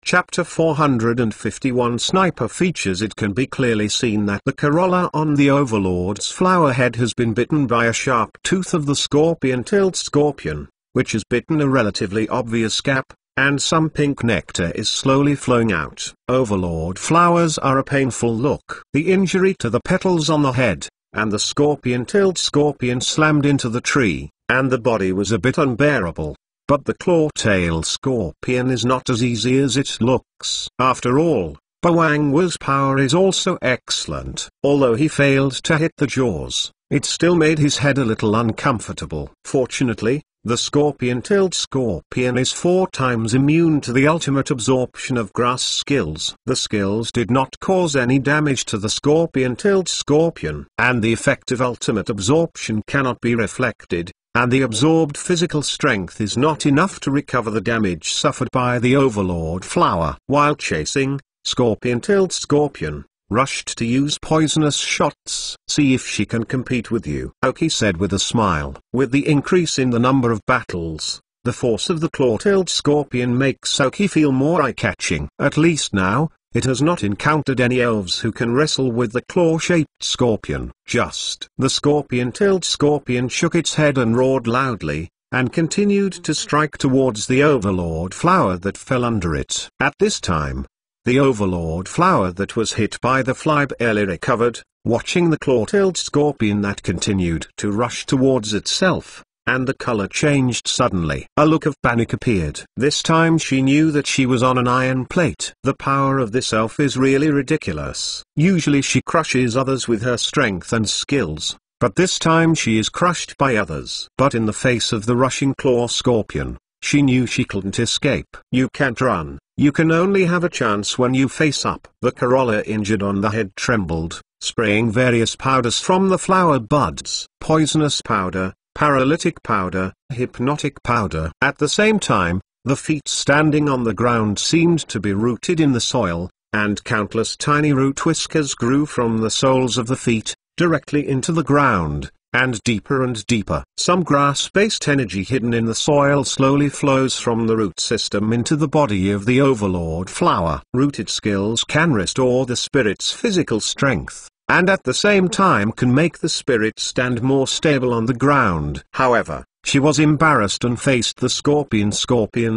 Chapter 451 Sniper features. It can be clearly seen that the corolla on the Overlord's flower head has been bitten by a sharp tooth of the scorpion-tailed scorpion, which has bitten a relatively obvious gap, and some pink nectar is slowly flowing out. Overlord flowers are a painful look. The injury to the petals on the head, and the scorpion-tailed scorpion slammed into the tree, and the body was a bit unbearable. But the claw-tailed scorpion is not as easy as it looks. After all, Bawangwa's power is also excellent. Although he failed to hit the jaws, it still made his head a little uncomfortable. Fortunately, the scorpion-tailed scorpion is 4 times immune to the ultimate absorption of grass skills. The skills did not cause any damage to the scorpion-tailed scorpion, and the effect of ultimate absorption cannot be reflected, and the absorbed physical strength is not enough to recover the damage suffered by the Overlord flower. While chasing, scorpion-tailed scorpion rushed to use poisonous shots. "See if she can compete with you," Oki said with a smile. With the increase in the number of battles, the force of the claw-tailed scorpion makes Oki feel more eye-catching. At least now, it has not encountered any elves who can wrestle with the claw-shaped scorpion. The scorpion-tailed scorpion shook its head and roared loudly, and continued to strike towards the Overlord flower that fell under it. At this time, the Overlord flower that was hit by the fly barely recovered, watching the claw-tailed scorpion that continued to rush towards itself, and the color changed suddenly. A look of panic appeared. This time she knew that she was on an iron plate. The power of this elf is really ridiculous. Usually she crushes others with her strength and skills, but this time she is crushed by others. But in the face of the rushing claw scorpion, she knew she couldn't escape. You can't run. You can only have a chance when you face up. The corolla injured on the head trembled, spraying various powders from the flower buds. Poisonous powder, paralytic powder, hypnotic powder. At the same time, the feet standing on the ground seemed to be rooted in the soil, and countless tiny root whiskers grew from the soles of the feet, directly into the ground, and deeper. Some grass-based energy hidden in the soil slowly flows from the root system into the body of the Overlord flower. Rooted skills can restore the spirit's physical strength, and at the same time can make the spirit stand more stable on the ground. However, she was embarrassed and faced the scorpion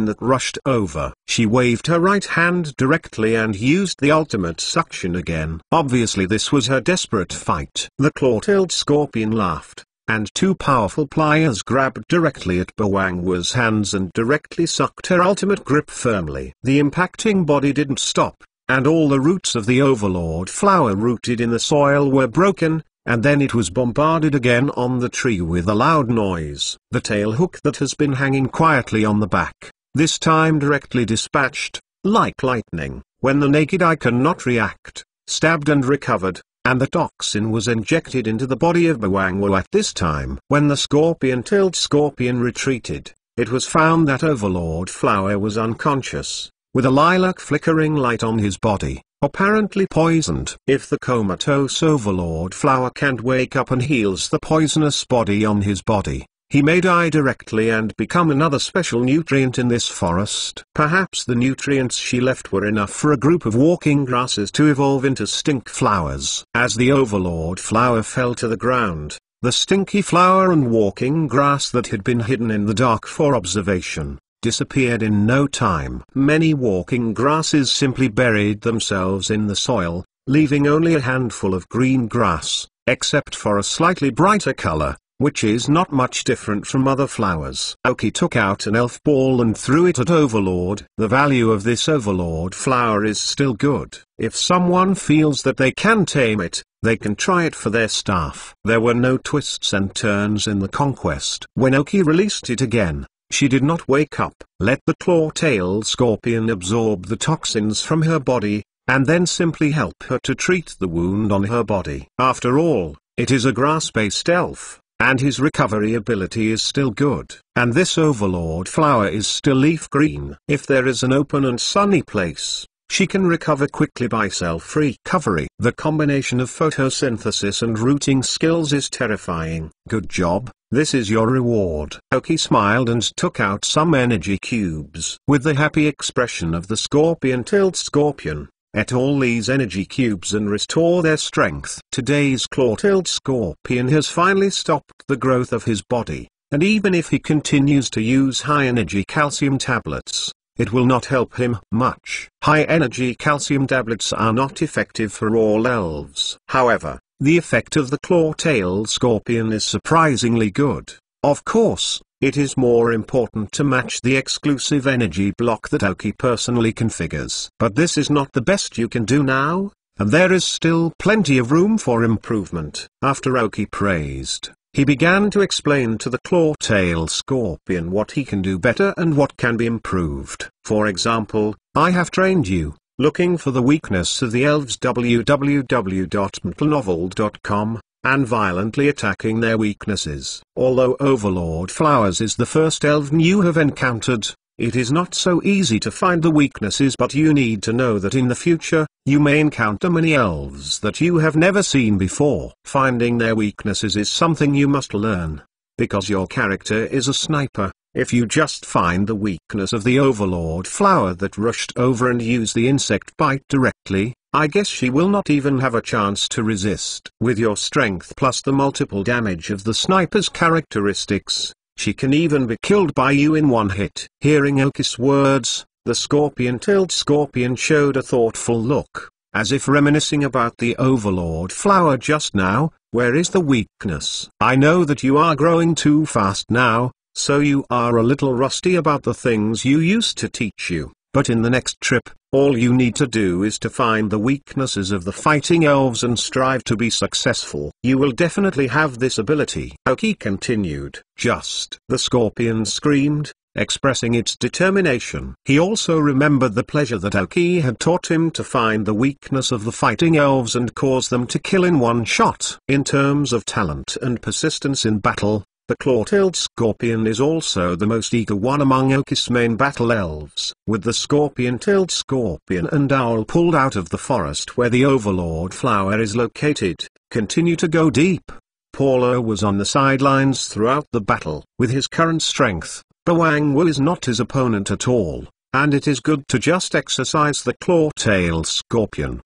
that rushed over. She waved her right hand directly and used the ultimate suction again. Obviously this was her desperate fight. The claw-tailed scorpion laughed, and 2 powerful pliers grabbed directly at Bawangwa's hands and directly sucked her ultimate grip firmly. The impacting body didn't stop, and all the roots of the Overlord flower rooted in the soil were broken, and then it was bombarded again on the tree with a loud noise. The tail hook that has been hanging quietly on the back, this time directly dispatched, like lightning, when the naked eye cannot react, stabbed and recovered, and the toxin was injected into the body of Bawangwa. At this time, when the scorpion-tailed scorpion retreated, it was found that Overlord flower was unconscious, with a lilac flickering light on his body, apparently poisoned. If the comatose Overlord flower can't wake up and heals the poisonous body on his body, he may die directly and become another special nutrient in this forest. Perhaps the nutrients she left were enough for a group of walking grasses to evolve into stink flowers. As the Overlord flower fell to the ground, the stinky flower and walking grass that had been hidden in the dark for observation disappeared in no time. Many walking grasses simply buried themselves in the soil, leaving only a handful of green grass, except for a slightly brighter color, which is not much different from other flowers. Oki took out an elf ball and threw it at Overlord. The value of this Overlord flower is still good. If someone feels that they can tame it, they can try it for their staff. There were no twists and turns in the conquest. When Oki released it again, she did not wake up. Let the claw-tailed scorpion absorb the toxins from her body, and then simply help her to treat the wound on her body. After all, it is a grass-based elf, and his recovery ability is still good. And this Overlord flower is still leaf green. If there is an open and sunny place, she can recover quickly by self-recovery. The combination of photosynthesis and rooting skills is terrifying. Good job, This is your reward." Oki smiled and took out some energy cubes. With the happy expression of the scorpion-tailed scorpion, "Eat all these energy cubes and restore their strength." Today's claw-tailed scorpion has finally stopped the growth of his body, and even if he continues to use high-energy calcium tablets, it will not help him much. High-energy calcium tablets are not effective for all elves. However, the effect of the claw-tailed scorpion is surprisingly good. Of course, it is more important to match the exclusive energy block that Oki personally configures. But this is not the best you can do now, and there is still plenty of room for improvement. After Oki praised, he began to explain to the claw-tailed scorpion what he can do better and what can be improved. For example, "I have trained you, looking for the weakness of the elves www.mtlnovel.com, and violently attacking their weaknesses." Although Overlord Flowers is the first elven you have encountered, it is not so easy to find the weaknesses, but you need to know that in the future, you may encounter many elves that you have never seen before. Finding their weaknesses is something you must learn. Because your character is a sniper, if you just find the weakness of the Overlord Flower that rushed over and used the insect bite directly, I guess she will not even have a chance to resist. With your strength plus the multiple damage of the sniper's characteristics, she can even be killed by you in one hit. Hearing Oki's words, the scorpion-tailed scorpion showed a thoughtful look, as if reminiscing about the Overlord Flower just now. "Where is the weakness? I know that you are growing too fast now, so you are a little rusty about the things you used to teach you. But in the next trip, all you need to do is to find the weaknesses of the fighting elves and strive to be successful. You will definitely have this ability." Oki continued. "Just!" the scorpion screamed, expressing its determination. He also remembered the pleasure that Oki had taught him to find the weakness of the fighting elves and cause them to kill in one shot. In terms of talent and persistence in battle, the claw-tailed scorpion is also the most eager one among Oki's main battle elves. With the scorpion-tailed scorpion and owl pulled out of the forest where the Overlord Flower is located, continue to go deep. Paula was on the sidelines throughout the battle. With his current strength, Bawangwu is not his opponent at all, and it is good to just exercise the claw-tailed scorpion.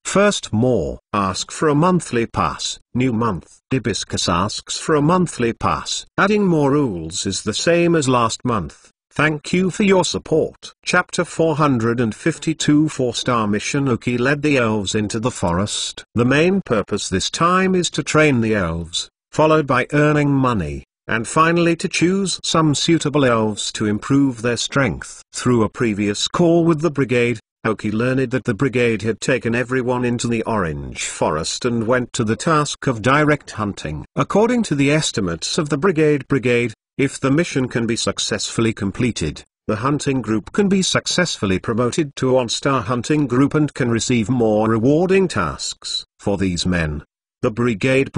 First more. Ask for a monthly pass. New month. Hibiscus asks for a monthly pass. Adding more rules is the same as last month. Thank you for your support. Chapter 452 4-star mission. Oki led the elves into the forest. The main purpose this time is to train the elves, followed by earning money, and finally to choose some suitable elves to improve their strength. Through a previous call with the brigade, Oki learned that the brigade had taken everyone into the Orange Forest and went to the task of direct hunting. According to the estimates of the brigade, if the mission can be successfully completed, the hunting group can be successfully promoted to a 1-star hunting group and can receive more rewarding tasks. For these men, the brigade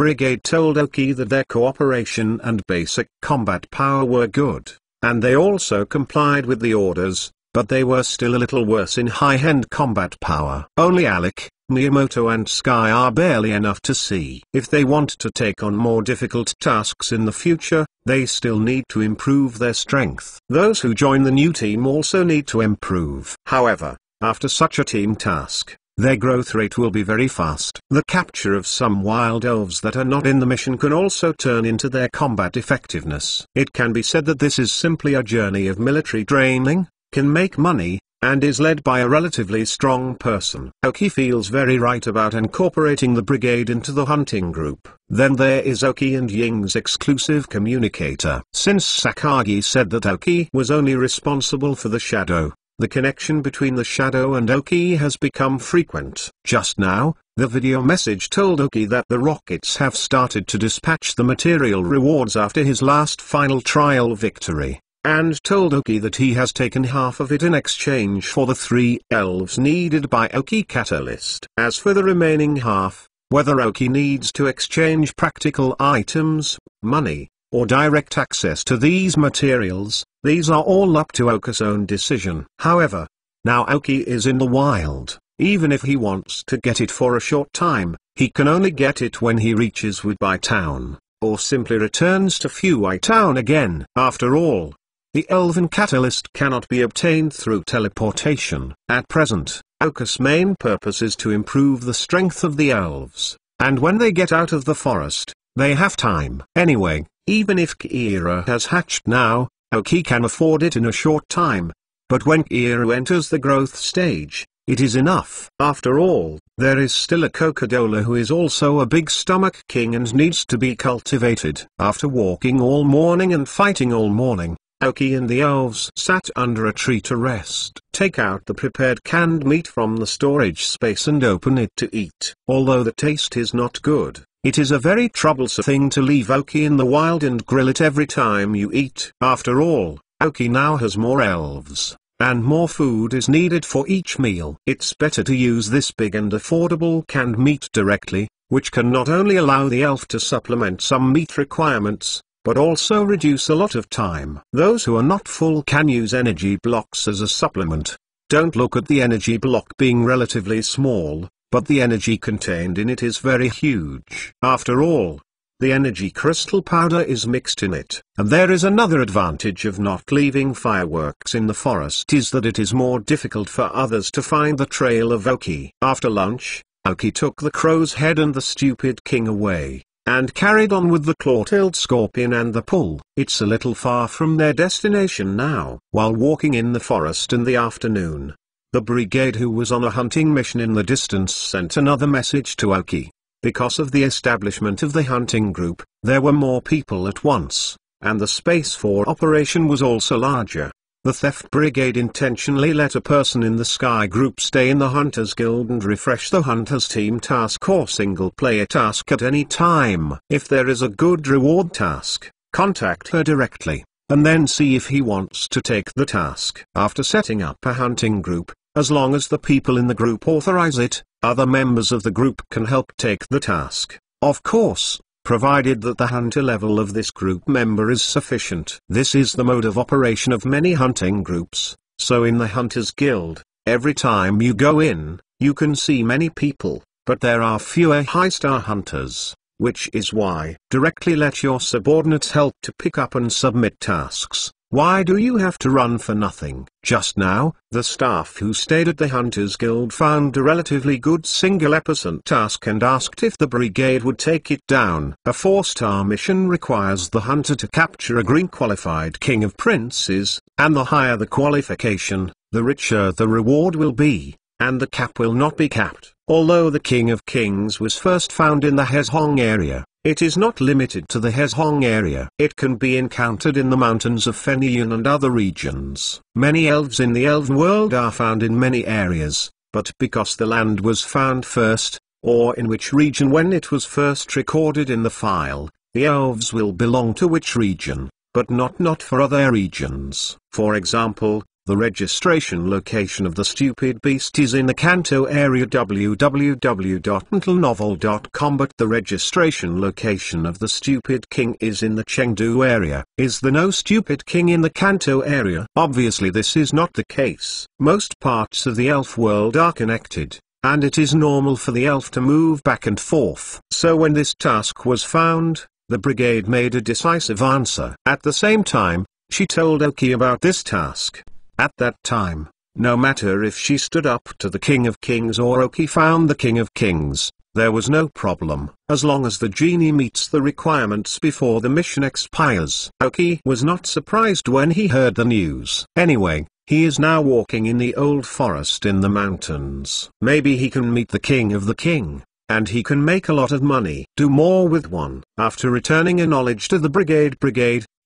told Oki that their cooperation and basic combat power were good, and they also complied with the orders, but they were still a little worse in high-end combat power. Only Alec, Miyamoto and Sky are barely enough to see. If they want to take on more difficult tasks in the future, they still need to improve their strength. Those who join the new team also need to improve. However, after such a team task, their growth rate will be very fast. The capture of some wild elves that are not in the mission can also turn into their combat effectiveness. It can be said that this is simply a journey of military training, can make money, and is led by a relatively strong person. Oki feels very right about incorporating the brigade into the hunting group. Then there is Oki and Ying's exclusive communicator. Since Sakagi said that Oki was only responsible for the shadow, the connection between the shadow and Oki has become frequent. Just now, the video message told Oki that the rockets have started to dispatch the material rewards after his last final trial victory, and told Oki that he has taken half of it in exchange for the 3 elves needed by Oki Catalyst. As for the remaining half, whether Oki needs to exchange practical items, money, or direct access to these materials, these are all up to Oki's own decision. However, now Oki is in the wild. Even if he wants to get it for a short time, he can only get it when he reaches Woodby Town, or simply returns to Fui Town again. After all, the elven catalyst cannot be obtained through teleportation. At present, Oki's main purpose is to improve the strength of the elves, and when they get out of the forest, they have time. Anyway, even if Kira has hatched now, Oki can afford it in a short time. But when Kira enters the growth stage, it is enough. After all, there is still a Coca-Cola who is also a big stomach king and needs to be cultivated. After walking all morning and fighting all morning, Oki and the elves sat under a tree to rest. Take out the prepared canned meat from the storage space and open it to eat. Although the taste is not good, it is a very troublesome thing to leave Oki in the wild and grill it every time you eat. After all, Oki now has more elves, and more food is needed for each meal. It's better to use this big and affordable canned meat directly, which can not only allow the elf to supplement some meat requirements, but also reduce a lot of time. Those who are not full can use energy blocks as a supplement. Don't look at the energy block being relatively small, but the energy contained in it is very huge. After all, the energy crystal powder is mixed in it. And there is another advantage of not leaving fireworks in the forest, is that it is more difficult for others to find the trail of Oki. After lunch, Oki took the crow's head and the stupid king away, and carried on with the claw-tailed scorpion and the pull. It's a little far from their destination now. While walking in the forest in the afternoon, the brigade who was on a hunting mission in the distance sent another message to Oki. Because of the establishment of the hunting group, there were more people at once, and the space for operation was also larger. The theft brigade intentionally let a person in the Sky group stay in the Hunters Guild and refresh the Hunters team task or single-player task at any time. If there is a good reward task, contact her directly, and then see if he wants to take the task. After setting up a hunting group, as long as the people in the group authorize it, other members of the group can help take the task. Of course, provided that the hunter level of this group member is sufficient. This is the mode of operation of many hunting groups. So in the Hunters Guild, every time you go in, you can see many people, but there are fewer high-star hunters, which is why directly let your subordinates help to pick up and submit tasks. Why do you have to run for nothing? Just now, the staff who stayed at the Hunters Guild found a relatively good single-person task and asked if the brigade would take it down. A 4-star mission requires the hunter to capture a green-qualified king of princes, and the higher the qualification, the richer the reward will be, and the cap will not be capped. Although the King of Kings was first found in the Hezhong area, it is not limited to the Hezhong area. It can be encountered in the mountains of Fenian and other regions. Many elves in the elven world are found in many areas, but because the land was found first, or in which region when it was first recorded in the file, the elves will belong to which region, but not for other regions. For example, the registration location of the stupid beast is in the Kanto area www.untilnovel.com, but the registration location of the stupid king is in the Chengdu area. Is there no stupid king in the Kanto area? Obviously this is not the case. Most parts of the elf world are connected, and it is normal for the elf to move back and forth. So when this task was found, the brigade made a decisive answer. At the same time, she told Oki about this task. At that time, no matter if she stood up to the King of Kings or Oki found the King of Kings, there was no problem, as long as the genie meets the requirements before the mission expires. Oki was not surprised when he heard the news. Anyway, he is now walking in the old forest in the mountains. Maybe he can meet the King of the King, and he can make a lot of money. Do more with one. After returning a knowledge to the brigade,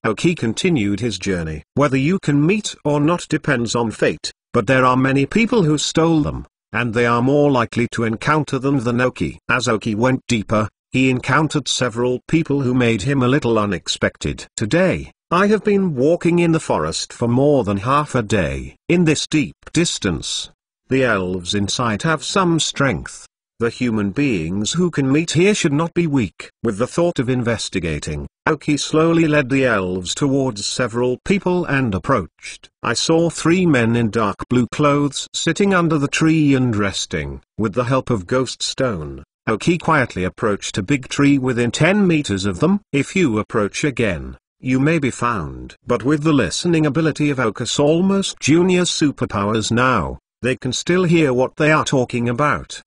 Oki continued his journey. Whether you can meet or not depends on fate, but there are many people who stole them, and they are more likely to encounter them than Oki. As Oki went deeper, he encountered several people who made him a little unexpected. Today, I have been walking in the forest for more than half a day. In this deep distance, the elves inside have some strength. The human beings who can meet here should not be weak. With the thought of investigating, Oki slowly led the elves towards several people and approached. I saw 3 men in dark blue clothes sitting under the tree and resting. With the help of ghost stone, Oki quietly approached a big tree within 10 meters of them. If you approach again, you may be found. But with the listening ability of Okus almost junior superpowers now, they can still hear what they are talking about.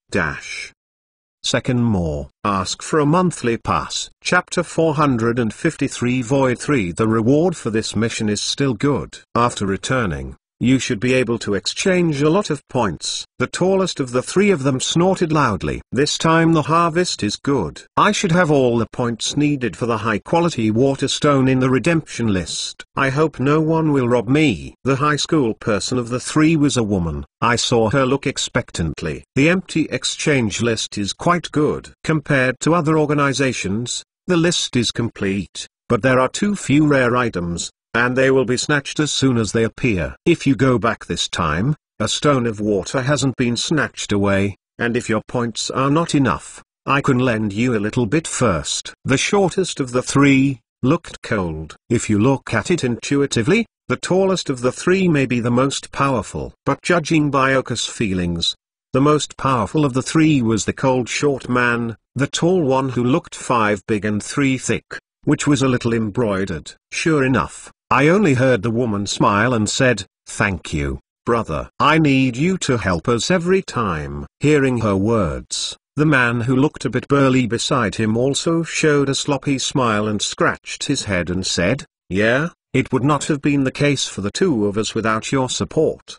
Second more. Ask for a monthly pass. Chapter 453 Void 3. The reward for this mission is still good. After returning, you should be able to exchange a lot of points. The tallest of the three of them snorted loudly. This time the harvest is good. I should have all the points needed for the high-quality water stone in the redemption list. I hope no one will rob me. The high school person of the three was a woman. I saw her look expectantly. The empty exchange list is quite good. Compared to other organizations, the list is complete, but there are too few rare items, and they will be snatched as soon as they appear. If you go back this time, a stone of water hasn't been snatched away, and if your points are not enough, I can lend you a little bit first. The shortest of the three looked cold. If you look at it intuitively, the tallest of the three may be the most powerful. But judging by Okus' feelings, the most powerful of the three was the cold short man, the tall one who looked 5 big and 3 thick, which was a little embroidered. Sure enough, I only heard the woman smile and said, "Thank you, brother. I need you to help us every time." Hearing her words, the man who looked a bit burly beside him also showed a sloppy smile and scratched his head and said, "Yeah, it would not have been the case for the two of us without your support."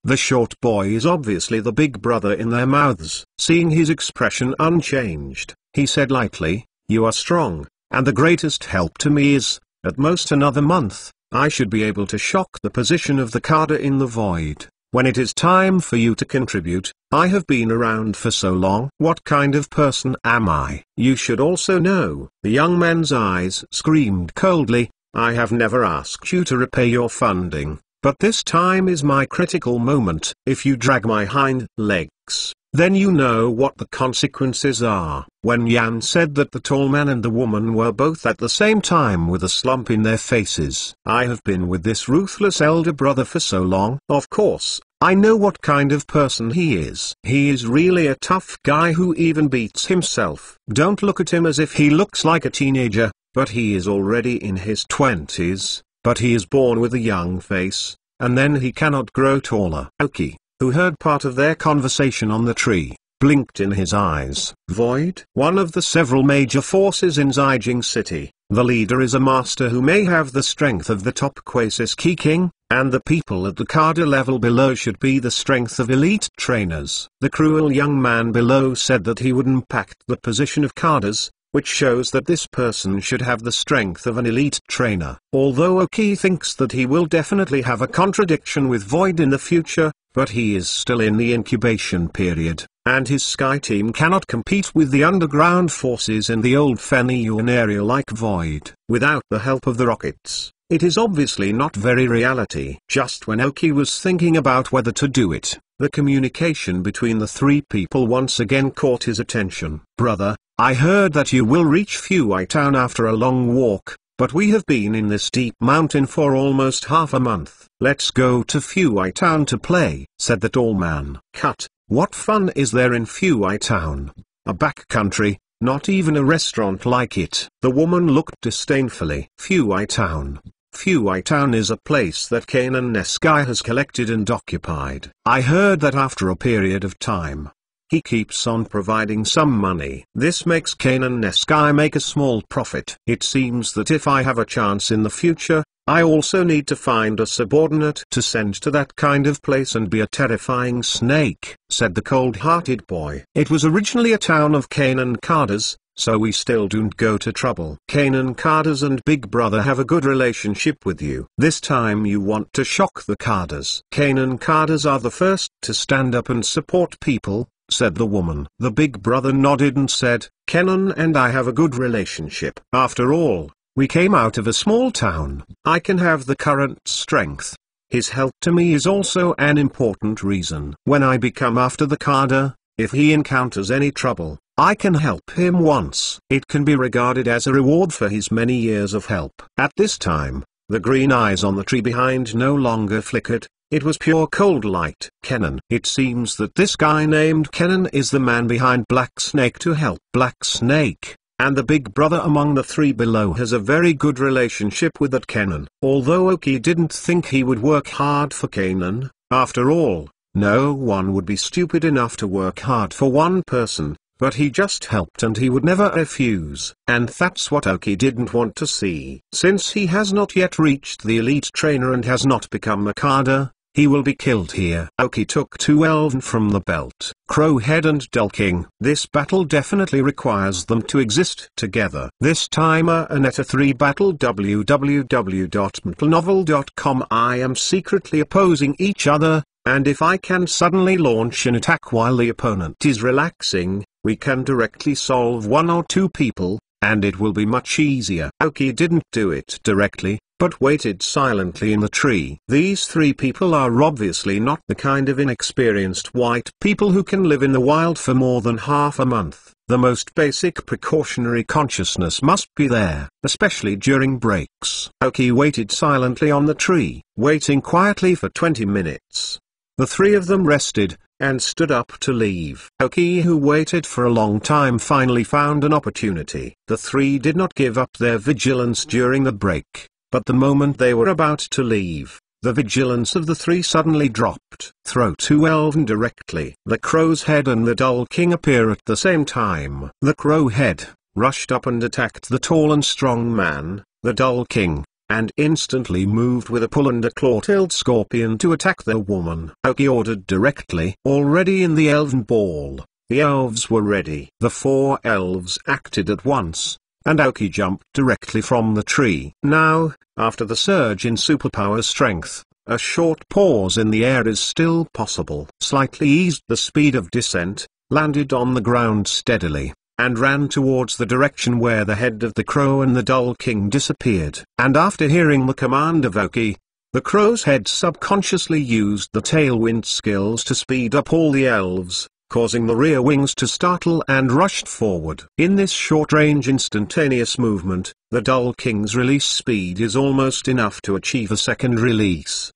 The short boy is obviously the big brother in their mouths. Seeing his expression unchanged, he said lightly, "You are strong, and the greatest help to me is, at most another month, I should be able to shock the position of the Carder in the void. When it is time for you to contribute, I have been around for so long. What kind of person am I? You should also know." The young man's eyes screamed coldly, "I have never asked you to repay your funding, but this time is my critical moment. If you drag my hind legs, then you know what the consequences are." When Yan said that, the tall man and the woman were both at the same time with a slump in their faces. I have been with this ruthless elder brother for so long. Of course, I know what kind of person he is. He is really a tough guy who even beats himself. Don't look at him as if he looks like a teenager, but he is already in his 20s, but he is born with a young face, and then he cannot grow taller. Oki, who heard part of their conversation on the tree, blinked in his eyes. Void, one of the several major forces in Zijing City. The leader is a master who may have the strength of the top Quasis Key King, and the people at the Carder level below should be the strength of elite trainers. The cruel young man below said that he would impact the position of Carders, which shows that this person should have the strength of an elite trainer. Although Oki thinks that he will definitely have a contradiction with Void in the future, but he is still in the incubation period, and his Sky Team cannot compete with the underground forces in the old Feniyuan area like Void. Without the help of the rockets, it is obviously not very reality. Just when Oki was thinking about whether to do it, the communication between the three people once again caught his attention. "Brother, I heard that you will reach Fuai Town after a long walk, but we have been in this deep mountain for almost half a month. Let's go to Fuai Town to play," said the tall man. "Cut, what fun is there in Fuai Town? A back country, not even a restaurant like it." The woman looked disdainfully. Fuai Town. Fuai Town is a place that Kanan Neskai has collected and occupied. I heard that after a period of time, he keeps on providing some money. This makes Kanan Neskai make a small profit. It seems that if I have a chance in the future, I also need to find a subordinate to send to that kind of place and be a terrifying snake, said the cold-hearted boy. It was originally a town of Kanan Carders, so we still don't go to trouble. Kanan Carders and Big Brother have a good relationship with you. This time you want to shock the Carders. Kanan Carders are the first to stand up and support people, said the woman. The Big Brother nodded and said, Kenan and I have a good relationship. After all, we came out of a small town. I can have the current strength. His help to me is also an important reason. When I become after the Carder, if he encounters any trouble, I can help him once. It can be regarded as a reward for his many years of help. At this time, the green eyes on the tree behind no longer flickered, It was pure cold light. Kenan. It seems that this guy named Kenan is the man behind Black Snake to help Black Snake, and the big brother among the three below has a very good relationship with that Kenan. Although Oki didn't think he would work hard for Kenan, after all, no one would be stupid enough to work hard for one person. But he just helped and he would never refuse. And that's what Oki didn't want to see. Since he has not yet reached the elite trainer and has not become a Kada, he will be killed here. Oki took 2 elven from the belt, Crowhead and Dull King. This battle definitely requires them to exist together. This time a Aneta 3 battle www.mtlnovel.com. I am secretly opposing each other, and if I can suddenly launch an attack while the opponent is relaxing, we can directly solve 1 or 2 people, and it will be much easier. Oki didn't do it directly, but waited silently in the tree. These 3 people are obviously not the kind of inexperienced white people who can live in the wild for more than half a month. The most basic precautionary consciousness must be there, especially during breaks. Oki waited silently on the tree, waiting quietly for 20 minutes. The 3 of them rested, and stood up to leave. Oki, who waited for a long time, finally found an opportunity. The 3 did not give up their vigilance during the break, but the moment they were about to leave, the vigilance of the 3 suddenly dropped. Throw 2 elven directly. The Crow's Head and the Dull King appear at the same time. The Crowhead rushed up and attacked the tall and strong man, the Dull King, and instantly moved with a pull and a claw-tailed scorpion to attack the woman. Oki ordered directly. Already in the elven ball, the elves were ready. The 4 elves acted at once, and Oki jumped directly from the tree. Now, after the surge in superpower strength, a short pause in the air is still possible. Slightly eased the speed of descent, landed on the ground steadily, and ran towards the direction where the head of the Crow and the Dull King disappeared. And after hearing the command of Oki, the Crow's Head subconsciously used the tailwind skills to speed up all the elves, causing the rear wings to startle and rushed forward. In this short-range instantaneous movement, the Dull King's release speed is almost enough to achieve a second release.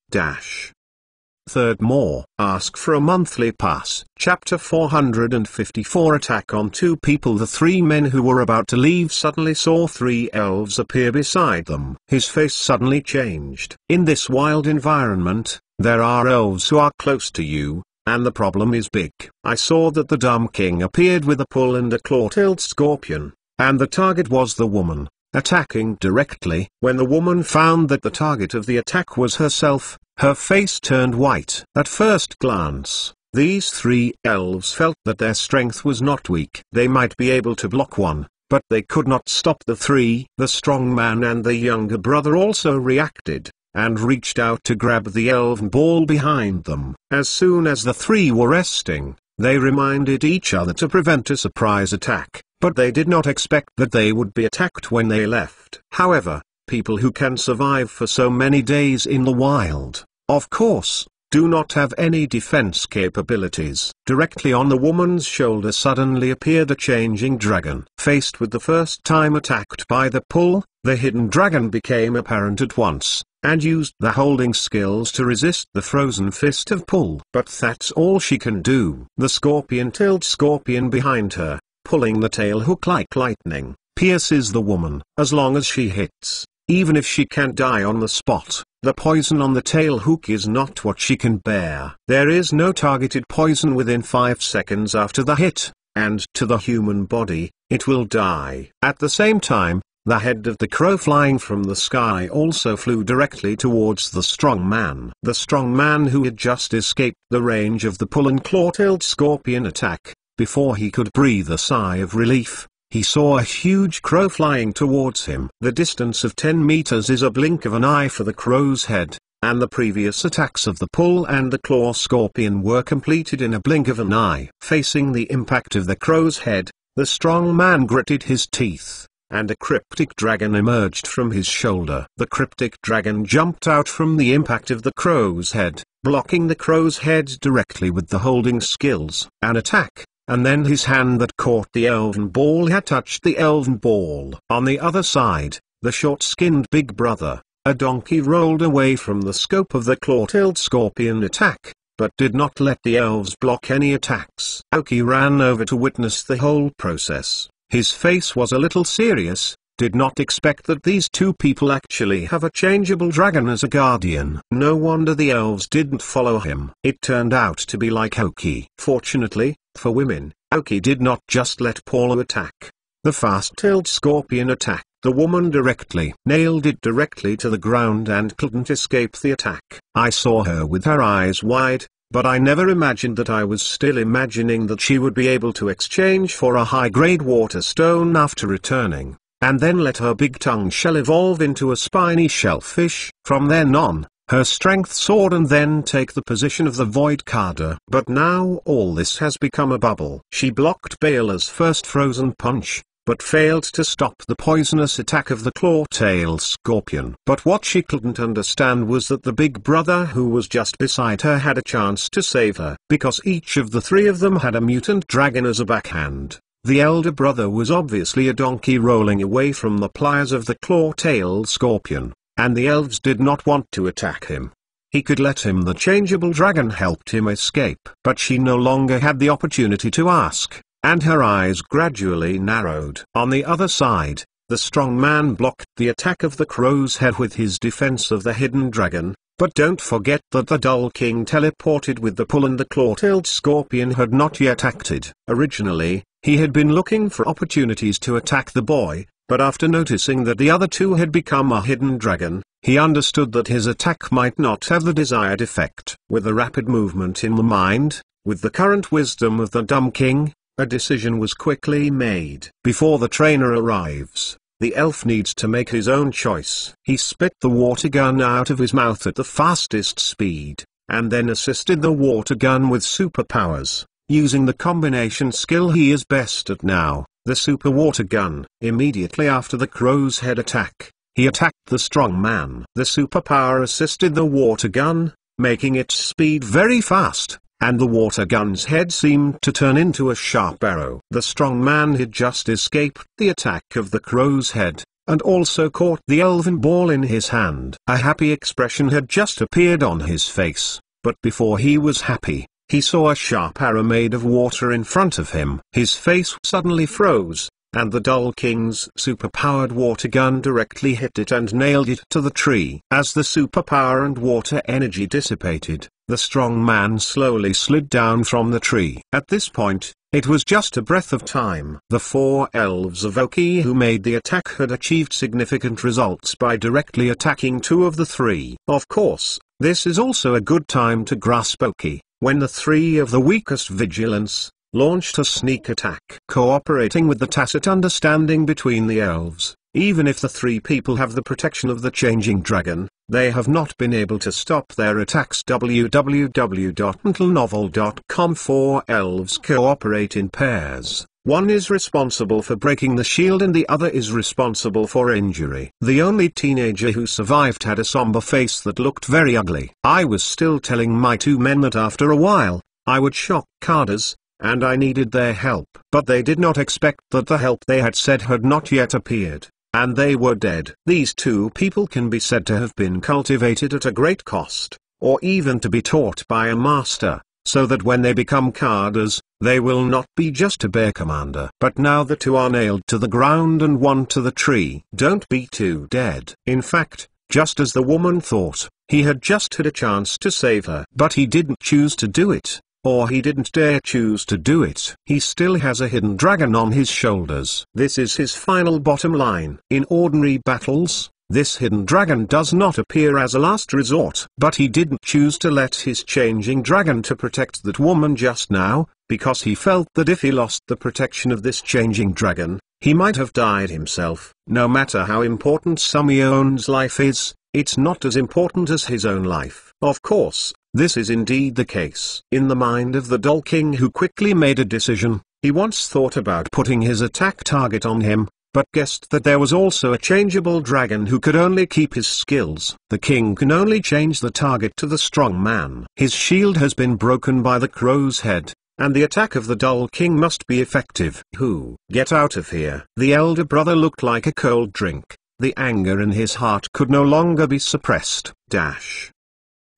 Third more. Ask for a monthly pass. Chapter 454. Attack on 2 people. The 3 men who were about to leave suddenly saw 3 elves appear beside them. His face suddenly changed. In this wild environment, there are elves who are close to you, and the problem is big. I saw that the Dumb King appeared with a pull and a claw-tailed scorpion, and the target was the woman, attacking directly. When the woman found that the target of the attack was herself, her face turned white. At first glance, these 3 elves felt that their strength was not weak. They might be able to block one, but they could not stop the 3. The strong man and the younger brother also reacted, and reached out to grab the elven ball behind them. As soon as the 3 were resting, they reminded each other to prevent a surprise attack, but they did not expect that they would be attacked when they left. However, people who can survive for so many days in the wild, of course, do not have any defense capabilities. Directly on the woman's shoulder suddenly appeared a changing dragon. Faced with the first time attacked by the pull, the hidden dragon became apparent at once, and used the holding skills to resist the frozen fist of pull. But that's all she can do. The scorpion-tailed scorpion behind her, pulling the tail hook like lightning, pierces the woman. As long as she hits, even if she can die on the spot, the poison on the tail hook is not what she can bear. There is no targeted poison within 5 seconds after the hit, and to the human body, it will die. At the same time, the head of the crow flying from the sky also flew directly towards the strong man. The strong man who had just escaped the range of the pull and claw-tailed scorpion attack, before he could breathe a sigh of relief, he saw a huge crow flying towards him. The distance of 10 meters is a blink of an eye for the crow's head, and the previous attacks of the pull and the claw scorpion were completed in a blink of an eye. Facing the impact of the crow's head, the strong man gritted his teeth, and a cryptic dragon emerged from his shoulder. The cryptic dragon jumped out from the impact of the crow's head, blocking the crow's head directly with the holding skills. An attack, and then his hand that caught the elven ball had touched the elven ball. On the other side, the short-skinned big brother, A donkey rolled away from the scope of the claw-tailed scorpion attack, but did not let the elves block any attacks. Loki ran over to witness the whole process. His face was a little serious, did not expect that these two people actually have a changeable dragon as a guardian. No wonder the elves didn't follow him. It turned out to be like Loki. Fortunately, for women, Loki did not just let Paula attack. The fast-tailed scorpion attacked the woman directly, nailed it directly to the ground and couldn't escape the attack. I saw her with her eyes wide, but I never imagined that I was still imagining that she would be able to exchange for a high-grade water stone after returning, and then let her big tongue shell evolve into a spiny shellfish. From then on, her strength soared and then take the position of the Void Carder. But now all this has become a bubble. She blocked Baela's first frozen punch, but failed to stop the poisonous attack of the claw-tailed scorpion. But what she couldn't understand was that the big brother who was just beside her had a chance to save her, because each of the three of them had a mutant dragon as a backhand. The elder brother was obviously a donkey rolling away from the pliers of the claw-tailed scorpion, and the elves did not want to attack him. He could let him. The changeable dragon helped him escape. But she no longer had the opportunity to ask, and her eyes gradually narrowed. On the other side, the strong man blocked the attack of the crow's head with his defense of the hidden dragon, but don't forget that the Dull King teleported with the pull and the claw-tailed scorpion had not yet acted. Originally, he had been looking for opportunities to attack the boy, but after noticing that the other two had become a hidden dragon, he understood that his attack might not have the desired effect. With a rapid movement in the mind, with the current wisdom of the Dumb King, a decision was quickly made. Before the trainer arrives, the elf needs to make his own choice. He spit the water gun out of his mouth at the fastest speed, and then assisted the water gun with superpowers, using the combination skill he is best at now, the super water gun. Immediately after the crow's head attack, he attacked the strong man. The superpower assisted the water gun, making its speed very fast, and the water gun's head seemed to turn into a sharp arrow. The strong man had just escaped the attack of the crow's head, and also caught the elven ball in his hand. A happy expression had just appeared on his face, but before he was happy, he saw a sharp arrow made of water in front of him. His face suddenly froze, and the Dull King's superpowered water gun directly hit it and nailed it to the tree. As the superpower and water energy dissipated, the strong man slowly slid down from the tree. At this point, it was just a breath of time. The four elves of Oki who made the attack had achieved significant results by directly attacking two of the three. Of course, this is also a good time to grasp Oki, when the three of the weakest vigilance launched a sneak attack. Cooperating with the tacit understanding between the elves, even if the three people have the protection of the changing dragon, they have not been able to stop their attacks. www.untitlenovel.com. Four elves cooperate in pairs. One is responsible for breaking the shield and the other is responsible for injury. The only teenager who survived had a somber face that looked very ugly. I was still telling my two men that after a while, I would shock Carders, and I needed their help. But they did not expect that the help they had said had not yet appeared, and they were dead. These two people can be said to have been cultivated at a great cost, or even to be taught by a master, so that when they become Carders, they will not be just a bear commander. But now the two are nailed to the ground and one to the tree. Don't be too dead. In fact, just as the woman thought, he had just had a chance to save her. But he didn't choose to do it. Or he didn't dare choose to do it. He still has a hidden dragon on his shoulders. This is his final bottom line. In ordinary battles, this hidden dragon does not appear as a last resort. But he didn't choose to let his changing dragon to protect that woman just now, because he felt that if he lost the protection of this changing dragon, he might have died himself. No matter how important Sumion's life is, it's not as important as his own life. Of course, this is indeed the case. In the mind of the Dull King, who quickly made a decision, he once thought about putting his attack target on him, but guessed that there was also a changeable dragon who could only keep his skills. The king can only change the target to the strong man. His shield has been broken by the crow's head, and the attack of the Dull King must be effective. Who? Get out of here. The elder brother looked like a cold drink. The anger in his heart could no longer be suppressed.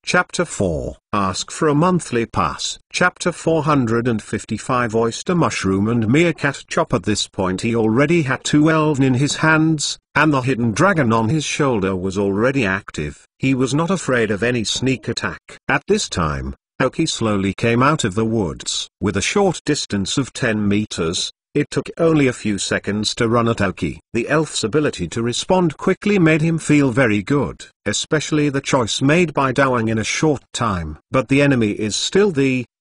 Chapter 4. Ask for a monthly pass. Chapter 455. Oyster Mushroom and Meerkat Chop. At this point he already had 2 elven in his hands, and the hidden dragon on his shoulder was already active. He was not afraid of any sneak attack. At this time, Aoki slowly came out of the woods. With a short distance of 10 meters, it took only a few seconds to run at Aoki. The elf's ability to respond quickly made him feel very good, especially the choice made by dying in a short time. But the enemy is still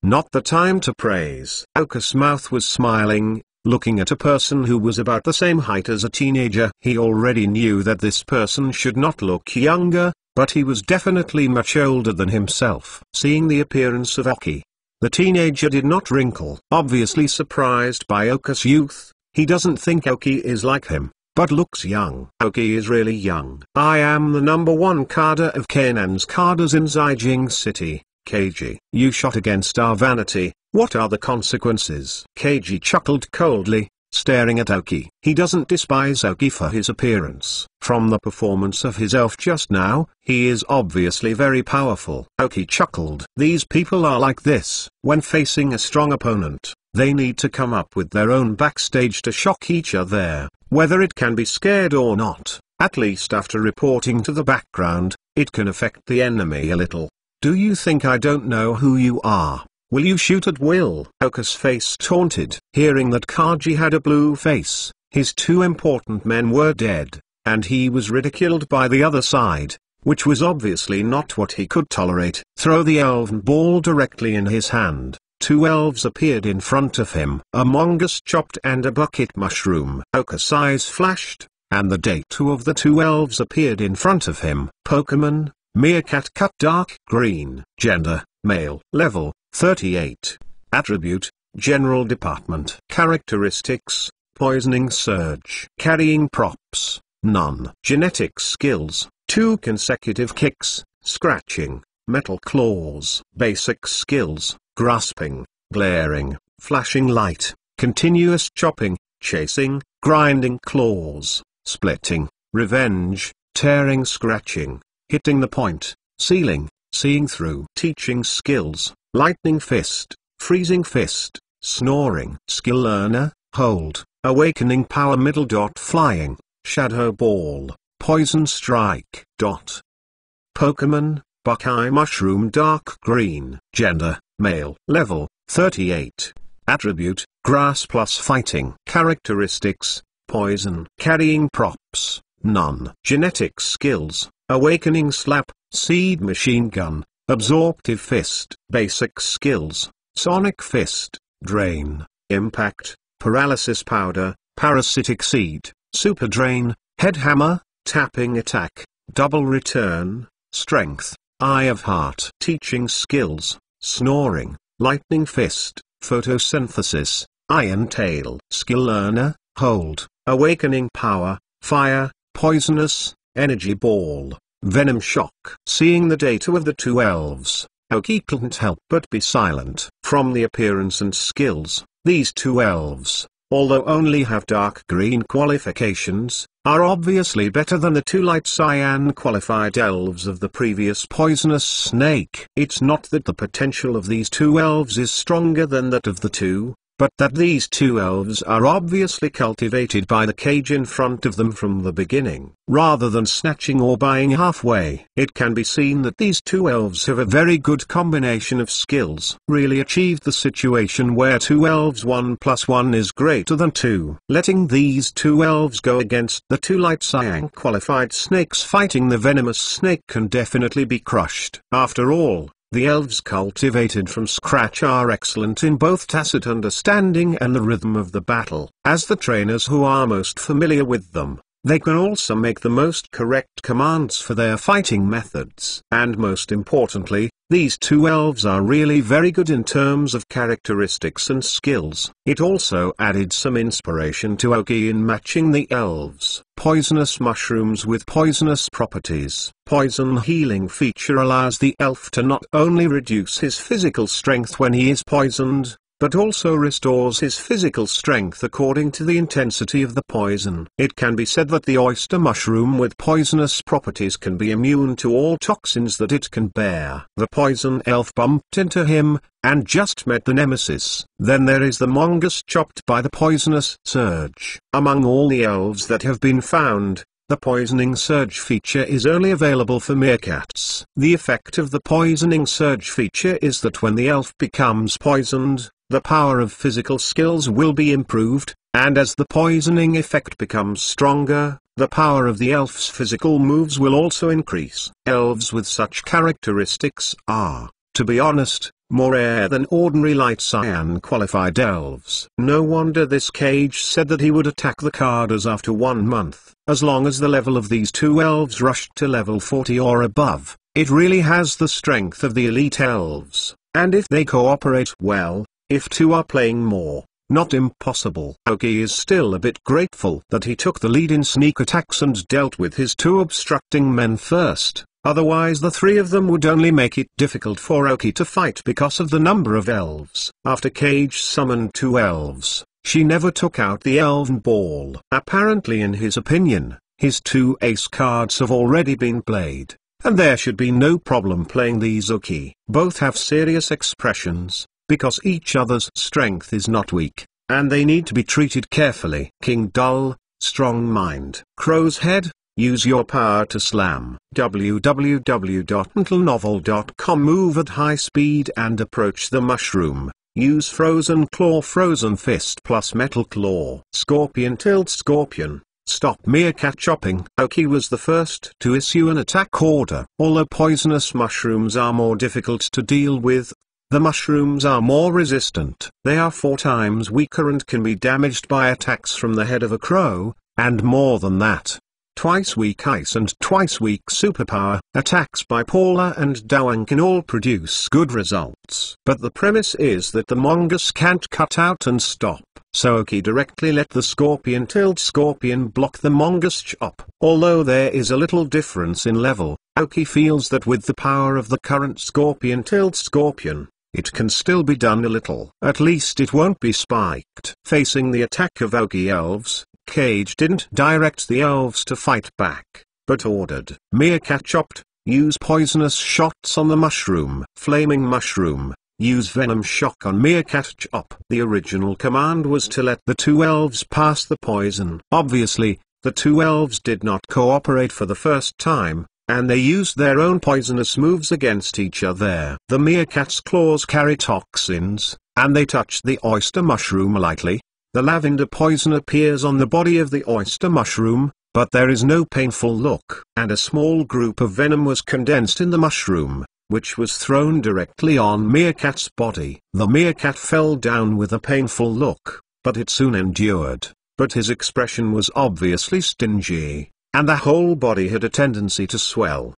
not the time to praise. Aoki's mouth was smiling, looking at a person who was about the same height as a teenager. He already knew that this person should not look younger, but he was definitely much older than himself. Seeing the appearance of Aoki, the teenager did not wrinkle. Obviously surprised by Aoki's youth, he doesn't think Aoki is like him, but looks young. Aoki is really young. I am the #1 Kada of Canaan's Kadas in Zijing City, Keiji. You shot against our vanity, what are the consequences? Keiji chuckled coldly, staring at Aoki. He doesn't despise Aoki for his appearance. From the performance of his elf just now, he is obviously very powerful. Aoki chuckled. These people are like this. When facing a strong opponent, they need to come up with their own backstage to shock each other, whether it can be scared or not. At least after reporting to the background, it can affect the enemy a little. Do you think I don't know who you are? Will you shoot at will? Aoki's face taunted. Hearing that Kaji had a blue face, his 2 important men were dead, and he was ridiculed by the other side, which was obviously not what he could tolerate. Throw the elven ball directly in his hand. 2 elves appeared in front of him. A mongoose chopped and a bucket mushroom. Aoki's eyes flashed, and the day 2 of the 2 elves appeared in front of him. Pokemon, Meerkat cut dark green. Gender, male. Level, 38. Attribute, General Department. Characteristics, Poisoning Surge. Carrying props, none. Genetic skills, 2 consecutive kicks, scratching, metal claws. Basic skills, grasping, glaring, flashing light, continuous chopping, chasing, grinding claws, splitting, revenge, tearing scratching, hitting the point, sealing, seeing through. Teaching skills, lightning fist, freezing fist, snoring. Skill learner, hold, awakening power middle. Flying, shadow ball, poison strike. Pokemon, Buckeye mushroom dark green. Gender, male. Level, 38. Attribute, grass plus fighting. Characteristics, poison. Carrying props, none. Genetic skills, awakening slap, seed machine gun, absorptive fist. Basic skills, sonic fist, drain, impact, paralysis powder, parasitic seed, super drain, head hammer, tapping attack, double return, strength, eye of heart. Teaching skills, snoring, lightning fist, photosynthesis, iron tail. Skill learner, hold, awakening power, fire, poisonous, energy ball, venom shock. Seeing the data of the 2 elves, Aoki couldn't help but be silent. From the appearance and skills, these 2 elves, although only have dark green qualifications, are obviously better than the 2 light cyan qualified elves of the previous poisonous snake. It's not that the potential of these 2 elves is stronger than that of the 2, but that these 2 elves are obviously cultivated by the cage in front of them from the beginning. Rather than snatching or buying halfway, it can be seen that these 2 elves have a very good combination of skills. Really achieved the situation where 2 elves 1 plus 1 is greater than 2. Letting these 2 elves go against the 2 light cyan qualified snakes fighting the venomous snake can definitely be crushed. After all, the elves cultivated from scratch are excellent in both tacit understanding and the rhythm of the battle. As the trainers who are most familiar with them, they can also make the most correct commands for their fighting methods. And most importantly, these 2 elves are really very good in terms of characteristics and skills. It also added some inspiration to Aoki in matching the elves. Poisonous mushrooms with poisonous properties. Poison healing feature allows the elf to not only reduce his physical strength when he is poisoned, but also restores his physical strength according to the intensity of the poison. It can be said that the oyster mushroom with poisonous properties can be immune to all toxins that it can bear. The poison elf bumped into him, and just met the nemesis. Then there is the mongoose chopped by the poisonous surge. Among all the elves that have been found, the poisoning surge feature is only available for meerkats. The effect of the poisoning surge feature is that when the elf becomes poisoned, the power of physical skills will be improved, and as the poisoning effect becomes stronger, the power of the elf's physical moves will also increase. Elves with such characteristics are, to be honest, more rare than ordinary light cyan qualified elves. No wonder this cage said that he would attack the Cardas after 1 month. As long as the level of these two elves rushed to level 40 or above, it really has the strength of the elite elves, and if they cooperate well, if two are playing more, not impossible. Aoki is still a bit grateful that he took the lead in sneak attacks and dealt with his two obstructing men first. Otherwise the three of them would only make it difficult for Aoki to fight because of the number of elves. After Cage summoned 2 elves, she never took out the elven ball. Apparently in his opinion, his 2 ace cards have already been played, and there should be no problem playing these Aoki. Both have serious expressions, because each other's strength is not weak, and they need to be treated carefully. King Dull, Strong Mind. Crow's Head. Use your power to slam. www.untilenovel.com. Move at high speed and approach the mushroom. Use Frozen Claw, Frozen Fist plus Metal Claw. Scorpion-tailed Scorpion. Stop meerkat chopping. Aoki was the first to issue an attack order. Although poisonous mushrooms are more difficult to deal with, the mushrooms are more resistant. They are 4 times weaker and can be damaged by attacks from the head of a crow, and more than that. Twice weak ice and twice weak superpower. Attacks by Paula and Dawang can all produce good results. But the premise is that the mongoose can't cut out and stop, so Aoki directly let the scorpion-tailed scorpion block the mongoose chop. Although there is a little difference in level, Aoki feels that with the power of the current scorpion-tailed scorpion, it can still be done a little. At least it won't be spiked. Facing the attack of Aoki elves, Cage didn't direct the elves to fight back, but ordered meerkat chopped. Use poisonous shots on the mushroom. Flaming mushroom. Use venom shock on meerkat chop. The original command was to let the 2 elves pass the poison. Obviously, the 2 elves did not cooperate for the first time, and they used their own poisonous moves against each other. The meerkat's claws carry toxins, and they touched the oyster mushroom lightly. The lavender poison appears on the body of the oyster mushroom, but there is no painful look. And a small group of venom was condensed in the mushroom, which was thrown directly on Meerkat's body. The meerkat fell down with a painful look, but it soon endured. But his expression was obviously stingy, and the whole body had a tendency to swell.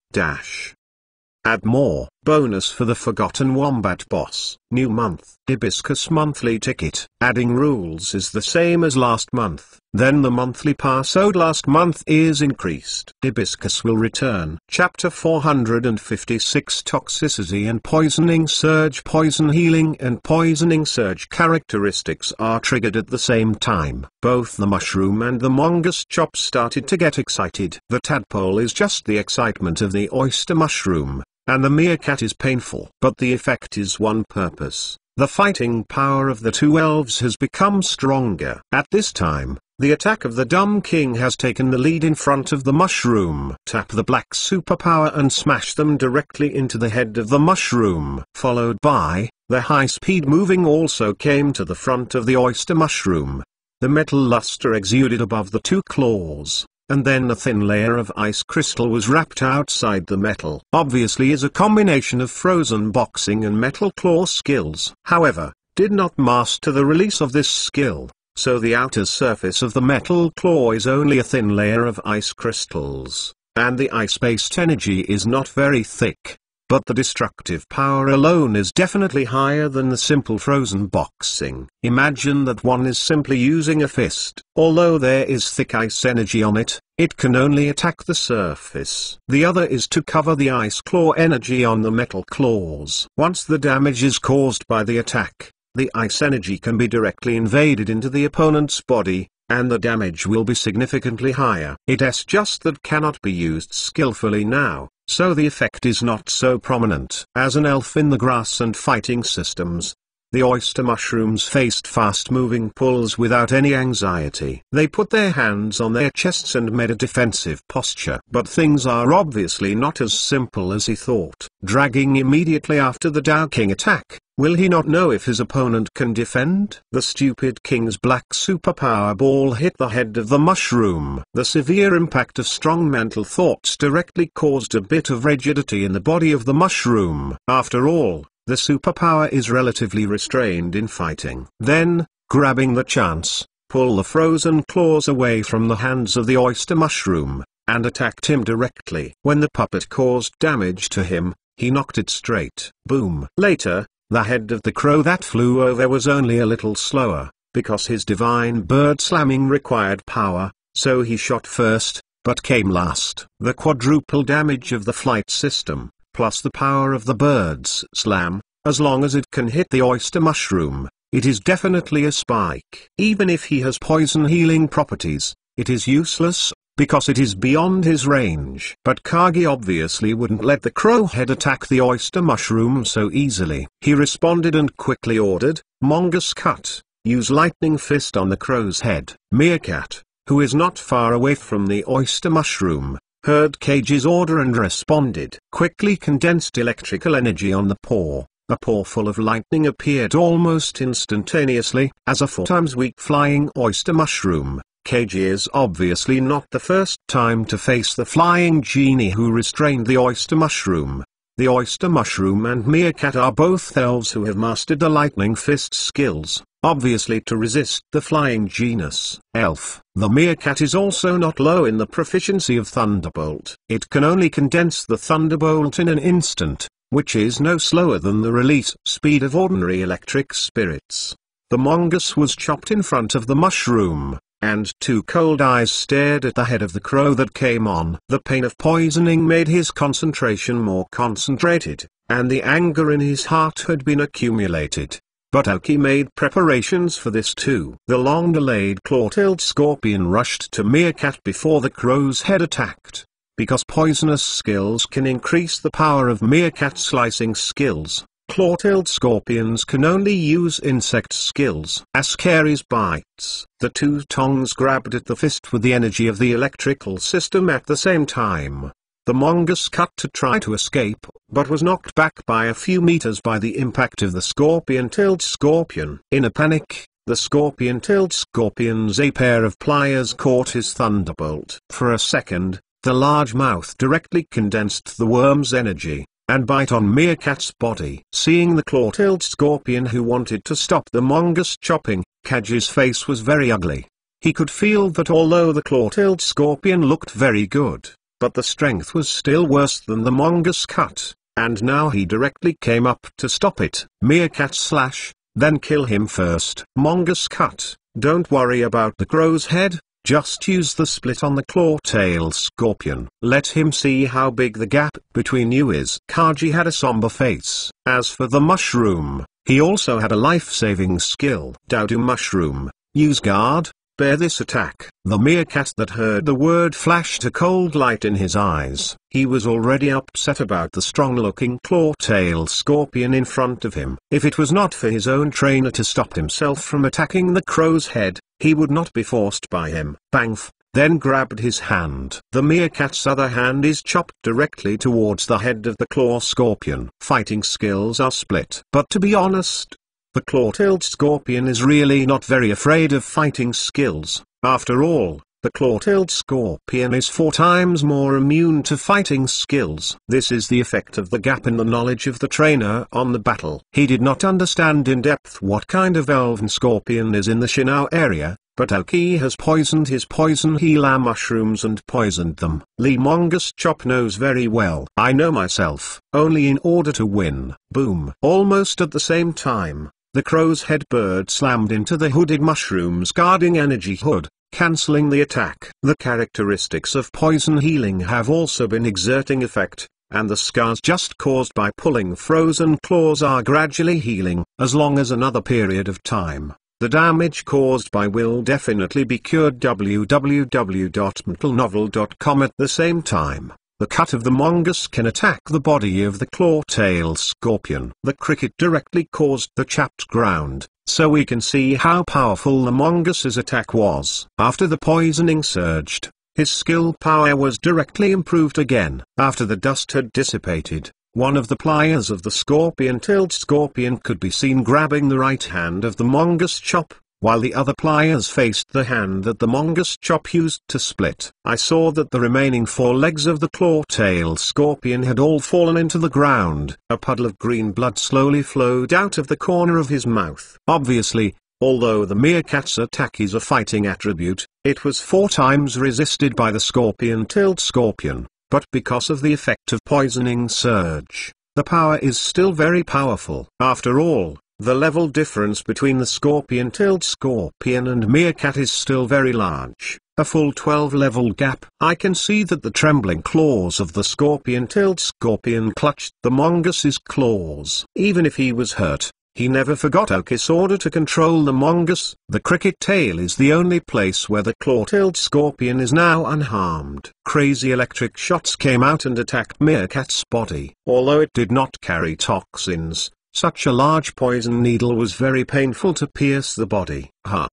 Add more. Bonus for the Forgotten Wombat Boss. New month. Hibiscus monthly ticket. Adding rules is the same as last month. Then the monthly pass owed last month is increased. Hibiscus will return. Chapter 456. Toxicity and Poisoning Surge. Poison healing and poisoning surge characteristics are triggered at the same time. Both the mushroom and the mongoose chop started to get excited. The tadpole is just the excitement of the oyster mushroom, and the meerkat is painful. But the effect is one purpose. The fighting power of the 2 elves has become stronger. At this time, the attack of the Dumb King has taken the lead in front of the mushroom. Tap the black superpower and smash them directly into the head of the mushroom. Followed by, the high-speed moving also came to the front of the oyster mushroom. The metal luster exuded above the 2 claws, and then a thin layer of ice crystal was wrapped outside the metal. Obviously is a combination of frozen boxing and metal claw skills. However, did not master the release of this skill, so the outer surface of the metal claw is only a thin layer of ice crystals, and the ice-based energy is not very thick. But the destructive power alone is definitely higher than the simple frozen boxing. Imagine that one is simply using a fist. Although there is thick ice energy on it, it can only attack the surface. The other is to cover the ice claw energy on the metal claws. Once the damage is caused by the attack, the ice energy can be directly invaded into the opponent's body, and the damage will be significantly higher. It's just that cannot be used skillfully now, so the effect is not so prominent. As an elf in the grass and fighting systems, the oyster mushrooms faced fast-moving pulls without any anxiety. They put their hands on their chests and made a defensive posture. But things are obviously not as simple as he thought. Dragging immediately after the Tao King attack, will he not know if his opponent can defend? The stupid king's black superpower ball hit the head of the mushroom. The severe impact of strong mental thoughts directly caused a bit of rigidity in the body of the mushroom. After all, the superpower is relatively restrained in fighting. Then, grabbing the chance, pull the frozen claws away from the hands of the oyster mushroom, and attacked him directly. When the puppet caused damage to him, he knocked it straight. Boom. Later, the head of the crow that flew over was only a little slower, because his divine bird slamming required power, so he shot first, but came last. The quadruple damage of the flight system, plus the power of the bird's slam, as long as it can hit the oyster mushroom, it is definitely a spike. Even if he has poison healing properties, it is useless, because it is beyond his range. But Kagi obviously wouldn't let the crowhead attack the oyster mushroom so easily. He responded and quickly ordered, "Mongoose cut, use lightning fist on the crow's head." Meerkat, who is not far away from the oyster mushroom, heard Cage's order and responded. Quickly condensed electrical energy on the paw. A paw full of lightning appeared almost instantaneously. As a 4x weak flying oyster mushroom, Cage is obviously not the first time to face the flying genie who restrained the oyster mushroom. The oyster mushroom and Meerkat are both elves who have mastered the lightning fist skills, obviously to resist the flying genius. Elf. The Meerkat is also not low in the proficiency of Thunderbolt. It can only condense the Thunderbolt in an instant, which is no slower than the release speed of ordinary electric spirits. The mongoose was chopped in front of the mushroom, and two cold eyes stared at the head of the crow that came on. The pain of poisoning made his concentration more concentrated, and the anger in his heart had been accumulated. But Aoki made preparations for this too. The long-delayed claw-tailed scorpion rushed to Meerkat before the crow's head attacked. Because poisonous skills can increase the power of Meerkat slicing skills, claw-tailed scorpions can only use insect skills. Ascari's bites. The two tongs grabbed at the fist with the energy of the electrical system at the same time. The mongoose cut to try to escape, but was knocked back by a few meters by the impact of the scorpion-tailed scorpion. In a panic, the scorpion-tailed scorpion's a pair of pliers caught his thunderbolt. For a second, the large mouth directly condensed the worm's energy, and bite on Meerkat's body. Seeing the claw-tailed scorpion who wanted to stop the mongoose chopping, Kaji's face was very ugly. He could feel that although the claw-tailed scorpion looked very good, but the strength was still worse than the mongoose cut, and now he directly came up to stop it. Meerkat slash, then kill him first. Mongoose cut, don't worry about the crow's head, just use the split on the claw-tail scorpion. Let him see how big the gap between you is. Kaji had a somber face. As for the mushroom, he also had a life-saving skill. Dowdu mushroom, use guard. Bear this attack. The meerkat that heard the word flashed a cold light in his eyes. He was already upset about the strong-looking claw-tail scorpion in front of him. If it was not for his own trainer to stop himself from attacking the crow's head, he would not be forced by him. Bangf, then grabbed his hand. The meerkat's other hand is chopped directly towards the head of the claw scorpion. Fighting skills are split. But to be honest, the claw-tailed scorpion is really not very afraid of fighting skills. After all, the claw-tailed scorpion is 4 times more immune to fighting skills. This is the effect of the gap in the knowledge of the trainer on the battle. He did not understand in depth what kind of elven scorpion is in the Shinao area, but Aoki has poisoned his poison healer mushrooms and poisoned them. Lee Mongoose Chop knows very well. I know myself, only in order to win. Boom. Almost at the same time, the crow's head bird slammed into the hooded mushroom's guarding energy hood, cancelling the attack. The characteristics of poison healing have also been exerting effect, and the scars just caused by pulling frozen claws are gradually healing. As long as another period of time, the damage caused by will definitely be cured. www.mentalnovel.com. At the same time, the cut of the mongoose can attack the body of the claw-tailed scorpion. The cricket directly caused the chapped ground, so we can see how powerful the mongoose's attack was. After the poisoning surged, his skill power was directly improved again. After the dust had dissipated, one of the pliers of the scorpion-tailed scorpion could be seen grabbing the right hand of the mongoose chop, while the other pliers faced the hand that the mongoose chop used to split. I saw that the remaining 4 legs of the claw-tailed scorpion had all fallen into the ground. A puddle of green blood slowly flowed out of the corner of his mouth. Obviously, although the meerkat's attack is a fighting attribute, it was 4 times resisted by the scorpion-tailed scorpion, but because of the effect of poisoning surge, the power is still very powerful. After all, the level difference between the scorpion-tailed scorpion and meerkat is still very large, a full 12-level gap. I can see that the trembling claws of the scorpion-tailed scorpion clutched the mongoose's claws. Even if he was hurt, he never forgot Oki's order to control the mongoose. The cricket tail is the only place where the claw-tailed scorpion is now unharmed. Crazy electric shots came out and attacked meerkat's body. Although it did not carry toxins, such a large poison needle was very painful to pierce the body.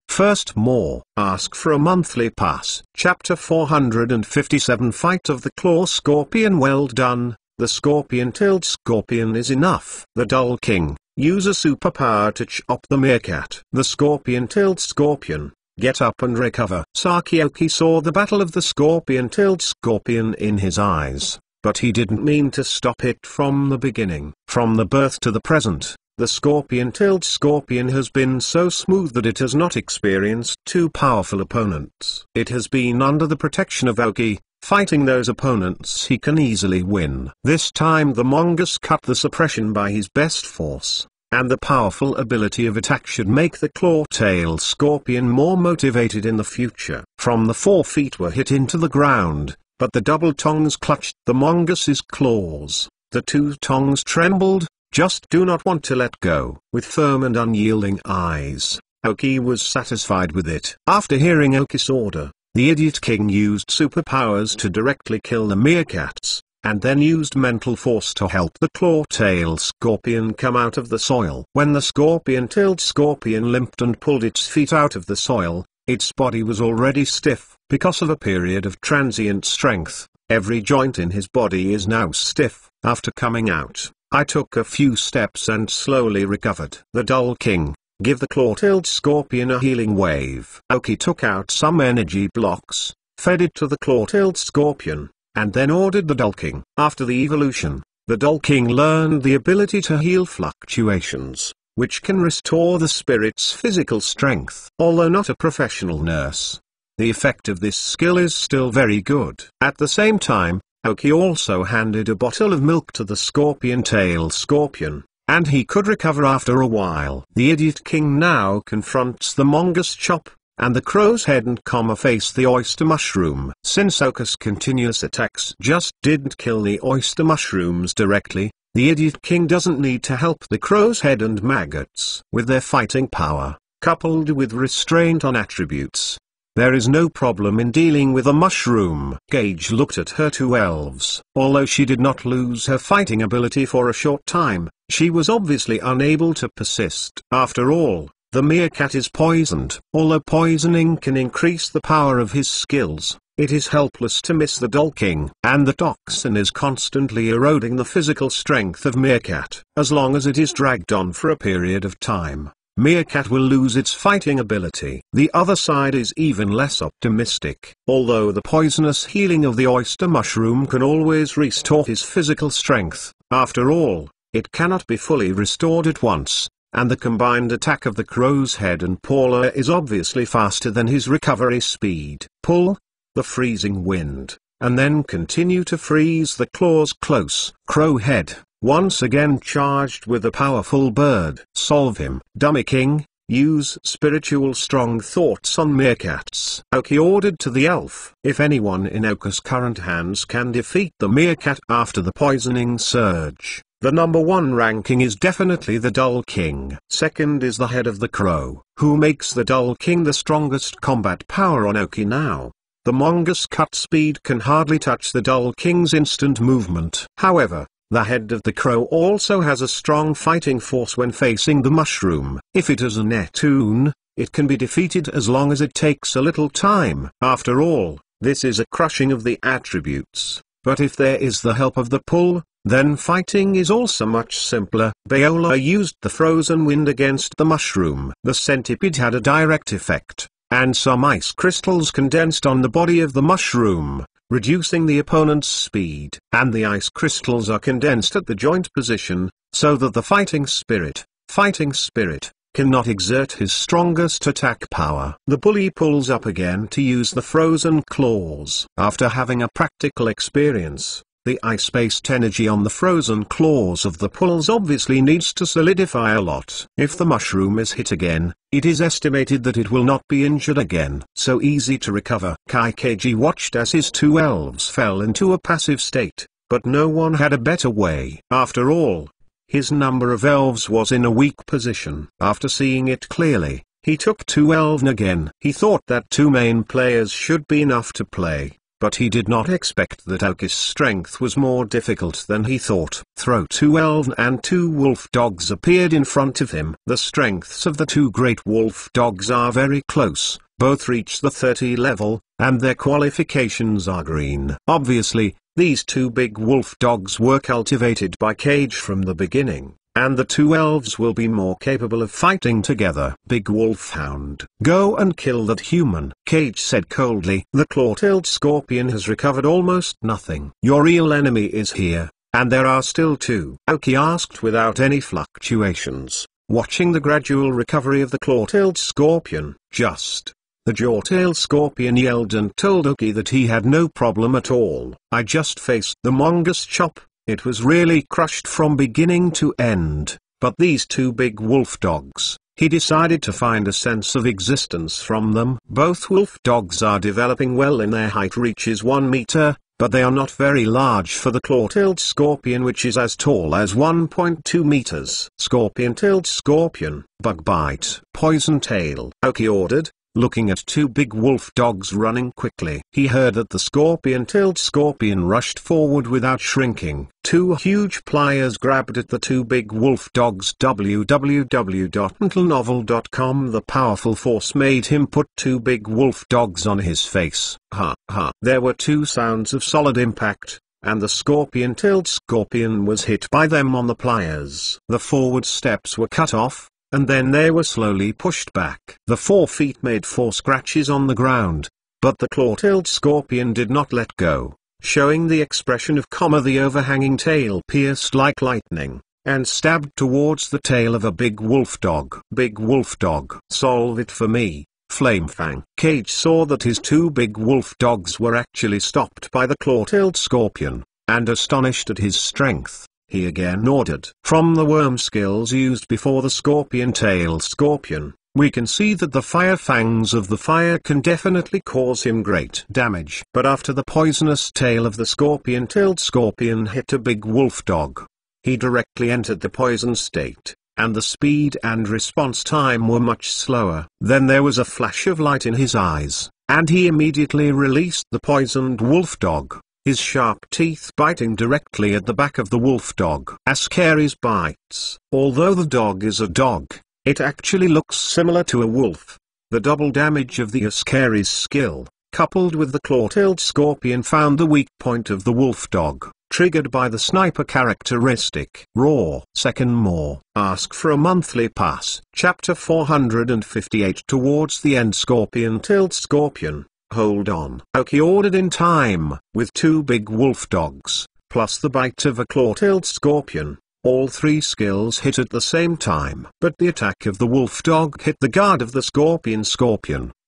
First more. Ask for a monthly pass. Chapter 457. Fight of the Claw Scorpion. Well done, the scorpion-tailed scorpion is enough. The Dull King. Use a superpower to chop the meerkat. The scorpion-tailed scorpion. Get up and recover. Sakiyoki saw the battle of the scorpion-tailed scorpion in his eyes, but he didn't mean to stop it from the beginning. From the birth to the present, the scorpion-tailed scorpion has been so smooth that it has not experienced 2 powerful opponents. It has been under the protection of Oki, fighting those opponents he can easily win. This time the mongoose cut the suppression by his best force, and the powerful ability of attack should make the claw-tailed scorpion more motivated in the future. From the 4 feet were hit into the ground, but the double tongs clutched the mongoose's claws. The 2 tongs trembled, just do not want to let go. With firm and unyielding eyes, Oki was satisfied with it. After hearing Oki's order, the Idiot King used superpowers to directly kill the meerkats, and then used mental force to help the claw-tailed scorpion come out of the soil. When the scorpion-tailed scorpion limped and pulled its feet out of the soil, its body was already stiff. Because of a period of transient strength, every joint in his body is now stiff. After coming out, I took a few steps and slowly recovered. The Dull King. Give the claw-tailed scorpion a healing wave. Oki took out some energy blocks, fed it to the claw-tailed scorpion, and then ordered the Dull King. After the evolution, the Dull King learned the ability to heal fluctuations, which can restore the spirit's physical strength. Although not a professional nurse, the effect of this skill is still very good. At the same time, Oki also handed a bottle of milk to the scorpion-tailed scorpion, and he could recover after a while. The Idiot King now confronts the mongoose chop, and the crow's head and face the oyster mushroom. Since Oki's continuous attacks just didn't kill the oyster mushrooms directly, the Idiot King doesn't need to help the crow's head and maggots. With their fighting power, coupled with restraint on attributes, there is no problem in dealing with a mushroom. Gage looked at her 2 elves. Although she did not lose her fighting ability for a short time, she was obviously unable to persist. After all, the meerkat is poisoned. Although poisoning can increase the power of his skills, it is helpless to miss the Dull King. And the toxin is constantly eroding the physical strength of meerkat. As long as it is dragged on for a period of time, meerkat will lose its fighting ability. The other side is even less optimistic. Although the poisonous healing of the oyster mushroom can always restore his physical strength, after all, it cannot be fully restored at once, and the combined attack of the crow's head and paw is obviously faster than his recovery speed. Pull the freezing wind, and then continue to freeze the claws close. Crow head, once again charged with a powerful bird. Solve him. Dummy King, Use spiritual strong thoughts on meerkats. Oki ordered to the elf. If anyone in Oka's current hands can defeat the meerkat after the poisoning surge, the number 1 ranking is definitely the Dull King. Second is the head of the crow, who makes the Dull King the strongest combat power on Oki now. The mongoose cut speed can hardly touch the Dull King's instant movement. However, the head of the crow also has a strong fighting force when facing the mushroom. If it is a Netoon, it can be defeated as long as it takes a little time. After all, this is a crushing of the attributes. But if there is the help of the pull, then fighting is also much simpler. Bayola used the frozen wind against the mushroom. The centipede had a direct effect, and some ice crystals condensed on the body of the mushroom, reducing the opponent's speed. And the ice crystals are condensed at the joint position, so that the fighting spirit cannot exert his strongest attack power. The bully pulls up again to use the frozen claws. After having a practical experience, the ice-based energy on the frozen claws of the pulls obviously needs to solidify a lot. If the mushroom is hit again, it is estimated that it will not be injured again. So easy to recover. Kaikeji watched as his 2 elves fell into a passive state, but no one had a better way. After all, his number of elves was in a weak position. After seeing it clearly, he took 2 elven again. He thought that 2 main players should be enough to play, but he did not expect that Oki's strength was more difficult than he thought. Throw 2 elven and 2 wolf dogs appeared in front of him. The strengths of the 2 great wolf dogs are very close, both reach the 30 level, and their qualifications are green. Obviously, these 2 big wolf dogs were cultivated by Cage from the beginning, and the 2 elves will be more capable of fighting together. Big wolf hound, go and kill that human, Cage said coldly. The claw-tailed scorpion has recovered almost nothing. Your real enemy is here, and there are still 2. Oki asked without any fluctuations, watching the gradual recovery of the claw-tailed scorpion. The jaw-tailed scorpion yelled and told Oki that he had no problem at all. I just faced the mongoose chop. It was really crushed from beginning to end, but these 2 big wolf dogs, he decided to find a sense of existence from them. Both wolf dogs are developing well and their height reaches 1 meter, but they are not very large for the claw-tailed scorpion, which is as tall as 1.2 meters. Scorpion-tailed scorpion, bug bite, poison tail, Oki ordered, looking at 2 big wolf dogs running quickly. He heard that the scorpion-tailed scorpion rushed forward without shrinking. 2 huge pliers grabbed at the 2 big wolf dogs. www.untitled.com. The powerful force made him put 2 big wolf dogs on his face. Ha ha. There were 2 sounds of solid impact, and the scorpion-tailed scorpion was hit by them on the pliers. The forward steps were cut off, and then they were slowly pushed back. The 4 feet made 4 scratches on the ground, but the claw-tailed scorpion did not let go, showing the expression of the overhanging tail pierced like lightning, and stabbed towards the tail of a big wolf dog. Big wolf dog, solve it for me, Flamefang. Cage saw that his 2 big wolf dogs were actually stopped by the claw-tailed scorpion, and astonished at his strength, he again ordered. From the worm skills used before the scorpion-tailed scorpion, we can see that the fire fangs of the fire can definitely cause him great damage. But after the poisonous tail of the scorpion-tailed scorpion hit a big wolf dog, he directly entered the poison state, and the speed and response time were much slower. Then there was a flash of light in his eyes, and he immediately released the poisoned wolf dog, his sharp teeth biting directly at the back of the wolf dog. Ascaris bites. Although the dog is a dog, it actually looks similar to a wolf. The double damage of the Ascaris skill, coupled with the claw-tailed scorpion, found the weak point of the wolf dog, triggered by the sniper characteristic. Raw. Second more. Ask for a monthly pass. Chapter 458. Towards the end. Scorpion-tailed scorpion, hold on. Oki ordered in time. With 2 big wolf dogs, plus the bite of a claw-tailed scorpion, all 3 skills hit at the same time. But the attack of the wolf dog hit the guard of the scorpion,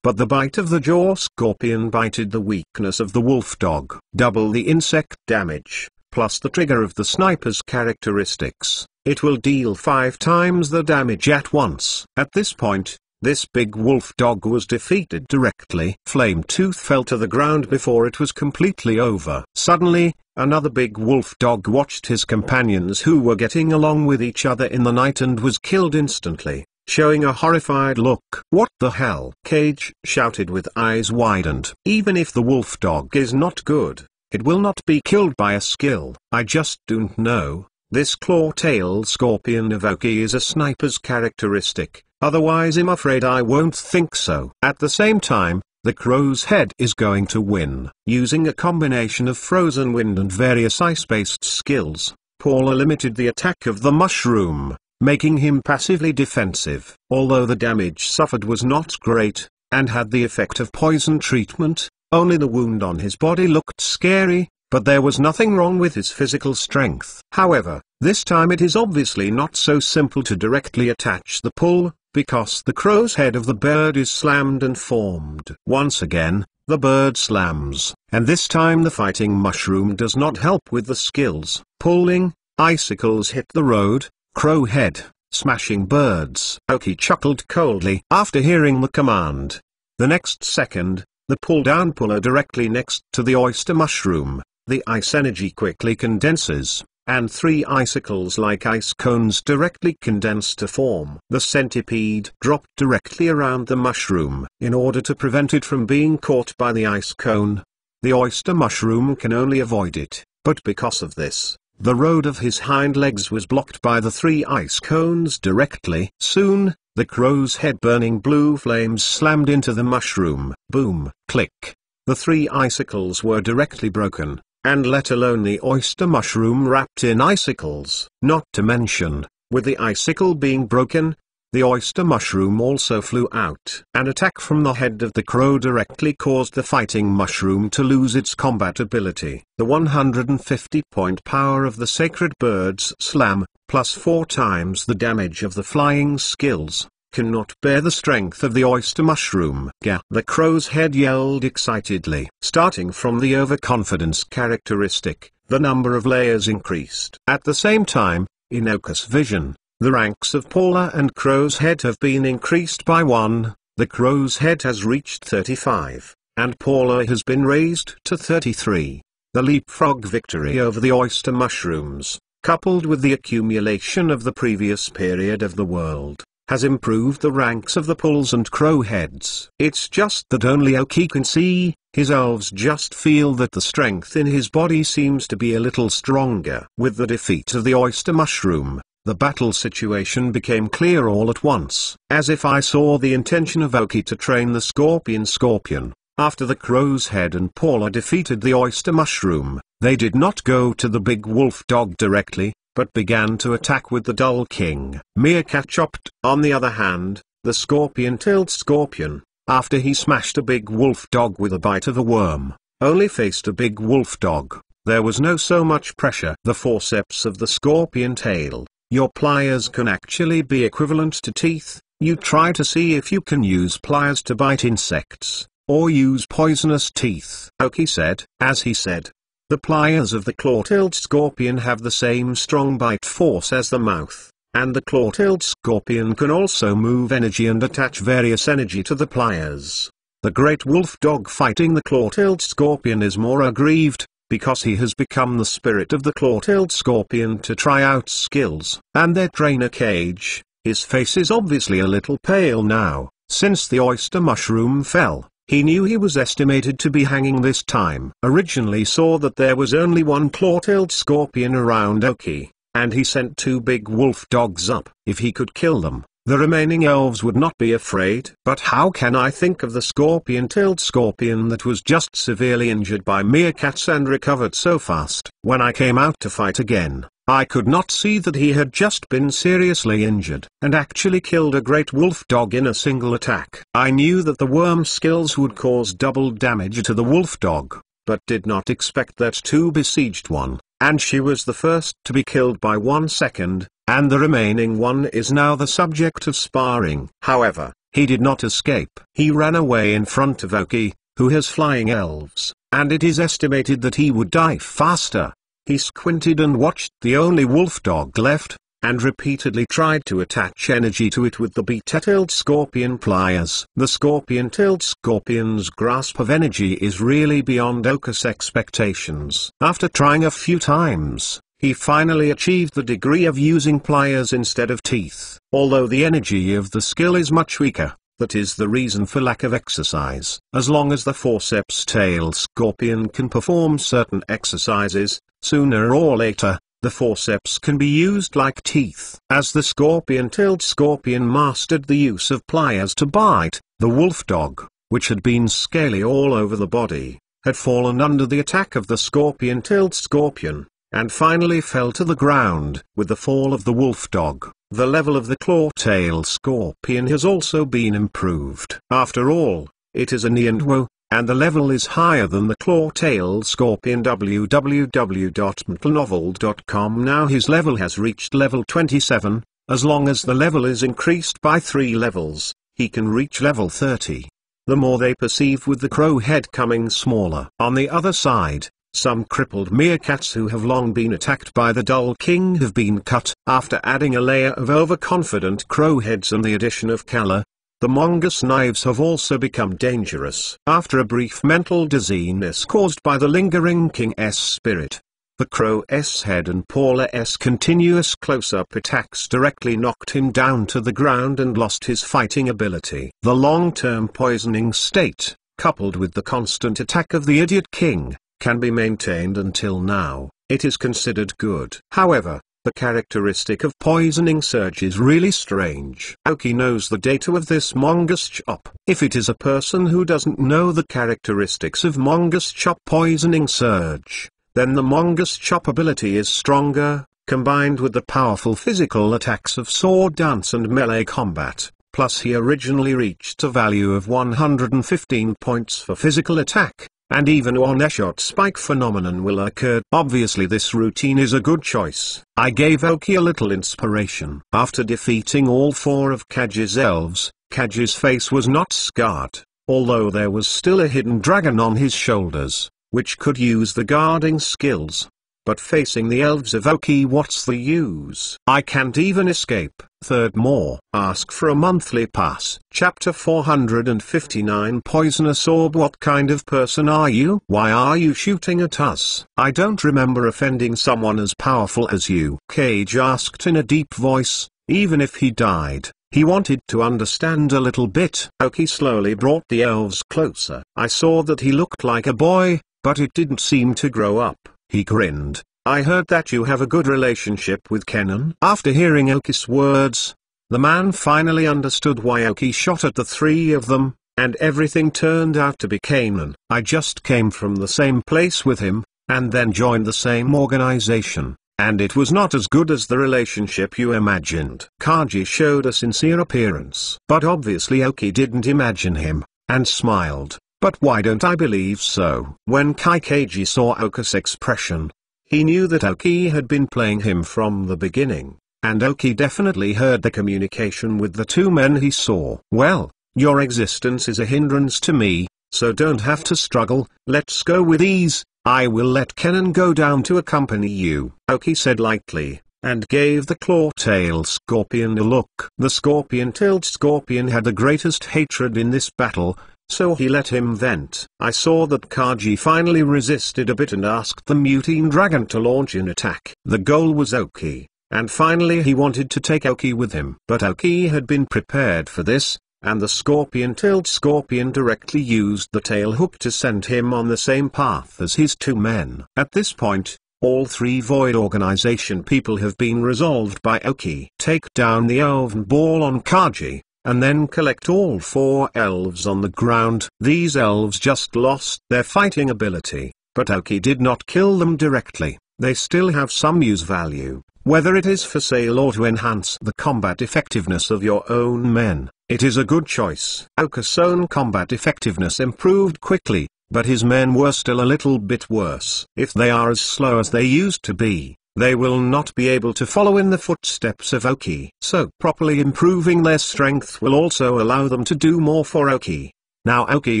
but the bite of the jaw scorpion bited the weakness of the wolf dog. Double the insect damage, plus the trigger of the sniper's characteristics, it will deal 5 times the damage at once. At this point, this big wolf dog was defeated directly. Flametooth fell to the ground before it was completely over. Suddenly, another big wolf dog watched his companions who were getting along with each other in the night and was killed instantly, showing a horrified look. "What the hell?" Cage shouted with eyes widened. "Even if the wolf dog is not good, it will not be killed by a skill. I just don't know. This claw-tailed scorpion evoke is a sniper's characteristic, otherwise I'm afraid I won't think so." At the same time, the crow's head is going to win. Using a combination of frozen wind and various ice-based skills, Paula limited the attack of the mushroom, making him passively defensive. Although the damage suffered was not great, and had the effect of poison treatment, only the wound on his body looked scary, but there was nothing wrong with his physical strength. However, this time it is obviously not so simple to directly attach the pull, because the crow's head of the bird is slammed and formed. Once again, the bird slams, and this time the fighting mushroom does not help with the skills. Pulling, icicles hit the road, crow head, smashing birds. Aoki chuckled coldly after hearing the command. The next second, the pull-down puller directly next to the oyster mushroom, the ice energy quickly condenses, and 3 icicles like ice cones directly condense to form. The centipede dropped directly around the mushroom. In order to prevent it from being caught by the ice cone, the oyster mushroom can only avoid it, but because of this, the road of his hind legs was blocked by the 3 ice cones directly. Soon, the crow's head burning blue flames slammed into the mushroom. Boom, click. The 3 icicles were directly broken, and let alone the oyster mushroom wrapped in icicles. Not to mention, with the icicle being broken, the oyster mushroom also flew out. An attack from the head of the crow directly caused the fighting mushroom to lose its combat ability. The 150-point power of the sacred bird's slam, plus 4 times the damage of the flying skills, cannot bear the strength of the oyster mushroom. Gah! The crow's head yelled excitedly. Starting from the overconfidence characteristic, the number of layers increased. At the same time, in Oka's vision, the ranks of Paula and crow's head have been increased by 1, the crow's head has reached 35, and Paula has been raised to 33. The leapfrog victory over the oyster mushrooms, coupled with the accumulation of the previous period of the world, has improved the ranks of the pulls and crow heads. It's just that only Aoki can see, his elves just feel that the strength in his body seems to be a little stronger. With the defeat of the oyster mushroom, the battle situation became clear all at once. As if I saw the intention of Aoki to train the scorpion. After the crow's head and Paula defeated the oyster mushroom, they did not go to the big wolf dog directly, but began to attack with the dull king. Meerkat chopped. On the other hand, the scorpion-tailed scorpion, after he smashed a big wolf dog with a bite of a worm, only faced a big wolf dog. There was no so much pressure. The forceps of the scorpion tail, your pliers can actually be equivalent to teeth. You try to see if you can use pliers to bite insects, or use poisonous teeth. Aoki said. As he said, the pliers of the claw-tailed scorpion have the same strong bite force as the mouth, and the claw-tailed scorpion can also move energy and attach various energy to the pliers. The great wolf dog fighting the claw-tailed scorpion is more aggrieved, because he has become the spirit of the claw-tailed scorpion to try out skills. And their trainer Cage, his face is obviously a little pale now, since the oyster mushroom fell. He knew he was estimated to be hanging this time. Originally saw that there was only 1 claw-tailed scorpion around Aoki, and he sent 2 big wolf dogs up. If he could kill them, the remaining elves would not be afraid. But how can I think of the scorpion-tailed scorpion that was just severely injured by meerkats and recovered so fast? When I came out to fight again, I could not see that he had just been seriously injured and actually killed a great wolf dog in a single attack. I knew that the worm skills would cause double damage to the wolf dog, but did not expect that 2 besieged 1, and she was the first to be killed by 1 second, and the remaining 1 is now the subject of sparring. However, he did not escape. He ran away in front of Aoki, who has flying elves, and it is estimated that he would die faster. He squinted and watched the only wolf dog left, and repeatedly tried to attach energy to it with the beta-tailed scorpion pliers. The scorpion-tailed scorpion's grasp of energy is really beyond Okus' expectations. After trying a few times, he finally achieved the degree of using pliers instead of teeth. Although the energy of the skill is much weaker, that is the reason for lack of exercise. As long as the forceps-tailed scorpion can perform certain exercises, sooner or later, the forceps can be used like teeth. As the scorpion-tailed scorpion mastered the use of pliers to bite, the wolf dog, which had been scaly all over the body, had fallen under the attack of the scorpion-tailed scorpion, and finally fell to the ground. With the fall of the wolf dog, the level of the claw-tailed scorpion has also been improved. After all, it is a Neandwo, and the level is higher than the claw-tailed scorpion. www.mtnovel.com. Now his level has reached level 27, as long as the level is increased by 3 levels, he can reach level 30. The more they perceive with the crow head coming smaller. On the other side, some crippled meerkats who have long been attacked by the Dull King have been cut. After adding a layer of overconfident crow heads and the addition of Kala, the mongoose knives have also become dangerous. After a brief mental dizziness caused by the lingering King's spirit, the crow's head and Paula's continuous close-up attacks directly knocked him down to the ground and lost his fighting ability. The long-term poisoning state, coupled with the constant attack of the idiot king, can be maintained until now. It is considered good. However, the characteristic of poisoning surge is really strange. Aoki knows the data of this mongoose chop. If it is a person who doesn't know the characteristics of mongoose chop poisoning surge, then the mongoose chop ability is stronger, combined with the powerful physical attacks of sword dance and melee combat. Plus he originally reached a value of 115 points for physical attack, and even one-shot spike phenomenon will occur. Obviously this routine is a good choice. I gave Aoki a little inspiration. After defeating all 4 of Kaji's elves, Kaji's face was not scarred, although there was still a hidden dragon on his shoulders, which could use the guarding skills. But facing the elves of Aoki, what's the use? I can't even escape. Third more. Ask for a monthly pass. Chapter 459. Poisonous Orb. What kind of person are you? Why are you shooting at us? I don't remember offending someone as powerful as you. Cage asked in a deep voice. Even if he died, he wanted to understand a little bit. Aoki slowly brought the elves closer. I saw that he looked like a boy, but it didn't seem to grow up. He grinned. I heard that you have a good relationship with Kenan. After hearing Aoki's words, the man finally understood why Aoki shot at the 3 of them, and everything turned out to be Kenan. I just came from the same place with him, and then joined the same organization, and it was not as good as the relationship you imagined. Kaji showed a sincere appearance. But obviously Aoki didn't imagine him, and smiled. But why don't I believe so? When Kaikeiji saw Aoki's expression, he knew that Aoki had been playing him from the beginning, and Aoki definitely heard the communication with the 2 men he saw. Well, your existence is a hindrance to me, so don't have to struggle. Let's go with ease. I will let Kenan go down to accompany you, Aoki said lightly, and gave the claw-tailed scorpion a look. The scorpion-tailed scorpion had the greatest hatred in this battle, so he let him vent. I saw that Kaji finally resisted a bit and asked the mutant dragon to launch an attack. The goal was Aoki, and finally he wanted to take Aoki with him. But Aoki had been prepared for this, and the scorpion-tailed scorpion directly used the tail hook to send him on the same path as his 2 men. At this point, all 3 Void Organization people have been resolved by Aoki. Take down the elven ball on Kaji, and then collect all 4 elves on the ground. These elves just lost their fighting ability, but Aoki did not kill them directly. They still have some use value, whether it is for sale or to enhance the combat effectiveness of your own men. It is a good choice. Aoki's own combat effectiveness improved quickly, but his men were still a little bit worse. If they are as slow as they used to be, they will not be able to follow in the footsteps of Aoki. So properly improving their strength will also allow them to do more for Aoki. Now Aoki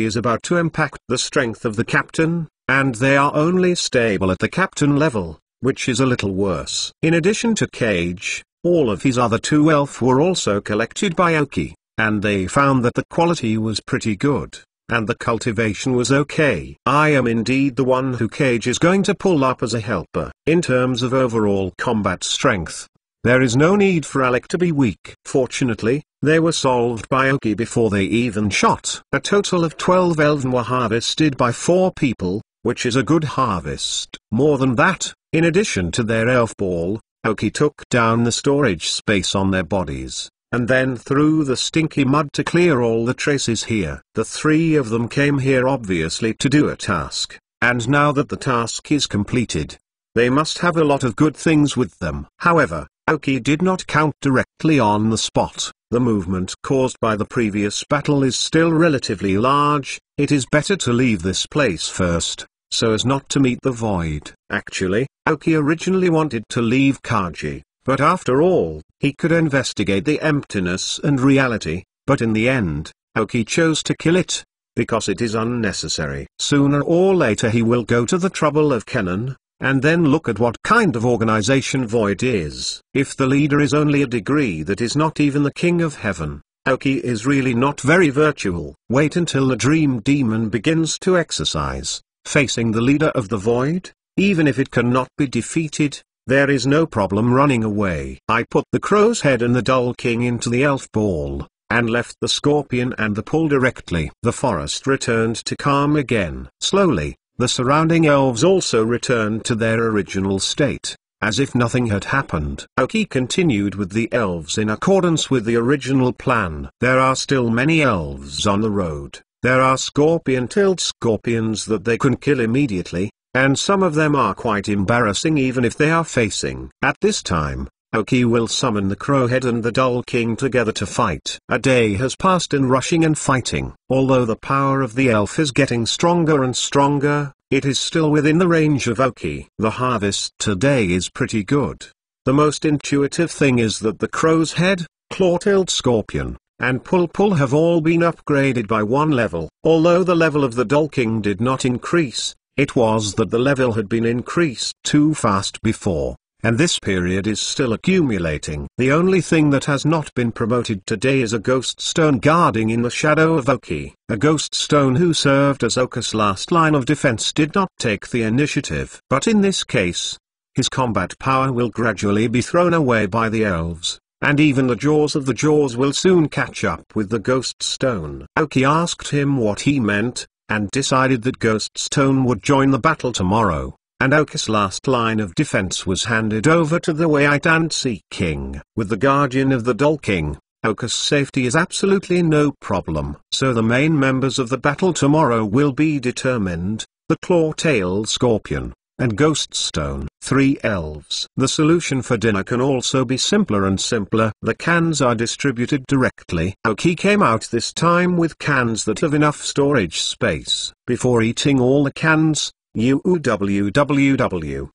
is about to impact the strength of the captain, and they are only stable at the captain level. which is a little worse. In addition to Cage, all of his other 2 elf were also collected by Oki, and they found that the quality was pretty good, and the cultivation was okay. I am indeed the one who Cage is going to pull up as a helper. In terms of overall combat strength, there is no need for Alec to be weak. Fortunately, they were solved by Oki before they even shot. A total of 12 elven were harvested by 4 people, which is a good harvest. More than that, in addition to their elf ball, Oki took down the storage space on their bodies, and then threw the stinky mud to clear all the traces here. The 3 of them came here obviously to do a task, and now that the task is completed, they must have a lot of good things with them. However, Oki did not count directly on the spot. The movement caused by the previous battle is still relatively large. It is better to leave this place first, so as not to meet the void. Actually, Oki originally wanted to leave Kaji, but after all, he could investigate the emptiness and reality, but in the end, Oki chose to kill it, because it is unnecessary. Sooner or later he will go to the trouble of Kenan, and then look at what kind of organization Void is. If the leader is only a degree that is not even the king of heaven, Oki is really not very virtual. Wait until the dream demon begins to exercise, facing the leader of the Void. Even if it cannot be defeated, there is no problem running away. I put the crow's head and the Dull King into the elf ball, and left the scorpion and the pool directly. The forest returned to calm again. Slowly, the surrounding elves also returned to their original state, as if nothing had happened. Oki continued with the elves in accordance with the original plan. There are still many elves on the road. There are scorpion-tailed scorpions that they can kill immediately, and some of them are quite embarrassing even if they are facing. At this time, Oki will summon the Crowhead and the Dull King together to fight. A day has passed in rushing and fighting. Although the power of the elf is getting stronger and stronger, it is still within the range of Oki. The harvest today is pretty good. The most intuitive thing is that the Crow's Head, Claw-tailed Scorpion, and Pull have all been upgraded by 1 level. Although the level of the Dull King did not increase, it was that the level had been increased too fast before, and this period is still accumulating. The only thing that has not been promoted today is a ghost stone guarding in the shadow of Oki. A ghost stone who served as Oka's last line of defense did not take the initiative. But in this case, his combat power will gradually be thrown away by the elves, and even the jaws of the jaws will soon catch up with the ghost stone. Oki asked him what he meant, and decided that ghost stone would join the battle tomorrow. And Oka's last line of defense was handed over to the Wait-and-See King. With the guardian of the Dull King, Oka's safety is absolutely no problem. So the main members of the battle tomorrow will be determined: the Claw-tailed Scorpion, and Ghost Stone. 3 elves. The solution for dinner can also be simpler and simpler. The cans are distributed directly. Oki came out this time with cans that have enough storage space. Before eating all the cans, Uwww.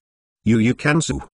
Kanzu.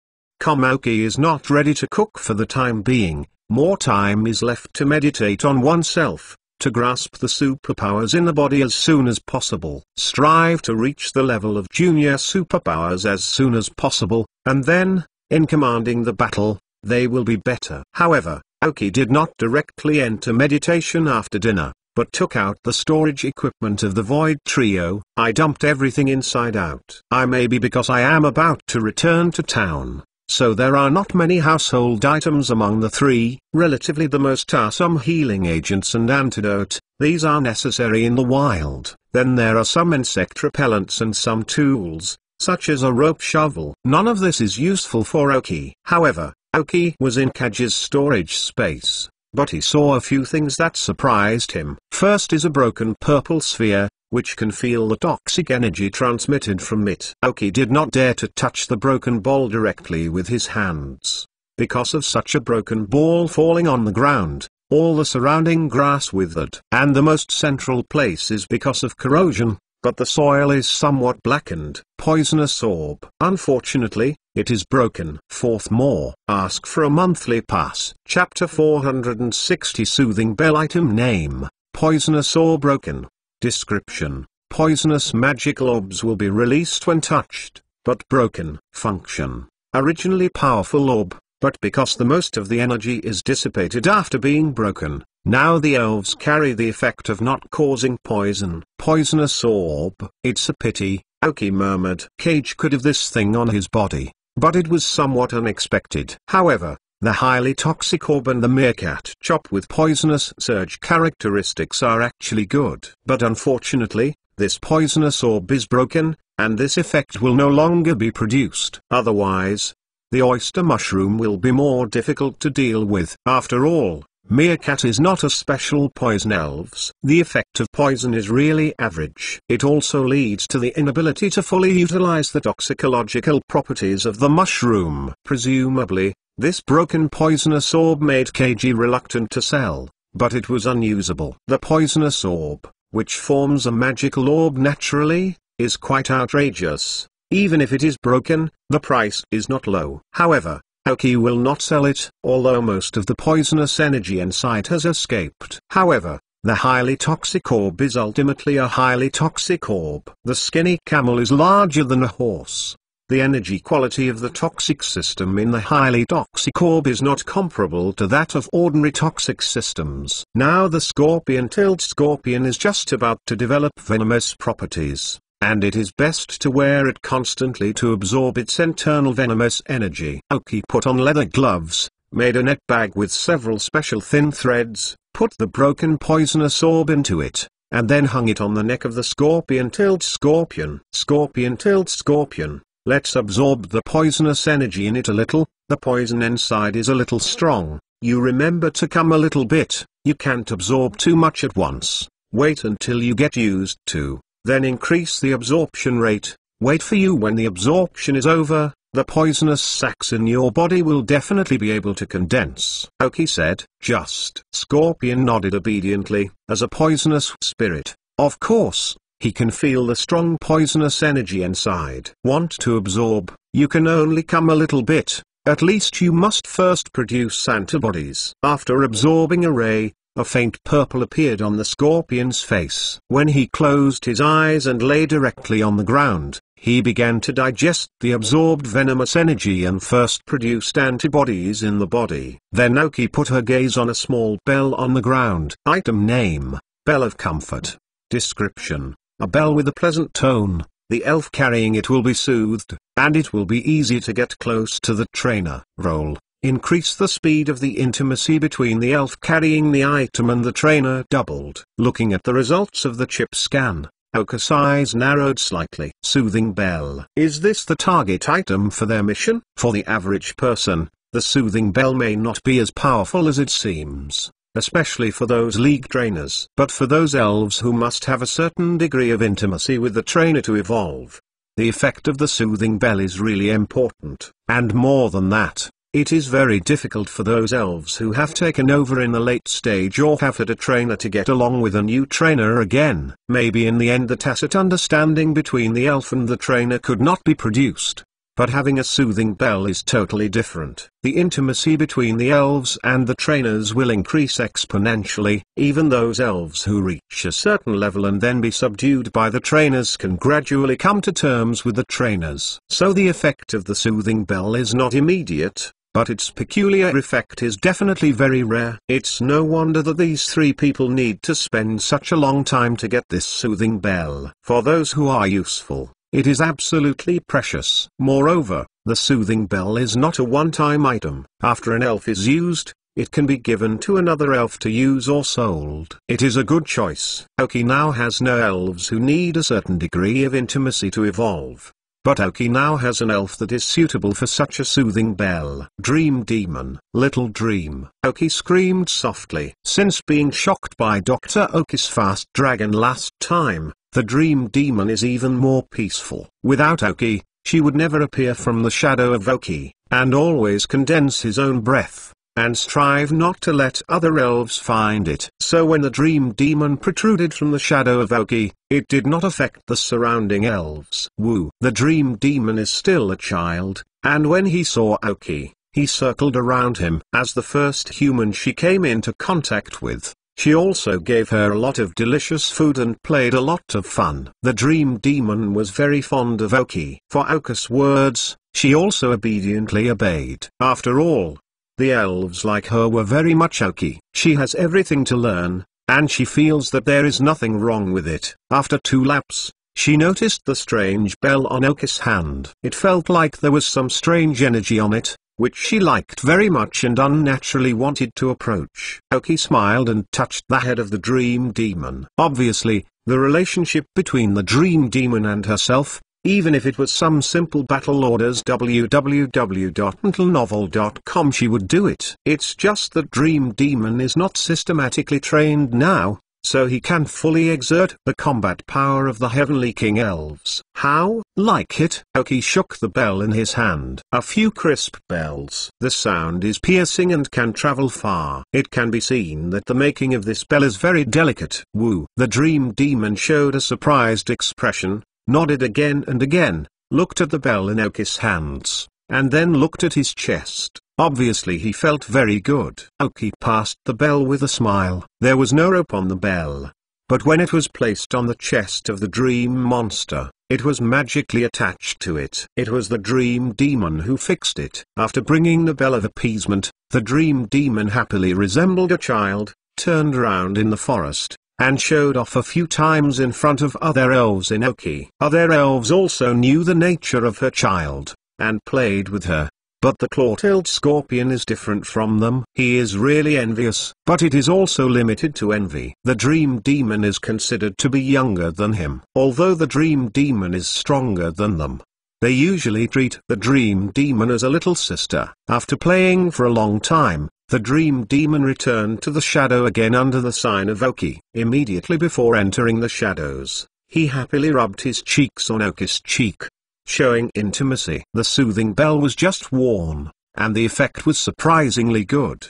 Oki is not ready to cook for the time being. More time is left to meditate on oneself, to grasp the superpowers in the body as soon as possible. Strive to reach the level of junior superpowers as soon as possible, and then, in commanding the battle, they will be better. However, Oki did not directly enter meditation after dinner, but took out the storage equipment of the Void Trio. I dumped everything inside out. Maybe because I am about to return to town, so there are not many household items among the 3. Relatively the most are some healing agents and antidote. These are necessary in the wild. Then there are some insect repellents and some tools, such as a rope shovel. None of this is useful for Oki. However, Oki was in Kaji's storage space, but he saw a few things that surprised him. First is a broken purple sphere, which can feel the toxic energy transmitted from it. Oki did not dare to touch the broken ball directly with his hands. Because of such a broken ball falling on the ground, all the surrounding grass withered. And the most central place is because of corrosion, but the soil is somewhat blackened. Poisonous Orb. Unfortunately, it is broken. Fourth more. Ask for a monthly pass. Chapter 460 Soothing Bell. Item name: Poisonous Orb. Broken. Description: poisonous magical orbs will be released when touched. but broken. Function: originally powerful orb, but because the most of the energy is dissipated after being broken, now the elves carry the effect of not causing poison. Poisonous orb. It's a pity, Aoki murmured. Cage could have this thing on his body, but it was somewhat unexpected. However, the highly toxic orb and the meerkat chop with poisonous surge characteristics are actually good. But unfortunately, this poisonous orb is broken, and this effect will no longer be produced. Otherwise, the oyster mushroom will be more difficult to deal with. After all, meerkat is not a special poison elves. The effect of poison is really average. It also leads to the inability to fully utilize the toxicological properties of the mushroom. Presumably, this broken poisonous orb made KG reluctant to sell, but it was unusable. The poisonous orb, which forms a magical orb naturally, is quite outrageous. Even if it is broken, the price is not low. However, Aoki will not sell it, although most of the poisonous energy inside has escaped. However, the highly toxic orb is ultimately a highly toxic orb. The skinny camel is larger than a horse. The energy quality of the toxic system in the highly toxic orb is not comparable to that of ordinary toxic systems. Now the scorpion-tailed scorpion is just about to develop venomous properties, and it is best to wear it constantly to absorb its internal venomous energy. Aoki put on leather gloves, made a net bag with several special thin threads, put the broken poisonous orb into it, and then hung it on the neck of the scorpion-tailed scorpion. Scorpion-tailed scorpion. Let's absorb the poisonous energy in it a little. The poison inside is a little strong. You remember to come a little bit. You can't absorb too much at once. Wait until you get used to, then increase the absorption rate. Wait for you when the absorption is over. The poisonous sacs in your body will definitely be able to condense. Aoki said. Just. Scorpion nodded obediently. As a poisonous spirit, of course, he can feel the strong poisonous energy inside. Want to absorb? You can only come a little bit. At least you must first produce antibodies. After absorbing a ray, a faint purple appeared on the scorpion's face. When he closed his eyes and lay directly on the ground, he began to digest the absorbed venomous energy and first produced antibodies in the body. Then Aoki put her gaze on a small bell on the ground. Item name: Bell of Comfort. Description: a bell with a pleasant tone. The elf carrying it will be soothed, and it will be easy to get close to the trainer. Role: increase the speed of the intimacy between the elf carrying the item and the trainer doubled. Looking at the results of the chip scan, Aoki's eyes narrowed slightly. Soothing bell. Is this the target item for their mission? For the average person, the soothing bell may not be as powerful as it seems, especially for those league trainers. But for those elves who must have a certain degree of intimacy with the trainer to evolve, the effect of the soothing bell is really important. And more than that, it is very difficult for those elves who have taken over in the late stage or have had a trainer to get along with a new trainer again. Maybe in the end the tacit understanding between the elf and the trainer could not be produced. But having a soothing bell is totally different. The intimacy between the elves and the trainers will increase exponentially. Even those elves who reach a certain level and then be subdued by the trainers can gradually come to terms with the trainers. So the effect of the soothing bell is not immediate, but its peculiar effect is definitely very rare. It's no wonder that these three people need to spend such a long time to get this soothing bell. For those who are useful, it is absolutely precious. Moreover, the soothing bell is not a one-time item. After an elf is used, it can be given to another elf to use or sold. It is a good choice. Aoki now has no elves who need a certain degree of intimacy to evolve. But Aoki now has an elf that is suitable for such a soothing bell. Dream Demon. Little Dream. Aoki screamed softly. Since being shocked by Dr. Oki's fast dragon last time, the Dream Demon is even more peaceful. Without Aoki, she would never appear from the shadow of Aoki, and always condense his own breath, and strive not to let other elves find it. So when the Dream Demon protruded from the shadow of Aoki, it did not affect the surrounding elves. Woo! The Dream Demon is still a child, and when he saw Aoki, he circled around him. As the first human she came into contact with, She also gave her a lot of delicious food and played a lot of fun. The dream demon was very fond of Oki. For Oka's words, she also obediently obeyed. After all, the elves like her were very much Oki. She has everything to learn, and she feels that there is nothing wrong with it. After 2 laps, she noticed the strange bell on Oka's hand. It felt like there was some strange energy on it, which she liked very much and unnaturally wanted to approach. Oki smiled and touched the head of the dream demon. Obviously, the relationship between the dream demon and herself, even if it was some simple battle orders www.untitled.novel.com, she would do it. It's just that dream demon is not systematically trained now, so he can fully exert the combat power of the Heavenly King Elves. How? Like it? Oki shook the bell in his hand. A few crisp bells. The sound is piercing and can travel far. It can be seen that the making of this bell is very delicate. Woo! The dream demon showed a surprised expression, nodded again and again, looked at the bell in Oki's hands, and then looked at his chest. Obviously he felt very good. Oki passed the bell with a smile. There was no rope on the bell, but when it was placed on the chest of the dream monster, it was magically attached to it. It was the dream demon who fixed it. After bringing the bell of appeasement, the dream demon happily resembled a child, turned around in the forest, and showed off a few times in front of other elves in Oki. Other elves also knew the nature of her child, and played with her. But the claw-tailed scorpion is different from them. He is really envious, but it is also limited to envy. The dream demon is considered to be younger than him. Although the dream demon is stronger than them, they usually treat the dream demon as a little sister. After playing for a long time, the dream demon returned to the shadow again under the sign of Oki. Immediately before entering the shadows, he happily rubbed his cheeks on Oki's cheek, showing intimacy. The soothing bell was just worn, and the effect was surprisingly good.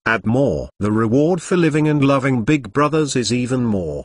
Add more. The reward for living and loving big brothers is even more.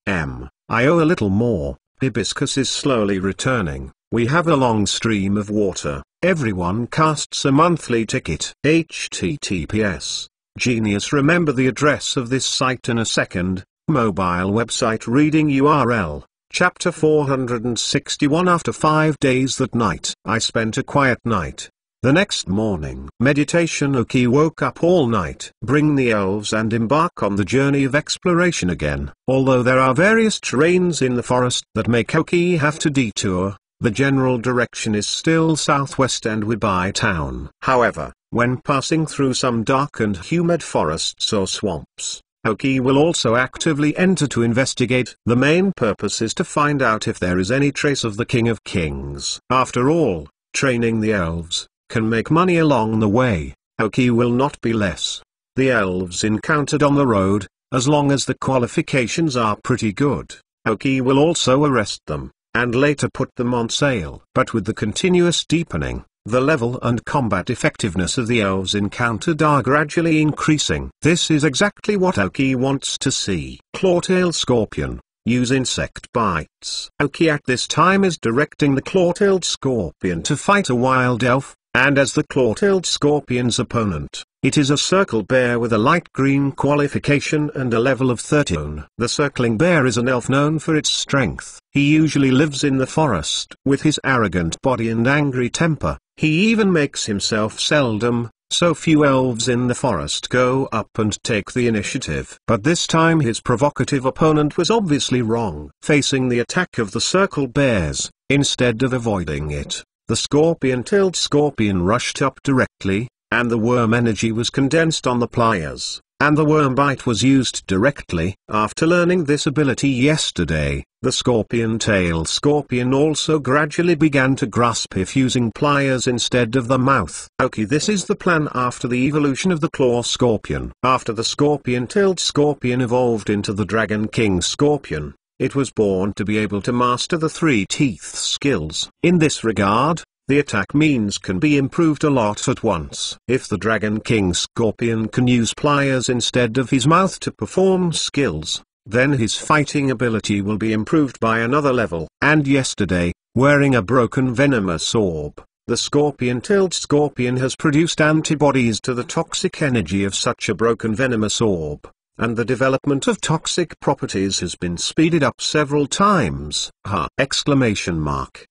I owe a little more. Hibiscus is slowly returning. We have a long stream of water. Everyone casts a monthly ticket. HTTPS. Genius. Remember the address of this site in a second. Mobile website reading URL. Chapter 461. After 5 days that night, I spent a quiet night. The next morning, meditation. Oki woke up all night. Bring the elves and embark on the journey of exploration again. Although there are various terrains in the forest that make Oki have to detour, the general direction is still southwest and Wibai town. However, when passing through some dark and humid forests or swamps, Oki will also actively enter to investigate. The main purpose is to find out if there is any trace of the King of Kings. After all, training the elves can make money along the way. Oki will not be less. The elves encountered on the road, as long as the qualifications are pretty good, Oki will also arrest them, and later put them on sale. But with the continuous deepening, the level and combat effectiveness of the elves encountered are gradually increasing. This is exactly what Oki wants to see. Claw-tailed scorpion. Use insect bites. Oki at this time is directing the claw-tailed scorpion to fight a wild elf, and as the claw-tailed scorpion's opponent, it is a circle bear with a light green qualification and a level of 13. The circling bear is an elf known for its strength. He usually lives in the forest. With his arrogant body and angry temper, he even makes himself seldom, so few elves in the forest go up and take the initiative. But this time his provocative opponent was obviously wrong. Facing the attack of the circle bears, instead of avoiding it, the scorpion-tailed scorpion rushed up directly, and the worm energy was condensed on the pliers, and the worm bite was used directly. After learning this ability yesterday, the scorpion-tailed scorpion also gradually began to grasp if using pliers instead of the mouth. Okay, this is the plan after the evolution of the claw scorpion. After the scorpion-tailed scorpion evolved into the Dragon King scorpion, it was born to be able to master the 3 teeth skills. In this regard, the attack means can be improved a lot at once. If the Dragon King scorpion can use pliers instead of his mouth to perform skills, then his fighting ability will be improved by another level. And yesterday, wearing a broken venomous orb, The scorpion-tailed scorpion has produced antibodies to the toxic energy of such a broken venomous orb, and the development of toxic properties has been speeded up several times. Exclamation mark.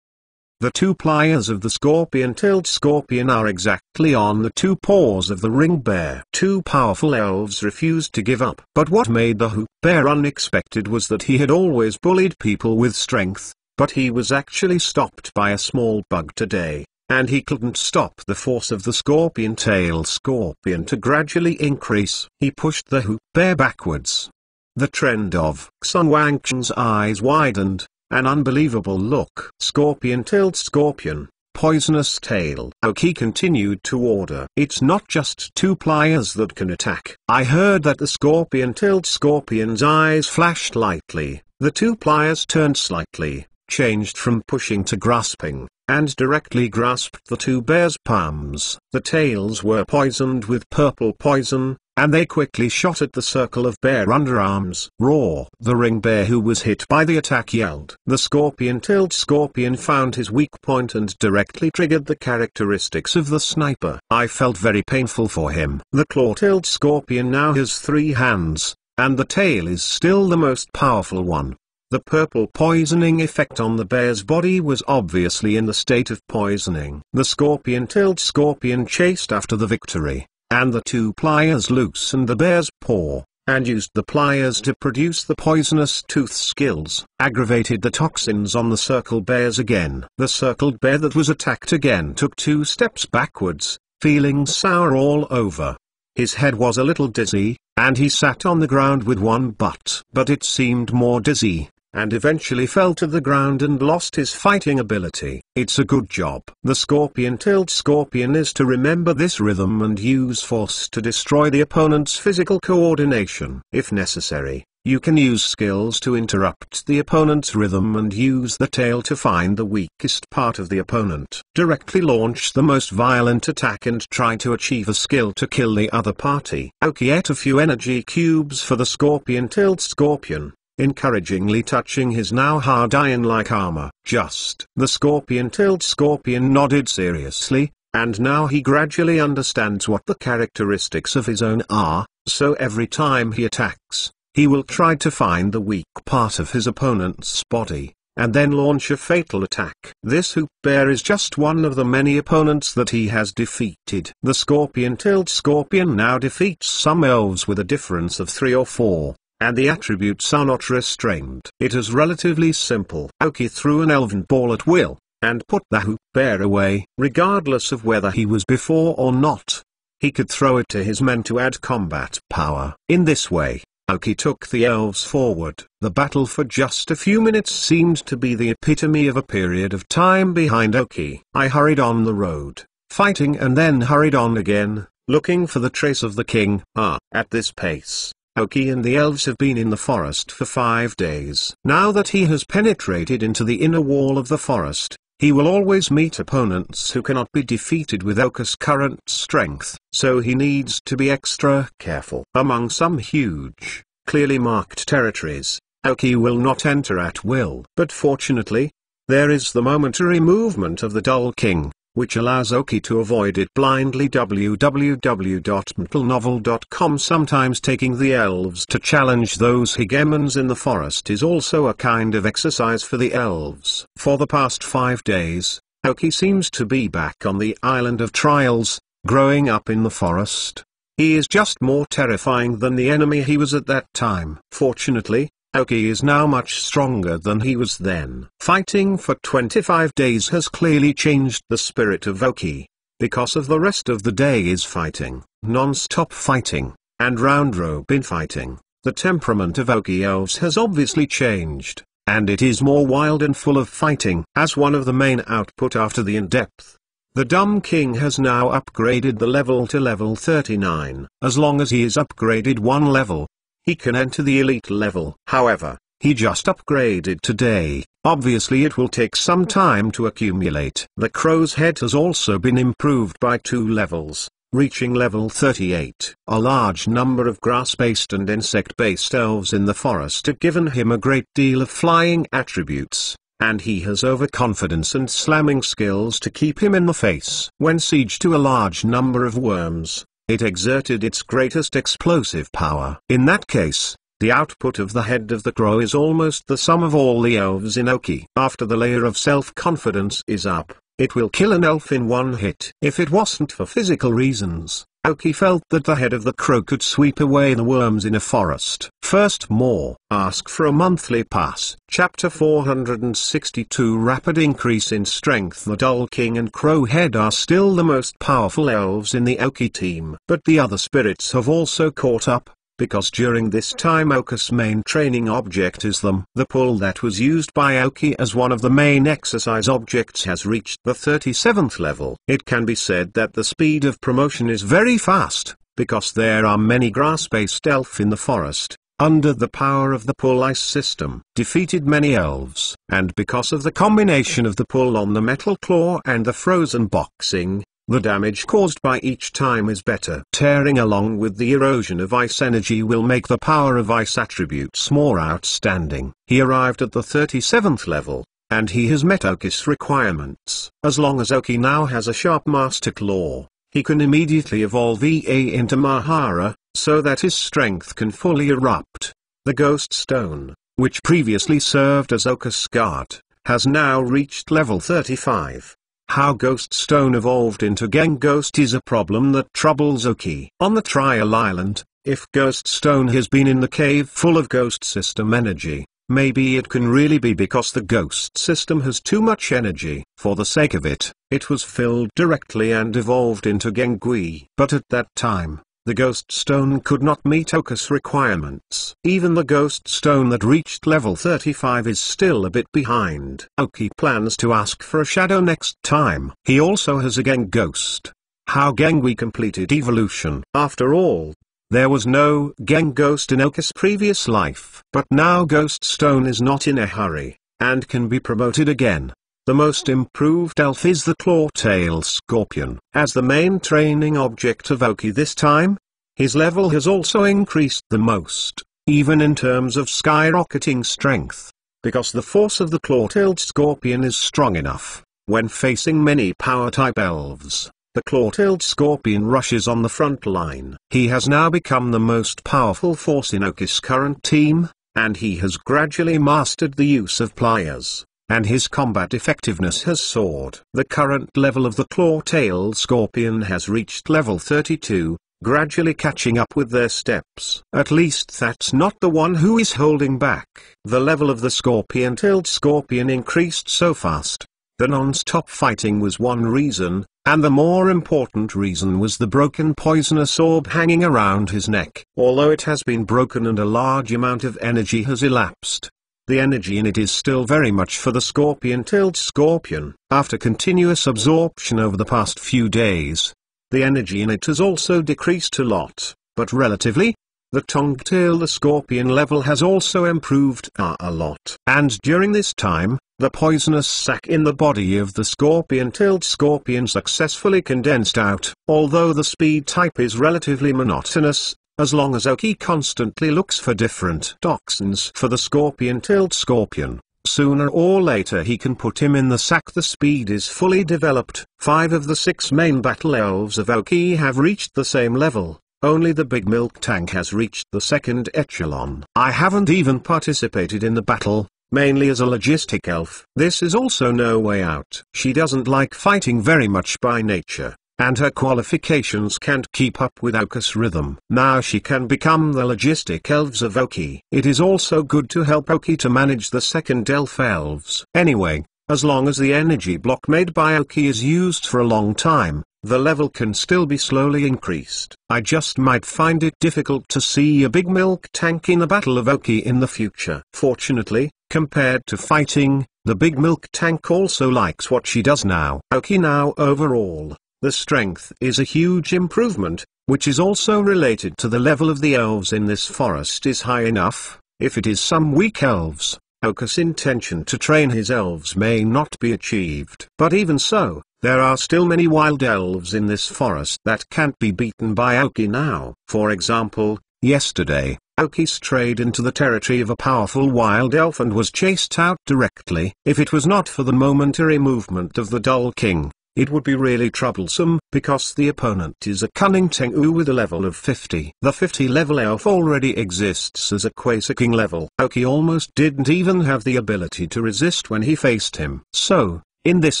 The two pliers of the scorpion-tailed scorpion are exactly on the two paws of the ring bear. Two powerful elves refused to give up. But what made the hoop bear unexpected was that he had always bullied people with strength, but he was actually stopped by a small bug today, and he couldn't stop the force of the scorpion-tailed scorpion to gradually increase. He pushed the hoop bear backwards. The trend of Sun Wangchun's eyes widened. An unbelievable look. Scorpion-tailed scorpion, poisonous tail. Oki continued to order. It's not just two pliers that can attack. I heard that the scorpion-tailed scorpion's eyes flashed lightly. The two pliers turned slightly, changed from pushing to grasping, and directly grasped the two bears' palms. The tails were poisoned with purple poison, and they quickly shot at the circle of bear underarms. Roar! The ring bear who was hit by the attack yelled. The scorpion-tailed scorpion found his weak point and directly triggered the characteristics of the sniper. I felt very painful for him. The claw-tailed scorpion now has 3 hands, and the tail is still the most powerful one. The purple poisoning effect on the bear's body was obviously in the state of poisoning. The scorpion-tailed scorpion chased after the victory, and the two pliers loosened the bear's paw, and used the pliers to produce the poisonous tooth skills. Aggravated the toxins on the circled bears again. The circled bear that was attacked again took 2 steps backwards, feeling sour all over. His head was a little dizzy, and he sat on the ground with one butt. But it seemed more dizzy, and eventually fell to the ground and lost his fighting ability. It's a good job. The scorpion-tailed scorpion is to remember this rhythm and use force to destroy the opponent's physical coordination. If necessary, you can use skills to interrupt the opponent's rhythm and use the tail to find the weakest part of the opponent. Directly launch the most violent attack and try to achieve a skill to kill the other party. Oki ate a few energy cubes for the scorpion-tailed scorpion, encouragingly touching his now hard iron-like armor. The scorpion-tailed scorpion nodded seriously, and now he gradually understands what the characteristics of his own are, so every time he attacks, he will try to find the weak part of his opponent's body, and then launch a fatal attack. This hoop bear is just one of the many opponents that he has defeated. The scorpion-tailed scorpion now defeats some elves with a difference of 3 or 4. And the attributes are not restrained. It is relatively simple. Oki threw an elven ball at will, and put the hoop bear away. Regardless of whether he was before or not, he could throw it to his men to add combat power. In this way, Oki took the elves forward. The battle for just a few minutes seemed to be the epitome of a period of time behind Oki. I hurried on the road, fighting and then hurried on again, looking for the trace of the king. At this pace, Oki and the elves have been in the forest for 5 days. Now that he has penetrated into the inner wall of the forest, he will always meet opponents who cannot be defeated with Oki's current strength, so he needs to be extra careful. Among some huge, clearly marked territories, Oki will not enter at will. But fortunately, there is the momentary movement of the Dull King, which allows Oki to avoid it blindly. www.mentalnovel.com. Sometimes taking the elves to challenge those hegemons in the forest is also a kind of exercise for the elves. For the past 5 days, Oki seems to be back on the island of trials, growing up in the forest. He is just more terrifying than the enemy he was at that time. Fortunately, Oki is now much stronger than he was then. Fighting for 25 days has clearly changed the spirit of Oki, because of the rest of the day is fighting, non-stop fighting, and round-robin fighting. The temperament of Oki elves has obviously changed, and it is more wild and full of fighting. As one of the main output after the in-depth, the Dumb King has now upgraded the level to level 39. As long as he is upgraded 1 level, he can enter the elite level. However, he just upgraded today. Obviously it will take some time to accumulate. The crow's head has also been improved by 2 levels, reaching level 38. A large number of grass-based and insect-based elves in the forest have given him a great deal of flying attributes, and he has overconfidence and slamming skills to keep him in the face. When sieged to a large number of worms, it exerted its greatest explosive power. In that case, the output of the head of the crow is almost the sum of all the elves in Oki. After the layer of self-confidence is up, it will kill an elf in one hit. If it wasn't for physical reasons, Oki felt that the head of the crow could sweep away the worms in a forest. First more, ask for a monthly pass. Chapter 462 Rapid increase in strength. The Dull King and Crowhead are still the most powerful elves in the Oki team. But the other spirits have also caught up, because during this time Oka's main training object is them. The pull that was used by Oki as one of the main exercise objects has reached the 37th level. It can be said that the speed of promotion is very fast, because there are many grass-based elf in the forest, under the power of the pull ice system, defeated many elves. And because of the combination of the pull on the metal claw and the frozen boxing, the damage caused by each time is better. Tearing along with the erosion of ice energy will make the power of ice attributes more outstanding. He arrived at the 37th level, and he has met Oki's requirements. As long as Oki now has a sharp master claw, he can immediately evolve EA into Mahara, so that his strength can fully erupt. The Ghost Stone, which previously served as Oka's guard, has now reached level 35. How Ghost Stone evolved into Gang Ghost is a problem that troubles Oki. On the Trial Island, if Ghost Stone has been in the cave full of Ghost System energy, maybe it can really be because the Ghost System has too much energy. For the sake of it, it was filled directly and evolved into Gengui. But at that time, the Ghost Stone could not meet Oka's requirements. Even the Ghost Stone that reached level 35 is still a bit behind. Oki plans to ask for a shadow next time. He also has a Gang Ghost. How Gengui completed evolution. After all, there was no Gang Ghost in Oka's previous life. But now Ghost Stone is not in a hurry, and can be promoted again. The most improved elf is the Claw-tail Scorpion. As the main training object of Oki this time, his level has also increased the most, even in terms of skyrocketing strength, because the force of the Claw-tailed Scorpion is strong enough. When facing many power-type elves, the Claw-tailed Scorpion rushes on the front line. He has now become the most powerful force in Oki's current team, and he has gradually mastered the use of pliers, and his combat effectiveness has soared. The current level of the Claw-tailed Scorpion has reached level 32, gradually catching up with their steps. At least that's not the one who is holding back. The level of the Scorpion-tailed Scorpion increased so fast. The non-stop fighting was one reason, and the more important reason was the broken Poisonous Orb hanging around his neck. Although it has been broken and a large amount of energy has elapsed, the energy in it is still very much for the Scorpion-tailed Scorpion. After continuous absorption over the past few days, the energy in it has also decreased a lot, but relatively, the Tongue-tailed Scorpion level has also improved a lot. And during this time, the poisonous sac in the body of the Scorpion-tailed Scorpion successfully condensed out. Although the speed type is relatively monotonous, as long as Oki constantly looks for different toxins for the Scorpion-tailed Scorpion, sooner or later he can put him in the sack. The speed is fully developed. 5 of the 6 main battle elves of Oki have reached the same level. Only the Big Milk Tank has reached the 2nd echelon. I haven't even participated in the battle, mainly as a logistic elf. This is also no way out. She doesn't like fighting very much by nature, and her qualifications can't keep up with Oka's rhythm. Now she can become the logistic elves of Oki. It is also good to help Oki to manage the 2nd elves. Anyway, as long as the energy block made by Oki is used for a long time, the level can still be slowly increased. I just might find it difficult to see a Big Milk Tank in the Battle of Oki in the future. Fortunately, compared to fighting, the Big Milk Tank also likes what she does now. Oki now overall, the strength is a huge improvement, which is also related to the level of the elves in this forest is high enough. If it is some weak elves, Oka's intention to train his elves may not be achieved. But even so, there are still many wild elves in this forest that can't be beaten by Oki now. For example, yesterday, Aoki strayed into the territory of a powerful wild elf and was chased out directly. If it was not for the momentary movement of the dull king, it would be really troublesome, because the opponent is a cunning Tengu with a level of 50. The 50 level elf already exists as a Quasi-King level. Aoki almost didn't even have the ability to resist when he faced him. So, in this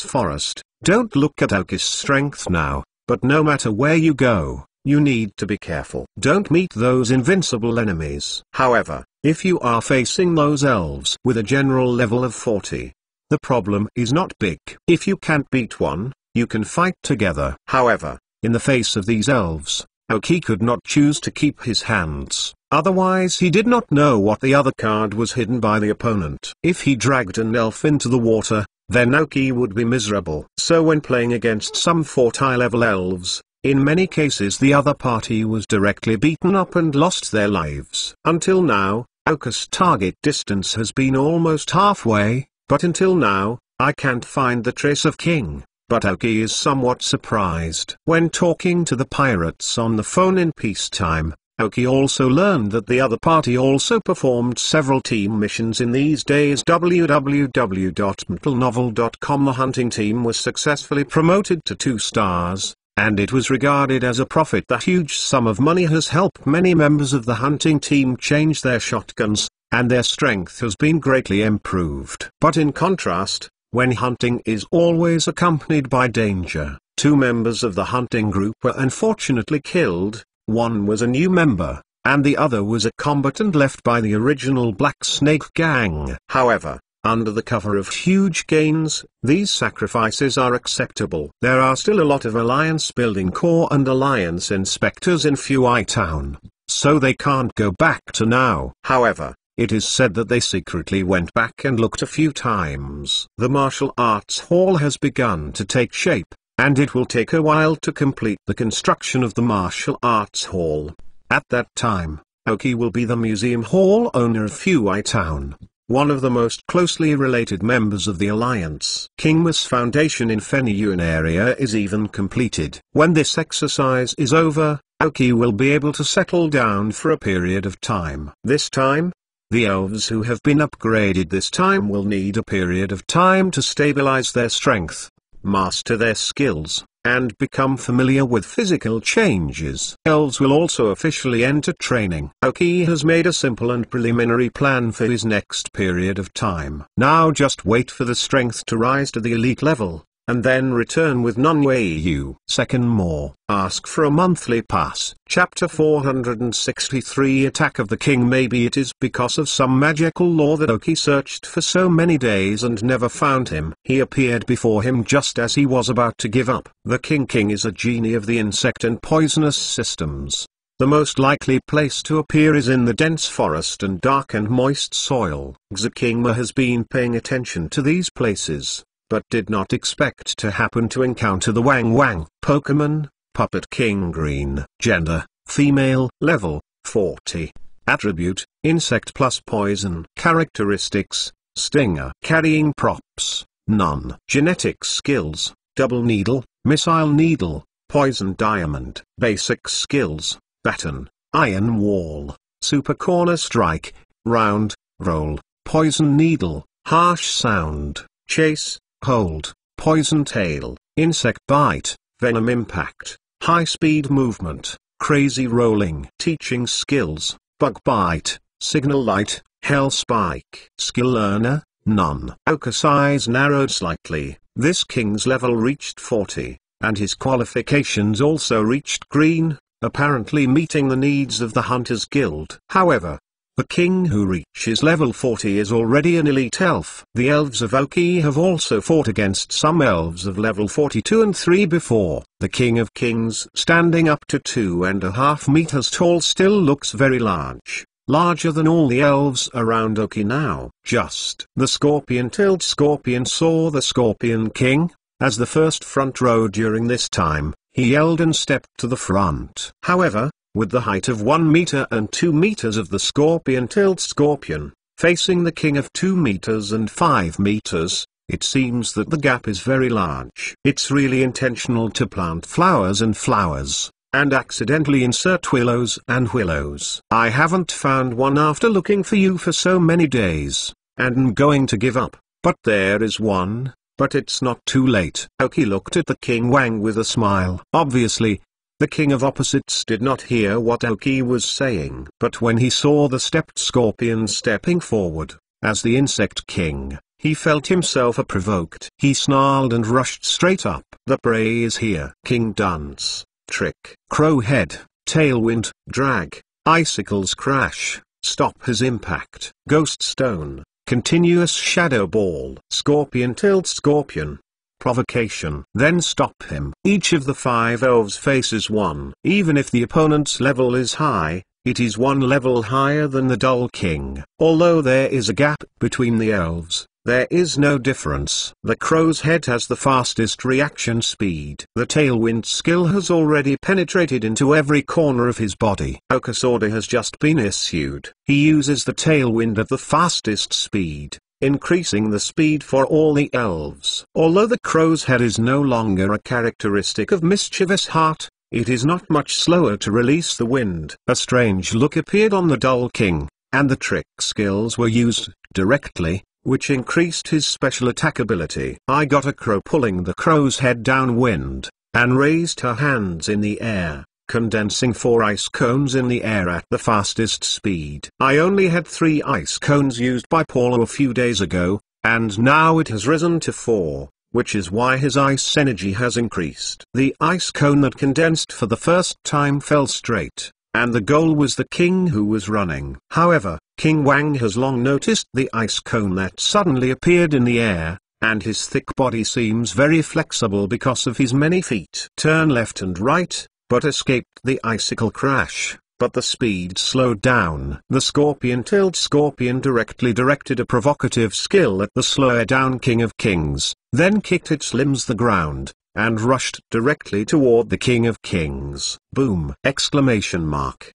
forest, don't look at Aoki's strength now, but no matter where you go, you need to be careful. Don't meet those invincible enemies. However, if you are facing those elves with a general level of 40, the problem is not big. If you can't beat one, you can fight together. However, in the face of these elves, Aoki could not choose to keep his hands, otherwise he did not know what the other card was hidden by the opponent. If he dragged an elf into the water, then Aoki would be miserable. So when playing against some 40 level elves, in many cases the other party was directly beaten up and lost their lives. Until now, Aoki's target distance has been almost halfway, but until now, I can't find the trace of King. But Aoki is somewhat surprised. When talking to the pirates on the phone in peacetime, Aoki also learned that the other party also performed several team missions in these days. www.mentalnovel.com. The hunting team was successfully promoted to 2 stars, and it was regarded as a profit. The huge sum of money has helped many members of the hunting team change their shotguns, and their strength has been greatly improved. But in contrast, when hunting is always accompanied by danger, 2 members of the hunting group were unfortunately killed. One was a new member, and the other was a combatant left by the original Black Snake gang. However, under the cover of huge gains, these sacrifices are acceptable. There are still a lot of Alliance building corps and Alliance inspectors in Fui Town, so they can't go back to now. However, it is said that they secretly went back and looked a few times. The martial arts hall has begun to take shape, and it will take a while to complete the construction of the martial arts hall. At that time, Aoki will be the museum hall owner of Fui Town, one of the most closely related members of the Alliance. Kingmas Foundation in Fenyuan area is even completed. When this exercise is over, Aoki will be able to settle down for a period of time. This time, the elves who have been upgraded this time will need a period of time to stabilize their strength, master their skills, and become familiar with physical changes. Elves will also officially enter training. Aoki has made a simple and preliminary plan for his next period of time. Now just wait for the strength to rise to the elite level, and then return with non-Wei. Second more. Ask for a monthly pass. Chapter 463 Attack of the King. Maybe it is because of some magical law that Aoki searched for so many days and never found him. He appeared before him just as he was about to give up. The King is a genie of the insect and poisonous systems. The most likely place to appear is in the dense forest and dark and moist soil. Xakingma has been paying attention to these places, but did not expect to happen to encounter the Wang Wang. Pokemon, Puppet King Green. Gender, female. Level, 40. Attribute, insect plus poison. Characteristics, stinger. Carrying props, none. Genetic skills, double needle, missile needle, poison diamond. Basic skills, baton, iron wall, super corner strike, round, roll, poison needle, harsh sound, chase, hold, poison tail, insect bite, venom impact, high speed movement, crazy rolling. Teaching skills, bug bite, signal light, hell spike. Skill learner, none. Aoki size narrowed slightly. This king's level reached 40, and his qualifications also reached green, apparently meeting the needs of the Hunters Guild. However, the king who reaches level 40 is already an elite elf. The elves of Aoki have also fought against some elves of level 42 and 3 before. The King of Kings, standing up to 2.5 meters tall, still looks very large. Larger than all the elves around Aoki now. Just. The scorpion-tailed scorpion saw the Scorpion King, as the first front row during this time. He yelled and stepped to the front. However, with the height of 1 meter and 2 meters of the scorpion-tailed scorpion, facing the king of 2 meters and 5 meters, it seems that the gap is very large. It's really intentional to plant flowers and flowers. and accidentally insert willows and willows. I haven't found one after looking for you for so many days, and I'm going to give up, but there is one, but it's not too late. Oki looked at the King Wang with a smile. Obviously, the King of Opposites did not hear what Oki was saying. But when he saw the stepped scorpion stepping forward, as the Insect King, he felt himself provoked. He snarled and rushed straight up. The prey is here. King Dance, Trick, Crow Head, Tailwind, Drag, Icicles Crash, Stop His Impact, Ghost Stone, Continuous Shadow Ball, Scorpion-tailed Scorpion, Provocation. Then stop him. Each of the 5 elves faces one. Even if the opponent's level is high, it is one level higher than the Dull King. Although there is a gap between the elves, there is no difference. The Crow's Head has the fastest reaction speed. The Tailwind skill has already penetrated into every corner of his body. Oki's order has just been issued. He uses the Tailwind at the fastest speed, increasing the speed for all the elves. Although the Crow's Head is no longer a characteristic of Mischievous Heart, it is not much slower to release the wind. A strange look appeared on the Dull King, and the trick skills were used directly, which increased his special attack ability. I got a crow pulling the Crow's Head downwind, and raised her hands in the air, condensing 4 ice cones in the air at the fastest speed. I only had 3 ice cones used by Paulo a few days ago, and now it has risen to 4, which is why his ice energy has increased. The ice cone that condensed for the first time fell straight, and the goal was the king who was running. However, King Wang has long noticed the ice cone that suddenly appeared in the air, and his thick body seems very flexible because of his many feet. Turn left and right, but escaped the icicle crash, but the speed slowed down. The scorpion-tailed scorpion directed a provocative skill at the slower down King of Kings, then kicked its limbs the ground, and rushed directly toward the King of Kings. Boom! Exclamation mark.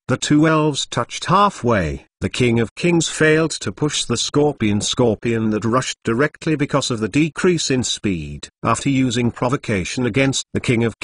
The 2 elves touched halfway. The King of Kings failed to push the scorpion that rushed directly because of the decrease in speed. After using provocation against the King of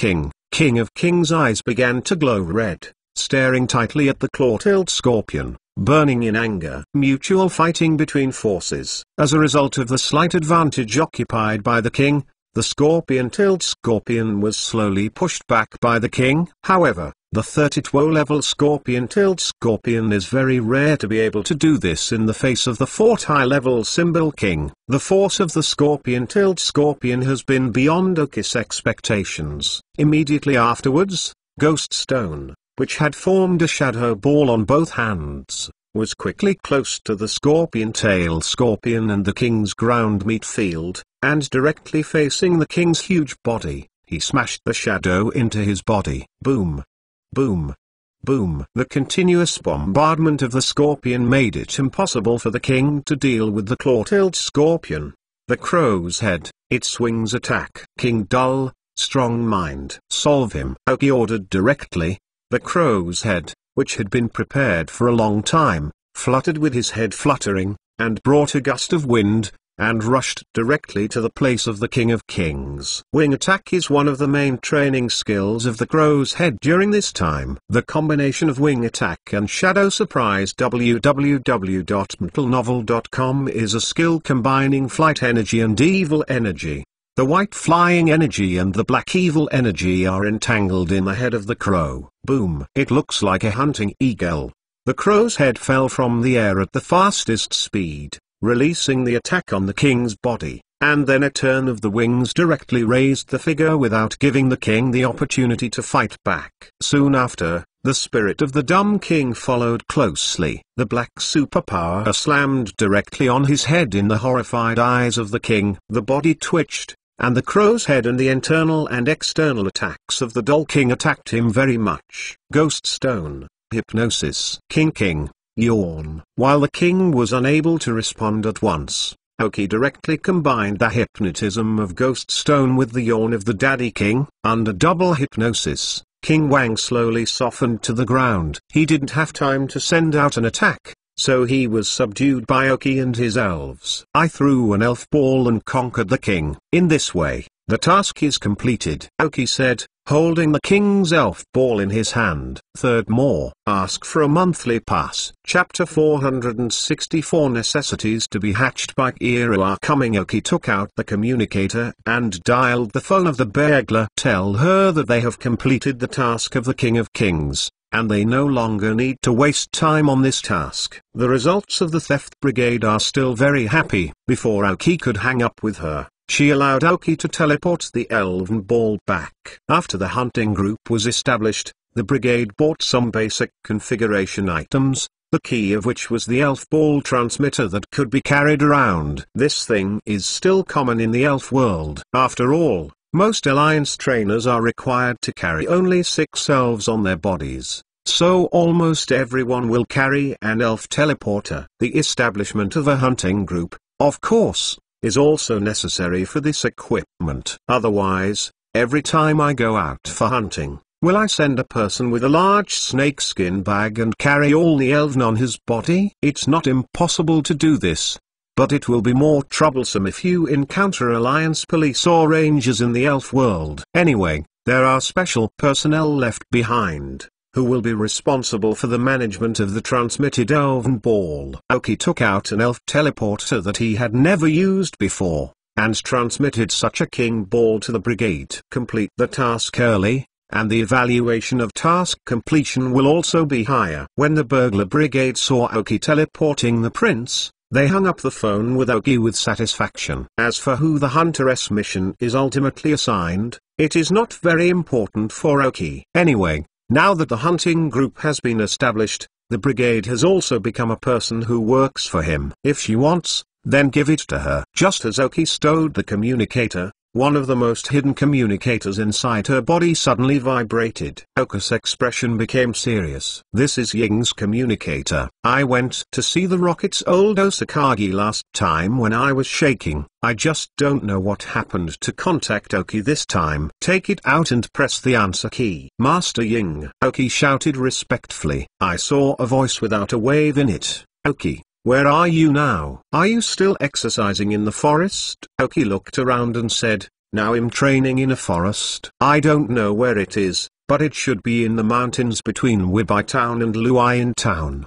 Kings' eyes began to glow red, staring tightly at the claw-tailed scorpion, burning in anger. Mutual fighting between forces. As a result of the slight advantage occupied by the king, the scorpion-tailed scorpion was slowly pushed back by the king. However, the 32 level scorpion-tailed scorpion is very rare to be able to do this in the face of the 40 level Symbol King. The force of the scorpion-tailed scorpion has been beyond Oki's expectations. Immediately afterwards, Ghost Stone, which had formed a shadow ball on both hands, was quickly close to the scorpion-tailed scorpion and the king's ground meat field, and directly facing the king's huge body, he smashed the shadow into his body. Boom! Boom! Boom! The continuous bombardment of the scorpion made it impossible for the king to deal with the claw-tailed scorpion. The Crow's Head, it swings attack. King Dull, strong mind. Solve him. Oki ordered directly. The Crow's Head, which had been prepared for a long time, fluttered with his head fluttering, and brought a gust of wind, and rushed directly to the place of the King of Kings. Wing attack is one of the main training skills of the Crow's Head during this time. The combination of wing attack and shadow surprise www.mentalnovel.com is a skill combining flight energy and evil energy. The white flying energy and the black evil energy are entangled in the head of the crow. Boom! It looks like a hunting eagle. The crow's head fell from the air at the fastest speed, releasing the attack on the king's body, and then a turn of the wings directly raised the figure without giving the king the opportunity to fight back. Soon after, the spirit of the dumb king followed closely. The black superpower slammed directly on his head in the horrified eyes of the king. The body twitched, and the crow's head and the internal and external attacks of the dull king attacked him very much. Ghost Stone, Hypnosis. King, yawn. While the king was unable to respond at once, Oki directly combined the hypnotism of Ghost Stone with the yawn of the Daddy King. Under double hypnosis, King Wang slowly softened to the ground. He didn't have time to send out an attack, so he was subdued by Oki and his elves. I threw an elf ball and conquered the king. In this way, The task is completed, Oki said, holding the king's elf ball in his hand. Third more. Ask for a monthly pass. Chapter 464 Necessities to be hatched by Kira are coming. Oki took out the communicator and dialed the phone of the burglar. Tell her that they have completed the task of the King of Kings, and they no longer need to waste time on this task. The results of the theft brigade are still very happy. Before Oki could hang up with her, she allowed Oki to teleport the elven ball back. After the hunting group was established, the brigade bought some basic configuration items, the key of which was the elf ball transmitter that could be carried around. This thing is still common in the elf world. After all, most alliance trainers are required to carry only 6 elves on their bodies, so almost everyone will carry an elf teleporter. The establishment of a hunting group, of course, is also necessary for this equipment. Otherwise, every time I go out for hunting, will I send a person with a large snakeskin bag and carry all the elven on his body? It's not impossible to do this, but it will be more troublesome if you encounter alliance police or rangers in the elf world. Anyway, there are special personnel left behind, who will be responsible for the management of the transmitted elven ball. Oki took out an elf teleporter that he had never used before, and transmitted such a king ball to the brigade. Complete the task early, and the evaluation of task completion will also be higher. When the burglar brigade saw Oki teleporting the prince, they hung up the phone with Oki with satisfaction. As for who the hunteress mission is ultimately assigned, it is not very important for Oki. Anyway, now that the hunting group has been established, the brigade has also become a person who works for him. If she wants, then give it to her. Just as Oki stowed the communicator, one of the most hidden communicators inside her body suddenly vibrated. Oki's expression became serious. This is Ying's communicator. I went to see the rocket's old Osakagi last time when I was shaking. I just don't know what happened to contact Oki this time. Take it out and press the answer key. Master Ying, Oki shouted respectfully. I saw a voice without a wave in it. Oki, where are you now? Are you still exercising in the forest? Oki looked around and said, now I'm training in a forest. I don't know where it is, but it should be in the mountains between Wibai Town and Luoyin Town.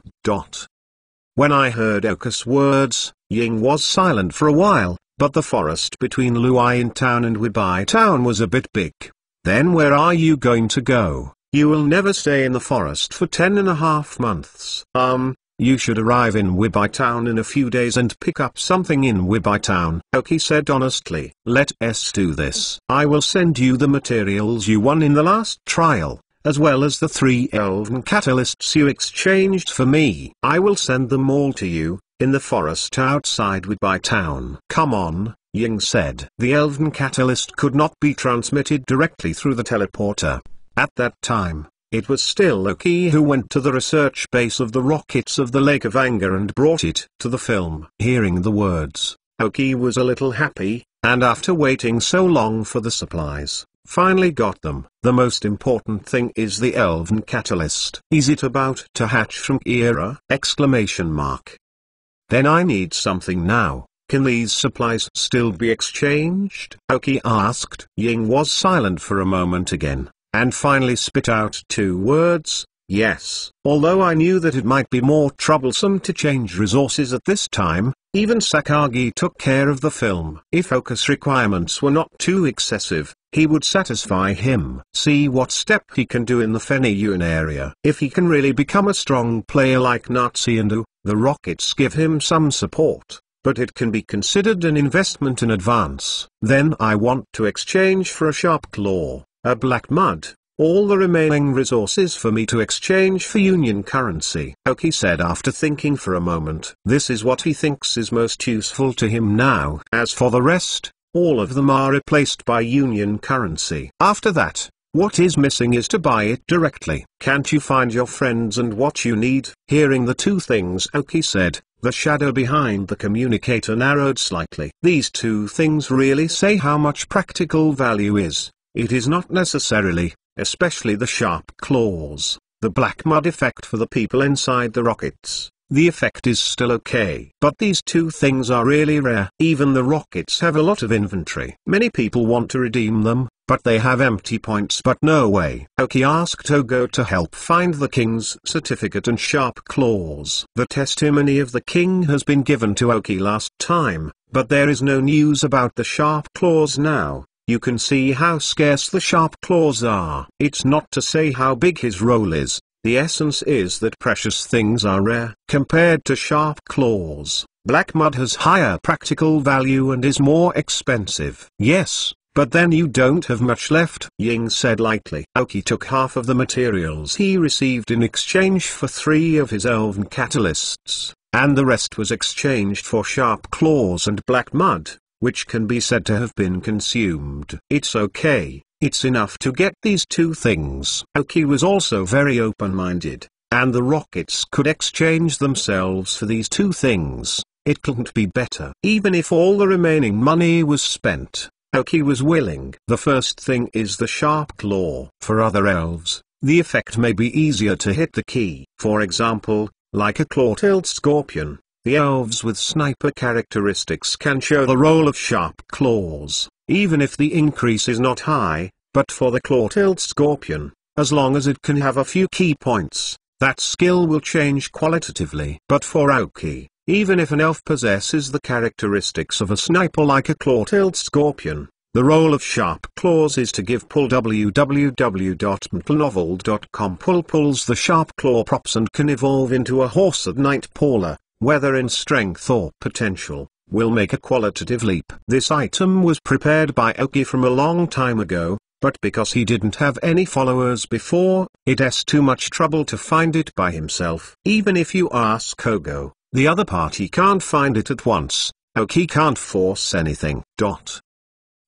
When I heard Oki's words, Ying was silent for a while, but the forest between Luoyin Town and Wibai Town was a bit big. Then where are you going to go? You will never stay in the forest for 10.5 months. You should arrive in Wibai Town in a few days and pick up something in Wibai Town. Oki said honestly. Let us do this. I will send you the materials you won in the last trial, as well as the 3 elven catalysts you exchanged for me. I will send them all to you, in the forest outside Wibai Town. Come on, Ying said. The elven catalyst could not be transmitted directly through the teleporter. At that time, it was still Oki who went to the research base of the rockets of the Lake of Anger and brought it to the film. Hearing the words, Oki was a little happy, and after waiting so long for the supplies, finally got them. The most important thing is the elven catalyst. Is it about to hatch from Kira? Then I need something now. Can these supplies still be exchanged? Oki asked. Ying was silent for a moment again, and finally spit out 2 words, yes. Although I knew that it might be more troublesome to change resources at this time, even Sakagi took care of the film. If Oki's requirements were not too excessive, he would satisfy him. See what step he can do in the Feniyun area. If he can really become a strong player like Natsu and the rockets give him some support, but it can be considered an investment in advance. Then I want to exchange for a sharp claw, a black mud, all the remaining resources for me to exchange for Union currency. Oki said after thinking for a moment. This is what he thinks is most useful to him now. As for the rest, all of them are replaced by Union currency. After that, what is missing is to buy it directly. Can't you find your friends and what you need? Hearing the 2 things Oki said, the shadow behind the communicator narrowed slightly. These 2 things really say how much practical value is. It is not necessarily, especially the sharp claws, the black mud effect for the people inside the rockets, the effect is still okay. But these two things are really rare. Even the rockets have a lot of inventory. Many people want to redeem them, but they have empty points. But no way. Oki asked Togo to help find the king's certificate and sharp claws. The testimony of the king has been given to Oki last time, but there is no news about the sharp claws now. You can see how scarce the sharp claws are. It's not to say how big his role is. The essence is that precious things are rare. Compared to sharp claws, black mud has higher practical value and is more expensive. Yes, but then you don't have much left, Ying said lightly. Oki took half of the materials he received in exchange for 3 of his elven catalysts, and the rest was exchanged for sharp claws and black mud, which can be said to have been consumed. It's okay. It's enough to get these 2 things. Oki was also very open-minded, and the rockets could exchange themselves for these 2 things. It couldn't be better. Even if all the remaining money was spent, Oki was willing. The first thing is the sharp claw. For other elves, the effect may be easier to hit the key. For example, like a claw-tailed scorpion, the elves with sniper characteristics can show the role of sharp claws, even if the increase is not high. But for the claw-tailed scorpion, as long as it can have a few key points, that skill will change qualitatively. But for Oki, even if an elf possesses the characteristics of a sniper like a claw-tailed scorpion, the role of sharp claws is to give pull. www.mtlnovel.com Pull pulls the sharp claw props and can evolve into a horse at night. Paula, whether in strength or potential, will make a qualitative leap. This item was prepared by Oki from a long time ago, but because he didn't have any followers before, it's too much trouble to find it by himself. Even if you ask Kogo, the other party can't find it at once. Oki can't force anything.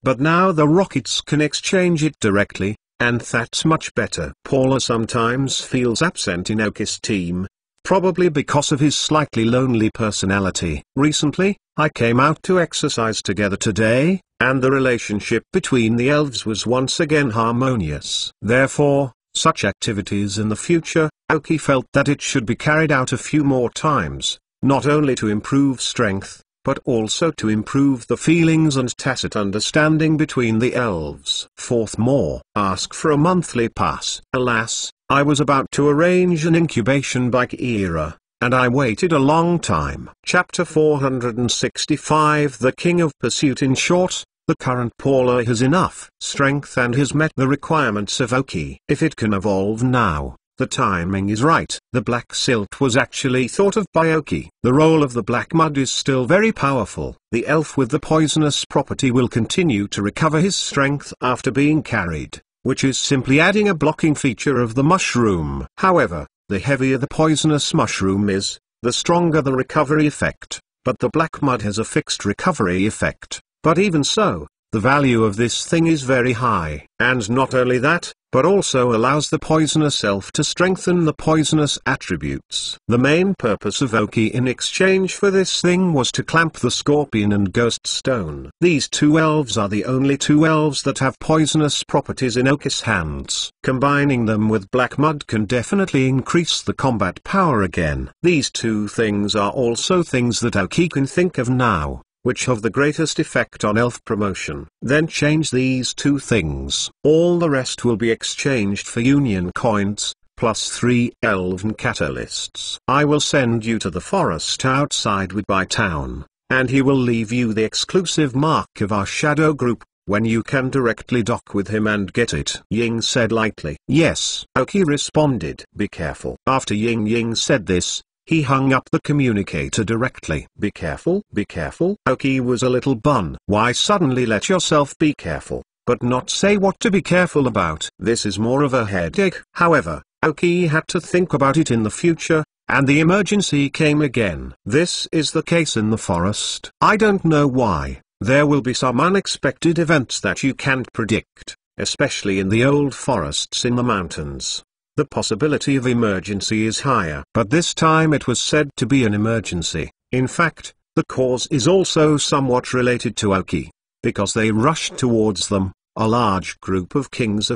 But now the rockets can exchange it directly, and that's much better. Paula sometimes feels absent in Oki's team, probably because of his slightly lonely personality. Recently, I came out to exercise together today, and the relationship between the elves was once again harmonious. Therefore, such activities in the future, Oki felt that it should be carried out a few more times, not only to improve strength, but also to improve the feelings and tacit understanding between the elves. Fourth, more. Ask for a monthly pass. Alas, I was about to arrange an incubation bike era, and I waited a long time. Chapter 465 The King of Pursuit. In short, the current Paula has enough strength and has met the requirements of Oki. If it can evolve now, the timing is right. The black silt was actually thought of by Oki. The role of the black mud is still very powerful. The elf with the poisonous property will continue to recover his strength after being carried, which is simply adding a blocking feature of the mushroom. However, the heavier the poisonous mushroom is, the stronger the recovery effect. But the black mud has a fixed recovery effect. But even so, the value of this thing is very high. And not only that, but also allows the poisonous elf to strengthen the poisonous attributes. The main purpose of Oki in exchange for this thing was to clamp the scorpion and ghost stone. These 2 elves are the only 2 elves that have poisonous properties in Oki's hands. Combining them with black mud can definitely increase the combat power again. These 2 things are also things that Oki can think of now, which have the greatest effect on elf promotion. Then change these 2 things. All the rest will be exchanged for union coins, plus 3 elven catalysts. I will send you to the forest outside Woodby Town, and he will leave you the exclusive mark of our shadow group, when you can directly dock with him and get it. Ying said lightly. Yes, Oki responded. Be careful. After Ying said this, he hung up the communicator directly. Be careful? Be careful? Oki was a little bun. Why suddenly let yourself be careful, but not say what to be careful about? This is more of a headache. However, Oki had to think about it in the future, and the emergency came again. This is the case in the forest. I don't know why. There will be some unexpected events that you can't predict, especially in the old forests in the mountains. The possibility of emergency is higher. But this time it was said to be an emergency. In fact, the cause is also somewhat related to Oki, because they rushed towards them, a large group of kings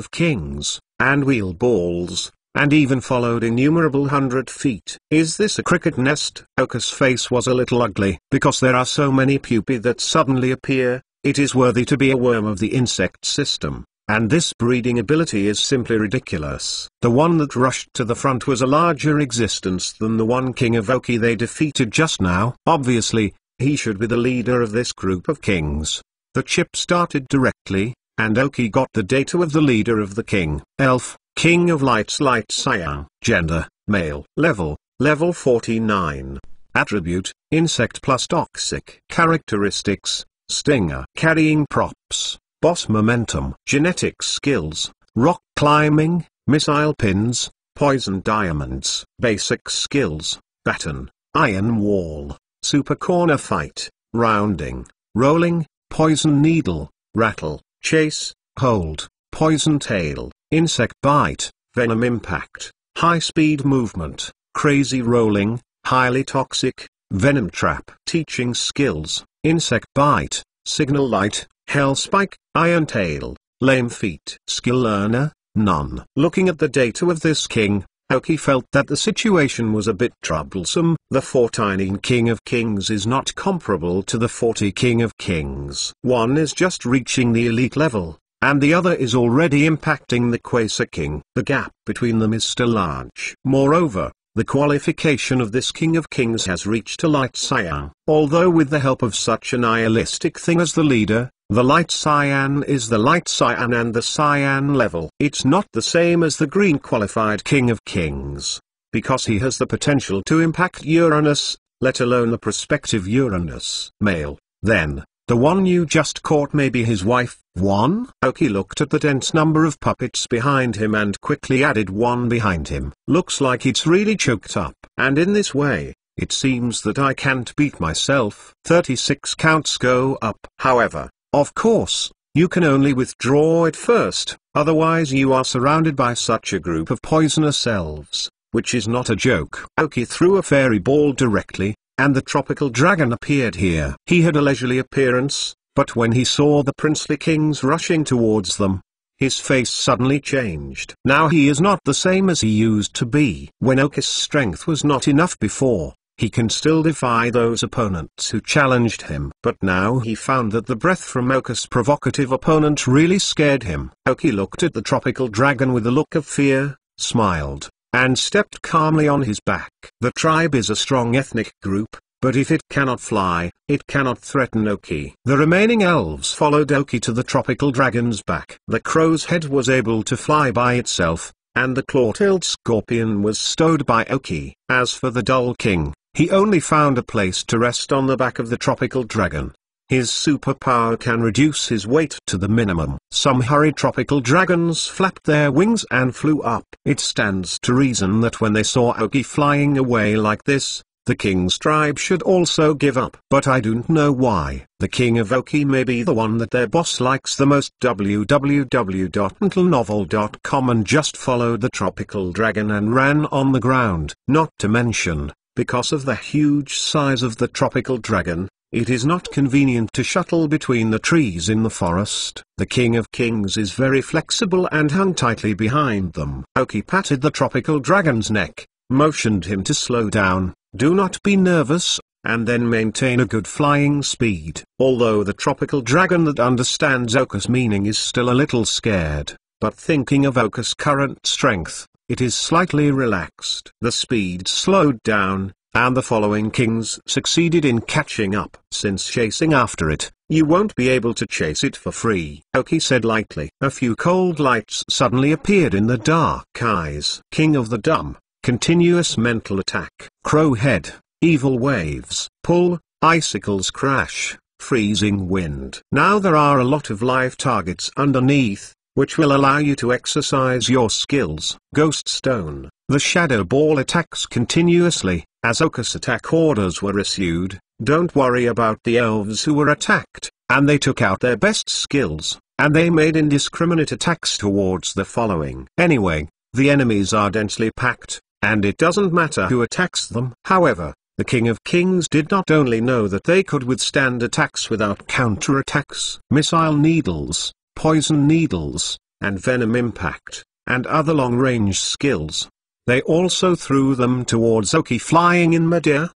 and wheel balls, and even followed innumerable 100 feet. Is this a cricket nest? Oka's face was a little ugly. Because there are so many pupae that suddenly appear, it is worthy to be a worm of the insect system. And this breeding ability is simply ridiculous. The one that rushed to the front was a larger existence than the one king of Oki they defeated just now. Obviously, he should be the leader of this group of kings. The chip started directly, and Oki got the data of the leader of the king. Elf, King of Lights, Light Cyan. Gender, male. Level 49. Attribute, insect plus toxic. Characteristics, stinger. Carrying props. Boss momentum. Genetic skills, rock climbing, missile pins, poison diamonds. Basic skills, baton, iron wall, super corner fight, rounding, rolling, poison needle, rattle, chase, hold, poison tail, insect bite, venom impact, high speed movement, crazy rolling, highly toxic, venom trap. Teaching skills, insect bite, signal light, hell spike, iron tail, lame feet. Skill learner, none. Looking at the data of this king, Oki felt that the situation was a bit troublesome. The 14 King of Kings is not comparable to the 40 King of Kings. One is just reaching the elite level, and the other is already impacting the Quasar King. The gap between them is still large. Moreover, the qualification of this King of Kings has reached a Light Cyan. Although with the help of such a nihilistic thing as the leader, the Light Cyan is the Light Cyan and the Cyan level. It's not the same as the green qualified King of Kings, because he has the potential to impact Uranus, let alone the prospective Uranus. Male, then. The one you just caught may be his wife. 1. Oki looked at the dense number of puppets behind him and quickly added one behind him. Looks like it's really choked up. And in this way, it seems that I can't beat myself. 36 counts go up. However, of course, you can only withdraw it first, otherwise you are surrounded by such a group of poisonous elves, which is not a joke. Oki threw a fairy ball directly, and the tropical dragon appeared here. He had a leisurely appearance, but when he saw the princely kings rushing towards them, his face suddenly changed. Now he is not the same as he used to be. When Oki's strength was not enough before, he can still defy those opponents who challenged him. But now he found that the breath from Oki's provocative opponent really scared him. Oki looked at the tropical dragon with a look of fear, smiled, and stepped calmly on his back. The tribe is a strong ethnic group, but if it cannot fly, it cannot threaten Oki. The remaining elves followed Oki to the tropical dragon's back. The crow's head was able to fly by itself, and the claw-tailed scorpion was stowed by Oki. As for the dull king, he only found a place to rest on the back of the tropical dragon. His superpower can reduce his weight to the minimum. Some hurried tropical dragons flapped their wings and flew up. It stands to reason that when they saw Oki flying away like this, the king's tribe should also give up. But I don't know why. The king of Oki may be the one that their boss likes the most. www.untilnovel.com and just followed the tropical dragon and ran on the ground. Not to mention, because of the huge size of the tropical dragon, it is not convenient to shuttle between the trees in the forest. The King of Kings is very flexible and hung tightly behind them. Oki patted the tropical dragon's neck, motioned him to slow down, do not be nervous, and then maintain a good flying speed. Although the tropical dragon that understands Oka's meaning is still a little scared, but thinking of Oka's current strength, it is slightly relaxed. The speed slowed down, and the following kings succeeded in catching up. Since chasing after it, you won't be able to chase it for free, Oki said lightly. A few cold lights suddenly appeared in the dark eyes. King of the Dumb, continuous mental attack. Crow head, evil waves, pull, icicles crash, freezing wind. Now there are a lot of live targets underneath, which will allow you to exercise your skills. Ghost stone, the shadow ball attacks continuously. As Oka's attack orders were issued, don't worry about the elves who were attacked, and they took out their best skills, and they made indiscriminate attacks towards the following. Anyway, the enemies are densely packed, and it doesn't matter who attacks them. However, the King of Kings did not only know that they could withstand attacks without counterattacks, missile needles, poison needles, and venom impact, and other long-range skills. They also threw them towards Oki flying in midair.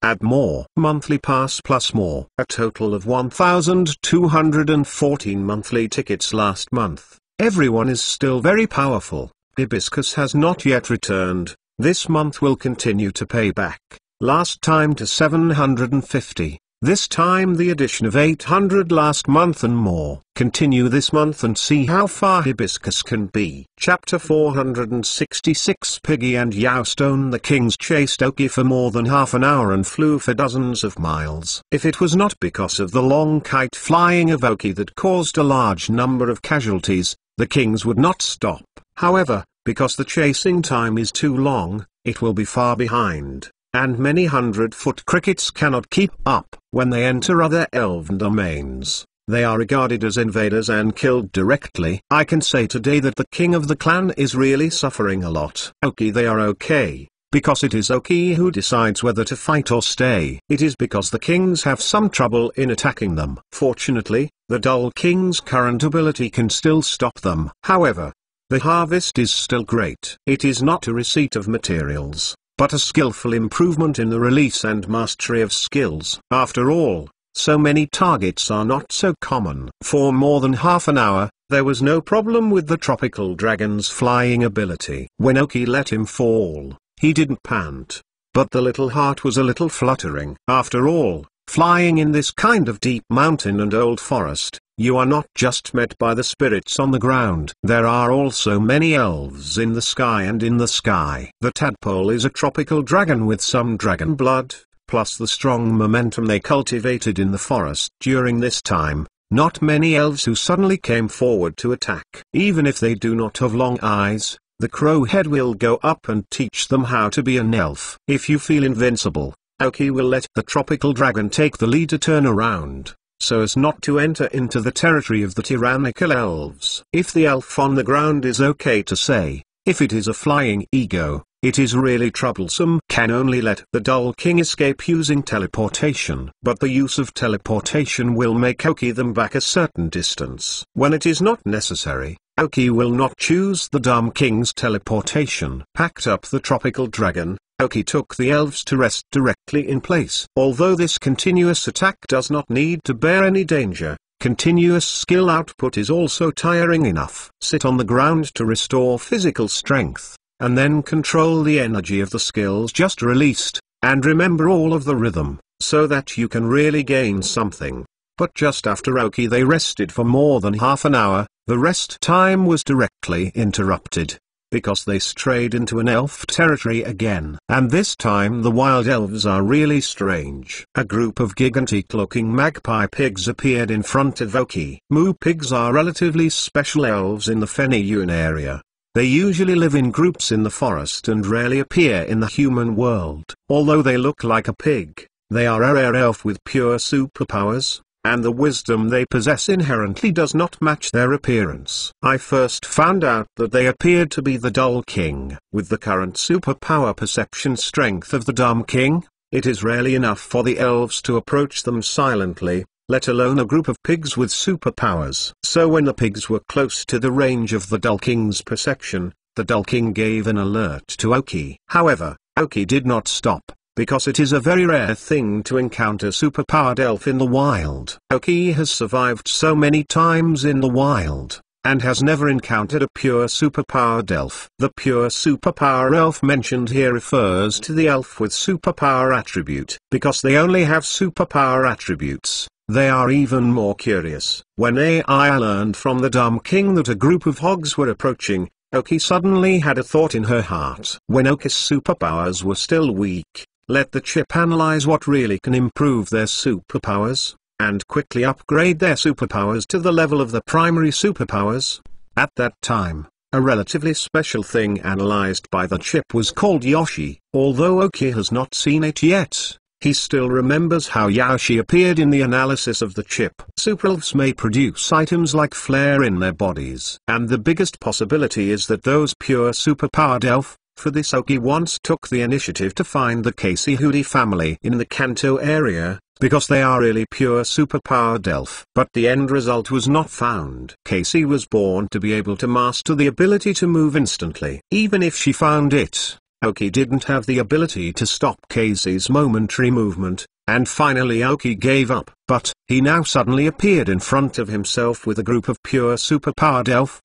Add more monthly pass plus more. A total of 1,214 monthly tickets last month. Everyone is still very powerful. Hibiscus has not yet returned. This month will continue to pay back. Last time to 750. This time the addition of 800 last month and more. Continue this month and see how far Hibiscus can be. Chapter 466 Piggy and Yowstone. The kings chased Oki for more than half an hour and flew for dozens of miles. If it was not because of the long kite flying of Oki that caused a large number of casualties, the kings would not stop. However, because the chasing time is too long, it will be far behind, and many 100-foot crickets cannot keep up. When they enter other elven domains, they are regarded as invaders and killed directly. I can say today that the king of the clan is really suffering a lot. Oki, they are okay, because it is Oki who decides whether to fight or stay. It is because the kings have some trouble in attacking them. Fortunately, the Dull King's current ability can still stop them. However, the harvest is still great. It is not a receipt of materials, but a skillful improvement in the release and mastery of skills. After all, so many targets are not so common. For more than half an hour, there was no problem with the tropical dragon's flying ability. When Oki let him fall, he didn't pant, but the little heart was a little fluttering. After all, flying in this kind of deep mountain and old forest, you are not just met by the spirits on the ground. There are also many elves in the sky and in the sky. The tadpole is a tropical dragon with some dragon blood, plus the strong momentum they cultivated in the forest during this time. Not many elves who suddenly came forward to attack. Even if they do not have long eyes, the crowhead will go up and teach them how to be an elf. If you feel invincible, Oki will let the tropical dragon take the lead to turn around, so as not to enter into the territory of the tyrannical elves. If the elf on the ground is okay to say, if it is a flying ego, it is really troublesome. Can only let the Dull King escape using teleportation. But the use of teleportation will make Oki them back a certain distance. When it is not necessary, Oki will not choose the Dumb King's teleportation. Packed up the tropical dragon, Oki took the elves to rest directly in place. Although this continuous attack does not need to bear any danger, continuous skill output is also tiring enough. Sit on the ground to restore physical strength, and then control the energy of the skills just released, and remember all of the rhythm, so that you can really gain something. But just after Oki they rested for more than half an hour, the rest time was directly interrupted, because they strayed into an elf territory again. And this time the wild elves are really strange. A group of gigantic-looking magpie pigs appeared in front of Oki. Moo pigs are relatively special elves in the Feniyun area. They usually live in groups in the forest and rarely appear in the human world. Although they look like a pig, they are a rare elf with pure superpowers, and the wisdom they possess inherently does not match their appearance. I first found out that they appeared to be the Dull King. With the current superpower perception strength of the Dumb King, it is rarely enough for the elves to approach them silently, let alone a group of pigs with superpowers. So when the pigs were close to the range of the Dull King's perception, the Dull King gave an alert to Oki. However, Oki did not stop, because it is a very rare thing to encounter superpowered elf in the wild. Oki has survived so many times in the wild, and has never encountered a pure superpowered elf. The pure superpower elf mentioned here refers to the elf with superpower attribute. Because they only have superpower attributes, they are even more curious. When AI learned from the Dumb King that a group of hogs were approaching, Oki suddenly had a thought in her heart. When Oki's superpowers were still weak, let the chip analyze what really can improve their superpowers, and quickly upgrade their superpowers to the level of the primary superpowers. At that time, a relatively special thing analyzed by the chip was called Yoshi. Although Oki has not seen it yet, he still remembers how Yoshi appeared in the analysis of the chip. Superelves may produce items like flare in their bodies. And the biggest possibility is that those pure superpowered elf. For this Oki once took the initiative to find the Casey Hoodie family in the Kanto area, because they are really pure superpowered elf. But the end result was not found. Casey was born to be able to master the ability to move instantly. Even if she found it, Aoki didn't have the ability to stop Casey's momentary movement, and finally Aoki gave up. But he now suddenly appeared in front of himself with a group of pure superpowered elf.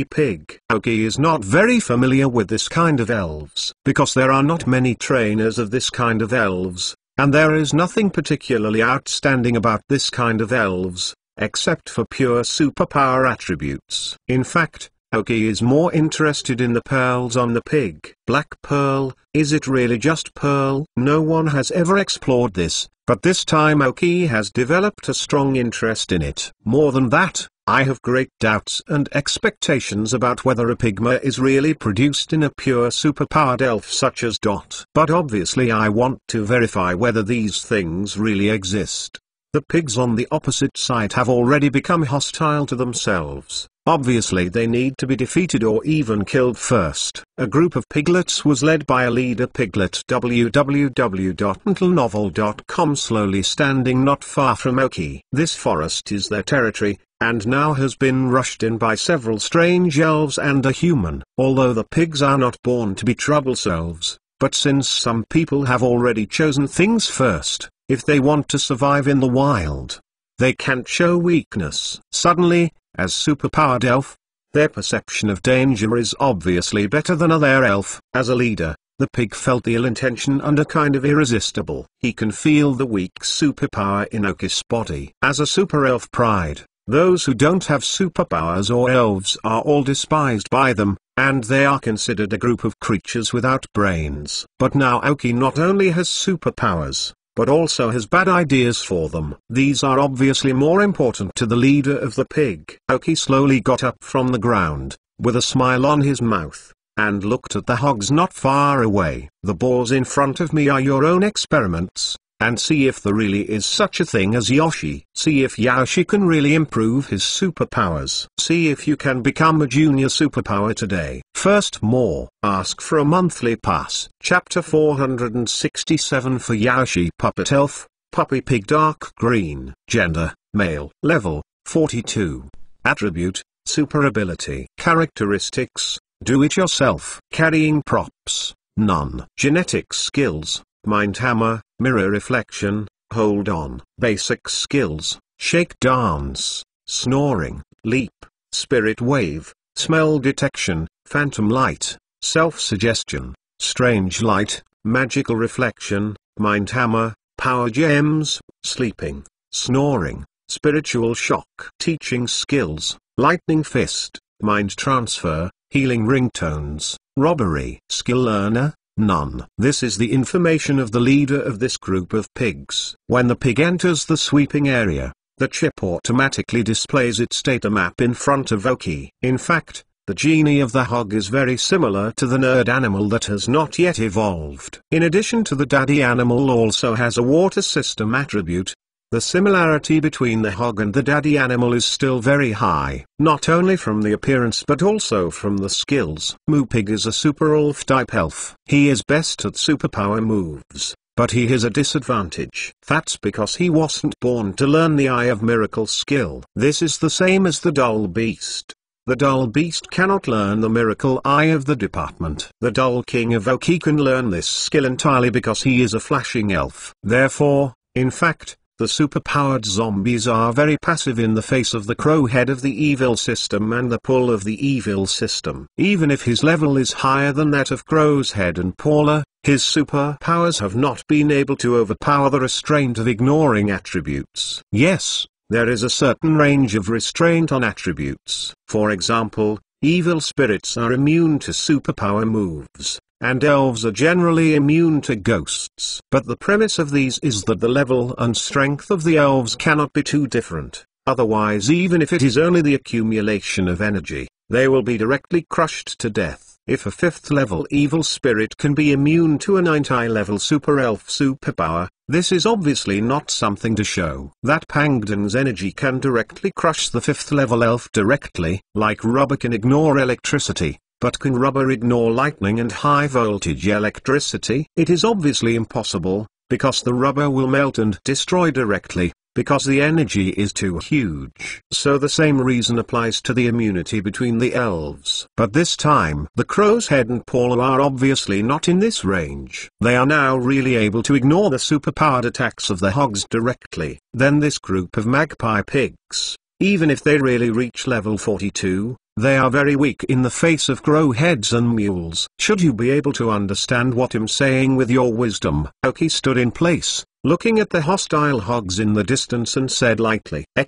Pig. Aoki is not very familiar with this kind of elves, because there are not many trainers of this kind of elves, and there is nothing particularly outstanding about this kind of elves, except for pure superpower attributes. In fact, Aoki is more interested in the pearls on the pig. Black pearl, is it really just pearl? No one has ever explored this, but this time Aoki has developed a strong interest in it. More than that, I have great doubts and expectations about whether a pigma is really produced in a pure superpowered elf such as Dot. But obviously I want to verify whether these things really exist. The pigs on the opposite side have already become hostile to themselves. Obviously they need to be defeated or even killed first. A group of piglets was led by a leader piglet www.untitlenovel.com slowly standing not far from Aoki. This forest is their territory, and now has been rushed in by several strange elves and a human. Although the pigs are not born to be troublesome, but since some people have already chosen things first, if they want to survive in the wild, they can't show weakness. Suddenly, as superpowered elf, their perception of danger is obviously better than other elf. As a leader, the pig felt the ill intention and a kind of irresistible. He can feel the weak superpower in Aoki's body. As a super elf pride, those who don't have superpowers or elves are all despised by them, and they are considered a group of creatures without brains. But now Aoki not only has superpowers, but also has bad ideas for them. These are obviously more important to the leader of the pig. Aoki slowly got up from the ground, with a smile on his mouth, and looked at the hogs not far away. The boars in front of me are your own experiments, and see if there really is such a thing as Yoshi. See if Yoshi can really improve his superpowers. See if you can become a junior superpower today. First more, ask for a monthly pass. Chapter 467 for Yoshi Puppet Elf, Puppy Pig Dark Green. Gender, male. Level, 42. Attribute, super ability. Characteristics, do it yourself. Carrying props, none. Genetic skills, Mind Hammer, Mirror Reflection, Hold On. Basic skills, Shake Dance, Snoring, Leap, Spirit Wave, Smell Detection, Phantom Light, Self-Suggestion, Strange Light, Magical Reflection, Mind Hammer, Power Gems, Sleeping, Snoring, Spiritual Shock. Teaching skills, Lightning Fist, Mind Transfer, Healing Ringtones, Robbery. Skill Learner, none. This is the information of the leader of this group of pigs. When the pig enters the sweeping area, the chip automatically displays its data map in front of Aoki. In fact, the genie of the hog is very similar to the nerd animal that has not yet evolved. In addition to the daddy animal also has a water system attribute. The similarity between the hog and the daddy animal is still very high, not only from the appearance but also from the skills. Moo Pig is a super elf type elf. He is best at superpower moves, but he has a disadvantage. That's because he wasn't born to learn the Eye of Miracle skill. This is the same as the dull beast. The dull beast cannot learn the miracle eye of the department. The dull king of Aoki can learn this skill entirely because he is a flashing elf. Therefore, in fact, the superpowered zombies are very passive in the face of the crow head of the evil system and the pull of the evil system. Even if his level is higher than that of Crow's head and Paula, his superpowers have not been able to overpower the restraint of ignoring attributes. Yes, there is a certain range of restraint on attributes. For example, evil spirits are immune to superpower moves, and elves are generally immune to ghosts. But the premise of these is that the level and strength of the elves cannot be too different, otherwise even if it is only the accumulation of energy, they will be directly crushed to death. If a 5th level evil spirit can be immune to a 9th level super elf superpower, this is obviously not something to show. That Pangdon's energy can directly crush the 5th level elf directly, like rubber can ignore electricity. But can rubber ignore lightning and high voltage electricity? It is obviously impossible, because the rubber will melt and destroy directly, because the energy is too huge. So the same reason applies to the immunity between the elves. But this time, the crow's head and paw are obviously not in this range. They are now really able to ignore the superpowered attacks of the hogs directly. Then this group of magpie pigs, even if they really reach level 42, they are very weak in the face of crow heads and mules. Should you be able to understand what I'm saying with your wisdom? Oki stood in place, looking at the hostile hogs in the distance and said lightly, ! The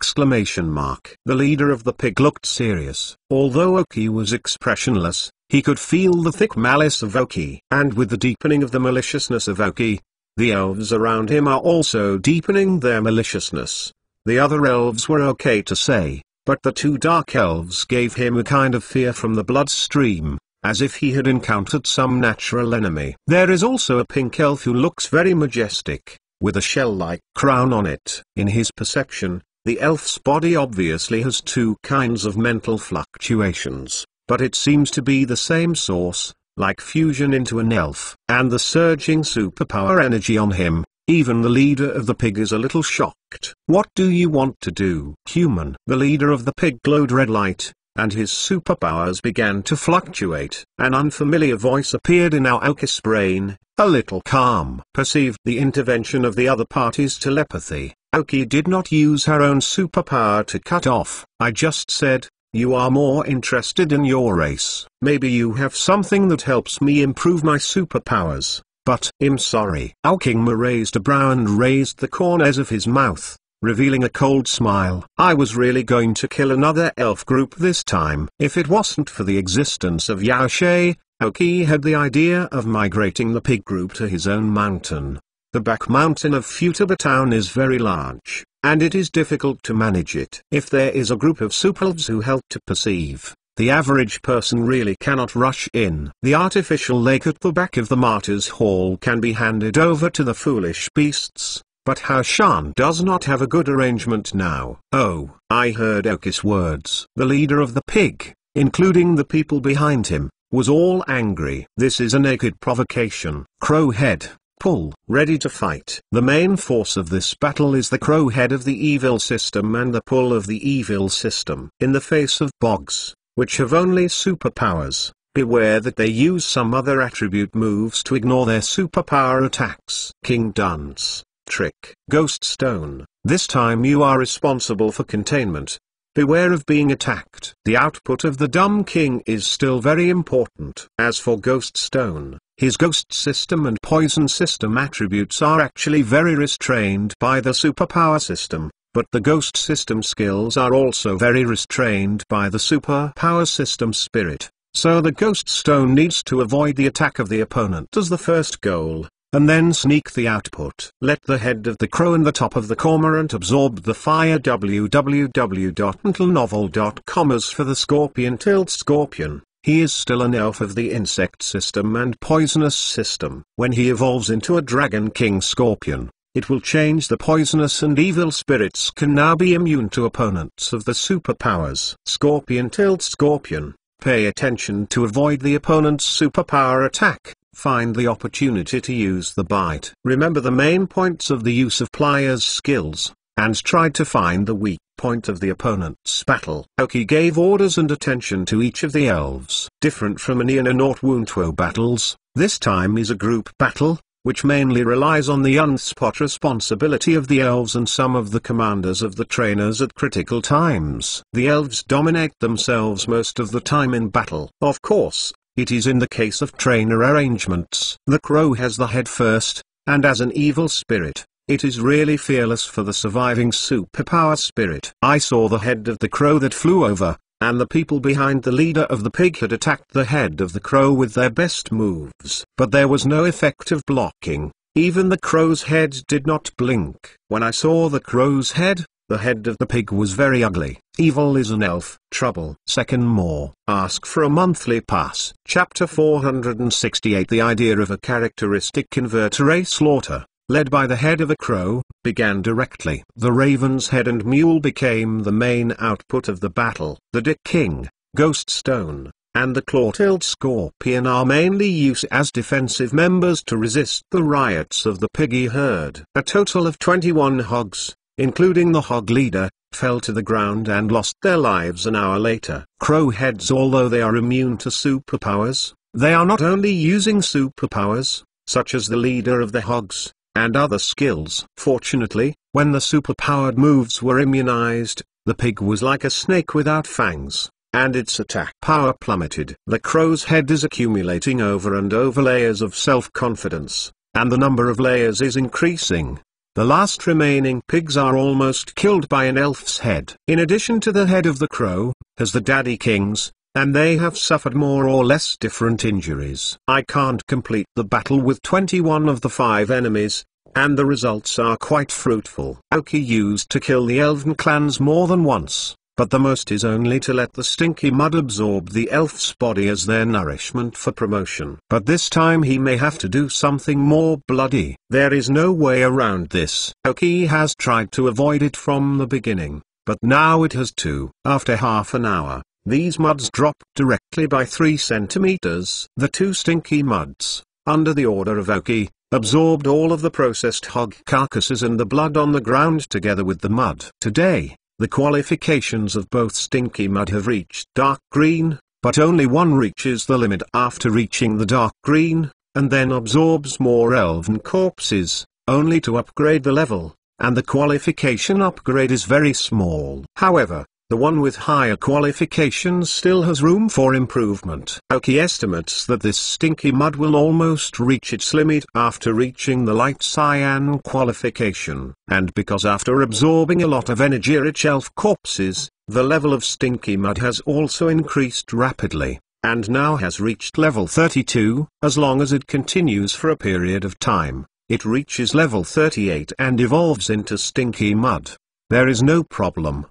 leader of the pig looked serious. Although Oki was expressionless, he could feel the thick malice of Oki. And with the deepening of the maliciousness of Oki, the elves around him are also deepening their maliciousness. The other elves were okay to say, but the two dark elves gave him a kind of fear from the bloodstream, as if he had encountered some natural enemy. There is also a pink elf who looks very majestic, with a shell-like crown on it. In his perception, the elf's body obviously has two kinds of mental fluctuations, but it seems to be the same source, like fusion into an elf. And the surging superpower energy on him, even the leader of the pig is a little shocked. What do you want to do, human? The leader of the pig glowed red light, and his superpowers began to fluctuate. An unfamiliar voice appeared in Aoki's brain, a little calm. Perceived the intervention of the other party's telepathy. Aoki did not use her own superpower to cut off. I just said, you are more interested in your race. Maybe you have something that helps me improve my superpowers. But, I'm sorry. Aokingma raised a brow and raised the corners of his mouth, revealing a cold smile. I was really going to kill another elf group this time. If it wasn't for the existence of Yaoshe, Aoki had the idea of migrating the pig group to his own mountain. The back mountain of Futaba town is very large, and it is difficult to manage it. If there is a group of superelves who help to perceive, the average person really cannot rush in. The artificial lake at the back of the Martyrs' Hall can be handed over to the foolish beasts, but Haoshan does not have a good arrangement now. Oh, I heard Aoki's words. The leader of the pig, including the people behind him, was all angry. This is a naked provocation. Crow head, pull, ready to fight. The main force of this battle is the crow head of the evil system and the pull of the evil system. In the face of bogs, which have only superpowers, beware that they use some other attribute moves to ignore their superpower attacks. King Dance, Trick, Ghost Stone. This time you are responsible for containment. Beware of being attacked. The output of the Dumb King is still very important. As for Ghost Stone, his Ghost System and Poison System attributes are actually very restrained by the superpower system. But the Ghost System skills are also very restrained by the Superpower System spirit, so the Ghost Stone needs to avoid the attack of the opponent as the first goal, and then sneak the output. Let the head of the crow and the top of the cormorant absorb the fire. www.untilnovel.com. As for the scorpion-tailed scorpion, he is still an elf of the insect system and poisonous system. When he evolves into a Dragon King scorpion, it will change. The poisonous and evil spirits can now be immune to opponents of the superpowers. Scorpion-tailed scorpion, pay attention to avoid the opponent's superpower attack. Find the opportunity to use the bite. Remember the main points of the use of Pliers skills, and try to find the weak point of the opponent's battle. Aoki gave orders and attention to each of the elves. Different from Anian and Ortwuntwo battles, this time is a group battle, which mainly relies on the unspot responsibility of the elves and some of the commanders of the trainers at critical times. The elves dominate themselves most of the time in battle. Of course, it is in the case of trainer arrangements. The crow has the head first, and as an evil spirit, it is really fearless for the surviving superpower spirit. I saw the head of the crow that flew over, and the people behind the leader of the pig had attacked the head of the crow with their best moves. But there was no effective blocking. Even the crow's head did not blink. When I saw the crow's head, the head of the pig was very ugly. Evil is an elf. Trouble. Second more. Ask for a monthly pass. Chapter 468. The idea of a characteristic invertebrate slaughter, led by the head of a crow, began directly. The raven's head and mule became the main output of the battle. The Dick King, Ghost Stone, and the claw-tailed scorpion are mainly used as defensive members to resist the riots of the Piggy herd. A total of 21 hogs, including the hog leader, fell to the ground and lost their lives an hour later. Crowheads, although they are immune to superpowers, they are not only using superpowers, such as the leader of the hogs, and other skills. Fortunately, when the superpowered moves were immunized, the pig was like a snake without fangs, and its attack power plummeted. The crow's head is accumulating over and over layers of self-confidence, and the number of layers is increasing. The last remaining pigs are almost killed by an elf's head. In addition to the head of the crow, has the daddy kings, and they have suffered more or less different injuries. I can't complete the battle with 21 of the 5 enemies, and the results are quite fruitful. Aoki used to kill the elven clans more than once, but the most is only to let the stinky mud absorb the elf's body as their nourishment for promotion. But this time he may have to do something more bloody. There is no way around this. Aoki has tried to avoid it from the beginning, but now it has to. After half an hour, these muds dropped directly by 3 centimeters. The 2 stinky muds, under the order of Aoki, absorbed all of the processed hog carcasses and the blood on the ground together with the mud. Today, the qualifications of both stinky mud have reached dark green, but only one reaches the limit after reaching the dark green, and then absorbs more elven corpses, only to upgrade the level, and the qualification upgrade is very small. However, the one with higher qualifications still has room for improvement. Aoki estimates that this stinky mud will almost reach its limit after reaching the light cyan qualification. And because after absorbing a lot of energy-rich elf corpses, the level of stinky mud has also increased rapidly, and now has reached level 32. As long as it continues for a period of time, it reaches level 38 and evolves into stinky mud. There is no problem.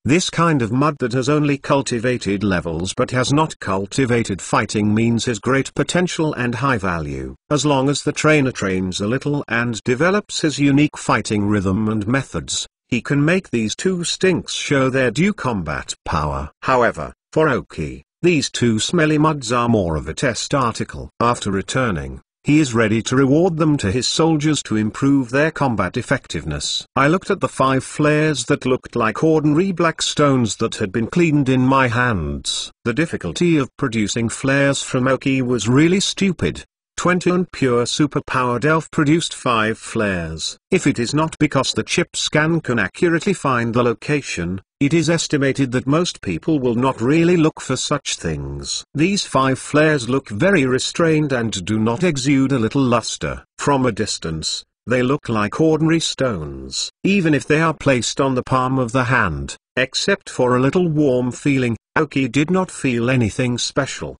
This kind of mud that has only cultivated levels but has not cultivated fighting means has great potential and high value. As long as the trainer trains a little and develops his unique fighting rhythm and methods, he can make these 2 stinks show their due combat power. However, for Aoki, these 2 smelly muds are more of a test article. After returning, he is ready to reward them to his soldiers to improve their combat effectiveness. I looked at the 5 flares that looked like ordinary black stones that had been cleaned in my hands. The difficulty of producing flares from Aoki was really stupid. 20 and pure superpowered elf produced 5 flares. If it is not because the chip scan can accurately find the location, it is estimated that most people will not really look for such things. These 5 flares look very restrained and do not exude a little luster. From a distance, they look like ordinary stones. Even if they are placed on the palm of the hand, except for a little warm feeling, Aoki did not feel anything special.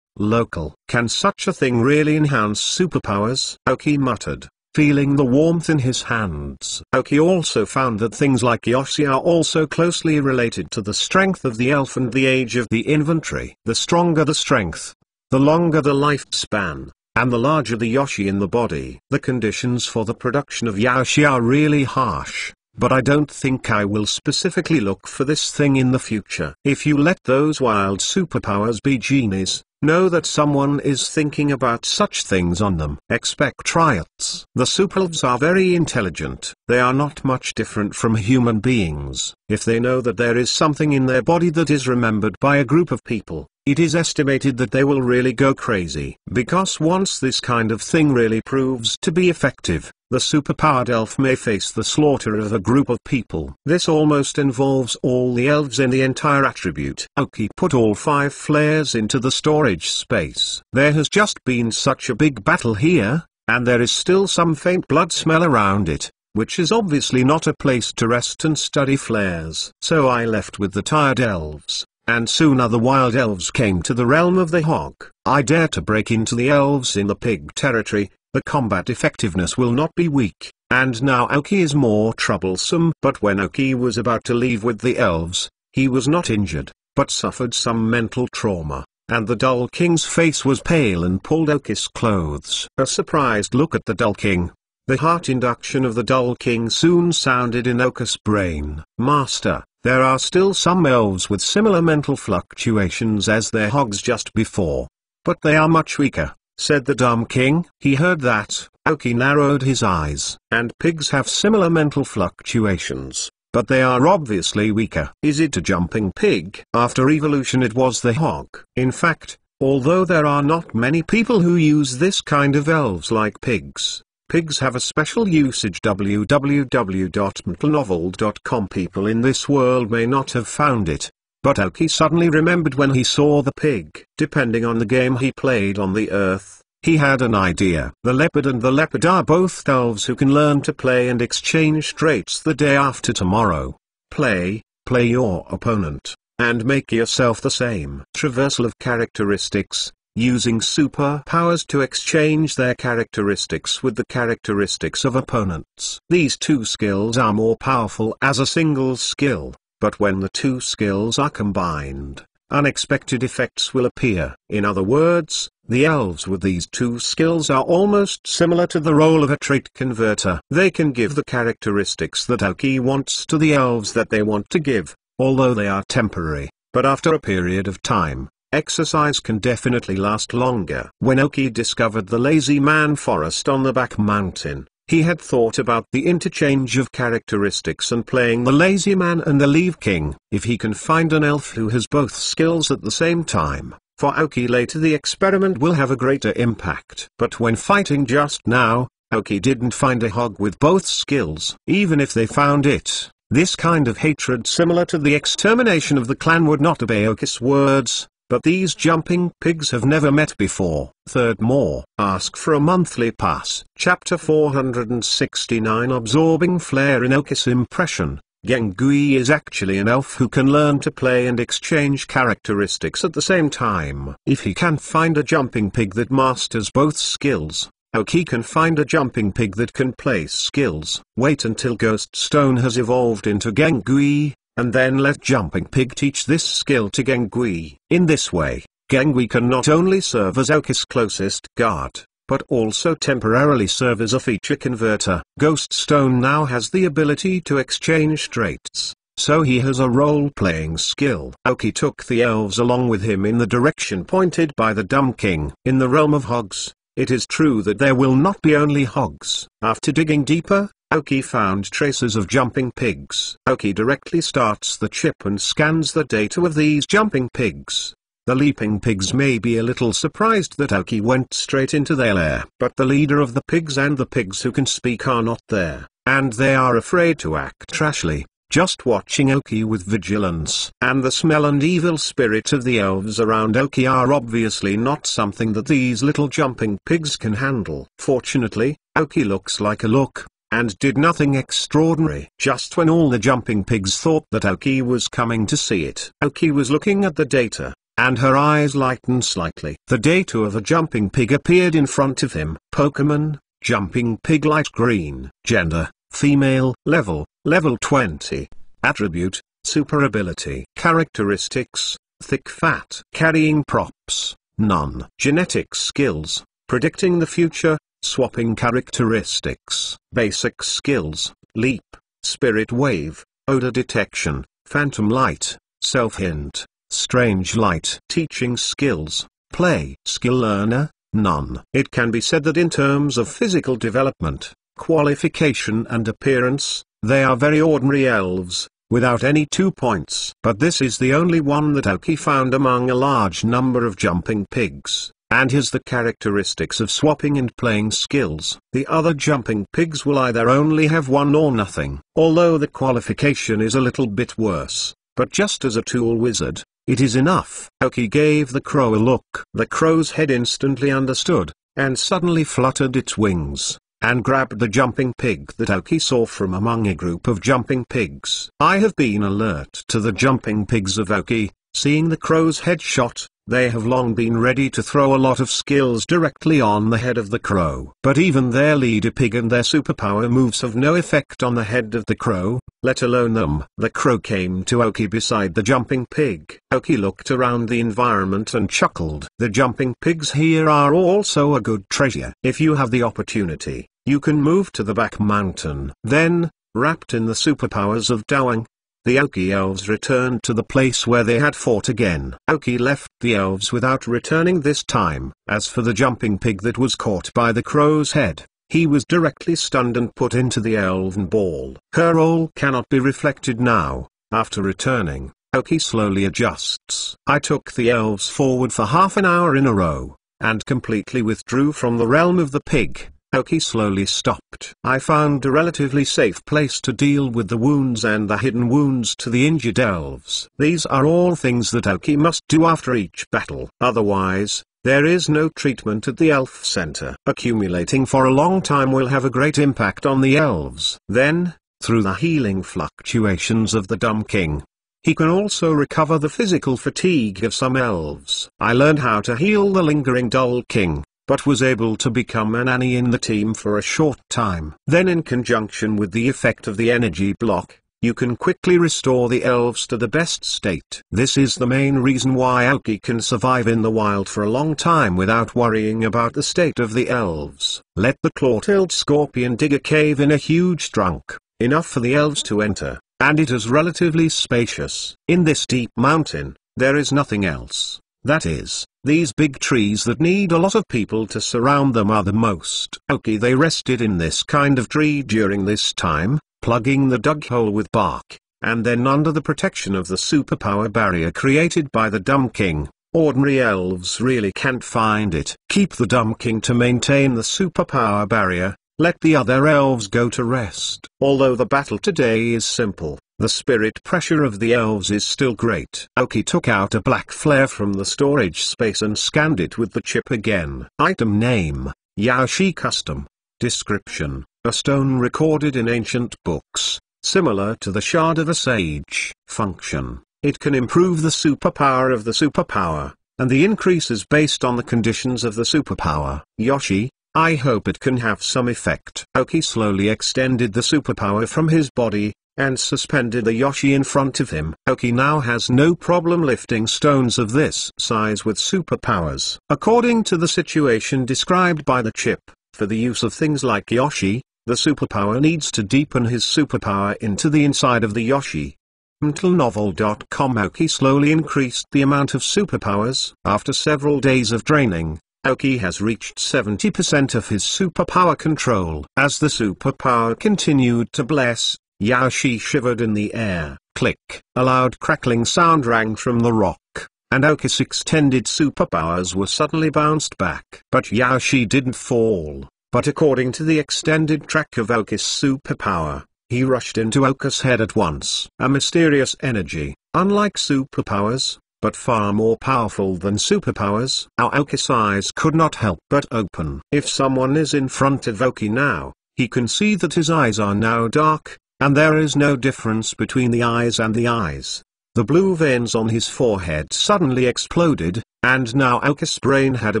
Local. Can such a thing really enhance superpowers? Aoki muttered, feeling the warmth in his hands. Aoki also found that things like Yoshi are also closely related to the strength of the elf and the age of the inventory. The stronger the strength, the longer the lifespan, and the larger the Yoshi in the body. The conditions for the production of Yoshi are really harsh, but I don't think I will specifically look for this thing in the future. If you let those wild superpowers be genies, know that someone is thinking about such things on them. Expect riots. The superelves are very intelligent. They are not much different from human beings. If they know that there is something in their body that is remembered by a group of people, it is estimated that they will really go crazy. Because once this kind of thing really proves to be effective, the superpowered elf may face the slaughter of a group of people. This almost involves all the elves in the entire attribute. Aoki put all 5 flares into the storage space. There has just been such a big battle here, and there is still some faint blood smell around it, which is obviously not a place to rest and study flares. So I left with the tired elves, and soon other wild elves came to the realm of the hog. I dare to break into the elves in the pig territory. The combat effectiveness will not be weak, and now Aoki is more troublesome. But when Aoki was about to leave with the elves, he was not injured, but suffered some mental trauma, and the Dull King's face was pale and pulled Aoki's clothes. A surprised look at the Dull King. The heart induction of the Dull King soon sounded in Aoki's brain. Master, There are still some elves with similar mental fluctuations as their hogs just before. But they are much weaker, said the dumb king. He heard that. Aoki narrowed his eyes. And pigs have similar mental fluctuations, but they are obviously weaker. Is it a jumping pig? After evolution it was the hog. In fact, although there are not many people who use this kind of elves like pigs, pigs have a special usage. www.mtlnovel.com. People in this world may not have found it, but Aoki suddenly remembered when he saw the pig. Depending on the game he played on the earth, he had an idea. The leopard and the leopard are both elves who can learn to play and exchange traits the day after tomorrow. Play your opponent, and make yourself the same. Traversal of characteristics, using superpowers to exchange their characteristics with the characteristics of opponents. These two skills are more powerful as a single skill, but when the two skills are combined, unexpected effects will appear. In other words, the elves with these two skills are almost similar to the role of a trait converter. They can give the characteristics that Aoki wants to the elves that they want to give, although they are temporary. But after a period of time, exercise can definitely last longer. When Aoki discovered the lazy man forest on the back mountain, he had thought about the interchange of characteristics and playing the lazy man and the leaf king. If he can find an elf who has both skills at the same time, for Aoki later the experiment will have a greater impact. But when fighting just now, Aoki didn't find a hog with both skills. Even if they found it, this kind of hatred similar to the extermination of the clan would not obey Aoki's words. But these jumping pigs have never met before. Third, more. Ask for a monthly pass. Chapter 469. Absorbing Flare. In Aoki's impression, Gengui is actually an elf who can learn to play and exchange characteristics at the same time. If he can find a jumping pig that masters both skills, Aoki can find a jumping pig that can place skills. Wait until Ghost Stone has evolved into Gengui, and then let Jumping Pig teach this skill to Gengui. In this way, Gengui can not only serve as Aoki's closest guard, but also temporarily serve as a feature converter. Ghost Stone now has the ability to exchange traits, so he has a role-playing skill. Aoki took the elves along with him in the direction pointed by the dumb king. In the realm of hogs, it is true that there will not be only hogs. After digging deeper, Aoki found traces of jumping pigs. Aoki directly starts the chip and scans the data of these jumping pigs. The leaping pigs may be a little surprised that Aoki went straight into their lair. But the leader of the pigs and the pigs who can speak are not there, and they are afraid to act rashly, just watching Aoki with vigilance. And the smell and evil spirit of the elves around Aoki are obviously not something that these little jumping pigs can handle. Fortunately, Aoki looks like a look, and did nothing extraordinary. Just when all the jumping pigs thought that Aoki was coming to see it, Aoki was looking at the data, and her eyes lightened slightly. The data of a jumping pig appeared in front of him. Pokemon, jumping pig light green. Gender, female. Level 20. Attribute, super ability. Characteristics, thick fat. Carrying props, none. Genetic skills, predicting the future, swapping characteristics. Basic skills, leap, spirit wave, odor detection, phantom light, self-hint, strange light. Teaching skills, play. Skill learner, none. It can be said that in terms of physical development, qualification and appearance, they are very ordinary elves, without any 2 points. But this is the only one that Aoki found among a large number of jumping pigs, and has the characteristics of swapping and playing skills. The other jumping pigs will either only have one or nothing, although the qualification is a little bit worse. But just as a tool wizard, it is enough. Aoki gave the crow a look. The crow's head instantly understood, and suddenly fluttered its wings, and grabbed the jumping pig that Aoki saw from among a group of jumping pigs. I have been alert to the jumping pigs of Aoki. Seeing the crow's head shot, they have long been ready to throw a lot of skills directly on the head of the crow. But even their leader pig and their superpower moves have no effect on the head of the crow, let alone them. The crow came to Aoki beside the jumping pig. Aoki looked around the environment and chuckled. The jumping pigs here are also a good treasure. If you have the opportunity, you can move to the back mountain. Then, wrapped in the superpowers of Dawang, the Aoki elves returned to the place where they had fought again. Aoki left the elves without returning this time. As for the jumping pig that was caught by the crow's head, he was directly stunned and put into the elven ball. Her role cannot be reflected now. After returning, Aoki slowly adjusts. I took the elves forward for half an hour in a row, and completely withdrew from the realm of the pig. Aoki slowly stopped. I found a relatively safe place to deal with the wounds and the hidden wounds to the injured elves. These are all things that Aoki must do after each battle. Otherwise, there is no treatment at the elf center. Accumulating for a long time will have a great impact on the elves. Then, through the healing fluctuations of the Dumb King, he can also recover the physical fatigue of some elves. I learned how to heal the lingering dull king, but was able to become an Annie in the team for a short time. Then in conjunction with the effect of the energy block, you can quickly restore the elves to the best state. This is the main reason why Aoki can survive in the wild for a long time without worrying about the state of the elves. Let the claw-tailed scorpion dig a cave in a huge trunk, enough for the elves to enter, and it is relatively spacious. In this deep mountain, there is nothing else. That is, these big trees that need a lot of people to surround them are the most. Aoki they rested in this kind of tree during this time, plugging the dug hole with bark, and then under the protection of the superpower barrier created by the Dumb King. Ordinary elves really can't find it. Keep the Dumb King to maintain the superpower barrier, let the other elves go to rest. Although the battle today is simple, the spirit pressure of the elves is still great. Aoki took out a black flare from the storage space and scanned it with the chip again. Item name, Yaoshi Custom. Description, a stone recorded in ancient books, similar to the shard of a sage. Function, it can improve the superpower of the superpower, and the increase is based on the conditions of the superpower. Yoshi, I hope it can have some effect. Aoki slowly extended the superpower from his body, and suspended the Yoshi in front of him. Aoki now has no problem lifting stones of this size with superpowers. According to the situation described by the chip, for the use of things like Yoshi, the superpower needs to deepen his superpower into the inside of the Yoshi. Untitled.com. Aoki slowly increased the amount of superpowers. After several days of draining, Aoki has reached 70% of his superpower control. As the superpower continued to bless, Yaoshi shivered in the air. Click. A loud crackling sound rang from the rock, and Aoki's extended superpowers were suddenly bounced back. But Yaoshi didn't fall, but according to the extended track of Aoki's superpower, he rushed into Aoki's head at once. A mysterious energy, unlike superpowers, but far more powerful than superpowers. Aoki's eyes could not help but open. If someone is in front of Aoki now, he can see that his eyes are now dark, and there is no difference between the eyes and the eyes. The blue veins on his forehead suddenly exploded, and now Aoki's brain had a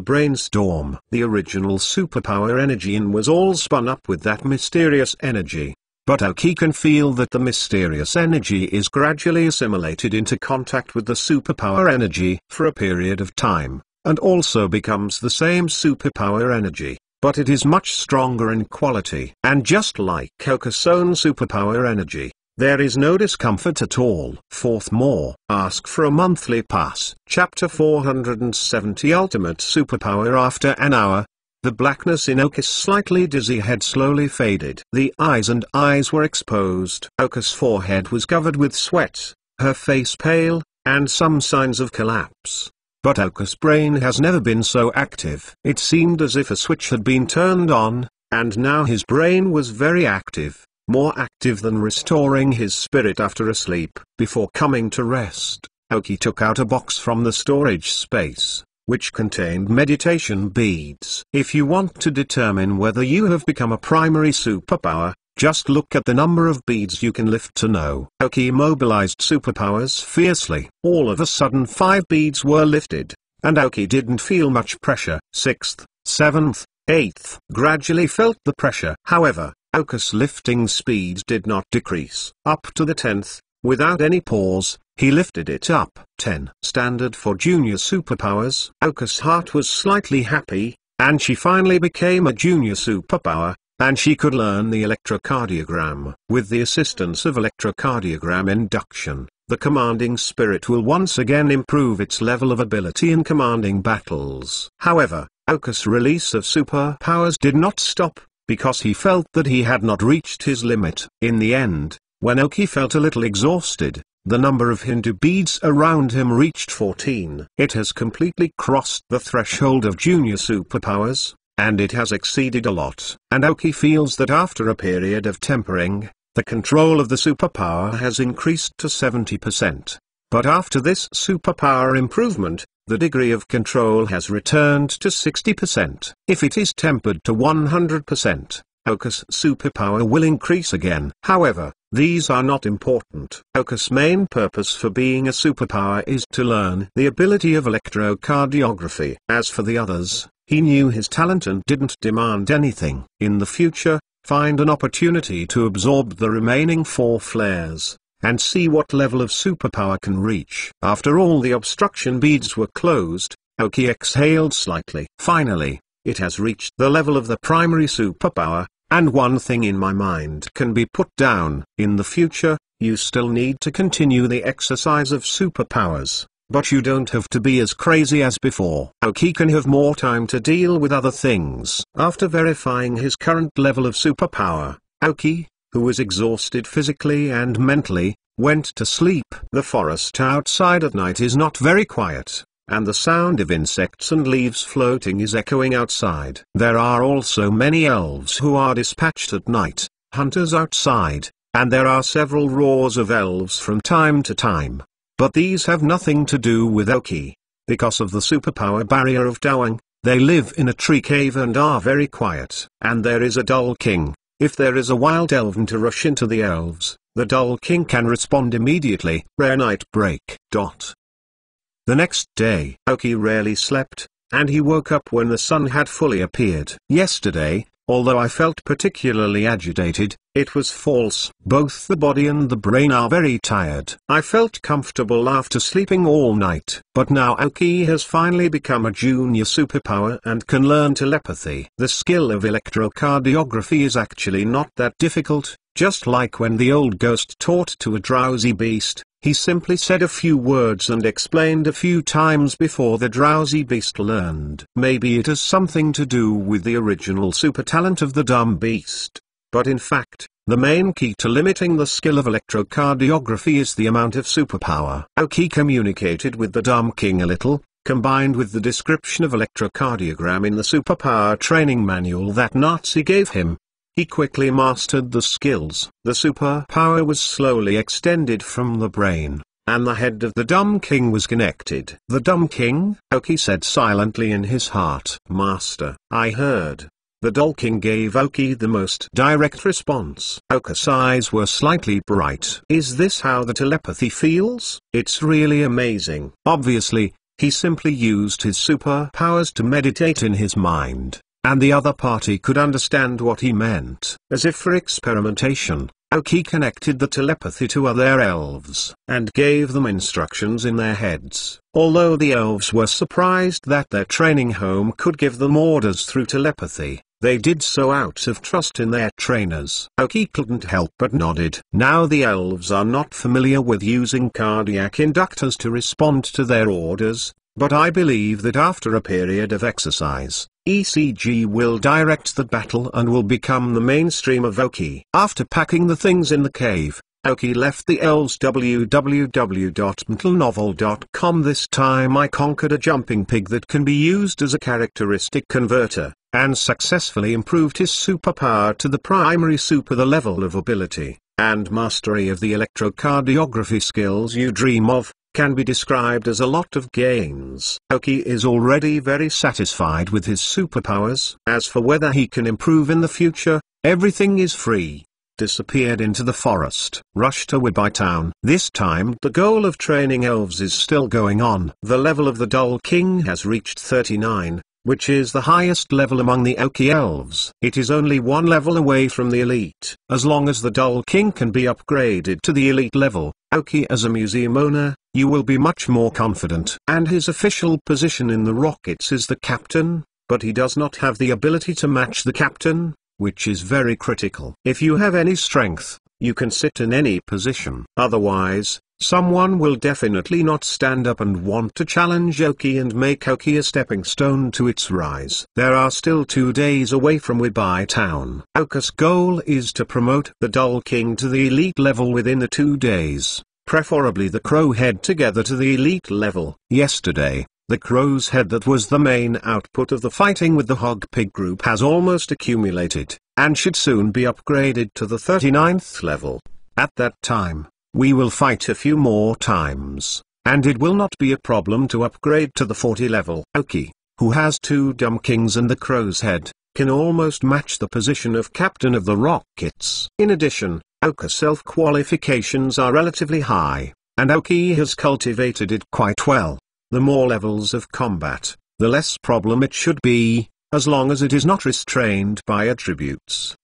brainstorm. The original superpower energy was all spun up with that mysterious energy. But Aoki can feel that the mysterious energy is gradually assimilated into contact with the superpower energy for a period of time, and also becomes the same superpower energy. But it is much stronger in quality. And just like Aoki's own superpower energy, there is no discomfort at all. Fourth more. Ask for a monthly pass. Chapter 470 Ultimate Superpower. After an hour, the blackness in Aoki's slightly dizzy head slowly faded. The eyes were exposed. Aoki's forehead was covered with sweat, her face pale, and some signs of collapse. But Aoki's brain has never been so active. It seemed as if a switch had been turned on, and now his brain was very active, more active than restoring his spirit after a sleep. Before coming to rest, Aoki took out a box from the storage space, which contained meditation beads. If you want to determine whether you have become a primary superpower, just look at the number of beads you can lift to know. Aoki mobilized superpowers fiercely. All of a sudden 5 beads were lifted, and Aoki didn't feel much pressure. 6th, 7th, 8th gradually felt the pressure. However, Aoki's lifting speed did not decrease. Up to the 10th, without any pause, he lifted it up. 10. Standard for junior superpowers. Aoki's heart was slightly happy, and she finally became a junior superpower. and she could learn the electrocardiogram. With the assistance of electrocardiogram induction, the commanding spirit will once again improve its level of ability in commanding battles. However, Oka's release of superpowers did not stop, because he felt that he had not reached his limit. In the end, when Oki felt a little exhausted, the number of Hindu beads around him reached 14. It has completely crossed the threshold of junior superpowers, and it has exceeded a lot. And Oki feels that after a period of tempering, the control of the superpower has increased to 70%. But after this superpower improvement, the degree of control has returned to 60%. If it is tempered to 100%, Oka's superpower will increase again. However, these are not important. Oka's main purpose for being a superpower is to learn the ability of electrocardiography. As for the others, he knew his talent and didn't demand anything. In the future, find an opportunity to absorb the remaining 4 flares, and see what level of superpower can reach. After all the obstruction beads were closed, Oki exhaled slightly. Finally, it has reached the level of the primary superpower, and one thing in my mind can be put down. In the future, you still need to continue the exercise of superpowers, but you don't have to be as crazy as before. Oki can have more time to deal with other things. After verifying his current level of superpower, Oki, who was exhausted physically and mentally, went to sleep. The forest outside at night is not very quiet, and the sound of insects and leaves floating is echoing outside. There are also many elves who are dispatched at night, hunters outside, and there are several roars of elves from time to time. But these have nothing to do with Oki. Because of the superpower barrier of Dawang, they live in a tree cave and are very quiet. And there is a dull king. If there is a wild elven to rush into the elves, the dull king can respond immediately. Rare night break. The next day, Oki rarely slept, and he woke up when the sun had fully appeared. Yesterday, although I felt particularly agitated, it was false. Both the body and the brain are very tired. I felt comfortable after sleeping all night. But now Oki has finally become a junior superpower and can learn telepathy. The skill of electrocardiography is actually not that difficult, just like when the old ghost taught to a drowsy beast. He simply said a few words and explained a few times before the drowsy beast learned. Maybe it has something to do with the original super talent of the dumb beast. But in fact, the main key to limiting the skill of electrocardiography is the amount of superpower. Oki communicated with the dumb king a little, combined with the description of electrocardiogram in the superpower training manual that Nazi gave him. He quickly mastered the skills. The superpower was slowly extended from the brain, and the head of the dumb king was connected. The dumb king? Oki said silently in his heart. Master, I heard. The dull king gave Oki the most direct response. Oka's eyes were slightly bright. Is this how the telepathy feels? It's really amazing. Obviously, he simply used his superpowers to meditate in his mind, and the other party could understand what he meant. As if for experimentation, Oki connected the telepathy to other elves, and gave them instructions in their heads. Although the elves were surprised that their training home could give them orders through telepathy, they did so out of trust in their trainers. Oki couldn't help but nodded. Now the elves are not familiar with using cardiac inductors to respond to their orders, but I believe that after a period of exercise, ECG will direct the battle and will become the mainstream of Oki. After packing the things in the cave, Oki left the elves www.mentalnovel.com. This time I conquered a jumping pig that can be used as a characteristic converter, and successfully improved his superpower to the primary super. The level of ability and mastery of the electrocardiography skills you dream of can be described as a lot of gains. Oki is already very satisfied with his superpowers. As for whether he can improve in the future, everything is free. Disappeared into the forest. Rushed away by town. This time the goal of training elves is still going on. The level of the dull king has reached 39, which is the highest level among the Oki elves. It is only one level away from the elite. As long as the dull king can be upgraded to the elite level, Oki as a museum owner, you will be much more confident. And his official position in the rockets is the captain, but he does not have the ability to match the captain. which is very critical. If you have any strength, you can sit in any position. Otherwise, someone will definitely not stand up and want to challenge Oki and make Oki a stepping stone to its rise. There are still 2 days away from Webai Town. Oka's goal is to promote the Dull King to the elite level within the 2 days, preferably the Crow Head together to the elite level. Yesterday, the Crow's Head that was the main output of the fighting with the Hog Pig group has almost accumulated, and should soon be upgraded to the 39th level. At that time, we will fight a few more times, and it will not be a problem to upgrade to the 40 level. Oki, who has 2 Dumb Kings and the Crow's Head, can almost match the position of Captain of the Rockets. In addition, Oka's self-qualifications are relatively high, and Oki has cultivated it quite well. The more levels of combat, the less problem it should be, as long as it is not restrained by attributes.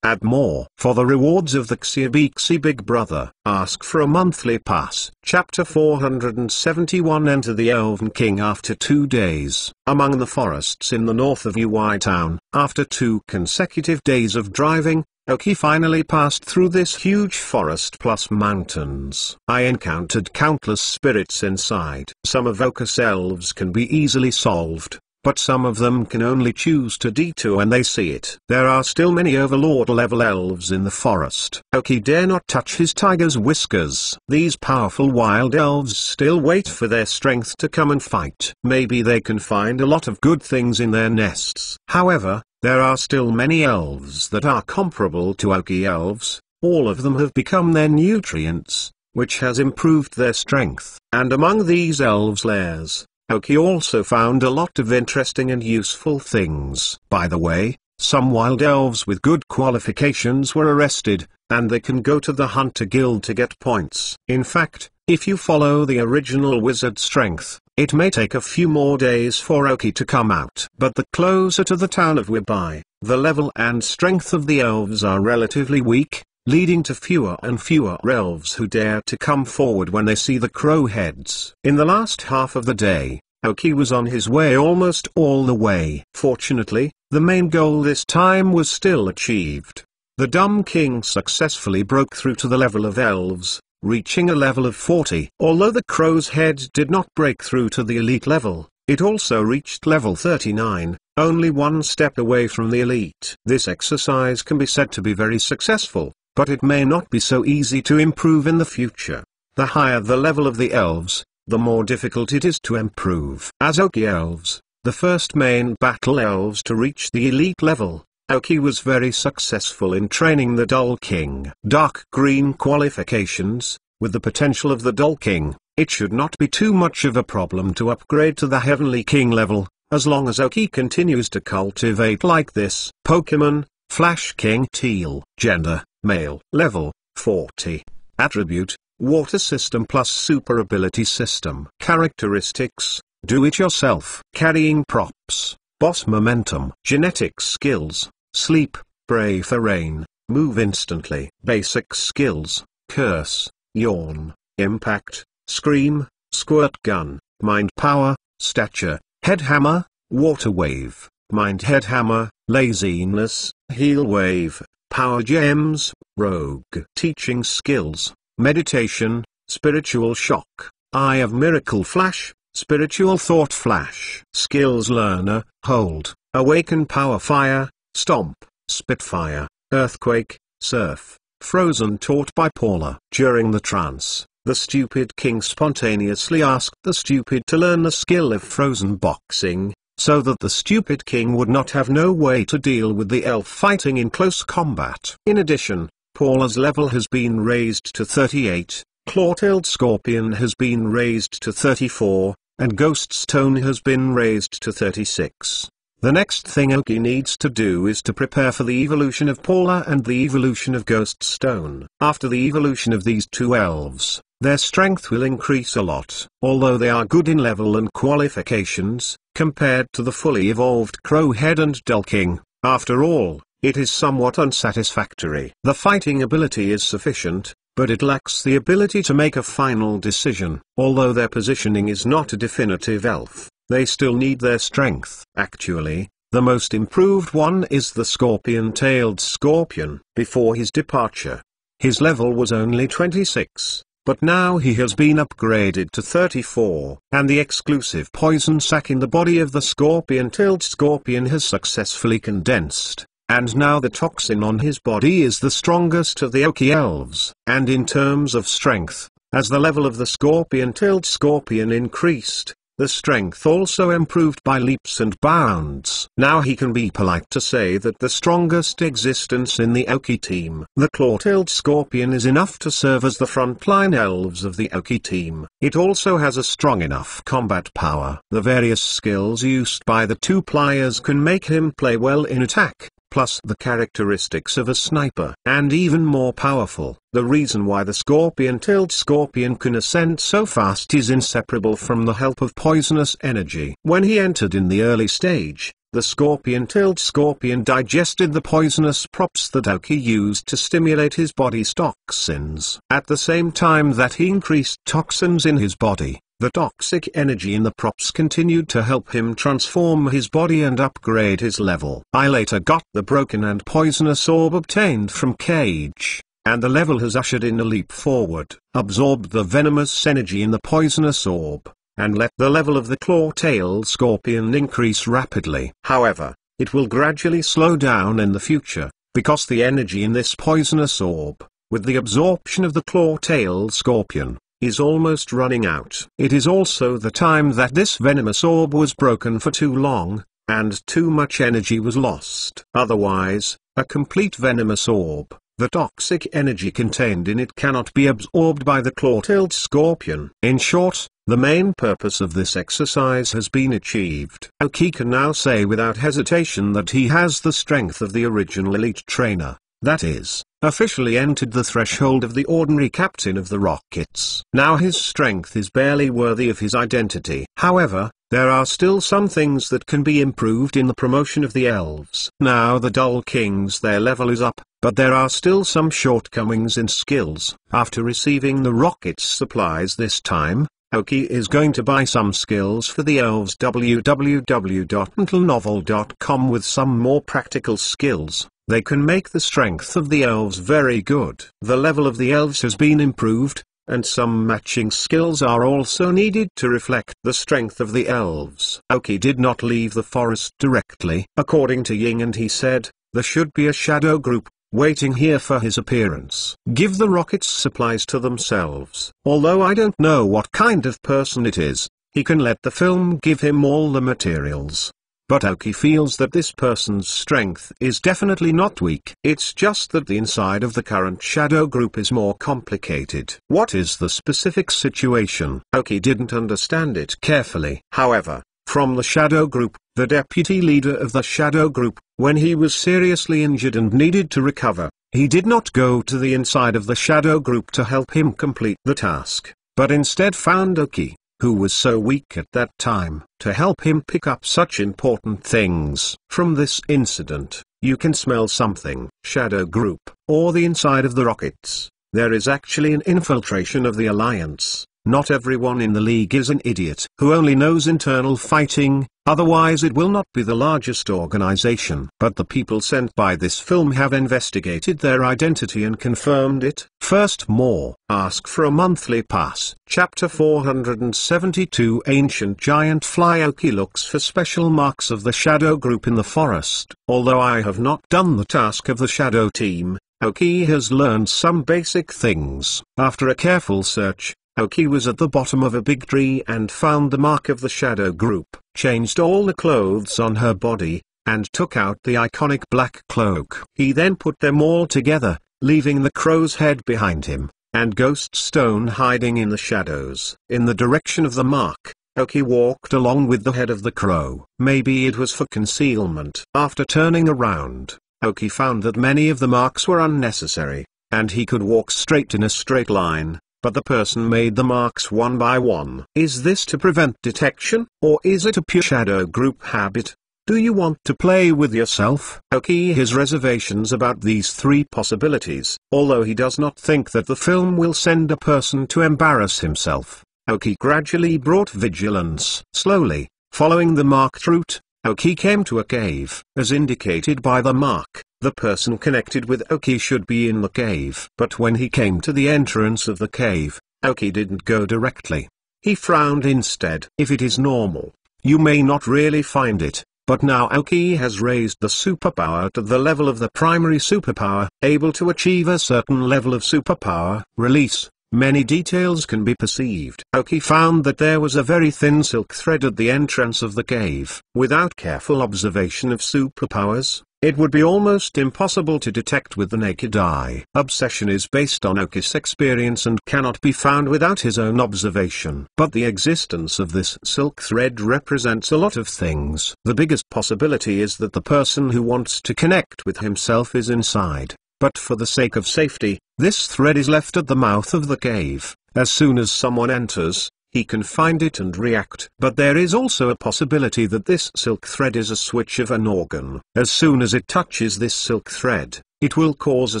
Add more. For the rewards of the Xiaobixi Big Brother, ask for a monthly pass. Chapter 471. Enter the Elven King after 2 days. Among the forests in the north of Ui Town, after 2 consecutive days of driving, Oki finally passed through this huge forest plus mountains. I encountered countless spirits inside. Some of Oka's elves can be easily solved, but some of them can only choose to detour when they see it. There are still many Overlord-level elves in the forest. Oki dare not touch his tiger's whiskers. These powerful wild elves still wait for their strength to come and fight. Maybe they can find a lot of good things in their nests. However, there are still many elves that are comparable to Oki elves. All of them have become their nutrients, which has improved their strength. And among these elves' lairs, Oki also found a lot of interesting and useful things. By the way, some wild elves with good qualifications were arrested, and they can go to the Hunter Guild to get points. In fact, if you follow the original wizard strength, it may take a few more days for Oki to come out. But the closer to the town of Webai, the level and strength of the elves are relatively weak, leading to fewer and fewer elves who dare to come forward when they see the Crow Heads. In the last half of the day, Oki was on his way almost all the way. Fortunately, the main goal this time was still achieved. The Dumb King successfully broke through to the level of elves, reaching a level of 40. Although the Crow's Head did not break through to the elite level, it also reached level 39, only 1 step away from the elite. This exercise can be said to be very successful, but it may not be so easy to improve in the future. The higher the level of the elves, the more difficult it is to improve. As Oki elves, the first main battle elves to reach the elite level, Oki was very successful in training the Dull King. Dark green qualifications, with the potential of the Dull King, it should not be too much of a problem to upgrade to the Heavenly King level, as long as Oki continues to cultivate like this. Pokemon, Flash King Teal. Gender, male. Level, 40. Attribute, Water System plus Super Ability System. Characteristics, Do-it-yourself. Carrying props, Boss Momentum. Genetic skills, Sleep, Pray for Rain, Move Instantly. Basic skills, Curse, Yawn, Impact, Scream, Squirt Gun, Mind Power, Stature, Head Hammer, Water Wave, Mind Head Hammer, Laziness, Heal Wave, Power Gems, Rogue. Teaching skills, Meditation, Spiritual Shock, Eye of Miracle Flash, Spiritual Thought Flash. Skills Learner, Hold, Awaken Power Fire, Stomp, Spitfire, Earthquake, Surf, Frozen. Taught by Paula. During the trance, the stupid king spontaneously asked the stupid to learn the skill of frozen boxing, so that the stupid king would not have no way to deal with the elf fighting in close combat. In addition, Paula's level has been raised to 38, Claw-tailed Scorpion has been raised to 34, and Ghost Stone has been raised to 36. The next thing Oki needs to do is to prepare for the evolution of Paula and the evolution of Ghost Stone. After the evolution of these 2 elves, their strength will increase a lot. Although they are good in level and qualifications, compared to the fully evolved Crow Head and Dull King, after all, it is somewhat unsatisfactory. The fighting ability is sufficient, but it lacks the ability to make a final decision. Although their positioning is not a definitive elf, they still need their strength. Actually, The most improved one is the scorpion-tailed scorpion. Before his departure, his level was only 26, but now he has been upgraded to 34, and the exclusive poison sac in the body of the scorpion-tailed scorpion has successfully condensed, and now the toxin on his body is the strongest of the Oki elves. And in terms of strength, as the level of the scorpion-tailed scorpion increased, the strength also improved by leaps and bounds. Now he can be polite to say that the strongest existence in the Oki team, the claw-tailed scorpion, is enough to serve as the frontline elves of the Oki team. It also has a strong enough combat power. The various skills used by the two players can make him play well in attack, plus the characteristics of a sniper. And even more powerful, the reason why the scorpion-tailed scorpion can ascend so fast is inseparable from the help of poisonous energy. When he entered in the early stage, the scorpion-tailed scorpion digested the poisonous props that Oki used to stimulate his body's toxins. At the same time that he increased toxins in his body, the toxic energy in the props continued to help him transform his body and upgrade his level. I later got the broken and poisonous orb obtained from Cage, and the level has ushered in a leap forward, absorbed the venomous energy in the poisonous orb, and let the level of the claw-tailed scorpion increase rapidly. However, it will gradually slow down in the future, because the energy in this poisonous orb, with the absorption of the claw-tailed scorpion, is almost running out. It is also the time that this venomous orb was broken for too long, and too much energy was lost. Otherwise, a complete venomous orb, the toxic energy contained in it cannot be absorbed by the claw-tailed scorpion. In short, the main purpose of this exercise has been achieved. Oki can now say without hesitation that he has the strength of the original elite trainer. That is, officially entered the threshold of the ordinary captain of the Rockets. Now his strength is barely worthy of his identity. However, there are still some things that can be improved in the promotion of the elves. Now the Dull Kings, their level is up, but there are still some shortcomings in skills. After receiving the Rockets supplies this time, Oki is going to buy some skills for the elves. www.untilnovel.com with some more practical skills. They can make the strength of the elves very good. The level of the elves has been improved, and some matching skills are also needed to reflect the strength of the elves. Oki did not leave the forest directly. According to Ying, and he said, there should be a shadow group waiting here for his appearance. Give the Rockets supplies to themselves. Although I don't know what kind of person it is, he can let the film give him all the materials. But Oki feels that this person's strength is definitely not weak. It's just that the inside of the current shadow group is more complicated. What is the specific situation? Oki didn't understand it carefully. However, from the shadow group, the deputy leader of the shadow group, when he was seriously injured and needed to recover, he did not go to the inside of the shadow group to help him complete the task, but instead found Oki, who was so weak at that time, to help him pick up such important things. From this incident, you can smell something. Shadow group, or the inside of the Rockets. There is actually an infiltration of the Alliance. Not everyone in the League is an idiot who only knows internal fighting, otherwise it will not be the largest organization. But the people sent by this film have investigated their identity and confirmed it. First, more. Ask for a monthly pass. Chapter 472. Ancient Giant Fly. Oki looks for special marks of the shadow group in the forest. Although I have not done the task of the shadow team, Oki has learned some basic things. After a careful search, Oki was at the bottom of a big tree and found the mark of the shadow group, changed all the clothes on her body, and took out the iconic black cloak. He then put them all together, leaving the crow's head behind him, and Ghost Stone hiding in the shadows. In the direction of the mark, Oki walked along with the head of the crow. Maybe it was for concealment. After turning around, Oki found that many of the marks were unnecessary, and he could walk straight in a straight line. But the person made the marks one by one. Is this to prevent detection, or is it a pure shadow group habit? Do you want to play with yourself? Oki has reservations about these three possibilities. Although he does not think that the film will send a person to embarrass himself, Oki gradually brought vigilance. Slowly, following the marked route, Oki came to a cave. As indicated by the mark, the person connected with Oki should be in the cave. But when he came to the entrance of the cave, Oki didn't go directly. He frowned instead. If it is normal, you may not really find it. But now Oki has raised the superpower to the level of the primary superpower, able to achieve a certain level of superpower release. Many details can be perceived. Oki found that there was a very thin silk thread at the entrance of the cave. Without careful observation of superpowers, it would be almost impossible to detect with the naked eye. Obsession is based on Oki's experience and cannot be found without his own observation. But the existence of this silk thread represents a lot of things. The biggest possibility is that the person who wants to connect with himself is inside. But for the sake of safety, this thread is left at the mouth of the cave. As soon as someone enters, he can find it and react. But there is also a possibility that this silk thread is a switch of an organ. As soon as it touches this silk thread, it will cause a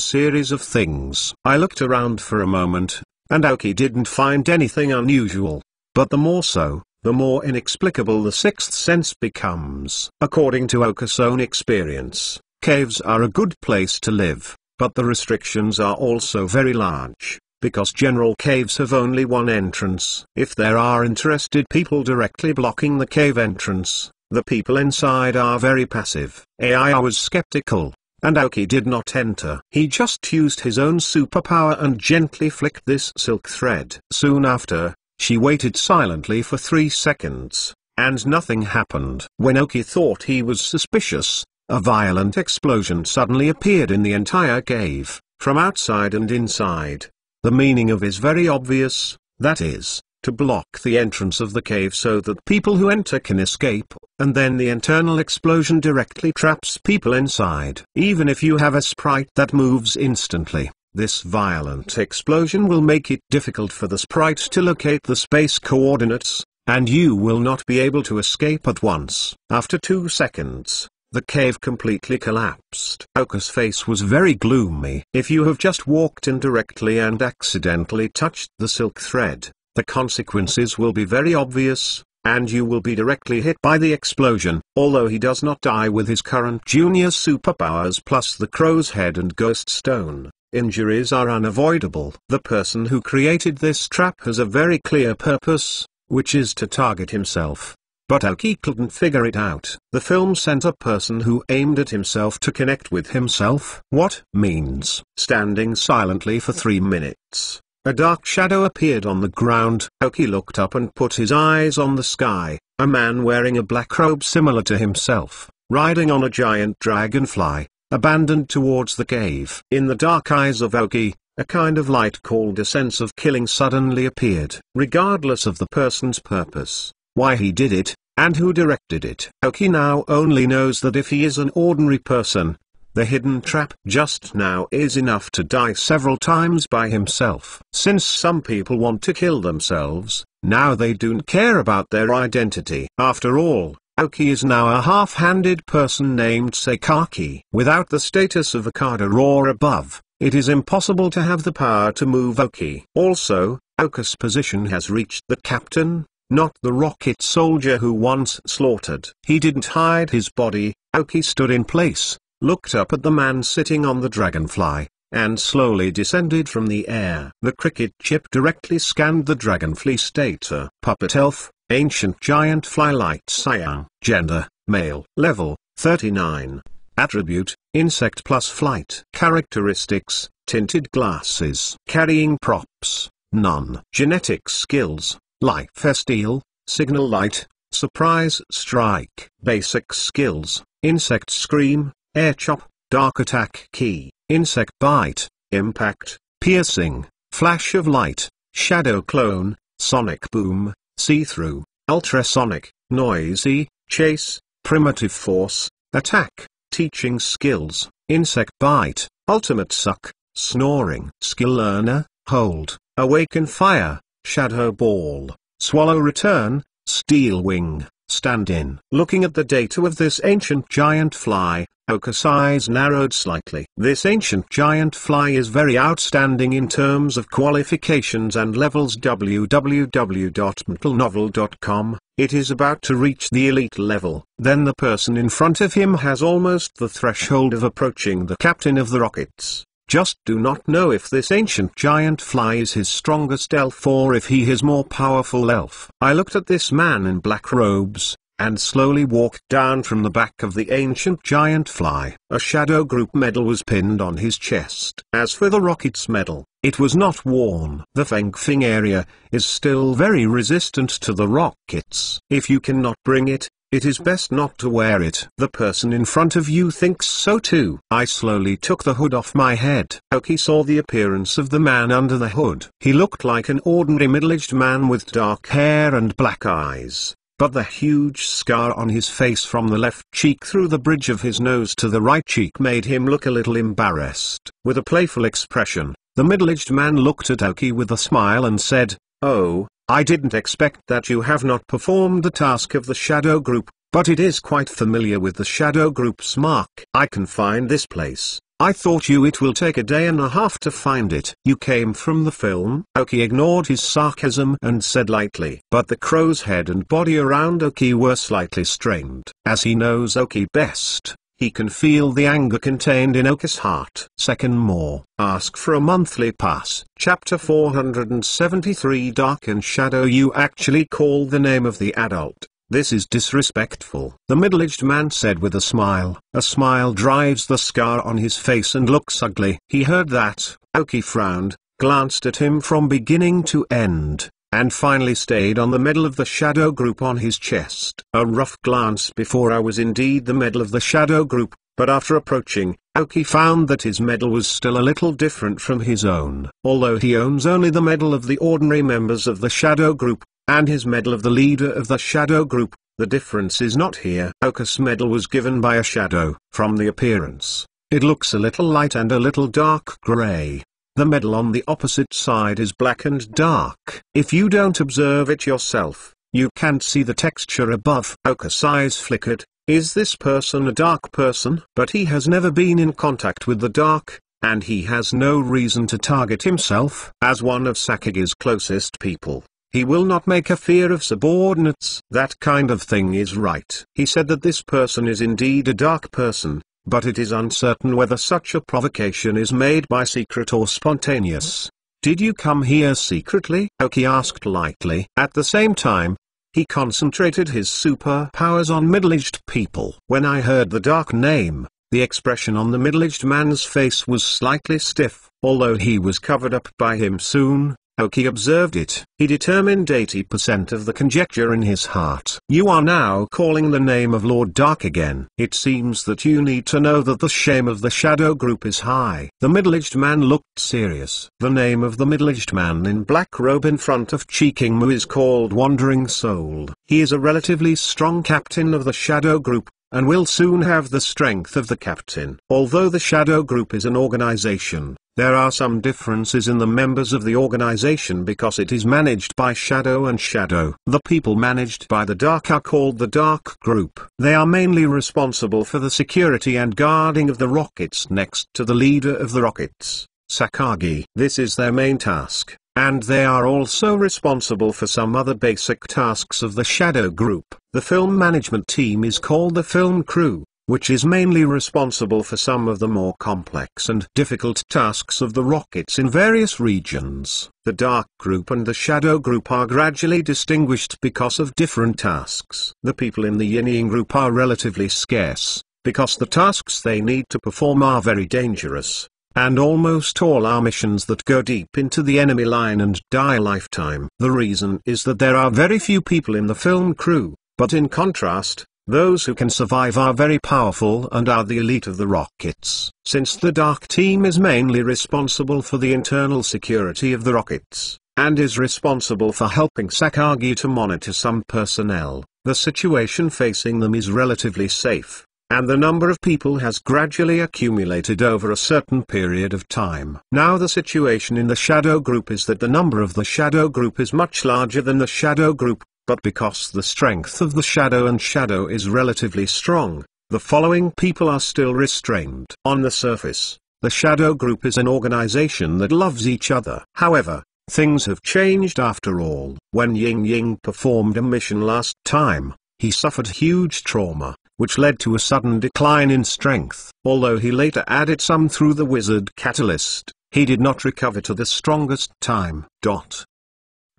series of things. I looked around for a moment, and Oki didn't find anything unusual. But the more inexplicable the sixth sense becomes. According to Oka's own experience, caves are a good place to live. But the restrictions are also very large, because general caves have only one entrance. If there are interested people directly blocking the cave entrance, the people inside are very passive. I was skeptical, and Oki did not enter. He just used his own superpower and gently flicked this silk thread. Soon after, she waited silently for 3 seconds, and nothing happened. When Oki thought he was suspicious, a violent explosion suddenly appeared in the entire cave, from outside and inside. The meaning of is very obvious, that is, to block the entrance of the cave so that people who enter can escape, and then the internal explosion directly traps people inside. Even if you have a sprite that moves instantly, this violent explosion will make it difficult for the sprite to locate the space coordinates, and you will not be able to escape at once. After 2 seconds, the cave completely collapsed. Oka's face was very gloomy. If you have just walked in directly and accidentally touched the silk thread, the consequences will be very obvious, and you will be directly hit by the explosion. Although he does not die with his current junior superpowers plus the crow's head and ghost stone, injuries are unavoidable. The person who created this trap has a very clear purpose, which is to target himself. But Oki couldn't figure it out. The film sent a person who aimed at himself to connect with himself. What means? Standing silently for 3 minutes, a dark shadow appeared on the ground. Oki looked up and put his eyes on the sky. A man wearing a black robe similar to himself, riding on a giant dragonfly, abandoned towards the cave. In the dark eyes of Oki, a kind of light called a sense of killing suddenly appeared. Regardless of the person's purpose, why he did it, and who directed it, Oki now only knows that if he is an ordinary person, the hidden trap just now is enough to die several times by himself. Since some people want to kill themselves, now they don't care about their identity. After all, Oki is now a half-handed person named Seikaki. Without the status of Okada or above, it is impossible to have the power to move Oki. Also, Oka's position has reached the captain, not the rocket soldier who once slaughtered. He didn't hide his body. Oki stood in place, looked up at the man sitting on the dragonfly, and slowly descended from the air. The cricket chip directly scanned the dragonfly's data. Puppet elf, ancient giant fly light cyan. Gender, male. Level, 39. Attribute, insect plus flight. Characteristics, tinted glasses. Carrying props, none. Genetic skills, life steal, signal light, surprise strike. Basic skills, insect scream, air chop, dark attack key, insect bite, impact, piercing, flash of light, shadow clone, sonic boom, see-through, ultrasonic, noisy, chase, primitive force, attack. Teaching skills, insect bite, ultimate suck, snoring. Skill learner, hold, awaken fire, shadow ball, swallow return, steel wing, stand-in. Looking at the data of this ancient giant fly, Oka's eyes narrowed slightly. This ancient giant fly is very outstanding in terms of qualifications and levels. www.mentalnovel.com. It is about to reach the elite level. Then the person in front of him has almost the threshold of approaching the captain of the rockets. Just do not know if this ancient giant fly is his strongest elf or if he is more powerful elf. I looked at this man in black robes, and slowly walked down from the back of the ancient giant fly. A shadow group medal was pinned on his chest. As for the rocket's medal, it was not worn. The Feng area is still very resistant to the rockets. If you cannot bring it, it is best not to wear it. The person in front of you thinks so too. I slowly took the hood off my head. Oki saw the appearance of the man under the hood. He looked like an ordinary middle-aged man with dark hair and black eyes. But the huge scar on his face from the left cheek through the bridge of his nose to the right cheek made him look a little embarrassed. With a playful expression, the middle-aged man looked at Oki with a smile and said, "Oh, I didn't expect that. You have not performed the task of the shadow group, but it is quite familiar with the shadow group's mark. I can find this place. I thought it will take a day and a half to find it. You came from the film?" Oki ignored his sarcasm and said lightly. But the crow's head and body around Oki were slightly strained. As he knows Oki best, he can feel the anger contained in Oki's heart. Second more. Ask for a monthly pass. Chapter 473. Dark and Shadow. You actually call the name of the adult. This is disrespectful. The middle-aged man said with a smile. A smile drives the scar on his face and looks ugly. He heard that. Oki frowned, glanced at him from beginning to end, and finally stayed on the medal of the shadow group on his chest. A rough glance before I was indeed the medal of the shadow group, but after approaching, Oki found that his medal was still a little different from his own. Although he owns only the medal of the ordinary members of the shadow group, and his medal of the leader of the shadow group, the difference is not here. Oka's medal was given by a shadow. From the appearance, it looks a little light and a little dark gray. The medal on the opposite side is black and dark. If you don't observe it yourself, you can't see the texture above. Oka's eyes flickered. Is this person a dark person? But he has never been in contact with the dark, and he has no reason to target himself. As one of Sakage's closest people, he will not make a fear of subordinates. That kind of thing is right. He said that this person is indeed a dark person, but it is uncertain whether such a provocation is made by secret or spontaneous. Did you come here secretly? Oki asked lightly. At the same time, he concentrated his superpowers on middle-aged people. When I heard the dark name, the expression on the middle-aged man's face was slightly stiff. Although he was covered up by him soon, Oki observed it. He determined 80% of the conjecture in his heart. You are now calling the name of Lord Dark again. It seems that you need to know that the shame of the shadow group is high. The middle-aged man looked serious. The name of the middle-aged man in black robe in front of Chikingmu is called Wandering Soul. He is a relatively strong captain of the shadow group, and will soon have the strength of the captain. Although the shadow group is an organization, there are some differences in the members of the organization because it is managed by Shadow and Shadow. The people managed by the Dark are called the Dark Group. They are mainly responsible for the security and guarding of the rockets next to the leader of the rockets, Sakagi. This is their main task, and they are also responsible for some other basic tasks of the Shadow Group. The film management team is called the Film Crew, which is mainly responsible for some of the more complex and difficult tasks of the rockets in various regions. The Dark Group and the Shadow Group are gradually distinguished because of different tasks. The people in the Yin Group are relatively scarce, because the tasks they need to perform are very dangerous, and almost all are missions that go deep into the enemy line and die a lifetime. The reason is that there are very few people in the film crew, but in contrast, those who can survive are very powerful and are the elite of the rockets. Since the Dark Team is mainly responsible for the internal security of the rockets, and is responsible for helping Sakagi to monitor some personnel, the situation facing them is relatively safe, and the number of people has gradually accumulated over a certain period of time. Now the situation in the Shadow Group is that the number of the Shadow Group is much larger than the Shadow Group, but because the strength of the Shadow and Shadow is relatively strong, the following people are still restrained. On the surface, the Shadow Group is an organization that loves each other. However, things have changed after all. When Ying Ying performed a mission last time, he suffered huge trauma, which led to a sudden decline in strength. Although he later added some through the wizard catalyst, he did not recover to the strongest time.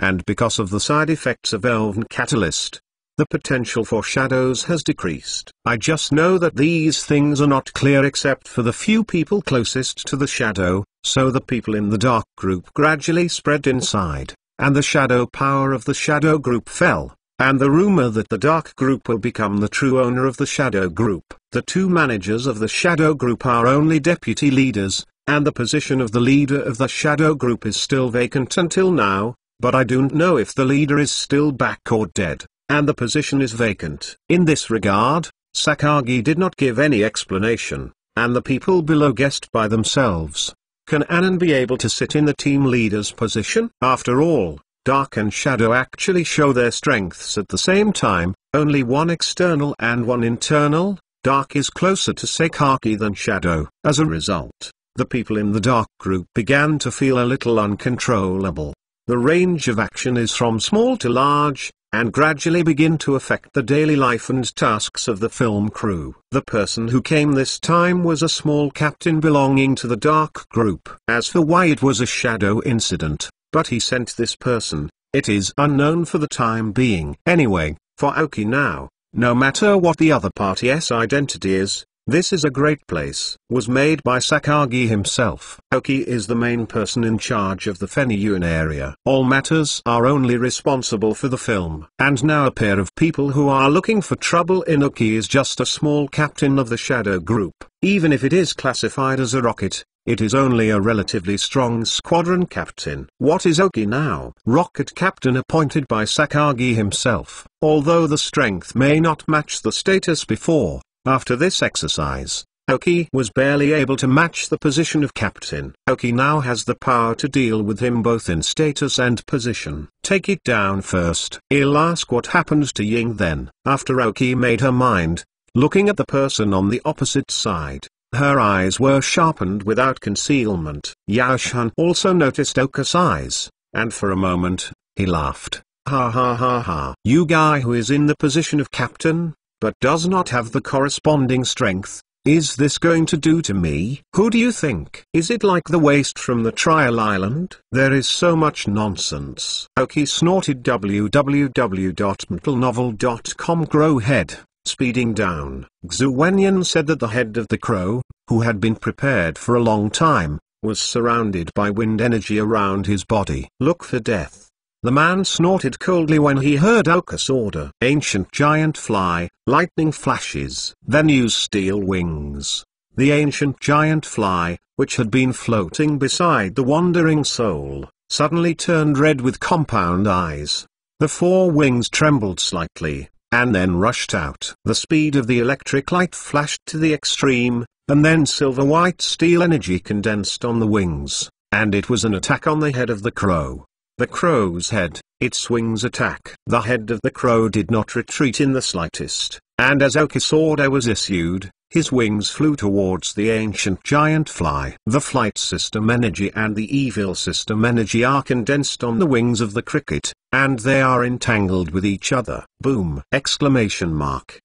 And because of the side effects of Elven Catalyst, the potential for shadows has decreased. I just know that these things are not clear except for the few people closest to the shadow, so the people in the dark group gradually spread inside, and the shadow power of the shadow group fell, and the rumor that the dark group will become the true owner of the shadow group. The two managers of the shadow group are only deputy leaders, and the position of the leader of the shadow group is still vacant until now. But I don't know if the leader is still back or dead, and the position is vacant. In this regard, Sakagi did not give any explanation, and the people below guessed by themselves. Can Anon be able to sit in the team leader's position? After all, Dark and Shadow actually show their strengths at the same time, only one external and one internal. Dark is closer to Sakagi than Shadow. As a result, the people in the Dark group began to feel a little uncontrollable. The range of action is from small to large, and gradually begin to affect the daily life and tasks of the film crew. The person who came this time was a small captain belonging to the Dark group. As for why it was a shadow incident, but he sent this person, it is unknown for the time being. Anyway, for Aoki now, no matter what the other party's identity is, this is a great place. Was made by Sakagi himself. Aoki is the main person in charge of the Feniyuan area. All matters are only responsible for the film. And now a pair of people who are looking for trouble in Aoki is just a small captain of the Shadow Group. Even if it is classified as a rocket, it is only a relatively strong squadron captain. What is Aoki now? Rocket captain appointed by Sakagi himself. Although the strength may not match the status before, after this exercise, Aoki was barely able to match the position of captain. Aoki now has the power to deal with him both in status and position. Take it down first. I'll ask what happened to Ying then. After Aoki made her mind, looking at the person on the opposite side, her eyes were sharpened without concealment. Yaoshan also noticed Aoki's eyes, and for a moment, he laughed. Ha ha ha ha. You guy who is in the position of captain, but does not have the corresponding strength, is this going to do to me? Who do you think? Is it like the waste from the trial island? There is so much nonsense. Aoki snorted. www.mentalnovel.com. Grow head. Speeding down. Xu Wenyan said that the head of the crow, who had been prepared for a long time, was surrounded by wind energy around his body. Look for death. The man snorted coldly when he heard Aoki's order. Ancient giant fly, lightning flashes. Then use steel wings. The ancient giant fly, which had been floating beside the wandering soul, suddenly turned red with compound eyes. The four wings trembled slightly, and then rushed out. The speed of the electric light flashed to the extreme, and then silver-white steel energy condensed on the wings, and it was an attack on the head of the crow. The crow's head, its wings attack. The head of the crow did not retreat in the slightest, and as Aoki's order was issued, his wings flew towards the ancient giant fly. The flight system energy and the evil system energy are condensed on the wings of the cricket, and they are entangled with each other. Boom! Exclamation mark.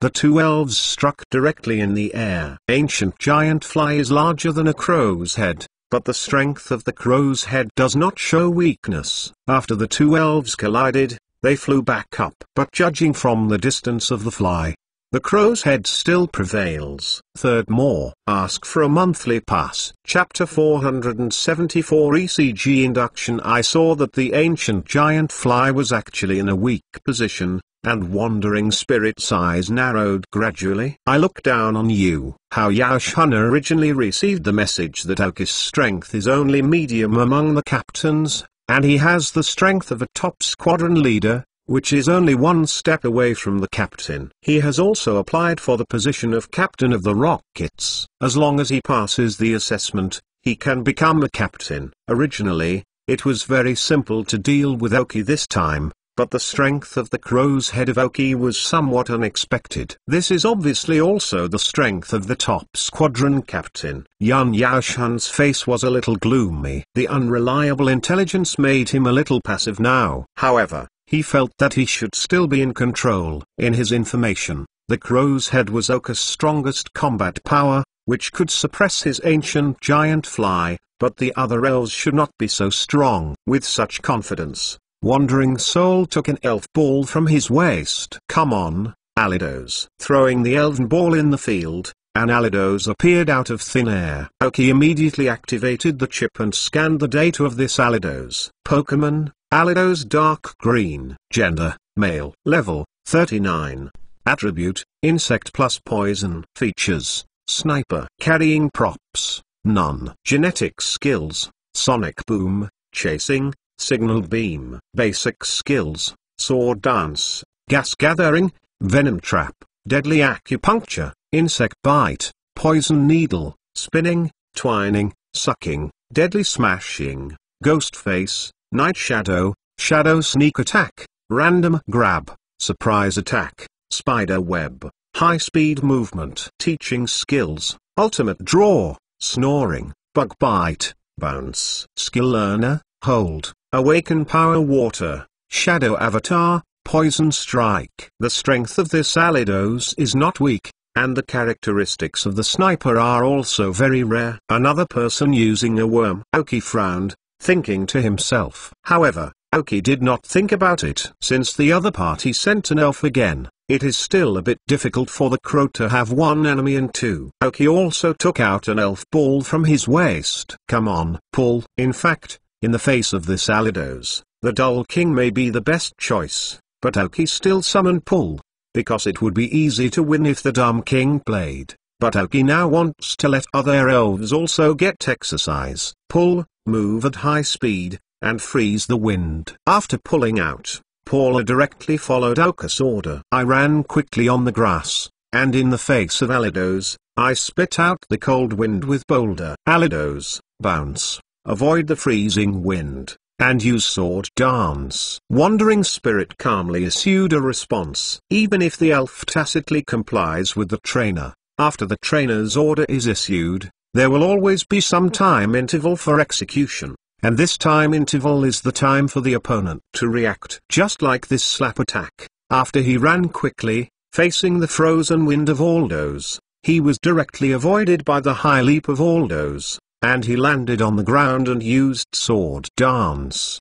The two elves struck directly in the air. Ancient giant fly is larger than a crow's head, but the strength of the crow's head does not show weakness. After the two elves collided, they flew back up. But judging from the distance of the fly, the crow's head still prevails. Third more. Ask for a monthly pass. Chapter 474 ECG Induction. I saw that the ancient giant fly was actually in a weak position, and Wandering Spirit's eyes narrowed gradually. I look down on you. How Yaoshan originally received the message that Aoki's strength is only medium among the captains, and he has the strength of a top squadron leader, which is only one step away from the captain. He has also applied for the position of captain of the rockets. As long as he passes the assessment, he can become a captain. Originally, it was very simple to deal with Aoki this time, but the strength of the crow's head of Oki was somewhat unexpected. This is obviously also the strength of the top squadron captain. Yun Yaoshan's face was a little gloomy. The unreliable intelligence made him a little passive now. However, he felt that he should still be in control. In his information, the crow's head was Oka's strongest combat power, which could suppress his ancient giant fly, but the other elves should not be so strong. With such confidence, Wandering Soul took an elf ball from his waist. "Come on, Alidos." Throwing the elven ball in the field, an Alidos appeared out of thin air. Oki immediately activated the chip and scanned the data of this Alidos. Pokemon, Alidos dark green. Gender, male. Level, 39. Attribute, insect plus poison. Features, sniper. Carrying props, none. Genetic skills, sonic boom, chasing, signal beam. Basic skills, sword dance, gas gathering, venom trap, deadly acupuncture, insect bite, poison needle, spinning, twining, sucking, deadly smashing, ghost face, night shadow, shadow sneak attack, random grab, surprise attack, spider web, high speed movement. Teaching skills, ultimate draw, snoring, bug bite, bounce. Skill learner, hold, awaken power water, shadow avatar, poison strike. The strength of this Alidos is not weak, and the characteristics of the sniper are also very rare. Another person using a worm. Oki frowned, thinking to himself. However, Oki did not think about it. Since the other party sent an elf again, it is still a bit difficult for the crow to have one enemy and two. Oki also took out an elf ball from his waist. "Come on, pull." In fact, in the face of this Alidos, the Dull King may be the best choice, but Oki still summoned pull, because it would be easy to win if the Dumb King played. But Oki now wants to let other elves also get exercise. Pull, move at high speed, and freeze the wind. After pulling out, Paula directly followed Oka's order. I ran quickly on the grass, and in the face of Alidos, I spit out the cold wind with boulder. Alidos, bounce, avoid the freezing wind, and use sword dance. Wandering Spirit calmly issued a response. Even if the elf tacitly complies with the trainer, after the trainer's order is issued, there will always be some time interval for execution. And this time interval is the time for the opponent to react. Just like this slap attack, after he ran quickly, facing the frozen wind of Aldos, he was directly avoided by the high leap of Aldos, and he landed on the ground and used sword dance.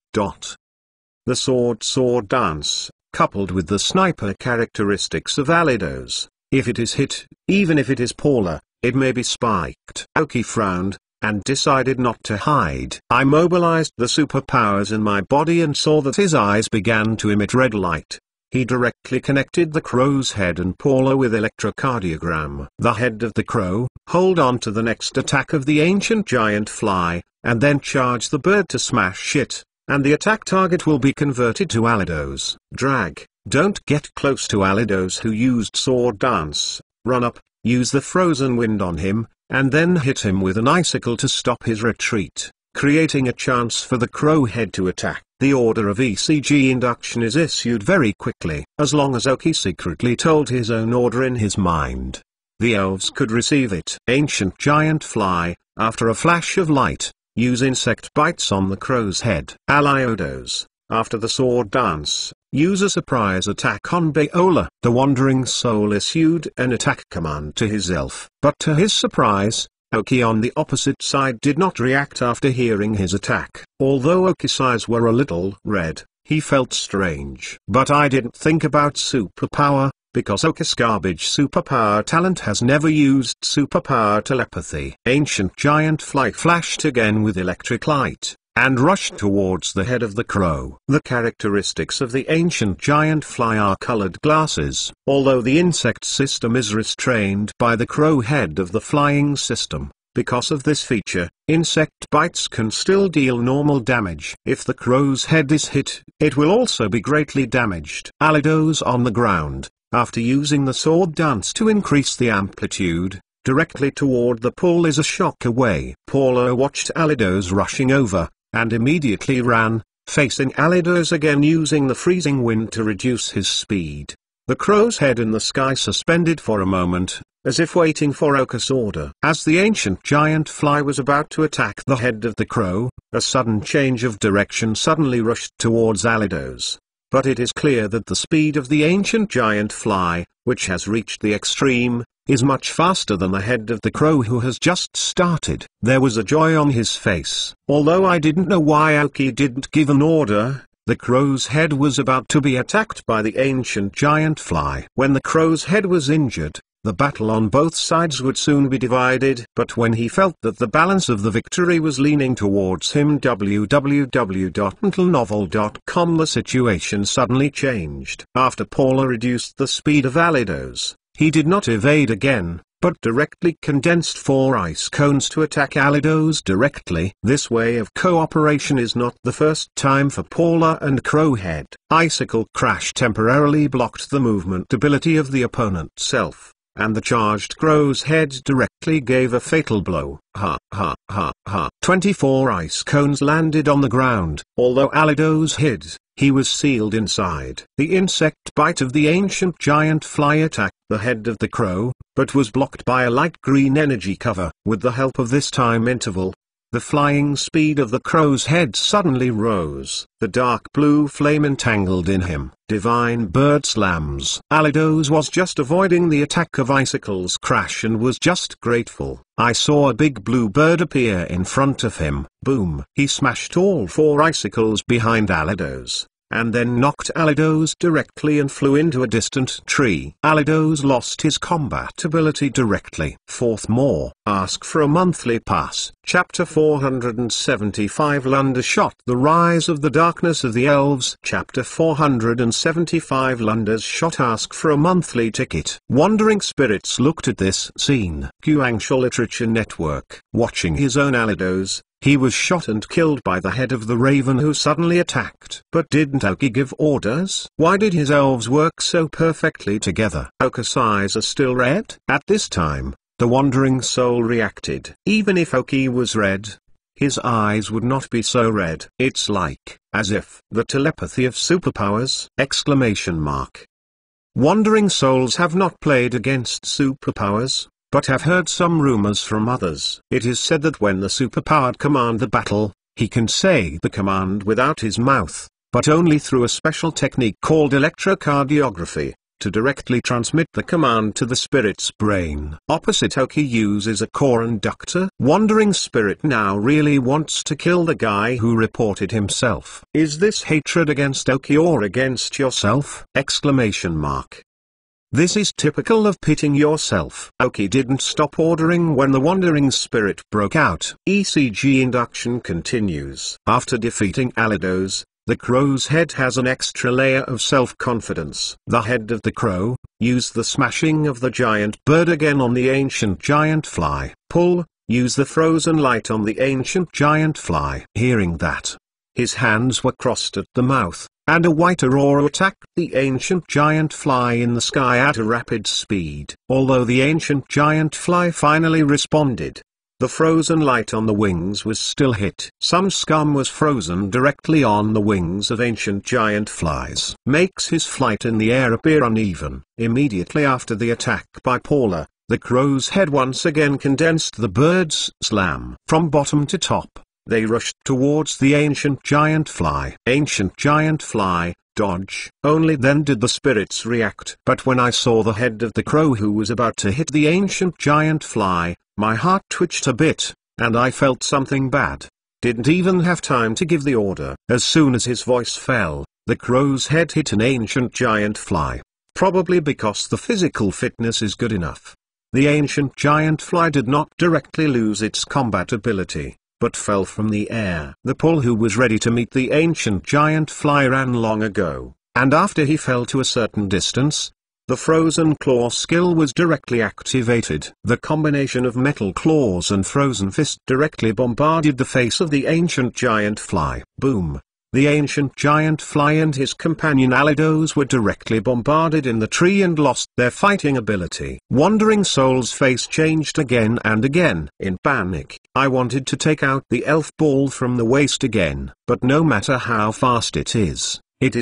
The sword dance, coupled with the sniper characteristics of Alidos, if it is hit, even if it is Paula, it may be spiked. Oki frowned, and decided not to hide. I mobilized the superpowers in my body and saw that his eyes began to emit red light. He directly connected the crow's head and Paula with electrocardiogram. The head of the crow, hold on to the next attack of the ancient giant fly, and then charge the bird to smash it, and the attack target will be converted to Alidos. Drag, don't get close to Alidos who used sword dance. Run up, use the frozen wind on him, and then hit him with an icicle to stop his retreat, creating a chance for the crow head to attack. The order of ECG induction is issued very quickly. As long as Oki secretly told his own order in his mind, the elves could receive it. Ancient giant fly, after a flash of light, use insect bites on the crow's head. Aliodos, after the sword dance, use a surprise attack on Bayola. The Wandering Soul issued an attack command to his elf, but to his surprise, Oki on the opposite side did not react after hearing his attack. Although Oki's eyes were a little red, he felt strange. But I didn't think about superpower, because Oki's garbage superpower talent has never used superpower telepathy. Ancient giant fly flashed again with electric light, and rushed towards the head of the crow. The characteristics of the ancient giant fly are colored glasses. Although the insect system is restrained by the crow head of the flying system, because of this feature, insect bites can still deal normal damage. If the crow's head is hit, it will also be greatly damaged. Alidos on the ground, after using the sword dance to increase the amplitude, directly toward the pool is a shock away. Paula watched Alidos rushing over, and immediately ran, facing Allidos again using the freezing wind to reduce his speed. The crow's head in the sky suspended for a moment, as if waiting for Oka's order. As the ancient giant fly was about to attack the head of the crow, a sudden change of direction suddenly rushed towards Allidos. But it is clear that the speed of the ancient giant fly, which has reached the extreme, is much faster than the head of the crow who has just started. There was a joy on his face. Although I didn't know why Aoki didn't give an order, the crow's head was about to be attacked by the ancient giant fly. When the crow's head was injured, the battle on both sides would soon be divided. But when he felt that the balance of the victory was leaning towards him, www.untilnovel.com, the situation suddenly changed. After Paula reduced the speed of Allidos, he did not evade again, but directly condensed 4 ice cones to attack Allidos directly. This way of cooperation is not the first time for Paula and Crowhead. Icicle Crash temporarily blocked the movement ability of the opponent's self, and the charged crow's head directly gave a fatal blow. 24 ice cones landed on the ground. Although Allidos hid, he was sealed inside. The insect bite of the ancient giant fly attacked the head of the crow, but was blocked by a light green energy cover. With the help of this time interval, the flying speed of the crow's head suddenly rose. The dark blue flame entangled in him. Divine bird slams. Allidos was just avoiding the attack of Icicle's Crash and was just grateful. I saw a big blue bird appear in front of him. Boom! He smashed all 4 icicles behind Allidos, and then knocked Allidos directly and flew into a distant tree. Allidos lost his combat ability directly. Fourth more. Ask for a monthly pass. Chapter 475 Lundershot. The Rise of the Darkness of the Elves. Chapter 475 Lundershot. Ask for a monthly ticket. Wandering spirits looked at this scene. Guangzhou Literature Network. Watching his own Allidos, he was shot and killed by the head of the raven who suddenly attacked. But didn't Aoki give orders? Why did his elves work so perfectly together? Aoki's eyes are still red? At this time, the wandering soul reacted. Even if Aoki was red, his eyes would not be so red. It's like, as if, the telepathy of superpowers! Exclamation mark. Wandering souls have not played against superpowers, but have heard some rumors from others. It is said that when the superpowered command the battle, he can say the command without his mouth, but only through a special technique called electrocardiography, to directly transmit the command to the spirit's brain. Opposite Aoki uses a core inductor. Wandering spirit now really wants to kill the guy who reported himself. Is this hatred against Aoki or against yourself? Exclamation mark. This is typical of pitting yourself. Aoki didn't stop ordering when the wandering spirit broke out. ECG induction continues. After defeating Allidos, the crow's head has an extra layer of self-confidence. The head of the crow used the smashing of the giant bird again on the ancient giant fly. Pull, use the frozen light on the ancient giant fly. Hearing that, his hands were crossed at the mouth, and a white aurora attacked the ancient giant fly in the sky at a rapid speed. Although the ancient giant fly finally responded, the frozen light on the wings was still hit. Some scum was frozen directly on the wings of ancient giant flies. Makes his flight in the air appear uneven. Immediately after the attack by Paula, the crow's head once again condensed the bird's slam. From bottom to top, they rushed towards the ancient giant fly. Ancient giant fly, dodge. Only then did the spirits react. But when I saw the head of the crow who was about to hit the ancient giant fly, my heart twitched a bit, and I felt something bad. Didn't even have time to give the order. As soon as his voice fell, the crow's head hit an ancient giant fly. Probably because the physical fitness is good enough. The ancient giant fly did not directly lose its combat ability, but fell from the air. The Pull who was ready to meet the ancient giant fly ran long ago, and after he fell to a certain distance, the frozen claw skill was directly activated. The combination of metal claws and frozen fist directly bombarded the face of the ancient giant fly. Boom! The ancient giant Fly and his companion Alidos were directly bombarded in the tree and lost their fighting ability. Wandering Soul's face changed again and again. In panic, I wanted to take out the elf ball from the waist again, but no matter how fast it is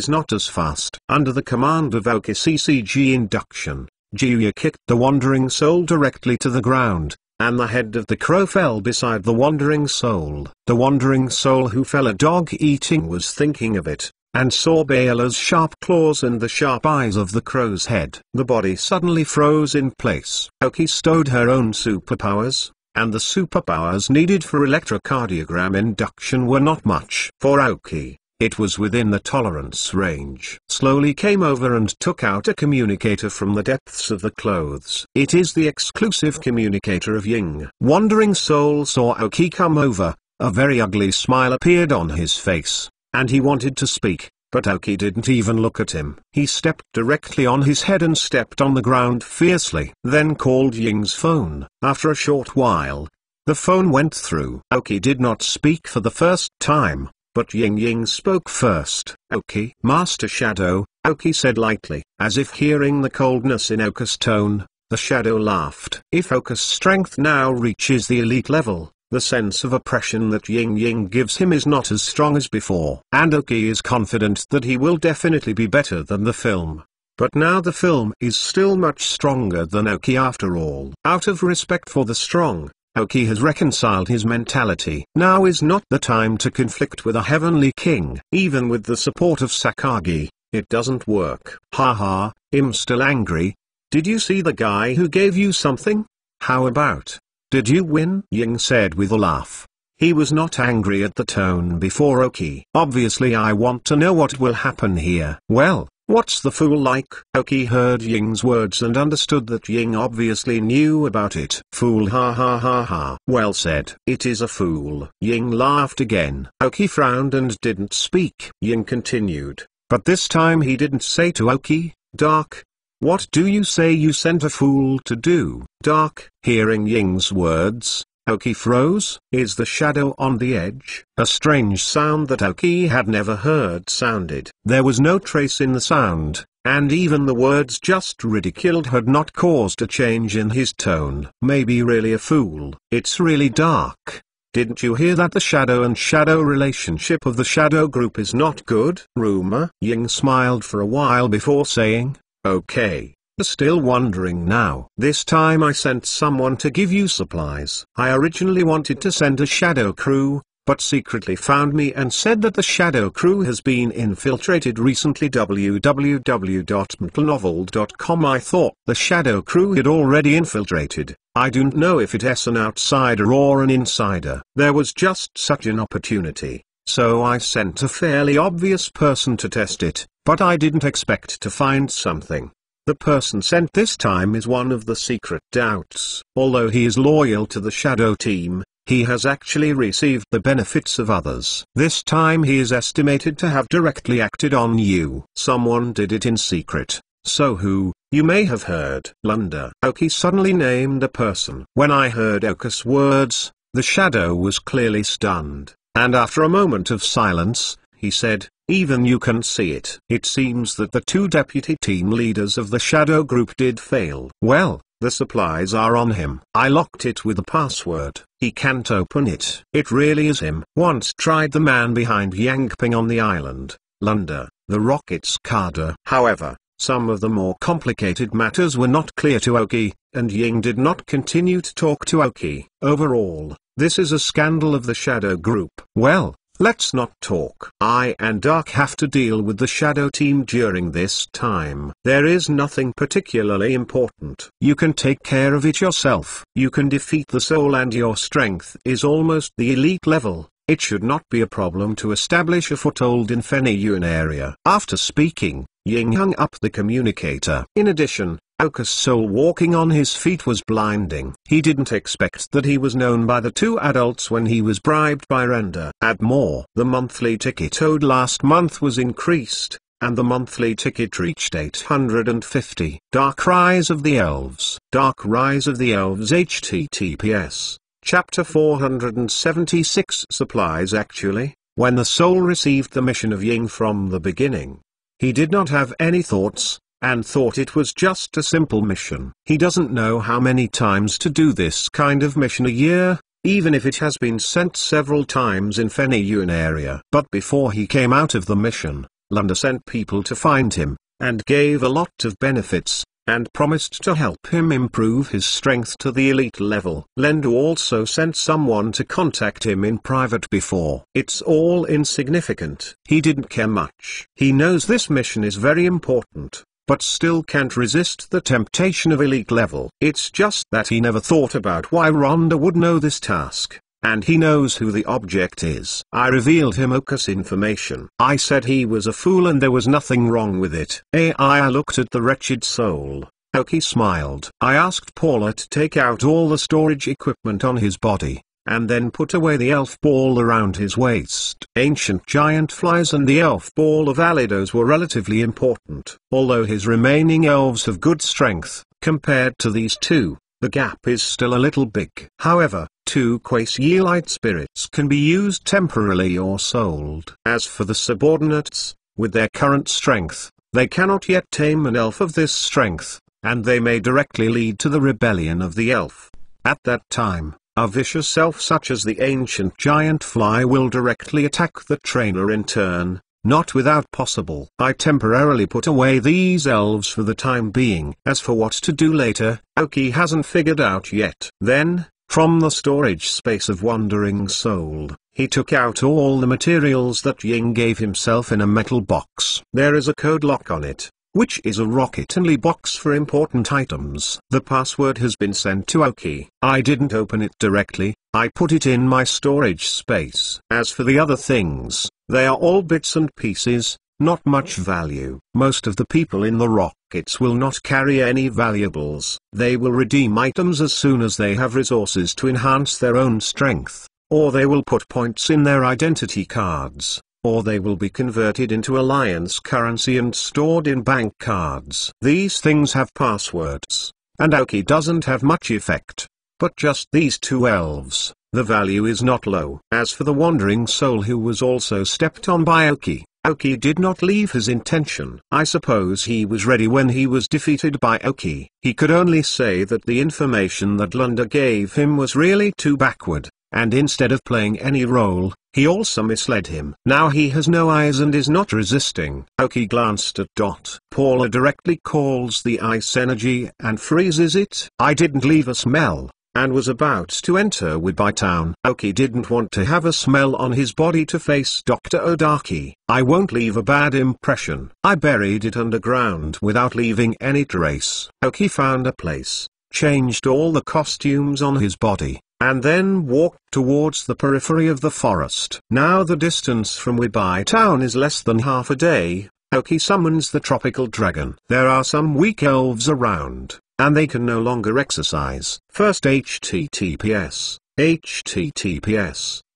not as fast. Under the command of OKCCG induction, Juya kicked the Wandering Soul directly to the ground, and the head of the crow fell beside the Wandering Soul. The Wandering Soul who fell a dog eating was thinking of it, and saw Baela's sharp claws and the sharp eyes of the crow's head. The body suddenly froze in place. Oki stowed her own superpowers, and the superpowers needed for electrocardiogram induction were not much. For Aoki, it was within the tolerance range. Slowly came over and took out a communicator from the depths of the clothes. It is the exclusive communicator of Ying. Wandering Soul saw Aoki come over, a very ugly smile appeared on his face, and he wanted to speak, but Aoki didn't even look at him. He stepped directly on his head and stepped on the ground fiercely. Then called Ying's phone. After a short while, the phone went through. Aoki did not speak for the first time, but Ying spoke first. "Aoki." "Master Shadow," Aoki said lightly. As if hearing the coldness in Oka's tone, the shadow laughed. If Oka's strength now reaches the elite level, the sense of oppression that Ying gives him is not as strong as before. And Aoki is confident that he will definitely be better than the film. But now the film is still much stronger than Aoki after all. Out of respect for the strong, Aoki has reconciled his mentality. Now is not the time to conflict with a heavenly king. Even with the support of Sakagi, it doesn't work. Haha, I'm still angry. Did you see the guy who gave you something? How about, did you win? Ying said with a laugh. He was not angry at the tone before Aoki. Obviously I want to know what will happen here. Well, what's the fool like? Aoki heard Ying's words and understood that Ying obviously knew about it. Fool, ha ha ha ha. Well said. It is a fool. Ying laughed again. Aoki frowned and didn't speak. Ying continued, but this time he didn't say to Aoki, "Dark, what do you say you sent a fool to do?" Dark, hearing Ying's words, Aoki froze. Is the shadow on the edge? A strange sound that Aoki had never heard sounded. There was no trace in the sound, and even the words just ridiculed had not caused a change in his tone. Maybe really a fool. It's really dark. Didn't you hear that the shadow and shadow relationship of the shadow group is not good? Rumor? Ying smiled for a while before saying, "Okay. Still wondering now. This time I sent someone to give you supplies. I originally wanted to send a shadow crew, but secretly found me and said that the shadow crew has been infiltrated recently. www.mtlnovel.com. I thought the shadow crew had already infiltrated. I don't know if it's an outsider or an insider. There was just such an opportunity, so I sent a fairly obvious person to test it, but I didn't expect to find something. The person sent this time is one of the secret doubts. Although he is loyal to the shadow team, he has actually received the benefits of others. This time he is estimated to have directly acted on you. Someone did it in secret. So who? You may have heard. Lunda. Aoki suddenly named a person. When I heard Oka's words, the shadow was clearly stunned, and after a moment of silence, he said, "Even you can see it." It seems that the two deputy team leaders of the shadow group did fail. Well, the supplies are on him. I locked it with a password. He can't open it. It really is him. Once tried the man behind Yangping on the island, Lunda, the rocket's Kada. However, some of the more complicated matters were not clear to Aoki, and Ying did not continue to talk to Aoki. Overall, this is a scandal of the shadow group. Well, let's not talk. I and Dark have to deal with the shadow team during this time. There is nothing particularly important. You can take care of it yourself. You can defeat the soul and your strength is almost the elite level. It should not be a problem to establish a foothold in Fenyuan area. After speaking, Ying hung up the communicator. In addition, Oka's soul walking on his feet was blinding. He didn't expect that he was known by the two adults when he was bribed by Renda. Add more. The monthly ticket owed last month was increased, and the monthly ticket reached 850. Dark Rise of the Elves. Dark Rise of the Elves https. Chapter 476. Supplies. Actually, When the soul received the mission of Ying from the beginning, he did not have any thoughts, and thought it was just a simple mission. He doesn't know how many times to do this kind of mission a year, even if it has been sent several times in Fenyuan area. But before he came out of the mission, Lunda sent people to find him, and gave a lot of benefits, and promised to help him improve his strength to the elite level. Lendu also sent someone to contact him in private before. It's all insignificant. He didn't care much. He knows this mission is very important, but still can't resist the temptation of elite level. It's just that he never thought about why Rhonda would know this task. And he knows who the object is. I revealed him Oka's information. I said he was a fool and there was nothing wrong with it. I looked at the wretched soul. Oki smiled. I asked Paula to take out all the storage equipment on his body, and then put away the elf ball around his waist. Ancient giant flies and the elf ball of Alidos were relatively important. Although his remaining elves have good strength, compared to these two, the gap is still a little big. However, 2 Quasi-Elite spirits can be used temporarily or sold. As for the subordinates, with their current strength, they cannot yet tame an elf of this strength, and they may directly lead to the rebellion of the elf. At that time, a vicious elf such as the ancient giant fly will directly attack the trainer in turn. Not without possible. I temporarily put away these elves for the time being. As for what to do later, Oki hasn't figured out yet. Then, from the storage space of Wandering Soul, he took out all the materials that Ying gave himself in a metal box. There is a code lock on it, which is a rocket-only box for important items. The password has been sent to Oki. I didn't open it directly, I put it in my storage space. As for the other things, they are all bits and pieces, not much value. Most of the people in the rockets will not carry any valuables. They will redeem items as soon as they have resources to enhance their own strength, or they will put points in their identity cards, or they will be converted into alliance currency and stored in bank cards. These things have passwords, and Oki doesn't have much effect. But just these 2 elves, the value is not low. As for the Wandering Soul who was also stepped on by Oki, Oki did not leave his intention. I suppose he was ready when he was defeated by Oki. He could only say that the information that Lunda gave him was really too backward, and instead of playing any role, he also misled him. Now he has no eyes and is not resisting. Oki glanced at Dot. Paula directly calls the ice energy and freezes it. I didn't leave a smell, and was about to enter Widby Town. Oki didn't want to have a smell on his body to face Dr. Odaki. I won't leave a bad impression. I buried it underground without leaving any trace. Oki found a place, changed all the costumes on his body, and then walked towards the periphery of the forest. Now the distance from Widby Town is less than half a day. Oki summons the tropical dragon. There are some weak elves around, and they can no longer exercise. First HTTPS.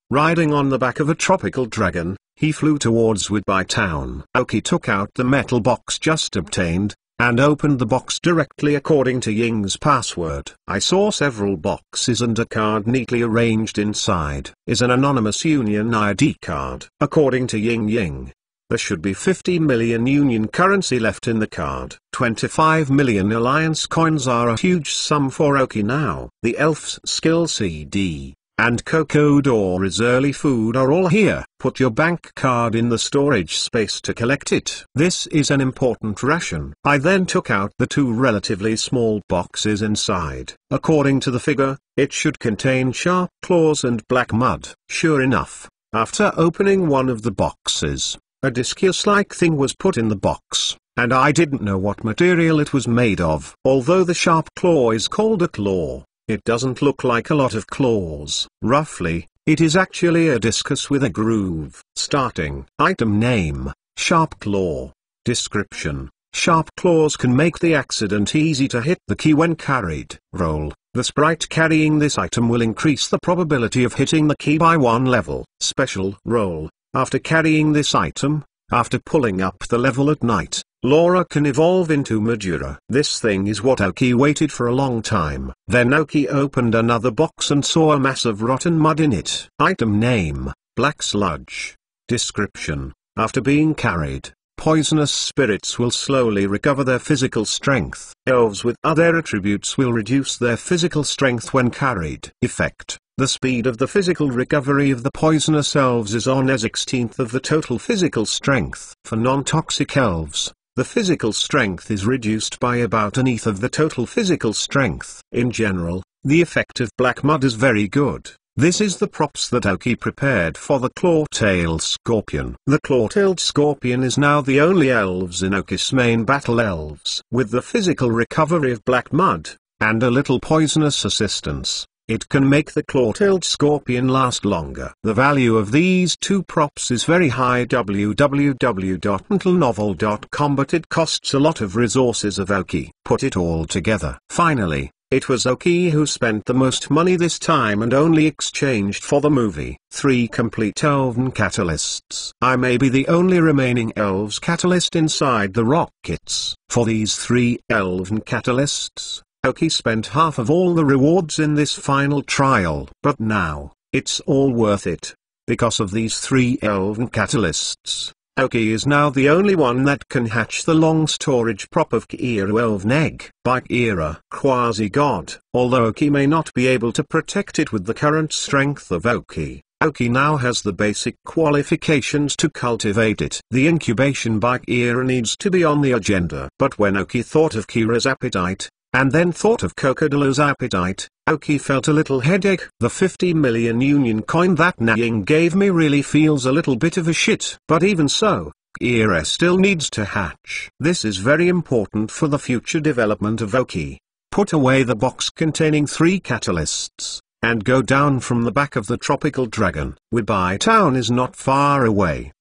Riding on the back of a tropical dragon, he flew towards Widby Town. Oki took out the metal box just obtained, and opened the box directly according to Ying's password. I saw several boxes and a card neatly arranged inside. Is an anonymous Union ID card. According to Ying, there should be 50 million Union currency left in the card. 25 million Alliance coins are a huge sum for Oki now. The Elf's Skill CD and Cocoa Door's early food are all here. Put your bank card in the storage space to collect it. This is an important ration. I then took out the 2 relatively small boxes inside. According to the figure, it should contain sharp claws and black mud. Sure enough, after opening one of the boxes, a discus-like thing was put in the box, and I didn't know what material it was made of. Although the sharp claw is called a claw, it doesn't look like a lot of claws. Roughly, it is actually a discus with a groove. Starting. Item name, Sharp Claw. Description. Sharp claws can make the accident easy to hit the key when carried. Roll. The sprite carrying this item will increase the probability of hitting the key by 1 level. Special roll. After carrying this item, after pulling up the level at night, Laura can evolve into Majura. This thing is what Oki waited for a long time. Then Oki opened another box and saw a mass of rotten mud in it. Item name, Black Sludge. Description: after being carried, poisonous spirits will slowly recover their physical strength. Elves with other attributes will reduce their physical strength when carried. Effect: the speed of the physical recovery of the poisonous elves is on a 16th of the total physical strength. For non-toxic elves, the physical strength is reduced by about an eighth of the total physical strength. In general, the effect of black mud is very good. This is the props that Oki prepared for the claw-tailed scorpion. The claw-tailed scorpion is now the only elves in Oki's main battle elves. With the physical recovery of black mud, and a little poisonous assistance, it can make the claw-tailed scorpion last longer. The value of these two props is very high, www.untilnovel.com, but it costs a lot of resources of Oki. Put it all together. Finally, it was Oki who spent the most money this time and only exchanged for the movie 3 complete elven catalysts. I may be the only remaining elves catalyst inside the rockets. For these 3 elven catalysts, Oki spent half of all the rewards in this final trial. But now, it's all worth it. Because of these 3 elven catalysts, Oki is now the only one that can hatch the long storage prop of Kira Elven Egg by Kira Quasi-God. Although Oki may not be able to protect it with the current strength of Oki, Oki now has the basic qualifications to cultivate it. The incubation by Kira needs to be on the agenda. But when Oki thought of Kira's appetite, and then thought of Crocodilo's appetite, Oki felt a little headache. The 50 million union coin that Naying gave me really feels a little bit of a shit. But even so, Kira still needs to hatch. This is very important for the future development of Oki. Put away the box containing 3 catalysts, and go down from the back of the tropical dragon. Weeby Town is not far away.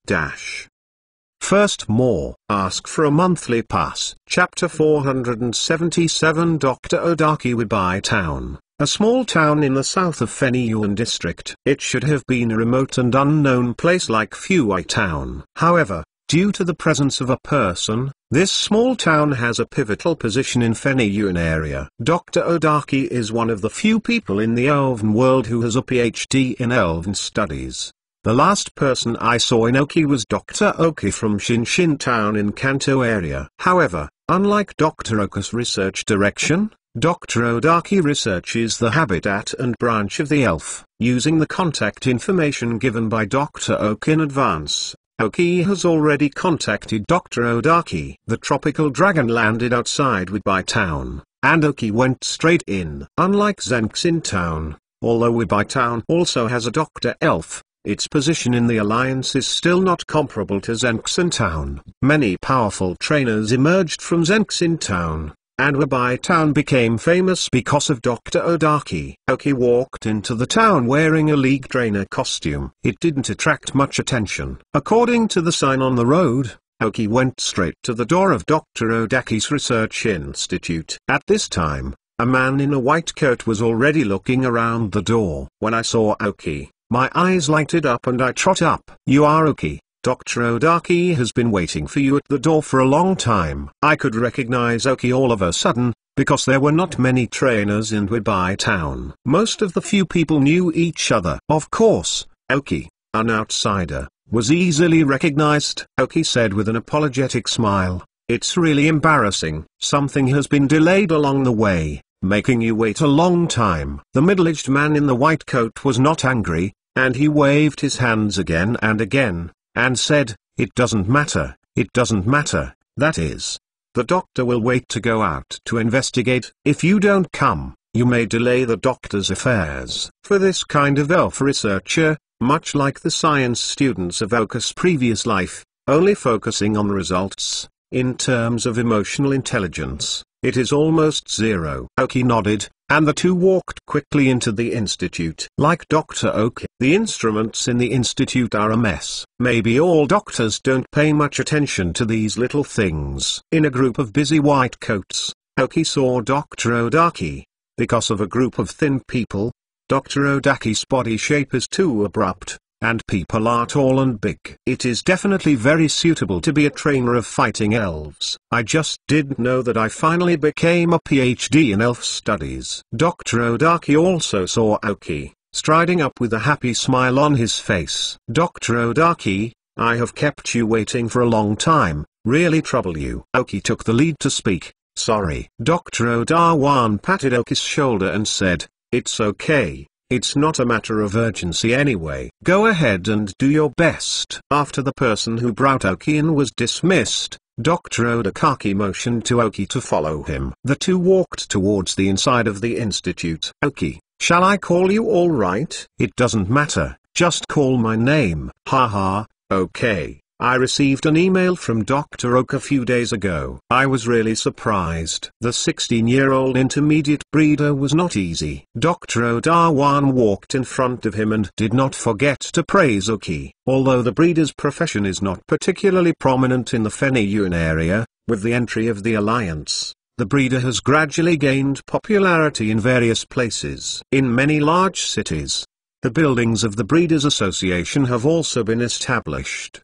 First more. Ask for a monthly pass. Chapter 477. Dr. Odaki. Weeby Town, a small town in the south of Fenyuan district. It should have been a remote and unknown place like Fuai Town. However, due to the presence of a person, this small town has a pivotal position in Fenyuan area. Dr. Odaki is one of the few people in the Elven world who has a PhD in Elven studies. The last person I saw in Oki was Dr. Oki from Shinshin Town in Kanto area. However, unlike Dr. Oka's research direction, Dr. Odaki researches the habitat and branch of the elf. Using the contact information given by Dr. Oki in advance, Oki has already contacted Dr. Odaki. The tropical dragon landed outside Weeby Town, and Oki went straight in. Unlike Zenxin Town, although Weeby Town also has a Dr. Elf, its position in the alliance is still not comparable to Zenxin Town. Many powerful trainers emerged from Zenxin Town, and Weeby Town became famous because of Dr. Odaki. Oki walked into the town wearing a League trainer costume. It didn't attract much attention. According to the sign on the road, Oki went straight to the door of Dr. Odaki's research institute. At this time, a man in a white coat was already looking around the door. When I saw Oki, my eyes lighted up and I trot up. You are Oki. Dr. Odaki has been waiting for you at the door for a long time. I could recognize Oki all of a sudden, because there were not many trainers in Weeby Town. Most of the few people knew each other. Of course, Oki, an outsider, was easily recognized. Oki said with an apologetic smile, "It's really embarrassing. Something has been delayed along the way, making you wait a long time." The middle-aged man in the white coat was not angry, and he waved his hands again and again, and said, "It doesn't matter, it doesn't matter, that is. The doctor will wait to go out to investigate. If you don't come, you may delay the doctor's affairs." For this kind of elf researcher, much like the science students of Oka's previous life, only focusing on results, in terms of emotional intelligence, it is almost zero. Oki nodded, and the two walked quickly into the institute. Like Dr. Oki, the instruments in the institute are a mess. Maybe all doctors don't pay much attention to these little things. In a group of busy white coats, Oki saw Dr. Odaki. Because of a group of thin people, Dr. Odaki's body shape is too abrupt, and people are tall and big. It is definitely very suitable to be a trainer of fighting elves. I just didn't know that I finally became a PhD in elf studies. Dr. Odaki also saw Oki, striding up with a happy smile on his face. Dr. Odaki, I have kept you waiting for a long time, really trouble you? Oki took the lead to speak. Sorry. Dr. Odawan patted Oki's shoulder and said, it's okay. It's not a matter of urgency anyway. Go ahead and do your best. After the person who brought Oki in was dismissed, Dr. Odakaki motioned to Oki to follow him. The two walked towards the inside of the institute. Oki, shall I call you all right? It doesn't matter, just call my name. Haha, okay. I received an email from Dr. Oak a few days ago. I was really surprised. The 16-year-old intermediate breeder was not easy. Dr. Odawan walked in front of him and did not forget to praise Oki. Although the breeder's profession is not particularly prominent in the Feniyun area, with the entry of the Alliance, the breeder has gradually gained popularity in various places. In many large cities, the buildings of the Breeders' Association have also been established.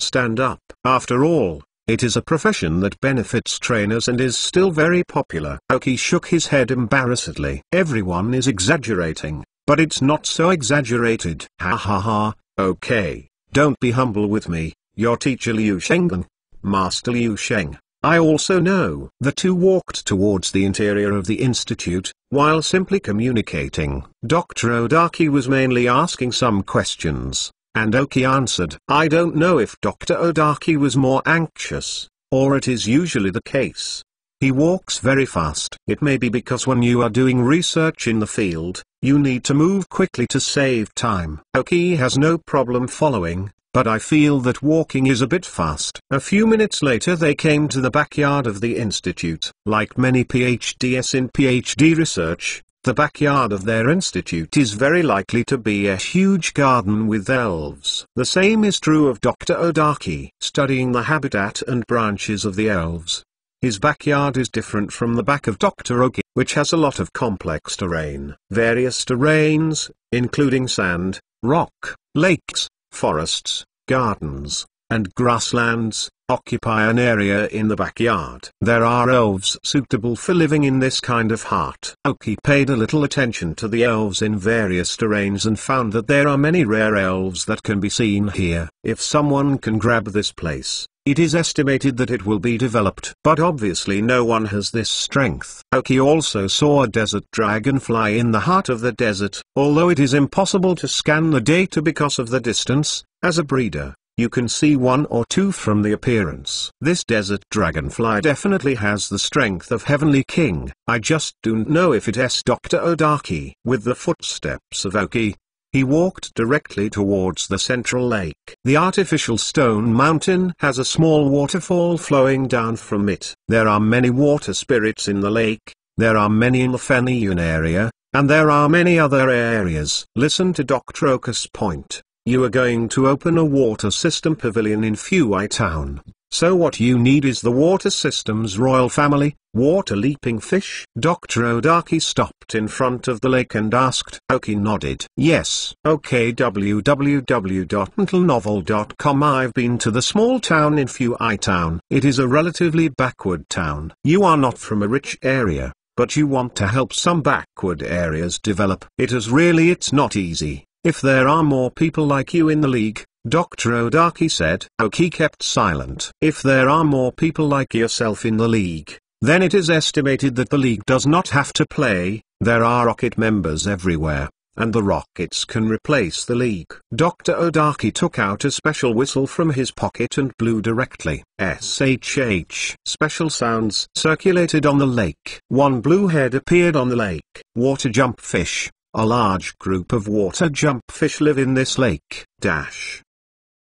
Stand up. After all, it is a profession that benefits trainers and is still very popular. Oki shook his head embarrassedly. Everyone is exaggerating, but it's not so exaggerated. Ha ha ha, okay, don't be humble with me, your teacher Liu Sheng. Master Liu Sheng, I also know. The two walked towards the interior of the institute, while simply communicating. Dr. Odaki was mainly asking some questions, and Oki answered. I don't know if Dr. Odaki was more anxious, or it is usually the case. He walks very fast. It may be because when you are doing research in the field, you need to move quickly to save time. Oki has no problem following, but I feel that walking is a bit fast. A few minutes later they came to the backyard of the institute. Like many PhDs in PhD research, the backyard of their institute is very likely to be a huge garden with elves. The same is true of Dr. Odaki. Studying the habitat and branches of the elves, his backyard is different from the back of Dr. Oki, which has a lot of complex terrain. Various terrains, including sand, rock, lakes, forests, gardens, and grasslands, occupy an area in the backyard. There are elves suitable for living in this kind of hut. Oki paid a little attention to the elves in various terrains and found that there are many rare elves that can be seen here. If someone can grab this place, it is estimated that it will be developed. But obviously no one has this strength. Oki also saw a desert dragonfly in the heart of the desert. Although it is impossible to scan the data because of the distance, as a breeder, you can see one or two from the appearance. This desert dragonfly definitely has the strength of Heavenly King. I just don't know if it's Dr. Odaki. With the footsteps of Oki, he walked directly towards the central lake. The artificial stone mountain has a small waterfall flowing down from it. There are many water spirits in the lake, there are many in the Feniyun area, and there are many other areas. Listen to Dr. Oka's point. You are going to open a water system pavilion in Fuai Town. So what you need is the water system's royal family, water leaping fish. Dr. Odaki stopped in front of the lake and asked. Oki nodded. Yes. Okay. www.untilnovel.com. I've been to the small town in Fuai Town. It is a relatively backward town. You are not from a rich area, but you want to help some backward areas develop. It's not easy. If there are more people like you in the league, Dr. Odaki said. Oki kept silent. If there are more people like yourself in the league, then it is estimated that the league does not have to play. There are Rocket members everywhere, and the Rockets can replace the league. Dr. Odaki took out a special whistle from his pocket and blew directly. SHH. Special sounds circulated on the lake. One blue head appeared on the lake. Water jump fish. A large group of water jump fish live in this lake.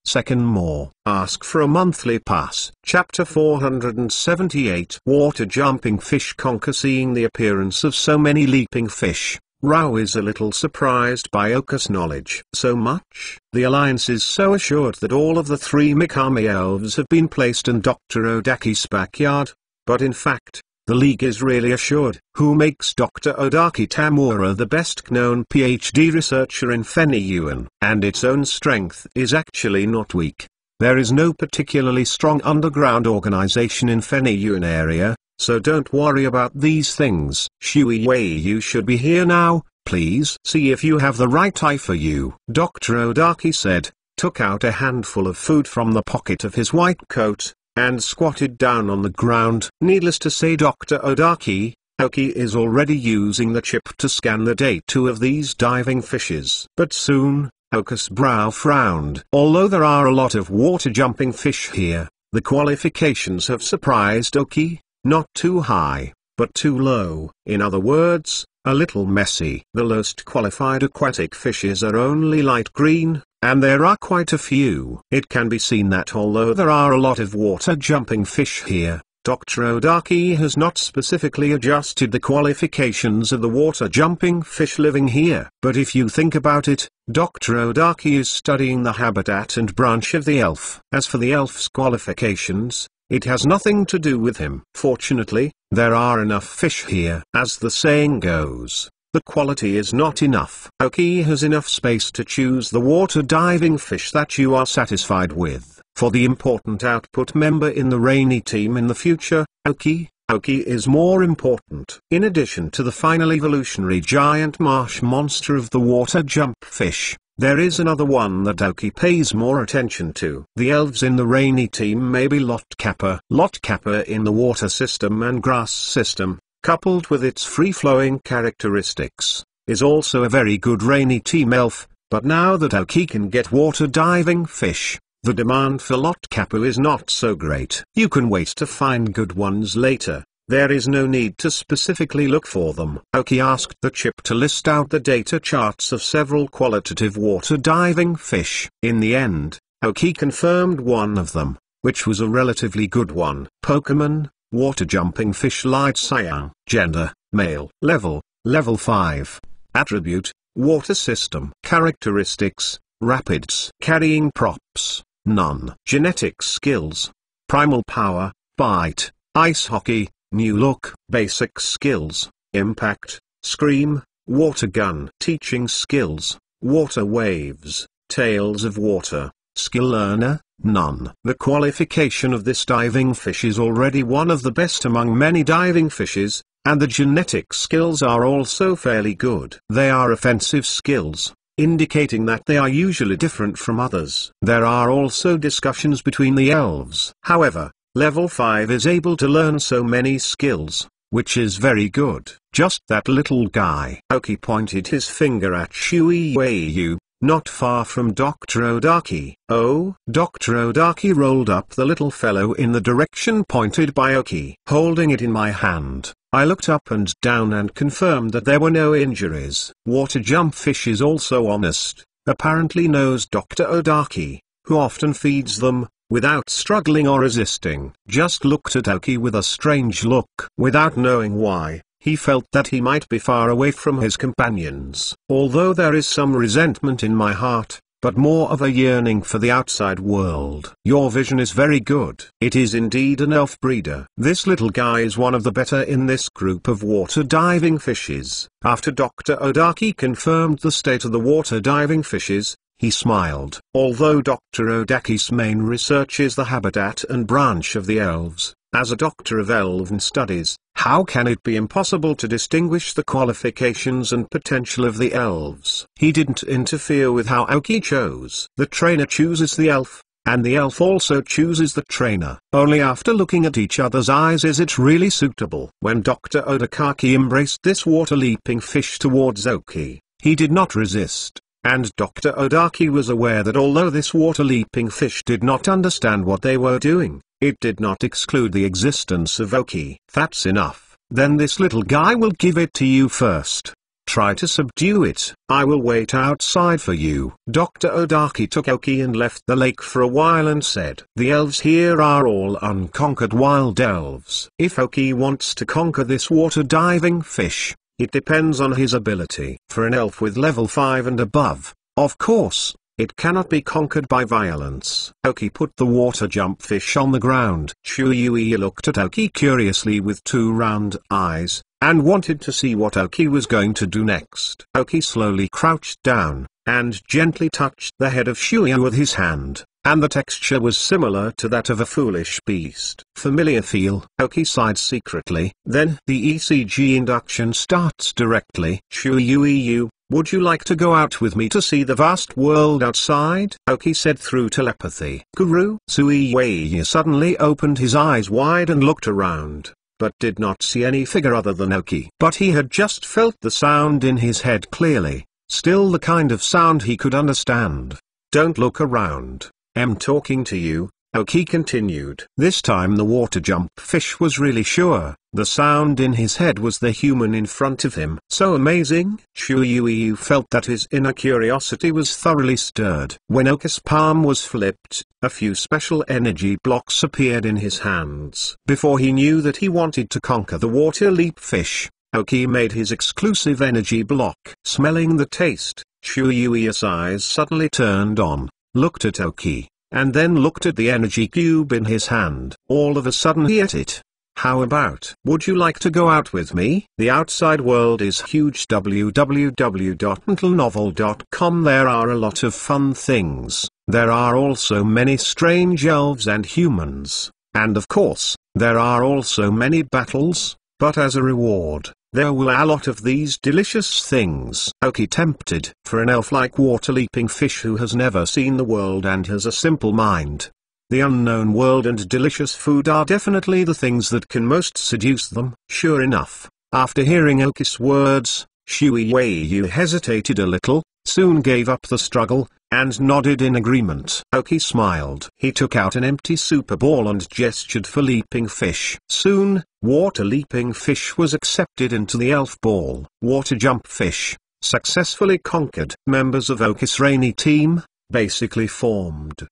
Second more. Ask for a monthly pass. Chapter 478. Water jumping fish conquer. Seeing the appearance of so many leaping fish, Rao is a little surprised by Oka's knowledge. So much? The alliance is so assured that all of the three Mikami elves have been placed in Dr. Odaki's backyard, but in fact, the league is really assured. Who makes Dr. Odaki Tamura the best known PhD researcher in Feniyun? And its own strength is actually not weak. There is no particularly strong underground organization in Feniyun area, so don't worry about these things. Shui Wei, you should be here now, please. See if you have the right eye for you. Dr. Odaki said. took out a handful of food from the pocket of his white coat, and squatted down on the ground. Needless to say, Dr. Oki is already using the chip to scan the data of these diving fishes. But soon, Oka's brow frowned. Although there are a lot of water-jumping fish here, the qualifications have surprised Oki. Not too high, but too low. In other words, a little messy. The lowest qualified aquatic fishes are only light green, and there are quite a few. It can be seen that although there are a lot of water-jumping fish here, Dr. Odaki has not specifically adjusted the qualifications of the water-jumping fish living here. But if you think about it, Dr. Odaki is studying the habitat and branch of the elf. As for the elf's qualifications, it has nothing to do with him. Fortunately, there are enough fish here. As the saying goes, the quality is not enough. Oki has enough space to choose the water diving fish that you are satisfied with. For the important output member in the rainy team in the future, Oki is more important. In addition to the final evolutionary giant marsh monster of the water jump fish, there is another one that Oki pays more attention to. The elves in the rainy team may be Lotkappa. Lotkappa in the water system and grass system, coupled with its free-flowing characteristics, is also a very good rainy team elf, but now that Oki can get water diving fish, the demand for Lotkappa is not so great. You can wait to find good ones later. There is no need to specifically look for them. Oki asked the chip to list out the data charts of several qualitative water diving fish. In the end, Oki confirmed one of them, which was a relatively good one. Pokemon, water jumping fish light cyan. Gender, male. Level 5. Attribute, water system. Characteristics, rapids. Carrying props, none. Genetic skills, primal power, bite, ice hockey. New look, basic skills, impact, scream, water gun. Teaching skills, water waves, tales of water, skill learner, none. The qualification of this diving fish is already one of the best among many diving fishes, and the genetic skills are also fairly good. They are offensive skills, indicating that they are usually different from others. There are also discussions between the elves. However, Level 5 is able to learn so many skills, which is very good. Just that little guy. Oki pointed his finger at Shuiwayu, not far from Dr. Odaki. Oh, Dr. Odaki rolled up the little fellow in the direction pointed by Oki. Holding it in my hand, I looked up and down and confirmed that there were no injuries. Water jump fish is also honest, apparently knows Dr. Odaki, who often feeds them, without struggling or resisting. Just looked at Oki with a strange look. Without knowing why, he felt that he might be far away from his companions. Although there is some resentment in my heart, but more of a yearning for the outside world. Your vision is very good. It is indeed an elf breeder. This little guy is one of the better in this group of water diving fishes. After Dr. Odaki confirmed the state of the water diving fishes, he smiled. Although Dr. Odaki's main research is the habitat and branch of the elves, as a doctor of elven studies, how can it be impossible to distinguish the qualifications and potential of the elves? He didn't interfere with how Oki chose. The trainer chooses the elf, and the elf also chooses the trainer. Only after looking at each other's eyes is it really suitable. When Dr. Odakaki embraced this water-leaping fish towards Oki, he did not resist. And Dr. Odaki was aware that although this water-leaping fish did not understand what they were doing, it did not exclude the existence of Oki. That's enough. Then this little guy will give it to you first. Try to subdue it. I will wait outside for you. Dr. Odaki took Oki and left the lake for a while and said, the elves here are all unconquered wild elves. If Oki wants to conquer this water-diving fish, it depends on his ability. For an elf with level 5 and above, of course, it cannot be conquered by violence. Oki put the water jump fish on the ground. Shuiui looked at Oki curiously with two round eyes, and wanted to see what Oki was going to do next. Oki slowly crouched down, and gently touched the head of Shuiui with his hand, and the texture was similar to that of a foolish beast. Familiar feel. Oki sighed secretly. Then the ECG induction starts directly. Shuiui, would you like to go out with me to see the vast world outside? Oki said through telepathy. Guru Suiwei suddenly opened his eyes wide and looked around, but did not see any figure other than Oki. But he had just felt the sound in his head clearly, still the kind of sound he could understand. Don't look around, I'm talking to you, Oki continued. This time the water jump fish was really sure, the sound in his head was the human in front of him. So amazing! Shuyu felt that his inner curiosity was thoroughly stirred. When Oki's palm was flipped, a few special energy blocks appeared in his hands. Before he knew that he wanted to conquer the water leap fish, Oki made his exclusive energy block. Smelling the taste, Shuyui's eyes suddenly turned on, looked at Oki, and then looked at the energy cube in his hand. All of a sudden he ate it. How about, would you like to go out with me? The outside world is huge. www.untitled.novel.com. There are a lot of fun things. There are also many strange elves and humans. And of course, there are also many battles, but as a reward, there will a lot of these delicious things. Oki tempted. For an elf-like water-leaping fish who has never seen the world and has a simple mind, the unknown world and delicious food are definitely the things that can most seduce them. Sure enough, after hearing Oki's words, Shuiyu hesitated a little, soon gave up the struggle, and nodded in agreement. Oki smiled. He took out an empty super ball and gestured for leaping fish. Soon, water leaping fish was accepted into the elf ball. Water jump fish, successfully conquered. Members of Oki's rainy team, basically formed.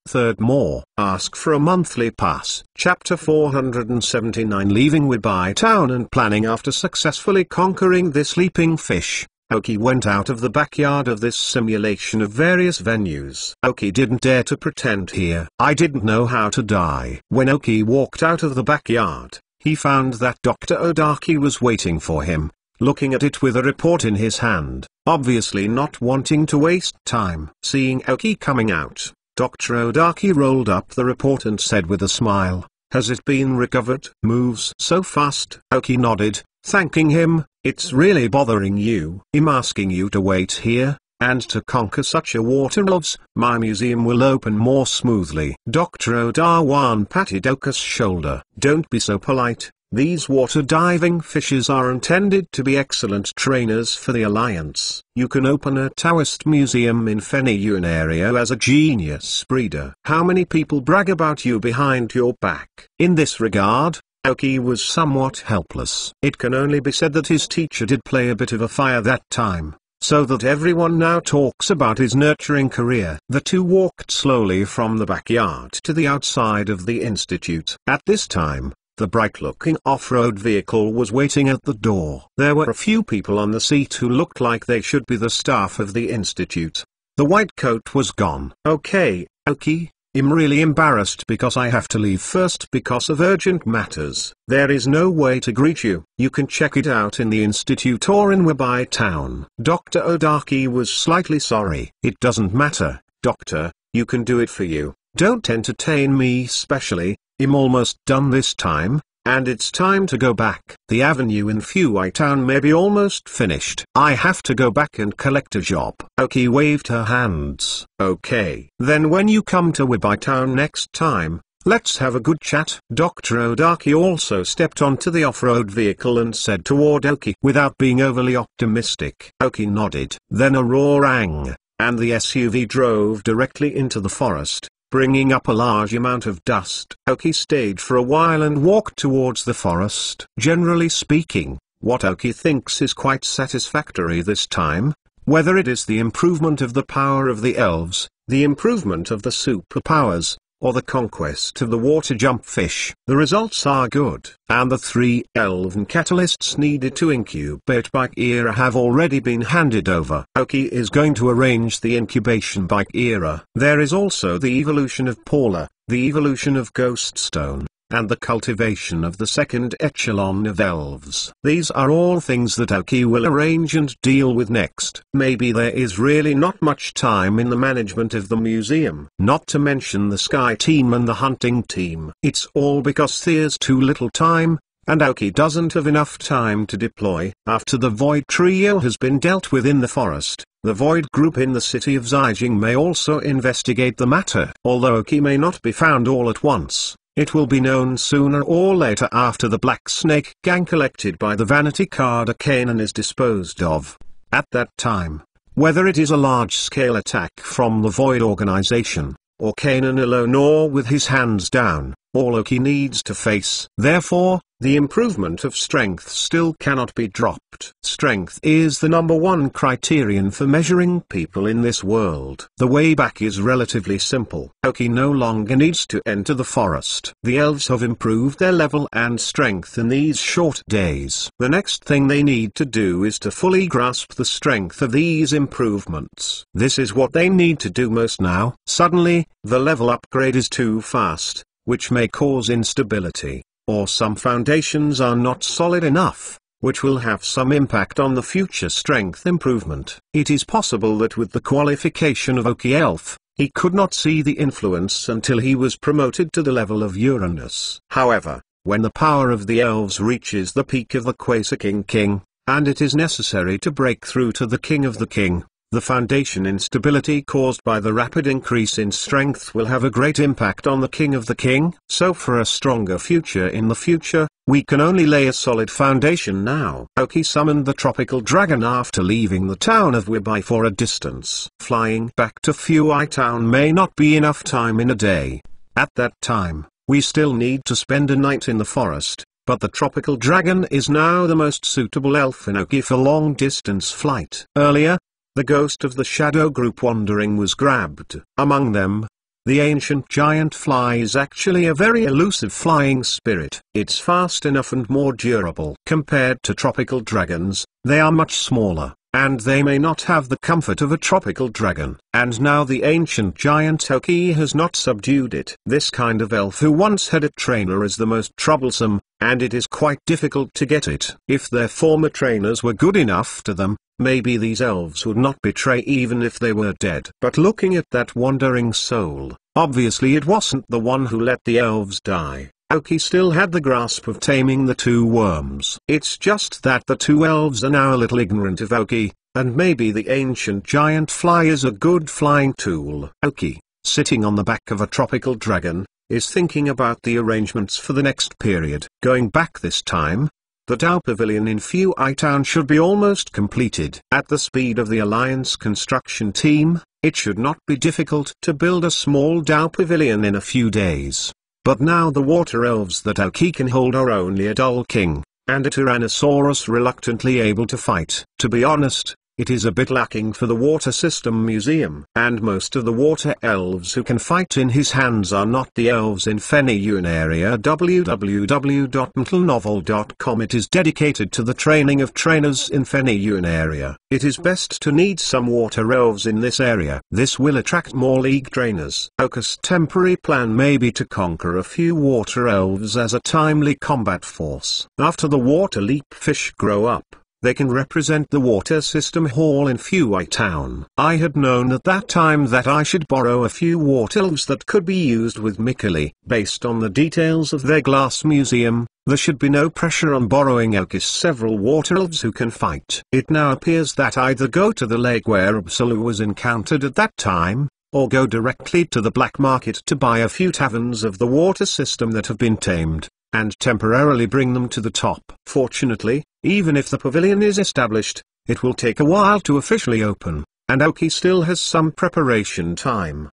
Third more. Ask for a monthly pass. Chapter 479. Leaving Webai Town and planning. After successfully conquering this leaping fish, Oki went out of the backyard of this simulation of various venues. Oki didn't dare to pretend here. I didn't know how to die. When Oki walked out of the backyard, he found that Dr. Odaki was waiting for him, looking at it with a report in his hand, obviously not wanting to waste time. Seeing Oki coming out, Dr. Odaki rolled up the report and said with a smile, "Has it been recovered?" "Moves so fast." Oki nodded, thanking him. "It's really bothering you. I'm asking you to wait here, and to conquer such a water elves, my museum will open more smoothly." Dr. Odawan patted Oka's shoulder. "Don't be so polite. These water diving fishes are intended to be excellent trainers for the Alliance. You can open a Taoist museum in Fenyun area as a genius breeder. How many people brag about you behind your back?" In this regard, Oki was somewhat helpless. It can only be said that his teacher did play a bit of a fire that time, so that everyone now talks about his nurturing career. The two walked slowly from the backyard to the outside of the institute. At this time, the bright-looking off-road vehicle was waiting at the door. There were a few people on the seat who looked like they should be the staff of the institute. The white coat was gone. "Okay, Oki, I'm really embarrassed because I have to leave first because of urgent matters. There is no way to greet you. You can check it out in the institute or in Webai Town." Dr. Odaki was slightly sorry. "It doesn't matter, Doctor, you can do it for you. Don't entertain me specially. I'm almost done this time, and it's time to go back. The avenue in Fuai Town may be almost finished. I have to go back and collect a job." Oki waved her hands. "Okay. Then when you come to Webai Town next time, let's have a good chat." Dr. Odaki also stepped onto the off-road vehicle and said toward Oki without being overly optimistic. Oki nodded. Then a roar rang, and the SUV drove directly into the forest, bringing up a large amount of dust. Oki stayed for a while and walked towards the forest. Generally speaking, what Oki thinks is quite satisfactory this time, whether it is the improvement of the power of the elves, the improvement of the superpowers, or the conquest of the water jump fish. The results are good, and the 3 elven catalysts needed to incubate Bike Era have already been handed over. Oki is going to arrange the incubation Bike Era. There is also the evolution of Paula, the evolution of Ghost Stone, and the cultivation of the second echelon of elves. These are all things that Oki will arrange and deal with next. Maybe there is really not much time in the management of the museum, not to mention the Sky team and the hunting team. It's all because there's too little time, and Aoki doesn't have enough time to deploy. After the Void Trio has been dealt with in the forest, the Void Group in the city of Zijing may also investigate the matter. Although Aoki may not be found all at once, it will be known sooner or later after the Black Snake gang collected by the Vanity Card Arcanon is disposed of. At that time, whether it is a large-scale attack from the Void organization, or Kanan alone or with his hands down, all Aoki needs to face. Therefore, the improvement of strength still cannot be dropped. Strength is the #1 criterion for measuring people in this world. The way back is relatively simple. Aoki no longer needs to enter the forest. The elves have improved their level and strength in these short days. The next thing they need to do is to fully grasp the strength of these improvements. This is what they need to do most now. Suddenly, the level upgrade is too fast, which may cause instability, or some foundations are not solid enough, which will have some impact on the future strength improvement. It is possible that with the qualification of Aoki Elf, he could not see the influence until he was promoted to the level of Uranus. However, when the power of the elves reaches the peak of the Quasar King, and it is necessary to break through to the King of the King, the foundation instability caused by the rapid increase in strength will have a great impact on the King of the King. So for a stronger future in the future, we can only lay a solid foundation now. Aoki summoned the tropical dragon after leaving the town of Wibai for a distance. Flying back to Fuai town may not be enough time in a day. At that time, we still need to spend a night in the forest, but the tropical dragon is now the most suitable elf in Aoki for long-distance flight. Earlier, the ghost of the Shadow Group wandering was grabbed. Among them, the ancient giant fly is actually a very elusive flying spirit. It's fast enough and more durable. Compared to tropical dragons, they are much smaller, and they may not have the comfort of a tropical dragon. And now the ancient giant Aoki has not subdued it. This kind of elf who once had a trainer is the most troublesome, and it is quite difficult to get it. If their former trainers were good enough to them, maybe these elves would not betray even if they were dead. But looking at that wandering soul, obviously it wasn't the one who let the elves die. Aoki still had the grasp of taming the two worms. It's just that the two elves are now a little ignorant of Aoki, and maybe the ancient giant fly is a good flying tool. Aoki, sitting on the back of a tropical dragon, is thinking about the arrangements for the next period. Going back this time, the Dao Pavilion in Fuai Town should be almost completed. At the speed of the Alliance construction team, it should not be difficult to build a small Dao Pavilion in a few days. But now the water elves that Aoki can hold are only a Dull King, and a Tyrannosaurus reluctantly able to fight. To be honest, it is a bit lacking for the Water System Museum. And most of the water elves who can fight in his hands are not the elves in Feniyunaria. www.mentalnovel.com. It is dedicated to the training of trainers in Feniyunaria. It is best to need some water elves in this area. This will attract more league trainers. Aoki's temporary plan may be to conquer a few water elves as a timely combat force. After the water leap fish grow up, they can represent the water system hall in Fuai Town. I had known at that time that I should borrow a few water elves that could be used with Mikali. Based on the details of their glass museum, there should be no pressure on borrowing Aoki's several water elves who can fight. It now appears that either go to the lake where Absolu was encountered at that time, or go directly to the black market to buy a few taverns of the water system that have been tamed, and temporarily bring them to the top. Fortunately, even if the pavilion is established, it will take a while to officially open, and Aoki still has some preparation time.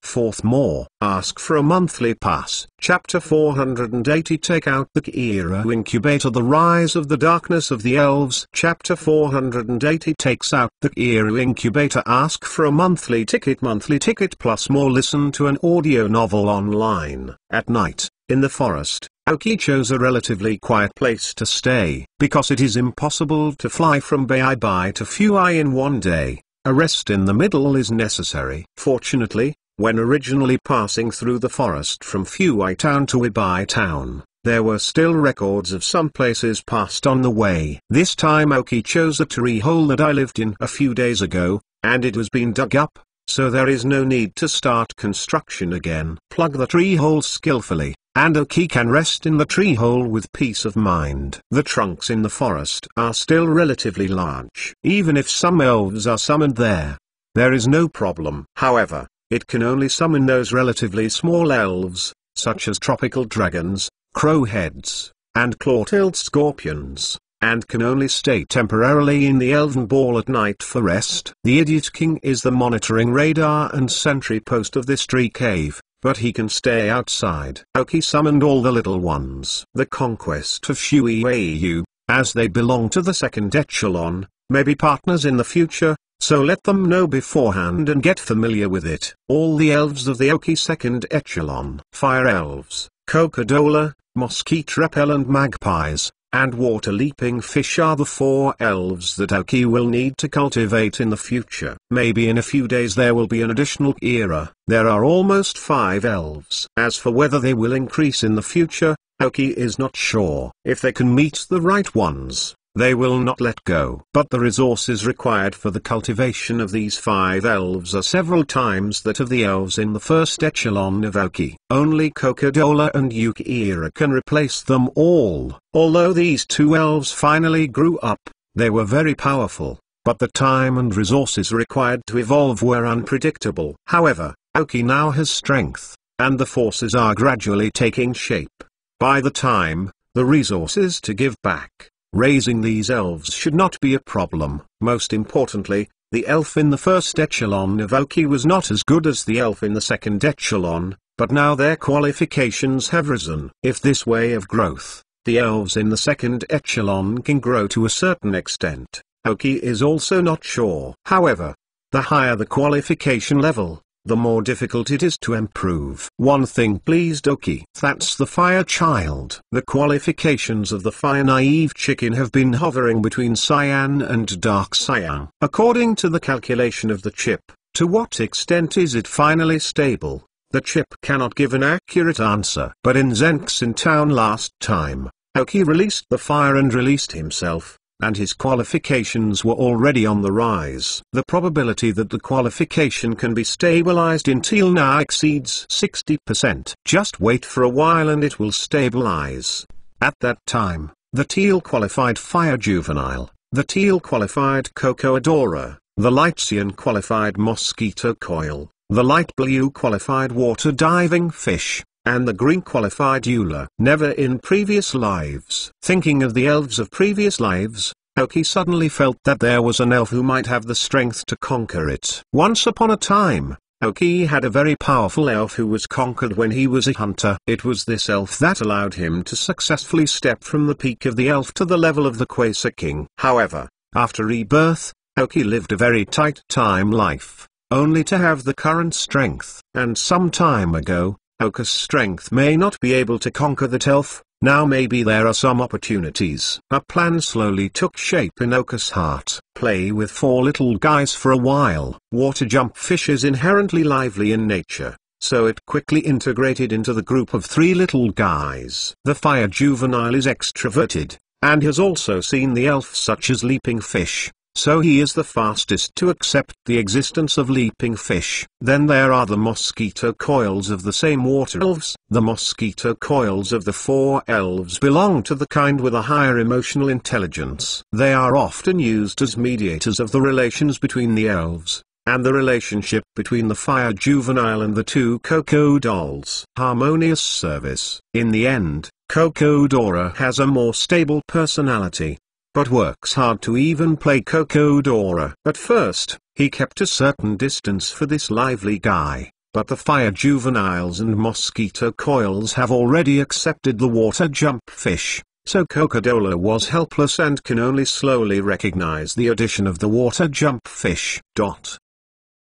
Fourth more. Ask for a monthly pass. Chapter 480. Take out the Kiiru Incubator. The Rise of the Darkness of the Elves. Chapter 480 takes out the Kiiru Incubator. Ask for a monthly ticket. Monthly ticket plus more. Listen to an audio novel online. At night, in the forest, Aoki chose a relatively quiet place to stay. Because it is impossible to fly from Baibai to Fuai in one day, a rest in the middle is necessary. Fortunately, when originally passing through the forest from Fuai Town to Wibai Town, there were still records of some places passed on the way. This time Aoki chose a tree hole that I lived in a few days ago, and it has been dug up, so there is no need to start construction again. Plug the tree hole skillfully, and Oki can rest in the tree hole with peace of mind. The trunks in the forest are still relatively large. Even if some elves are summoned there is no problem. However, it can only summon those relatively small elves, such as tropical dragons, crowheads, and claw-tailed scorpions, and can only stay temporarily in the elven ball at night for rest. The Idiot King is the monitoring radar and sentry post of this tree cave, but he can stay outside. Oki summoned all the little ones. The conquest of Shuiyu, as they belong to the second echelon, may be partners in the future, so let them know beforehand and get familiar with it. All the elves of the Oki second echelon, fire elves, Coca-Cola, mosquito repellent magpies, and water-leaping fish are the 4 elves that Oki will need to cultivate in the future. Maybe in a few days there will be an additional era. There are almost 5 elves. As for whether they will increase in the future, Oki is not sure. If they can meet the right ones, they will not let go. But the resources required for the cultivation of these 5 elves are several times that of the elves in the first echelon of Oki. Only Coca-Cola and Yukiira can replace them all. Although these 2 elves finally grew up, they were very powerful, but the time and resources required to evolve were unpredictable. However, Oki now has strength, and the forces are gradually taking shape. By the time, the resources to give back, raising these elves should not be a problem. Most importantly, the elf in the first echelon of Oki was not as good as the elf in the second echelon, but now their qualifications have risen. If this way of growth, the elves in the second echelon can grow to a certain extent, Oki is also not sure. However, the higher the qualification level, the more difficult it is to improve. One thing pleased Oki. That's the fire child. The qualifications of the fire naive chicken have been hovering between cyan and dark cyan. According to the calculation of the chip, to what extent is it finally stable? The chip cannot give an accurate answer. But in Zenxin town last time, Oki released the fire and released himself, and his qualifications were already on the rise. The probability that the qualification can be stabilized in teal now exceeds 60%. Just wait for a while and it will stabilize. At that time, the teal qualified fire juvenile, the teal qualified Cocoadora, the light cyan qualified mosquito coil, the light blue qualified water diving fish, and the green qualified Eula. Never in previous lives. Thinking of the elves of previous lives, Oki suddenly felt that there was an elf who might have the strength to conquer it. Once upon a time, Oki had a very powerful elf who was conquered when he was a hunter. It was this elf that allowed him to successfully step from the peak of the elf to the level of the Quasar King. However, after rebirth, Oki lived a very tight time life, only to have the current strength. And some time ago, Oka's strength may not be able to conquer that elf. Now maybe there are some opportunities. A plan slowly took shape in Oka's heart. Play with 4 little guys for a while. Water jump fish is inherently lively in nature, so it quickly integrated into the group of 3 little guys. The fire juvenile is extroverted, and has also seen the elf such as leaping fish, so he is the fastest to accept the existence of leaping fish. Then there are the mosquito coils of the same water elves. The mosquito coils of the 4 elves belong to the kind with a higher emotional intelligence. They are often used as mediators of the relations between the elves, and the relationship between the fire juvenile and the 2 Coco dolls. Harmonious service. In the end, Cocodora has a more stable personality, but works hard to even play Cocodora. At first, he kept a certain distance for this lively guy, but the fire juveniles and mosquito coils have already accepted the water jump fish, so Coca-Cola was helpless and can only slowly recognize the addition of the water jump fish.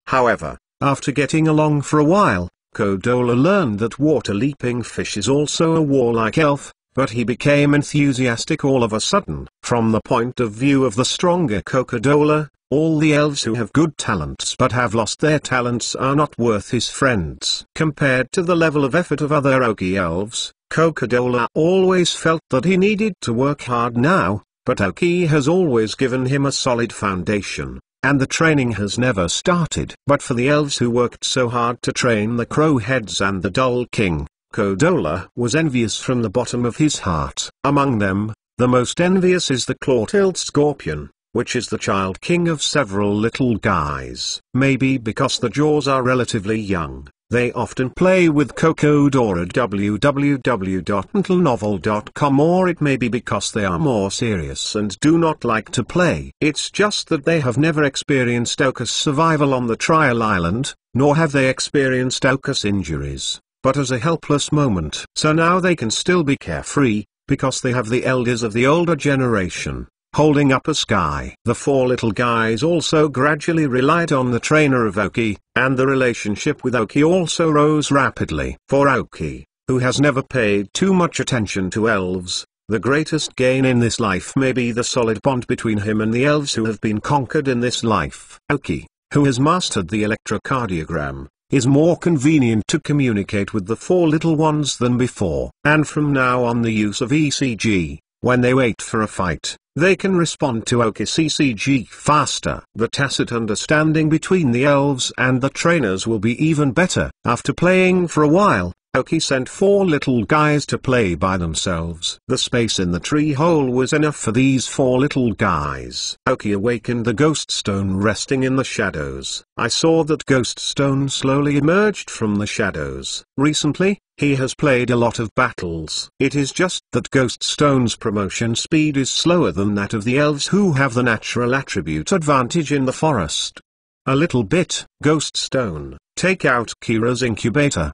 However, after getting along for a while, Coca-Cola learned that water leaping fish is also a warlike elf, but he became enthusiastic all of a sudden. From the point of view of the stronger Coca-Cola, all the elves who have good talents but have lost their talents are not worth his friends. Compared to the level of effort of other Oki elves, Coca-Cola always felt that he needed to work hard now, but Oki has always given him a solid foundation, and the training has never started. But for the elves who worked so hard to train the Crowheads and the Doll King, Kodola was envious from the bottom of his heart. Among them, the most envious is the claw-tailed scorpion, which is the child king of several little guys. Maybe because the jaws are relatively young, they often play with Kokodora at www.untilenovel.com, or it may be because they are more serious and do not like to play. It's just that they have never experienced Ocus survival on the trial island, nor have they experienced Ocus injuries, but as a helpless moment. So now they can still be carefree, because they have the elders of the older generation holding up a sky. The four little guys also gradually relied on the trainer of Aoki, and the relationship with Aoki also rose rapidly. For Aoki, who has never paid too much attention to elves, the greatest gain in this life may be the solid bond between him and the elves who have been conquered in this life. Aoki, who has mastered the electrocardiogram, is more convenient to communicate with the four little ones than before. And from now on, the use of ECG, when they wait for a fight, they can respond to Aoki's ECG faster. The tacit understanding between the elves and the trainers will be even better. After playing for a while, Aoki sent four little guys to play by themselves. The space in the tree hole was enough for these four little guys. Aoki awakened the ghost stone resting in the shadows. I saw that ghost stone slowly emerged from the shadows. Recently, he has played a lot of battles. It is just that ghost stone's promotion speed is slower than that of the elves, who have the natural attribute advantage in the forest. A little bit. Ghost stone. Take out Kira's incubator.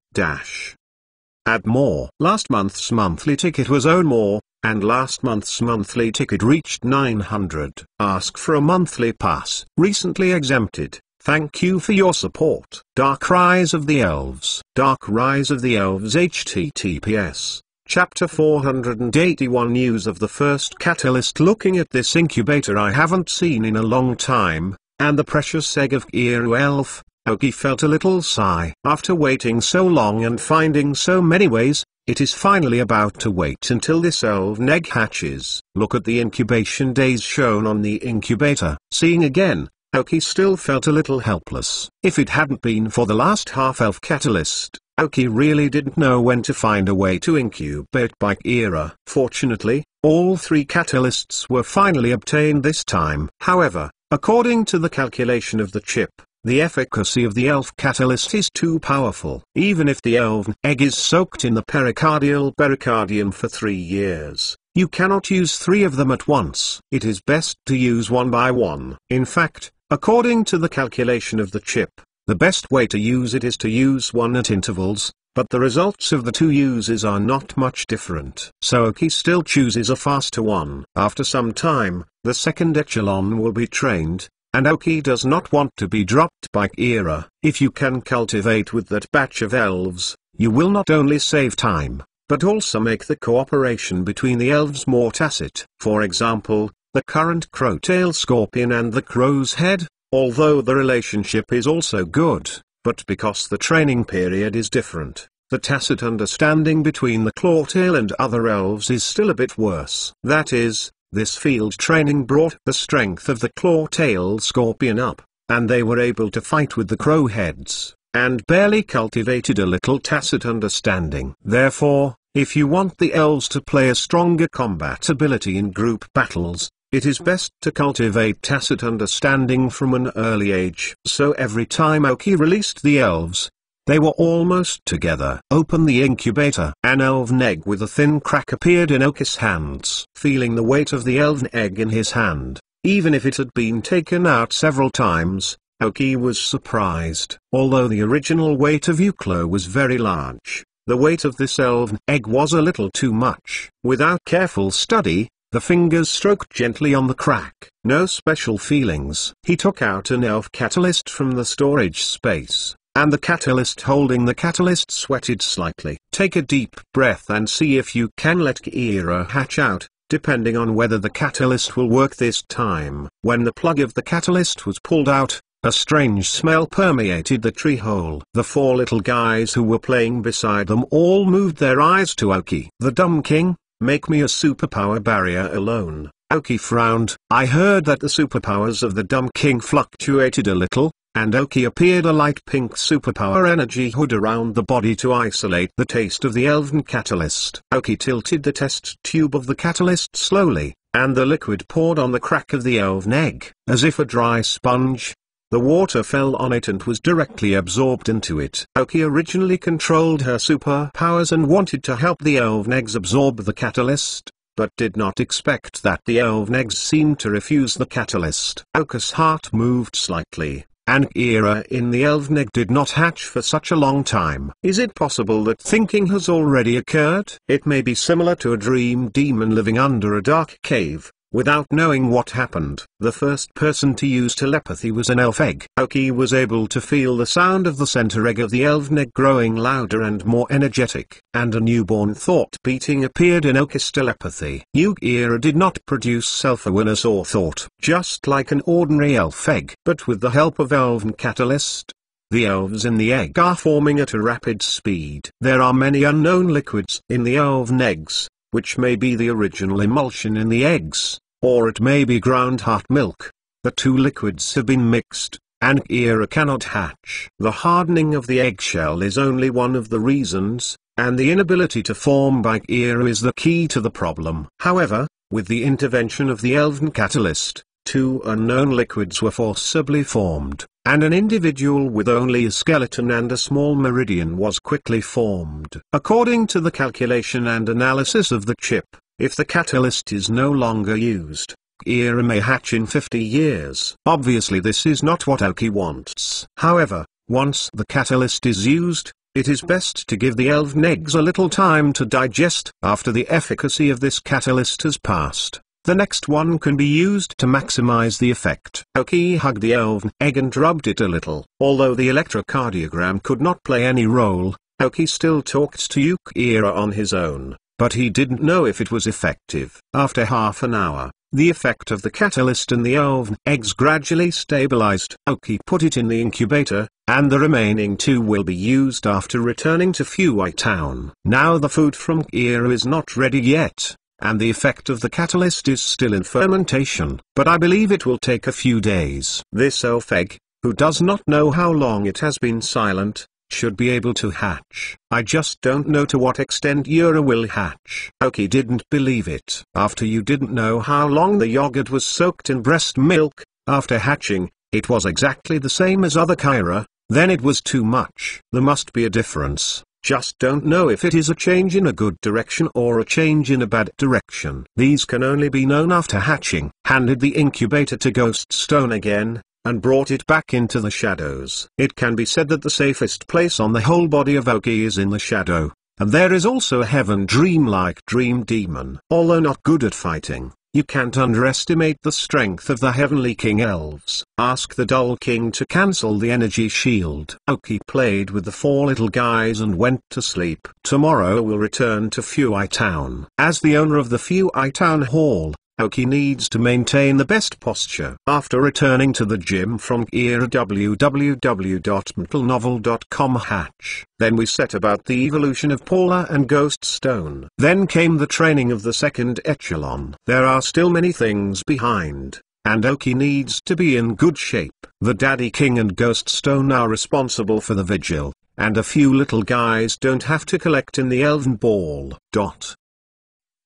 Add more. Last month's monthly ticket was own more, and last month's monthly ticket reached 900. Ask for a monthly pass. Recently exempted. Thank you for your support. Dark Rise of the Elves. Dark Rise of the Elves https. Chapter 481. News of the first catalyst. Looking at this incubator I haven't seen in a long time, and the precious egg of Kiru elf, Aoki felt a little sigh. After waiting so long and finding so many ways, it is finally about to wait until this elven egg hatches. Look at the incubation days shown on the incubator. Seeing again, Aoki still felt a little helpless. If it hadn't been for the last half-elf catalyst, Aoki really didn't know when to find a way to incubate by Kira. Fortunately, all three catalysts were finally obtained this time. However, according to the calculation of the chip, the efficacy of the elf catalyst is too powerful. Even if the elven egg is soaked in the pericardium for 3 years, you cannot use 3 of them at once. It is best to use one by one. In fact, according to the calculation of the chip, the best way to use it is to use one at intervals, but the results of the 2 uses are not much different. So Aoki still chooses a faster one. After some time, the second echelon will be trained, and Aoki does not want to be dropped by Kira. If you can cultivate with that batch of elves, you will not only save time, but also make the cooperation between the elves more tacit. For example, the current crow-tail scorpion and the crow's head, although the relationship is also good, but because the training period is different, the tacit understanding between the claw-tail and other elves is still a bit worse. That is, this field training brought the strength of the claw-tail scorpion up, and they were able to fight with the crowheads, and barely cultivated a little tacit understanding. Therefore, if you want the elves to play a stronger combat ability in group battles, it is best to cultivate tacit understanding from an early age. So every time Aoki released the elves, they were almost together. Open the incubator. An elven egg with a thin crack appeared in Aoki's hands. Feeling the weight of the elven egg in his hand, even if it had been taken out several times, Aoki was surprised. Although the original weight of Uklo was very large, the weight of this elven egg was a little too much. Without careful study, the fingers stroked gently on the crack. No special feelings. He took out an elf catalyst from the storage space, and the catalyst holding the catalyst sweated slightly. Take a deep breath and see if you can let Kira hatch out, depending on whether the catalyst will work this time. When the plug of the catalyst was pulled out, a strange smell permeated the tree hole. The 4 little guys who were playing beside them all moved their eyes to Aoki. The dumb king, make me a superpower barrier alone. Aoki frowned. I heard that the superpowers of the dumb king fluctuated a little, and Oki appeared a light pink superpower energy hood around the body to isolate the taste of the elven catalyst. Oki tilted the test tube of the catalyst slowly, and the liquid poured on the crack of the elven egg, as if a dry sponge. The water fell on it and was directly absorbed into it. Oki originally controlled her superpowers and wanted to help the elven eggs absorb the catalyst, but did not expect that the elven eggs seemed to refuse the catalyst. Oki's heart moved slightly, and Kira in the elven egg did not hatch for such a long time. Is it possible that thinking has already occurred? It may be similar to a dream demon living under a dark cave, without knowing what happened. The first person to use telepathy was an elf egg. Oki was able to feel the sound of the center egg of the elven egg growing louder and more energetic, and a newborn thought beating appeared in Oki's telepathy. Kira did not produce self-awareness or thought, just like an ordinary elf egg. But with the help of elven catalyst, the elves in the egg are forming at a rapid speed. There are many unknown liquids in the elven eggs, which may be the original emulsion in the eggs, or it may be ground heart milk. The two liquids have been mixed, and Kira cannot hatch. The hardening of the eggshell is only one of the reasons, and the inability to form by Kira is the key to the problem. However, with the intervention of the elven catalyst, two unknown liquids were forcibly formed, and an individual with only a skeleton and a small meridian was quickly formed. According to the calculation and analysis of the chip, if the catalyst is no longer used, Kira may hatch in 50 years. Obviously this is not what Oki wants. However, once the catalyst is used, it is best to give the elven eggs a little time to digest. After the efficacy of this catalyst has passed, the next one can be used to maximize the effect. Oki hugged the elven egg and rubbed it a little. Although the electrocardiogram could not play any role, Oki still talked to Kira on his own, but he didn't know if it was effective. After half an hour, the effect of the catalyst in the elven eggs gradually stabilized. Oki put it in the incubator, and the remaining two will be used after returning to Fuai Town. Now the food from Kira is not ready yet, and the effect of the catalyst is still in fermentation, but I believe it will take a few days. This elf egg, who does not know how long it has been silent, should be able to hatch. I just don't know to what extent Yura will hatch. Oki didn't believe it. After you didn't know how long the yogurt was soaked in breast milk, after hatching, it was exactly the same as other Kira, then it was too much. There must be a difference. Just don't know if it is a change in a good direction or a change in a bad direction. These can only be known after hatching. Handed the incubator to Ghost Stone again, and brought it back into the shadows. It can be said that the safest place on the whole body of Oki is in the shadow, and there is also a heaven dream-like dream demon. Although not good at fighting, you can't underestimate the strength of the Heavenly King Elves. Ask the Dull King to cancel the energy shield. Oki played with the four little guys and went to sleep. Tomorrow we'll return to Fuai Town. As the owner of the Fuai Town Hall, Oki needs to maintain the best posture. After returning to the gym from Kira www.mentalnovel.com hatch, then we set about the evolution of Paula and Ghost Stone. Then came the training of the second echelon. There are still many things behind, and Oki needs to be in good shape. The Daddy King and Ghost Stone are responsible for the vigil, and a few little guys don't have to collect in the Elven Ball.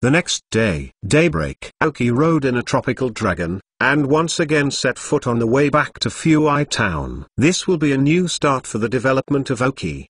The next day, daybreak, Oki rode in a tropical dragon, and once again set foot on the way back to Fuai Town. This will be a new start for the development of Oki.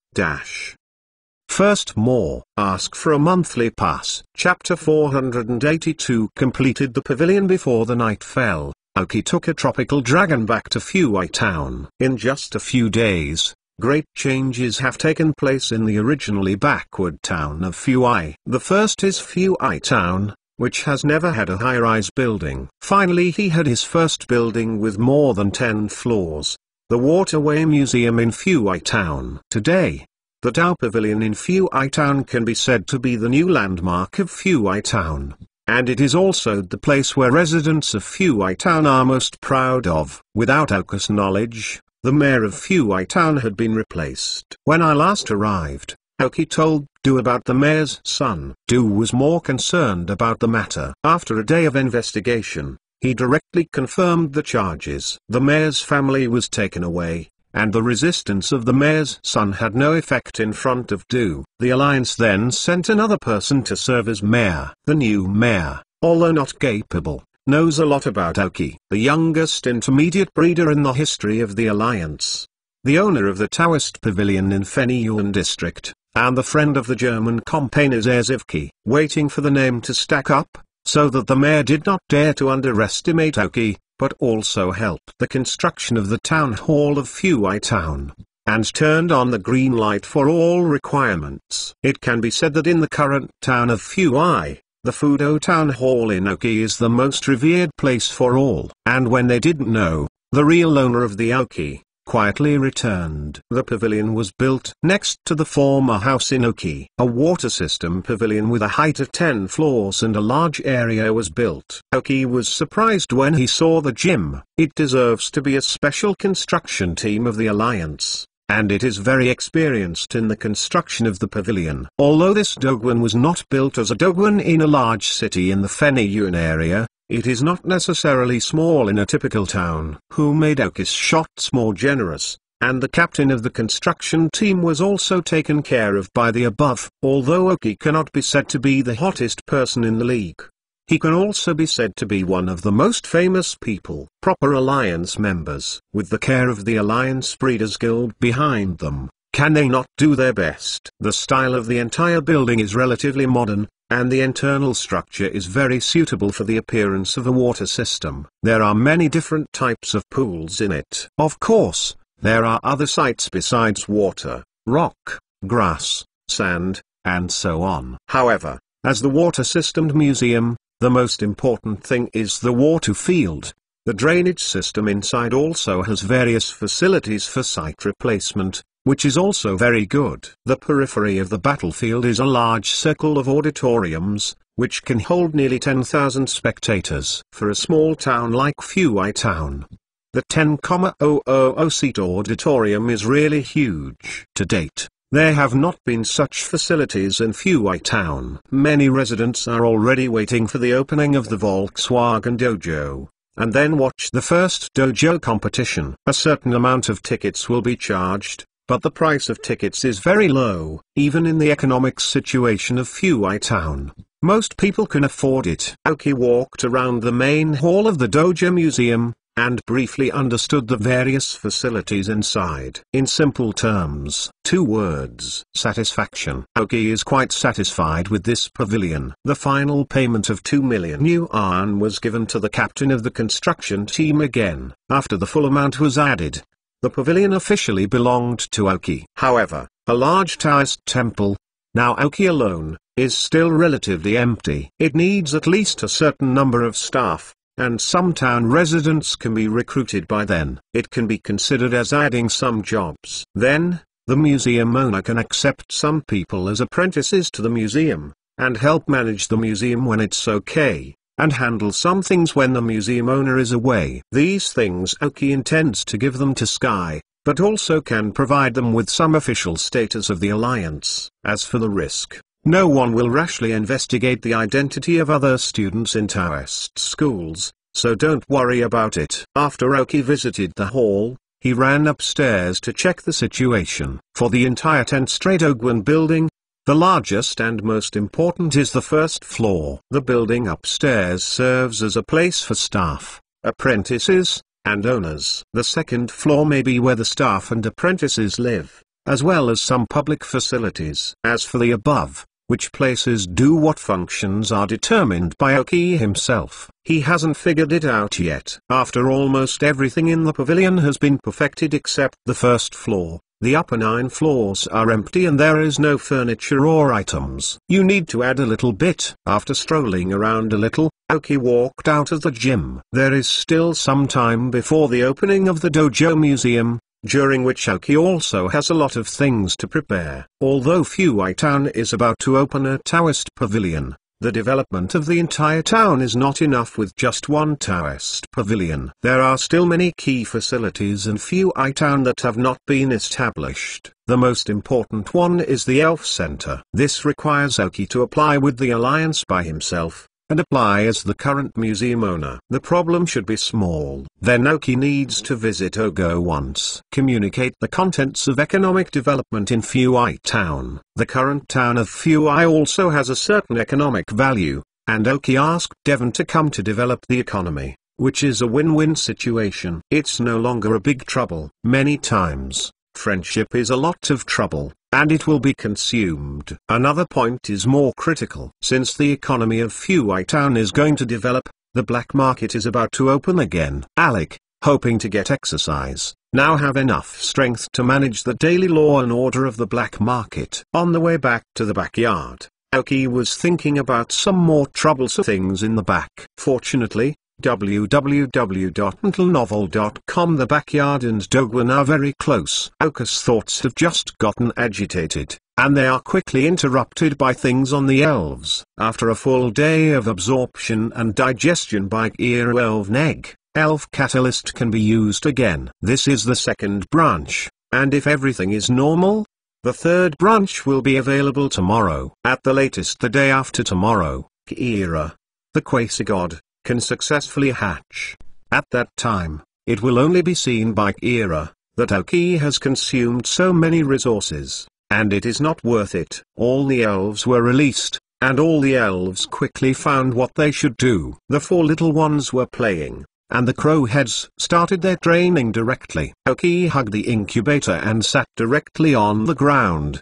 First more, ask for a monthly pass. Chapter 482 completed the pavilion before the night fell. Oki took a tropical dragon back to Fuai Town. In just a few days, great changes have taken place in the originally backward town of Fuai. The first is Fuai Town, which has never had a high-rise building. Finally he had his first building with more than 10 floors, the Waterway Museum in Fuai Town. Today, the Tao Pavilion in Fuai Town can be said to be the new landmark of Fuai Town, and it is also the place where residents of Fuai Town are most proud of. Without Oki's knowledge, the mayor of Fuai Town had been replaced. When I last arrived, Oki told Du about the mayor's son. Du was more concerned about the matter. After a day of investigation, he directly confirmed the charges. The mayor's family was taken away, and the resistance of the mayor's son had no effect in front of Do. The alliance then sent another person to serve as mayor. The new mayor, although not capable, knows a lot about Aoki, the youngest intermediate breeder in the history of the alliance. The owner of the Taoist Pavilion in Fenyuan district, and the friend of the German campaigner Zevki, waiting for the name to stack up, so that the mayor did not dare to underestimate Aoki, but also helped the construction of the town hall of Fui Town, and turned on the green light for all requirements. It can be said that in the current town of Fui, the Fudo Town Hall in Aoki is the most revered place for all. And when they didn't know, the real owner of the Aoki quietly returned. The pavilion was built next to the former house in Aoki. A water system pavilion with a height of 10 floors and a large area was built. Aoki was surprised when he saw the gym. It deserves to be a special construction team of the Alliance, and it is very experienced in the construction of the pavilion. Although this dogwon was not built as a dogwon in a large city in the Fenyuan area, it is not necessarily small in a typical town. Who made Aoki's shots more generous, and the captain of the construction team was also taken care of by the above. Although Aoki cannot be said to be the hottest person in the league, he can also be said to be one of the most famous people. Proper Alliance members, with the care of the Alliance Breeders Guild behind them, can they not do their best? The style of the entire building is relatively modern, and the internal structure is very suitable for the appearance of a water system. There are many different types of pools in it. Of course, there are other sites besides water, rock, grass, sand, and so on. However, as the water system museum, the most important thing is the water field. The drainage system inside also has various facilities for site replacement, which is also very good. The periphery of the battlefield is a large circle of auditoriums, which can hold nearly 10,000 spectators. For a small town like Fui Town, the 10,000-seat auditorium is really huge. To date, there have not been such facilities in Fui Town. Many residents are already waiting for the opening of the Volkswagen Dojo, and then watch the first dojo competition. A certain amount of tickets will be charged, but the price of tickets is very low, even in the economic situation of Fui Town. Most people can afford it. Aoki walked around the main hall of the Dojo Museum, and briefly understood the various facilities inside. In simple terms, 2 words: satisfaction. Aoki is quite satisfied with this pavilion. The final payment of 2 million yuan was given to the captain of the construction team again. After the full amount was added, the pavilion officially belonged to Aoki. However, a large Taoist temple, now Aoki alone, is still relatively empty. It needs at least a certain number of staff, and some town residents can be recruited by then. It can be considered as adding some jobs. Then, the museum owner can accept some people as apprentices to the museum, and help manage the museum when it's okay, and handle some things when the museum owner is away. These things Aoki intends to give them to Sky, but also can provide them with some official status of the Alliance. As for the risk, no one will rashly investigate the identity of other students in Taoist schools, so don't worry about it. After Aoki visited the hall, he ran upstairs to check the situation. For the entire 10-straight Ogwen building, the largest and most important is the first floor. The building upstairs serves as a place for staff, apprentices, and owners. The second floor may be where the staff and apprentices live, as well as some public facilities. As for the above, which places do what functions are determined by Aoki himself. He hasn't figured it out yet. After almost everything in the pavilion has been perfected except the first floor, the upper 9 floors are empty and there is no furniture or items. You need to add a little bit. After strolling around a little, Aoki walked out of the gym. There is still some time before the opening of the Dojo Museum, during which Aoki also has a lot of things to prepare. Although Fui Town is about to open a Taoist pavilion, the development of the entire town is not enough with just one Taoist pavilion. There are still many key facilities in Fui Town that have not been established. The most important one is the Elf Center. This requires Aoki to apply with the Alliance by himself, and apply as the current museum owner. The problem should be small. Then Oki needs to visit Ogo once. Communicate the contents of economic development in Fuai town. The current town of Fuai also has a certain economic value, and Oki asked Devon to come to develop the economy, which is a win-win situation. It's no longer a big trouble. Many times, friendship is a lot of trouble, and it will be consumed. Another point is more critical. Since the economy of Fuai town is going to develop, the black market is about to open again. Alec, hoping to get exercise, now have enough strength to manage the daily law and order of the black market. On the way back to the backyard, Oki was thinking about some more troublesome things in the back. Fortunately, www.untilnovel.com the backyard and Dogwin are very close. Oka's thoughts have just gotten agitated, and they are quickly interrupted by things on the elves. After a full day of absorption and digestion by Kira Elven Egg, Elf Catalyst can be used again. This is the second branch, and if everything is normal, the third branch will be available tomorrow. At the latest the day after tomorrow, Kira, the quasi-god, can successfully hatch. At that time, it will only be seen by Kira that Oki has consumed so many resources, and it is not worth it. All the elves were released, and all the elves quickly found what they should do. The four little ones were playing, and the crowheads started their training directly. Oki hugged the incubator and sat directly on the ground.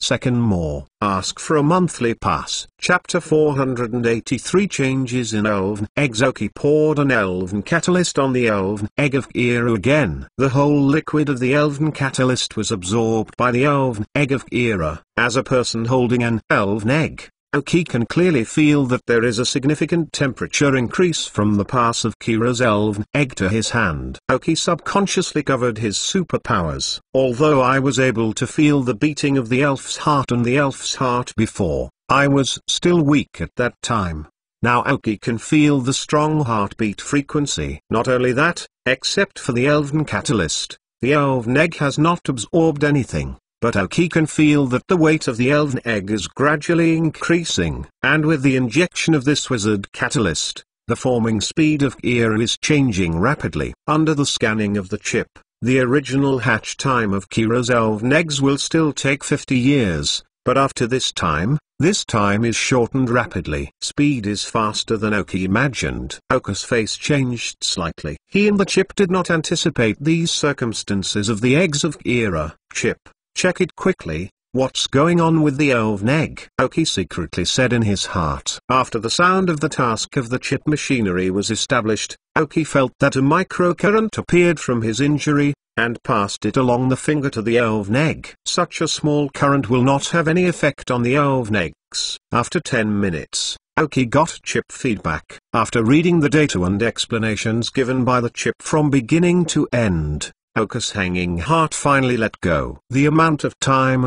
Second more. Ask for a monthly pass. Chapter 483 Changes in Elven Eggs. Oki poured an Elven Catalyst on the Elven Egg of Kira again. The whole liquid of the Elven Catalyst was absorbed by the Elven Egg of Kira. As a person holding an Elven Egg, Oki can clearly feel that there is a significant temperature increase from the pass of Kira's Elven Egg to his hand. Oki subconsciously covered his superpowers. Although I was able to feel the beating of the elf's heart and the elf's heart before, I was still weak at that time. Now Oki can feel the strong heartbeat frequency. Not only that, except for the Elven Catalyst, the Elven Egg has not absorbed anything. But Oki can feel that the weight of the Elven Egg is gradually increasing, and with the injection of this wizard catalyst, the forming speed of Kira is changing rapidly. Under the scanning of the chip, the original hatch time of Kira's Elven Eggs will still take 50 years, but after this time is shortened rapidly. Speed is faster than Oki imagined. Oka's face changed slightly. He and the chip did not anticipate these circumstances of the eggs of Kira. Chip, check it quickly, what's going on with the Elven Egg? Oki secretly said in his heart. After the sound of the task of the chip machinery was established, Oki felt that a microcurrent appeared from his injury, and passed it along the finger to the Elven Egg. Such a small current will not have any effect on the Elven Eggs. After 10 minutes, Oki got chip feedback. After reading the data and explanations given by the chip from beginning to end, Oka's hanging heart finally let go. The amount of time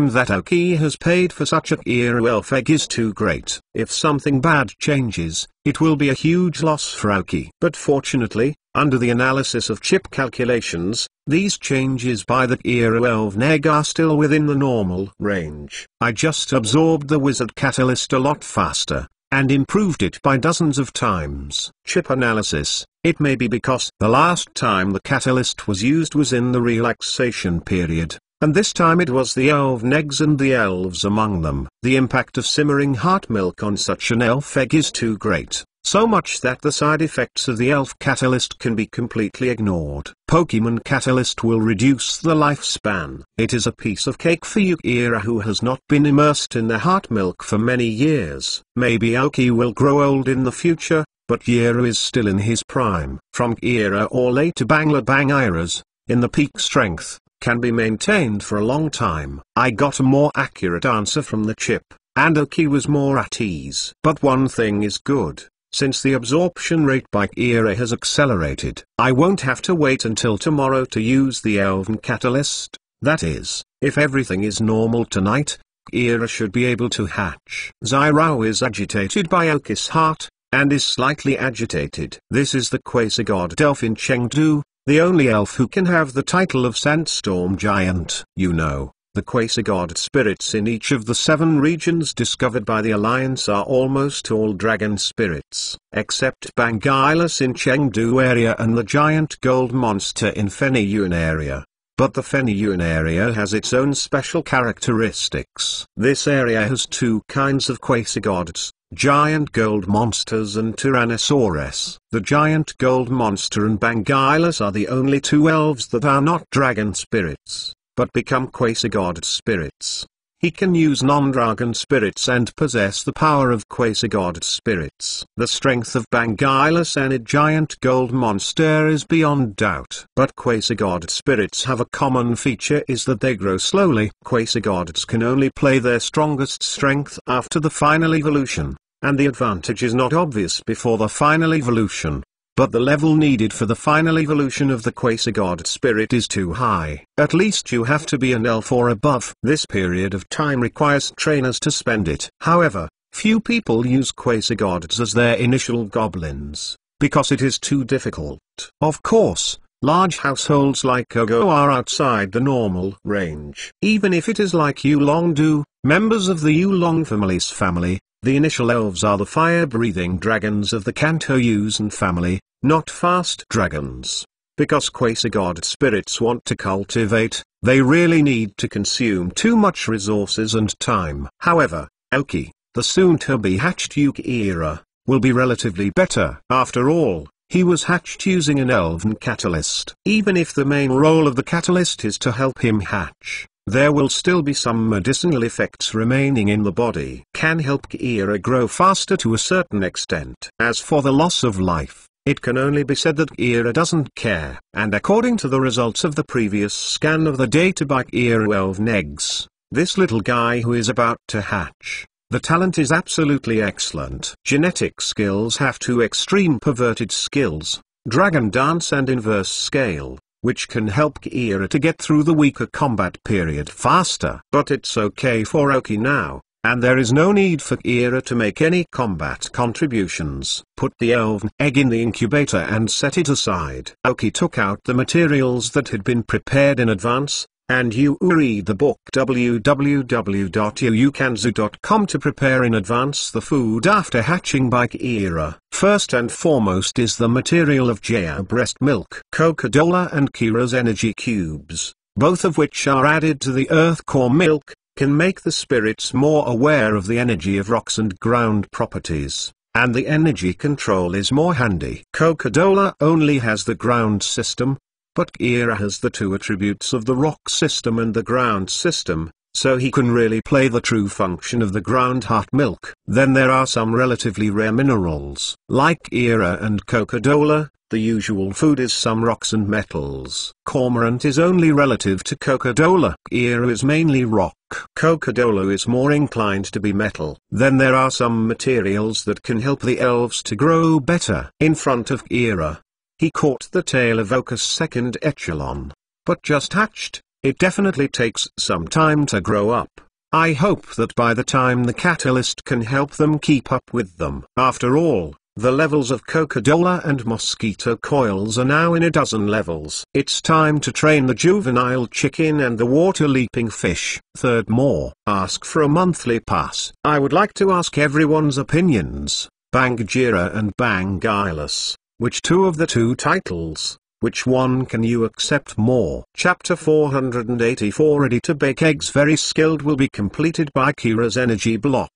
that Oki has paid for such a Kira elf egg is too great. If something bad changes, it will be a huge loss for Oki. But fortunately, under the analysis of chip calculations, these changes by the Kira Elven Egg are still within the normal range. I just absorbed the wizard catalyst a lot faster, and improved it by dozens of times. Chip analysis. It may be because the last time the catalyst was used was in the relaxation period, and this time it was the Elven Eggs and the elves among them. The impact of simmering heart milk on such an elf egg is too great, so much that the side effects of the elf catalyst can be completely ignored. Pokemon Catalyst will reduce the lifespan. It is a piece of cake for you Kira who has not been immersed in the heart milk for many years. Maybe Oki will grow old in the future, but Kira is still in his prime. From Kira or later Bangla in the peak strength, can be maintained for a long time. I got a more accurate answer from the chip, and Oki was more at ease. But one thing is good. Since the absorption rate by Kira has accelerated, I won't have to wait until tomorrow to use the Elven Catalyst. That is, if everything is normal tonight, Kira should be able to hatch. Zyrao is agitated by Oki's heart, and is slightly agitated. This is the quasi-god elf in Chengdu, the only elf who can have the title of Sandstorm Giant. You know, The quasi-god spirits in each of the 7 regions discovered by the Alliance are almost all dragon spirits, except Bangylus in Chengdu area and the giant gold monster in Fenyun area. But the Fenyun area has its own special characteristics. This area has 2 kinds of quasi-gods, giant gold monsters and Tyrannosaurus. The giant gold monster and Bangylus are the only 2 elves that are not dragon spirits, but become quasi-god spirits. He can use non-dragon spirits and possess the power of quasi-god spirits. The strength of Bangylus and a giant gold monster is beyond doubt. But quasi-god spirits have a common feature, is that they grow slowly. Quasi-gods can only play their strongest strength after the final evolution, and the advantage is not obvious before the final evolution. But the level needed for the final evolution of the quasi-god spirit is too high. At least you have to be an elf or above. This period of time requires trainers to spend it. However, few people use quasi-gods as their initial goblins, because it is too difficult. Of course, large households like Ogo are outside the normal range. Even if it is like Yulong-Du, members of the Yulong family's family, the initial elves are the fire-breathing dragons of the Kanto-Yuuzhan family, not fast dragons. Because quasi-god spirits want to cultivate, they really need to consume too much resources and time. However, Aoki, the soon-to-be hatched Yuki era, will be relatively better. After all, he was hatched using an elven catalyst. Even if the main role of the catalyst is to help him hatch, there will still be some medicinal effects remaining in the body. Can help Kira grow faster to a certain extent. As for the loss of life, it can only be said that Kira doesn't care. And according to the results of the previous scan of the data by Kira elven eggs, this little guy who is about to hatch, the talent is absolutely excellent. Genetic skills have 2 extreme perverted skills, Dragon Dance and Inverse Scale, which can help Kira to get through the weaker combat period faster. But it's okay for Aoki now, and there is no need for Kira to make any combat contributions. Put the elven egg in the incubator and set it aside. Aoki took out the materials that had been prepared in advance, and you read the book www.youkanzu.com to prepare in advance the food after hatching by Kira. First and foremost is the material of Jaya breast milk, Coca-Cola and Kira's energy cubes, both of which are added to the earth core milk, can make the spirits more aware of the energy of rocks and ground properties, and the energy control is more handy. Coca-Cola only has the ground system, but Kira has the 2 attributes of the rock system and the ground system, so he can really play the true function of the ground heart milk. Then there are some relatively rare minerals. Like Kira and Coca-Cola, the usual food is some rocks and metals. Cormorant is only relative to Coca-Cola. Kira is mainly rock. Coca-Cola is more inclined to be metal. Then there are some materials that can help the elves to grow better. In front of Kira, he caught the tail of Oka's second echelon, but just hatched. It definitely takes some time to grow up. I hope that by the time the catalyst can help them keep up with them. After all, the levels of Coca-Cola and mosquito coils are now in a dozen levels. It's time to train the juvenile chicken and the water-leaping fish. Third, more. Ask for a monthly pass. I would like to ask everyone's opinions. Bangjira and Bangylus. Which 2 of the 2 titles, which one can you accept more? Chapter 484 Ready to bake eggs very skilled will be completed by Kira's energy block.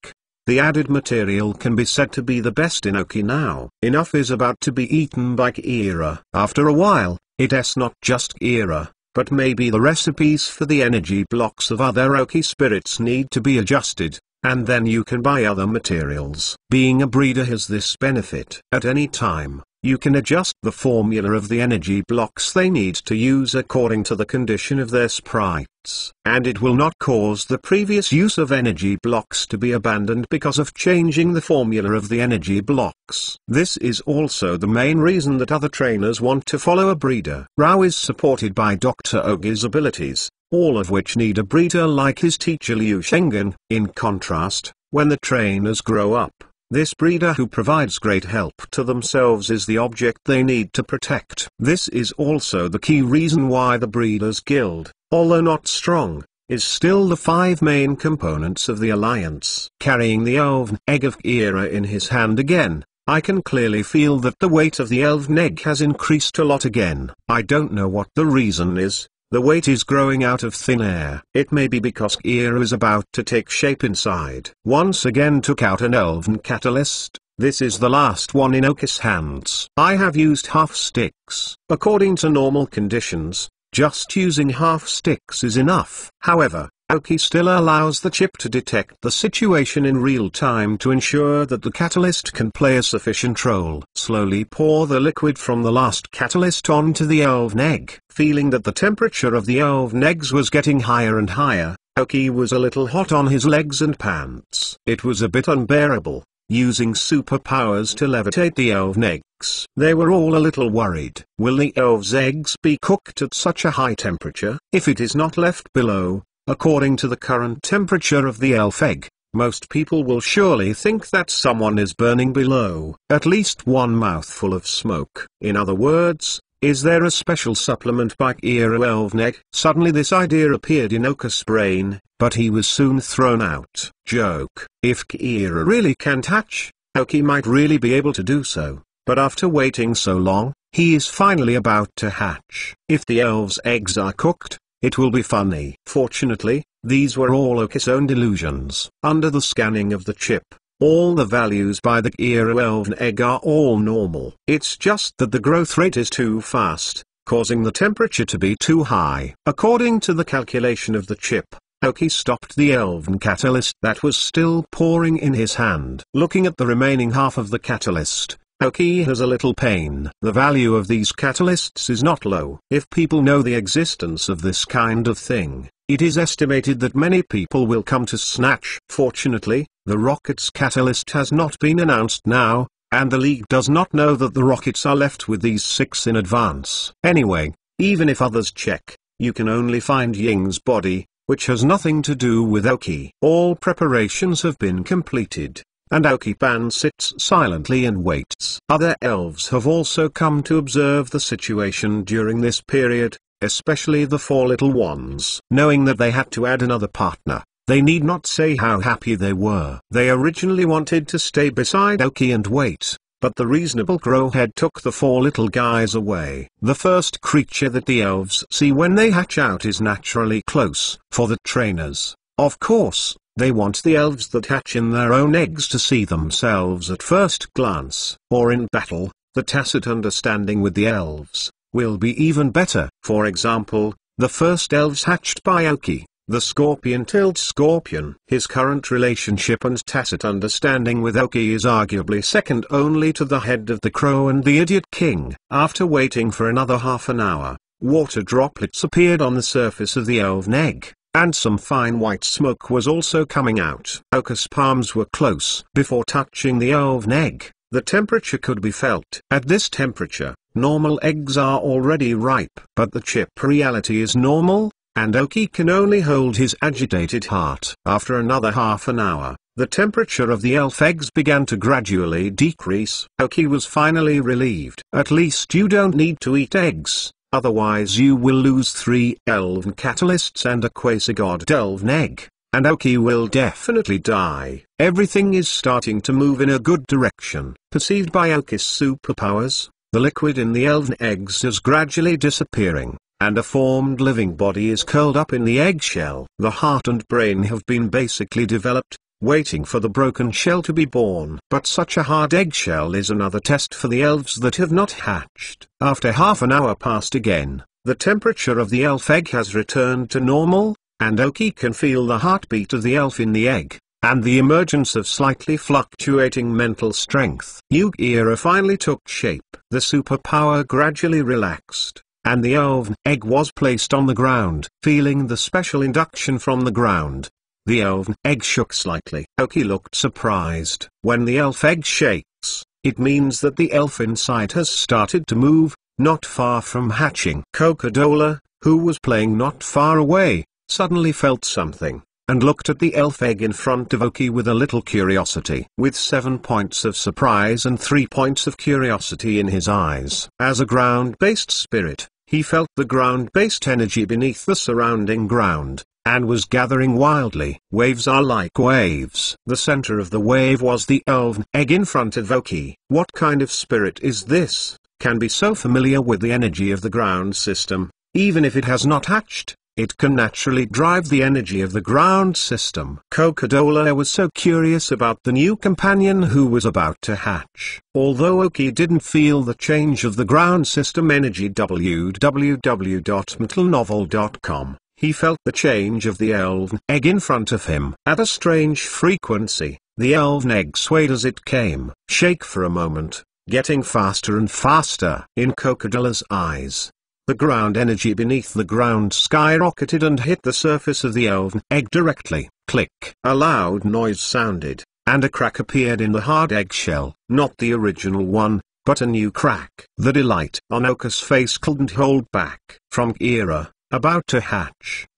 The added material can be said to be the best in Aoki now. Enough is about to be eaten by Kira. After a while, it's not just Kira, but maybe the recipes for the energy blocks of other Aoki spirits need to be adjusted, and then you can buy other materials. Being a breeder has this benefit. At any time, you can adjust the formula of the energy blocks they need to use according to the condition of their sprites. And it will not cause the previous use of energy blocks to be abandoned because of changing the formula of the energy blocks. This is also the main reason that other trainers want to follow a breeder. Rao is supported by Dr. Ogi's abilities, all of which need a breeder like his teacher Liu Shengen. In contrast, when the trainers grow up, this breeder who provides great help to themselves is the object they need to protect. This is also the key reason why the Breeders' Guild, although not strong, is still the 5 main components of the alliance. Carrying the elven egg of Kira in his hand again, I can clearly feel that the weight of the elven egg has increased a lot again. I don't know what the reason is. The weight is growing out of thin air. It may be because Kira is about to take shape inside. Once again took out an elven catalyst. This is the last one in Oki's hands. I have used half sticks. According to normal conditions, just using half sticks is enough. However, Oki still allows the chip to detect the situation in real time to ensure that the catalyst can play a sufficient role. Slowly pour the liquid from the last catalyst onto the elven egg. Feeling that the temperature of the elven eggs was getting higher and higher, Oki was a little hot on his legs and pants. It was a bit unbearable, using superpowers to levitate the elven eggs. They were all a little worried. Will the elves' eggs be cooked at such a high temperature? If it is not left below, according to the current temperature of the elf egg, most people will surely think that someone is burning below at least one mouthful of smoke. In other words, is there a special supplement by Kira elven egg? Suddenly this idea appeared in Oka's brain, but he was soon thrown out. Joke. If Kira really can't hatch, Oki might really be able to do so, but after waiting so long, he is finally about to hatch. If the elves' eggs are cooked, it will be funny. Fortunately, these were all Oki's own delusions. Under the scanning of the chip, all the values by the Kira elven egg are all normal. It's just that the growth rate is too fast, causing the temperature to be too high. According to the calculation of the chip, Oki stopped the elven catalyst that was still pouring in his hand. Looking at the remaining half of the catalyst, Oki has a little pain. The value of these catalysts is not low. If people know the existence of this kind of thing, it is estimated that many people will come to snatch. Fortunately, the rocket's catalyst has not been announced now, and the League does not know that the rockets are left with these 6 in advance. Anyway, even if others check, you can only find Ying's body, which has nothing to do with Oki. All preparations have been completed, and Oki-pan sits silently and waits. Other elves have also come to observe the situation during this period, especially the 4 little ones. Knowing that they had to add another partner, they need not say how happy they were. They originally wanted to stay beside Oki and wait, but the reasonable crowhead took the 4 little guys away. The first creature that the elves see when they hatch out is naturally close. For the trainers, of course, they want the elves that hatch in their own eggs to see themselves at first glance. Or in battle, the tacit understanding with the elves will be even better. For example, the first elves hatched by Oki, the scorpion-tailed scorpion. His current relationship and tacit understanding with Oki is arguably second only to the head of the crow and the idiot king. After waiting for another half an hour, water droplets appeared on the surface of the elven egg, and some fine white smoke was also coming out. Oka's palms were close. Before touching the elven egg, the temperature could be felt. At this temperature, normal eggs are already ripe. But the chip reality is normal, and Oki can only hold his agitated heart. After another half an hour, the temperature of the elf eggs began to gradually decrease. Oki was finally relieved. At least you don't need to eat eggs, otherwise you will lose 3 elven catalysts and a quasi-god elven egg, and Oki will definitely die. Everything is starting to move in a good direction. Perceived by Oki's superpowers, the liquid in the elven eggs is gradually disappearing, and a formed living body is curled up in the eggshell. The heart and brain have been basically developed, waiting for the broken shell to be born. But such a hard eggshell is another test for the elves that have not hatched. After half an hour passed again, the temperature of the elf egg has returned to normal, and Oki can feel the heartbeat of the elf in the egg, and the emergence of slightly fluctuating mental strength. Yu-Gi-Oh finally took shape. The superpower gradually relaxed, and the elven egg was placed on the ground. Feeling the special induction from the ground, the elven egg shook slightly. Oki looked surprised. When the elf egg shakes, it means that the elf inside has started to move, not far from hatching. Coca-Cola, who was playing not far away, suddenly felt something, and looked at the elf egg in front of Oki with a little curiosity. With 7 points of surprise and 3 points of curiosity in his eyes. As a ground-based spirit, he felt the ground-based energy beneath the surrounding ground, and was gathering wildly. Waves are like waves. The center of the wave was the elven egg in front of Oki. What kind of spirit is this? Can be so familiar with the energy of the ground system, even if it has not hatched. It can naturally drive the energy of the ground system. Coca-Cola was so curious about the new companion who was about to hatch. Although Oki didn't feel the change of the ground system energy www.metalnovel.com, he felt the change of the elven egg in front of him. At a strange frequency, the elven egg swayed as it came. Shake for a moment, getting faster and faster. In Coca-Cola's eyes, the ground energy beneath the ground skyrocketed and hit the surface of the elven egg directly. Click. A loud noise sounded, and a crack appeared in the hard eggshell. Not the original one, but a new crack. The delight on Oka's face couldn't hold back. From Kira, about to hatch.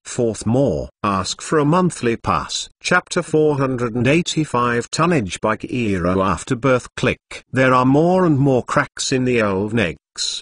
Fourth more. Ask for a monthly pass. Chapter 485 Tonnage by Kira after birth. Click. There are more and more cracks in the elven eggs.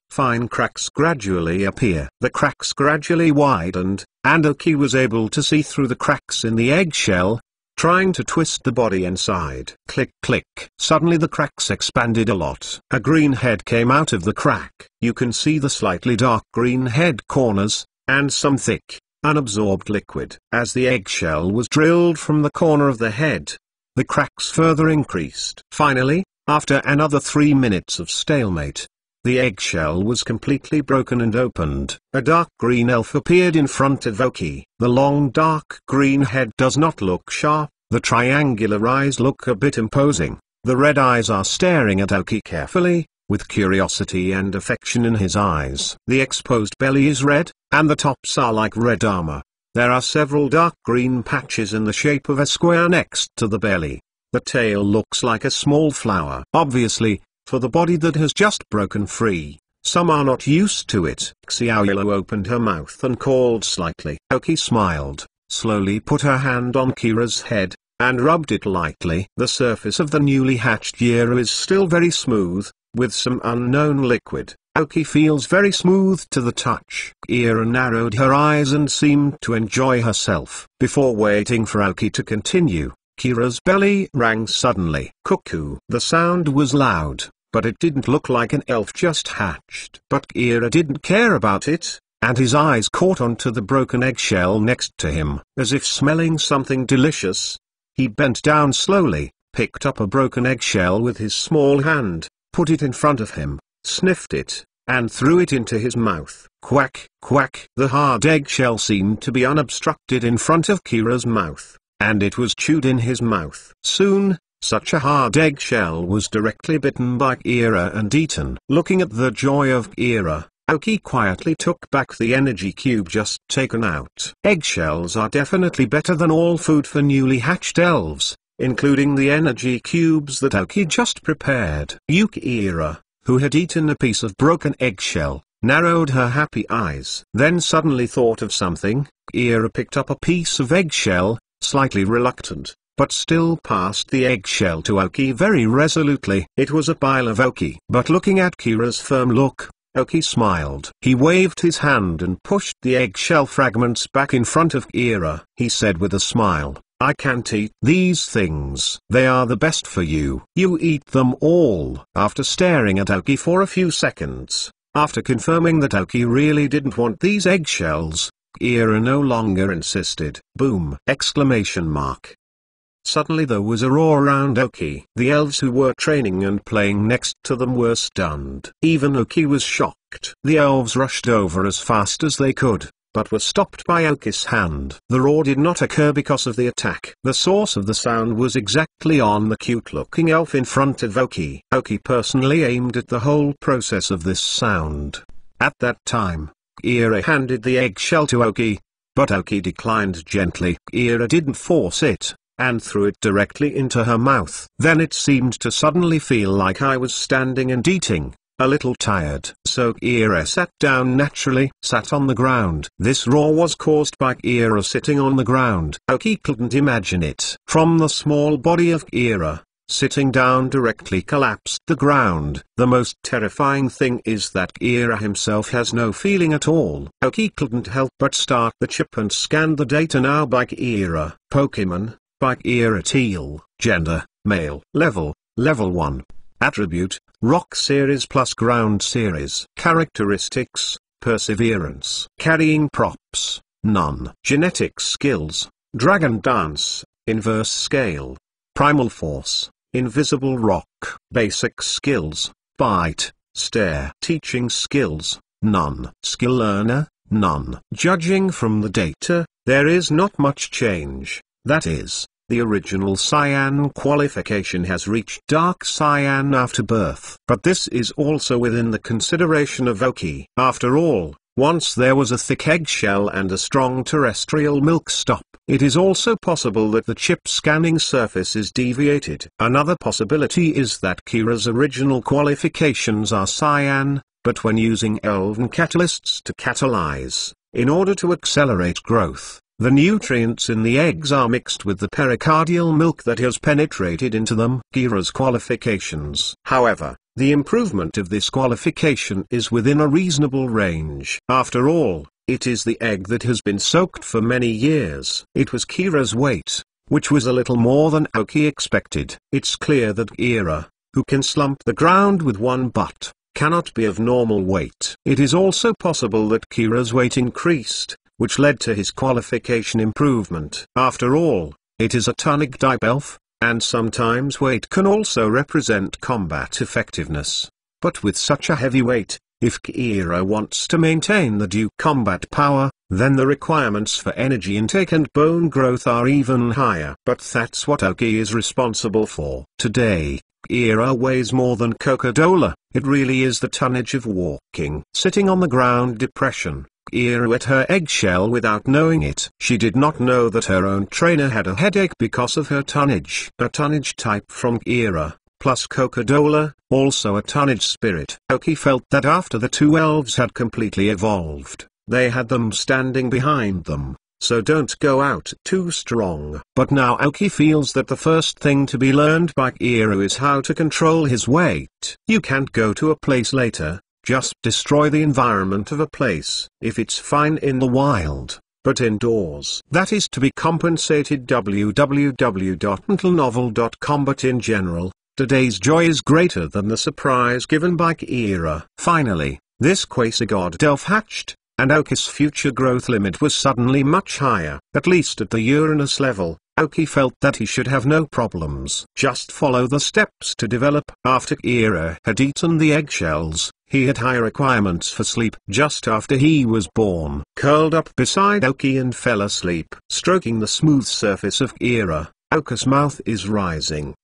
Fine cracks gradually appear. The cracks gradually widened, and Oki was able to see through the cracks in the eggshell, trying to twist the body inside. Click click. Suddenly the cracks expanded a lot. A green head came out of the crack. You can see the slightly dark green head corners, and some thick, unabsorbed liquid. As the eggshell was drilled from the corner of the head, the cracks further increased. Finally, after another 3 minutes of stalemate, the eggshell was completely broken and opened. A dark green elf appeared in front of Oki. The long dark green head does not look sharp, the triangular eyes look a bit imposing. The red eyes are staring at Oki carefully, with curiosity and affection in his eyes. The exposed belly is red, and the tops are like red armor. There are several dark green patches in the shape of a square next to the belly. The tail looks like a small flower. Obviously, for the body that has just broken free, some are not used to it. Xiaoyulo opened her mouth and called slightly. Oki smiled, slowly put her hand on Kira's head, and rubbed it lightly. The surface of the newly hatched Kira is still very smooth, with some unknown liquid. Oki feels very smooth to the touch. Kira narrowed her eyes and seemed to enjoy herself. Before waiting for Oki to continue, Kira's belly rang suddenly. Cuckoo. The sound was loud, but it didn't look like an elf just hatched. But Kira didn't care about it, and his eyes caught onto the broken eggshell next to him. As if smelling something delicious, he bent down slowly, picked up a broken eggshell with his small hand, put it in front of him, sniffed it, and threw it into his mouth. Quack, quack. The hard eggshell seemed to be unobstructed in front of Kira's mouth, and it was chewed in his mouth. Soon, such a hard eggshell was directly bitten by Kira and eaten. Looking at the joy of Kira, Oki quietly took back the energy cube just taken out. Eggshells are definitely better than all food for newly hatched elves, including the energy cubes that Oki just prepared. Kira, who had eaten a piece of broken eggshell, narrowed her happy eyes. Then suddenly thought of something. Kira picked up a piece of eggshell, slightly reluctant, but still passed the eggshell to Oki very resolutely. It was a pile of Oki. But looking at Kira's firm look, Oki smiled. He waved his hand and pushed the eggshell fragments back in front of Kira. He said with a smile, "I can't eat these things. They are the best for you. You eat them all." After staring at Oki for a few seconds, after confirming that Oki really didn't want these eggshells, Kira no longer insisted. Boom! Exclamation mark. Suddenly there was a roar around Oki. The elves who were training and playing next to them were stunned. Even Oki was shocked. The elves rushed over as fast as they could, but were stopped by Oki's hand. The roar did not occur because of the attack. The source of the sound was exactly on the cute-looking elf in front of Oki. Oki personally aimed at the whole process of this sound. At that time, Kira handed the eggshell to Oki, but Oki declined gently. Kira didn't force it, and threw it directly into her mouth. Then it seemed to suddenly feel like I was standing and eating, a little tired. So Kira sat down naturally, sat on the ground. This roar was caused by Kira sitting on the ground. Oki couldn't imagine it. From the small body of Kira, sitting down directly collapsed the ground. The most terrifying thing is that Kira himself has no feeling at all. Oki couldn't help but start the chip and scan the data now by Kira. Pokemon, by Kira Teal. Gender, male. Level 1. Attribute, Rock Series plus Ground Series. Characteristics, Perseverance. Carrying props, none. Genetic skills, Dragon Dance, Inverse Scale. Primal Force, Invisible Rock. Basic skills, Bite, Stare. Teaching skills, none. Skill Learner, none. Judging from the data, there is not much change. That is, the original Cyan qualification has reached Dark Cyan after birth. But this is also within the consideration of Oki. After all, once there was a thick eggshell and a strong terrestrial milk stop. It is also possible that the chip scanning surface is deviated. Another possibility is that Kira's original qualifications are Cyan, but when using elven catalysts to catalyze, in order to accelerate growth, the nutrients in the eggs are mixed with the pericardial milk that has penetrated into them. Kira's qualifications. However, the improvement of this qualification is within a reasonable range. After all, it is the egg that has been soaked for many years. It was Kira's weight, which was a little more than Oki expected. It's clear that Kira, who can slump the ground with one butt, cannot be of normal weight. It is also possible that Kira's weight increased, which led to his qualification improvement. After all, it is a tonic type elf, and sometimes weight can also represent combat effectiveness. But with such a heavy weight, if Kira wants to maintain the due combat power, then the requirements for energy intake and bone growth are even higher. But that's what Oki is responsible for. Today, Kira weighs more than Coca-Cola. It really is the tonnage of walking. Sitting on the ground depression, Kira ate her eggshell without knowing it. She did not know that her own trainer had a headache because of her tonnage. A tonnage type from Kira, plus Coca-Cola, also a tonnage spirit. Oki felt that after the two elves had completely evolved, they had them standing behind them, so don't go out too strong. But now Oki feels that the first thing to be learned by Kira is how to control his weight. You can't go to a place later, just destroy the environment of a place. If it's fine in the wild, but indoors, that is to be compensated. www.untitled.novel.com. But in general, today's joy is greater than the surprise given by Kira. Finally, this quasi-god elf hatched, and Oki's future growth limit was suddenly much higher. At least at the Uranus level, Oki felt that he should have no problems. Just follow the steps to develop. After Kira had eaten the eggshells, he had high requirements for sleep. Just after he was born, curled up beside Oki and fell asleep. Stroking the smooth surface of Kira, Oki's mouth is rising.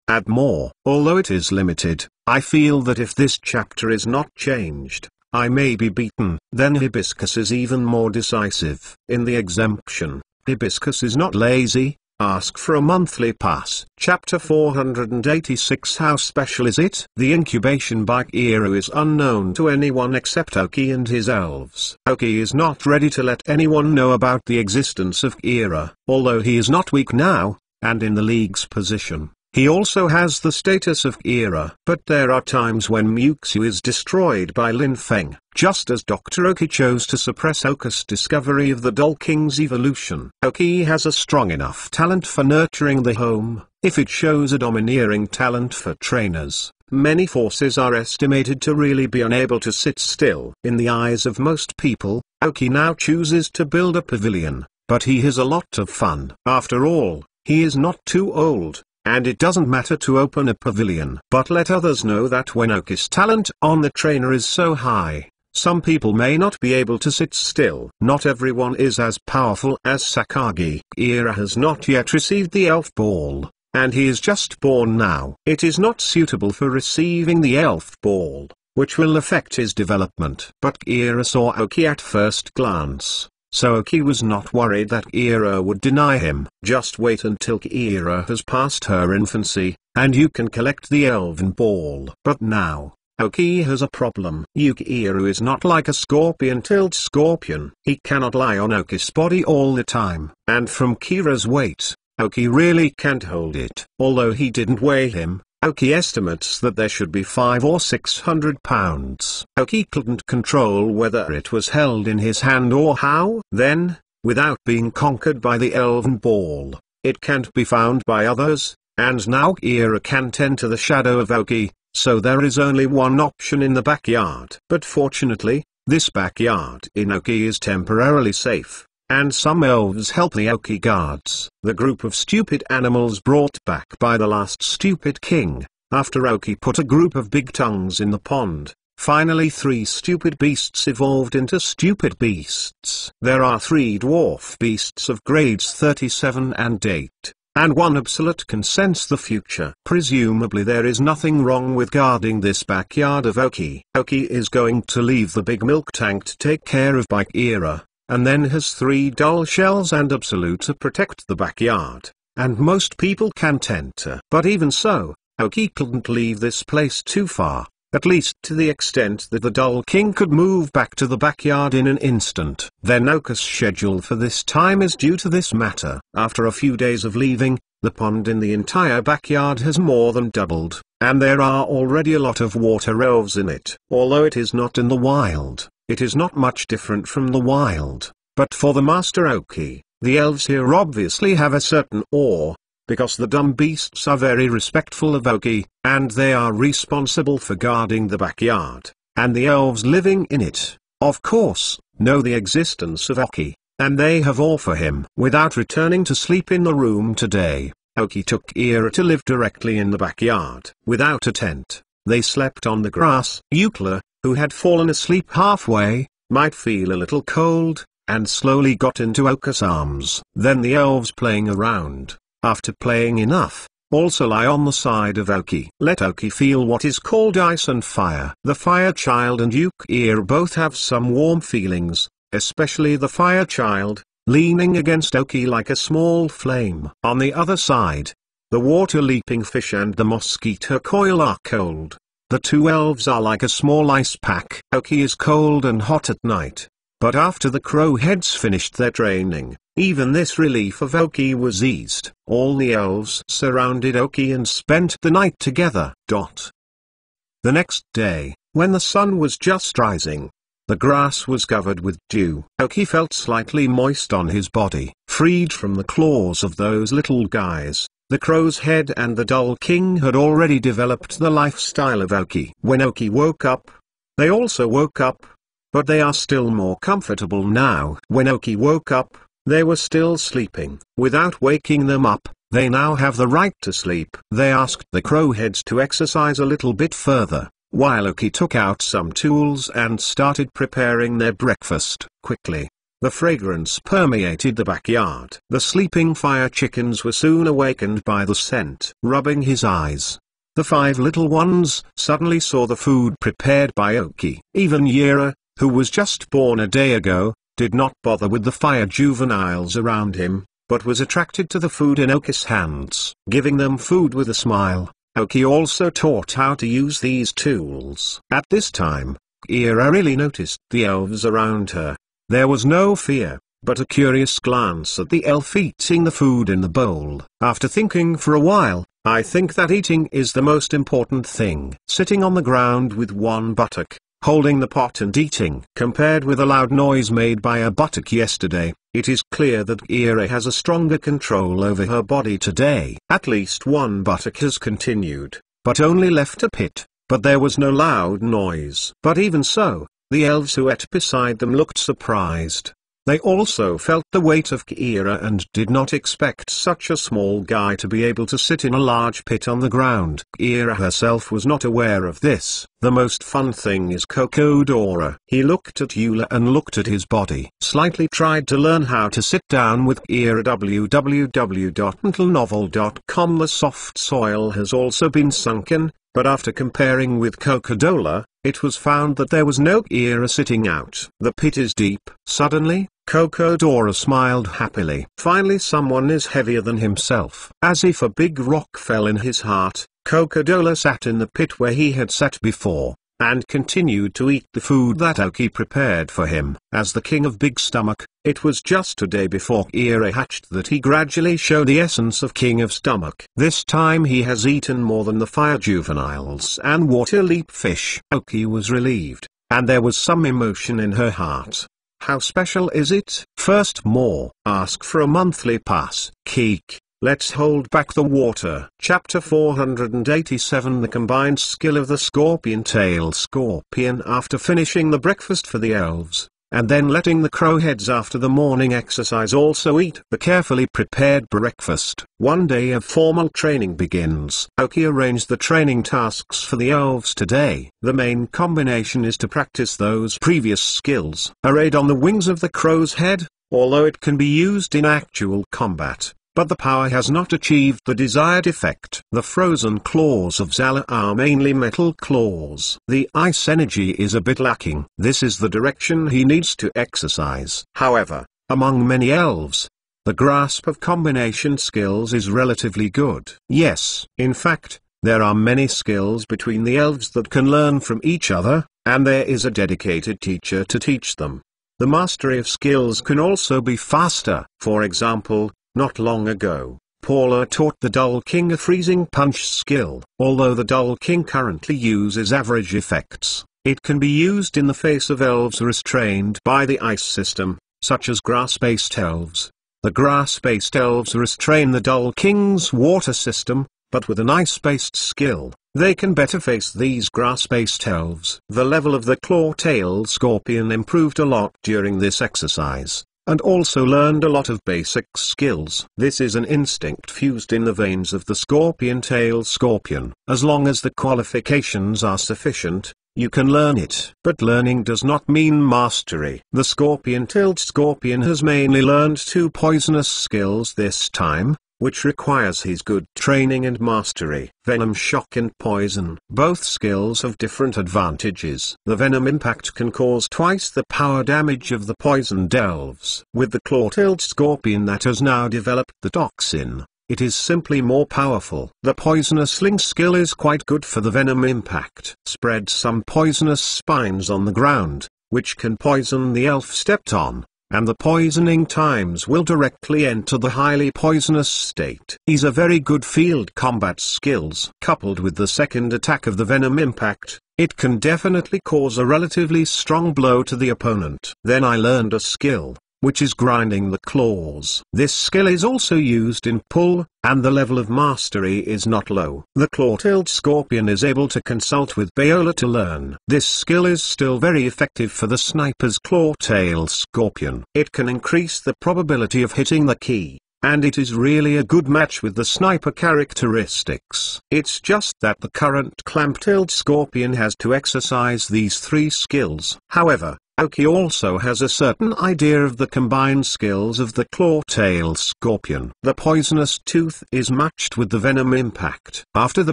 Add more. Although it is limited, I feel that if this chapter is not changed, I may be beaten. Then Hibiscus is even more decisive. In the exemption, Hibiscus is not lazy. Ask for a monthly pass. Chapter 486. How special is it? The incubation by Kira is unknown to anyone except Oki and his elves. Oki is not ready to let anyone know about the existence of Kira. Although he is not weak now, and in the League's position, he also has the status of Kira. But there are times when Mewtwo is destroyed by Lin Feng, just as Dr. Oki chose to suppress Oki's discovery of the Doll King's evolution. Oki has a strong enough talent for nurturing the home. If it shows a domineering talent for trainers, many forces are estimated to really be unable to sit still. In the eyes of most people, Oki now chooses to build a pavilion, but he has a lot of fun. After all, he is not too old, and it doesn't matter to open a pavilion. But let others know that when Oki's talent on the trainer is so high, some people may not be able to sit still. Not everyone is as powerful as Sakagi. Kira has not yet received the elf ball, and he is just born now. It is not suitable for receiving the elf ball, which will affect his development. But Kira saw Oki at first glance, so Oki was not worried that Kira would deny him. Just wait until Kira has passed her infancy, and you can collect the elven ball. But now, Oki has a problem. Kira is not like a scorpion-tailed scorpion. He cannot lie on Oki's body all the time. And from Kira's weight, Oki really can't hold it. Although he didn't weigh him, Oki estimates that there should be 500 or 600 pounds. Oki couldn't control whether it was held in his hand or how. Then, without being conquered by the elven ball, it can't be found by others, and now Kira can't enter the shadow of Oki, so there is only one option in the backyard. But fortunately, this backyard in Oki is temporarily safe, and some elves help the Oki guards. The group of stupid animals brought back by the last stupid king, after Oki put a group of big tongues in the pond. Finally 3 stupid beasts evolved into stupid beasts. There are 3 dwarf beasts of grades 37 and 8, and 1 absolute can sense the future. Presumably there is nothing wrong with guarding this backyard of Oki. Oki is going to leave the big milk tank to take care of by Kira, and then has 3 dull shells and absolute to protect the backyard, and most people can't enter. But even so, Oki couldn't leave this place too far. At least to the extent that the Dull King could move back to the backyard in an instant. Then Oka's schedule for this time is due to this matter. After a few days of leaving, the pond in the entire backyard has more than doubled, and there are already a lot of water elves in it. Although it is not in the wild, it is not much different from the wild, but for the Master Oki, the elves here obviously have a certain awe, because the dumb beasts are very respectful of Oki, and they are responsible for guarding the backyard, and the elves living in it, of course, know the existence of Oki, and they have all for him. Without returning to sleep in the room today, Oki took Kira to live directly in the backyard. Without a tent, they slept on the grass. Eucla, who had fallen asleep halfway, might feel a little cold, and slowly got into Oka's arms. Then the elves playing around, after playing enough, also lie on the side of Oki. Let Oki feel what is called ice and fire. The fire child and Kira both have some warm feelings, especially the fire child, leaning against Oki like a small flame. On the other side, the water-leaping fish and the mosquito coil are cold. The 2 elves are like a small ice pack. Oki is cold and hot at night, but after the crowheads finished their training, even this relief of Oki was eased. All the elves surrounded Oki and spent the night together. The next day, when the sun was just rising, the grass was covered with dew. Oki felt slightly moist on his body. Freed from the claws of those little guys, the crow's head and the Dull King had already developed the lifestyle of Oki. When Oki woke up, they also woke up, but they are still more comfortable now. When Oki woke up, they were still sleeping. Without waking them up, they now have the right to sleep. They asked the crowheads to exercise a little bit further, while Oki took out some tools and started preparing their breakfast. Quickly, the fragrance permeated the backyard. The sleeping fire chickens were soon awakened by the scent. Rubbing his eyes, the 5 little ones suddenly saw the food prepared by Oki. Even Kira, who was just born a day ago, did not bother with the fire juveniles around him, but was attracted to the food in Oki's hands. Giving them food with a smile, Oki also taught how to use these tools. At this time, Kira really noticed the elves around her. There was no fear, but a curious glance at the elf eating the food in the bowl. After thinking for a while, I think that eating is the most important thing. Sitting on the ground with one buttock, holding the pot and eating. Compared with a loud noise made by a buttock yesterday, it is clear that Kira has a stronger control over her body today. At least one buttock has continued, but only left a pit, but there was no loud noise. But even so, the elves who ate beside them looked surprised. They also felt the weight of Kira and did not expect such a small guy to be able to sit in a large pit on the ground. Kira herself was not aware of this. The most fun thing is Cocodora. He looked at Eula and looked at his body. Slightly tried to learn how to sit down with Kira. www.untitlenovel.com. The soft soil has also been sunken, but after comparing with Cocodora, it was found that there was no Kira sitting out. The pit is deep. Suddenly, Cocodora smiled happily. Finally someone is heavier than himself. As if a big rock fell in his heart, Cocodora sat in the pit where he had sat before. and continued to eat the food that Oki prepared for him. As the king of Big Stomach, it was just a day before Era hatched that he gradually showed the essence of King of Stomach. This time he has eaten more than the fire juveniles and water leap fish. Oki was relieved, and there was some emotion in her heart. How special is it? First more. Ask for a monthly pass. Keek. Let's hold back the water. Chapter 487. The combined skill of the scorpion tail scorpion. After finishing the breakfast for the elves, and then letting the crowheads after the morning exercise also eat the carefully prepared breakfast, one day of formal training begins. Oki arranged the training tasks for the elves today. The main combination is to practice those previous skills. Arrayed on the wings of the crow's head, although it can be used in actual combat, but the power has not achieved the desired effect. The frozen claws of Zala are mainly metal claws. The ice energy is a bit lacking. This is the direction he needs to exercise. However, among many elves, the grasp of combination skills is relatively good. Yes, in fact, there are many skills between the elves that can learn from each other, and there is a dedicated teacher to teach them. The mastery of skills can also be faster. For example, not long ago, Paula taught the Dull King a freezing punch skill. Although the Dull King currently uses average effects, it can be used in the face of elves restrained by the ice system, such as grass-based elves. The grass-based elves restrain the Dull King's water system, but with an ice-based skill, they can better face these grass-based elves. The level of the claw-tailed scorpion improved a lot during this exercise, and also learned a lot of basic skills. This is an instinct fused in the veins of the scorpion-tailed scorpion. As long as the qualifications are sufficient, you can learn it. But learning does not mean mastery. The scorpion-tailed scorpion has mainly learned 2 poisonous skills this time, which requires his good training and mastery. Venom Shock and Poison. Both skills have different advantages. The Venom Impact can cause twice the power damage of the poisoned elves. With the claw-tailed scorpion that has now developed the toxin, it is simply more powerful. The Poisonous Sling skill is quite good for the Venom Impact. Spread some poisonous spines on the ground, which can poison the elf stepped on, and the poisoning times will directly enter the highly poisonous state. These are very good field combat skills. Coupled with the second attack of the Venom Impact, it can definitely cause a relatively strong blow to the opponent. Then I learned a skill, which is grinding the claws. This skill is also used in pull, and the level of mastery is not low. The claw-tailed scorpion is able to consult with Bayola to learn. This skill is still very effective for the sniper's claw-tailed scorpion. It can increase the probability of hitting the key, and it is really a good match with the sniper characteristics. It's just that the current clamp-tailed scorpion has to exercise these 3 skills. However, Oki also has a certain idea of the combined skills of the claw-tailed scorpion. The Poisonous Tooth is matched with the Venom Impact. After the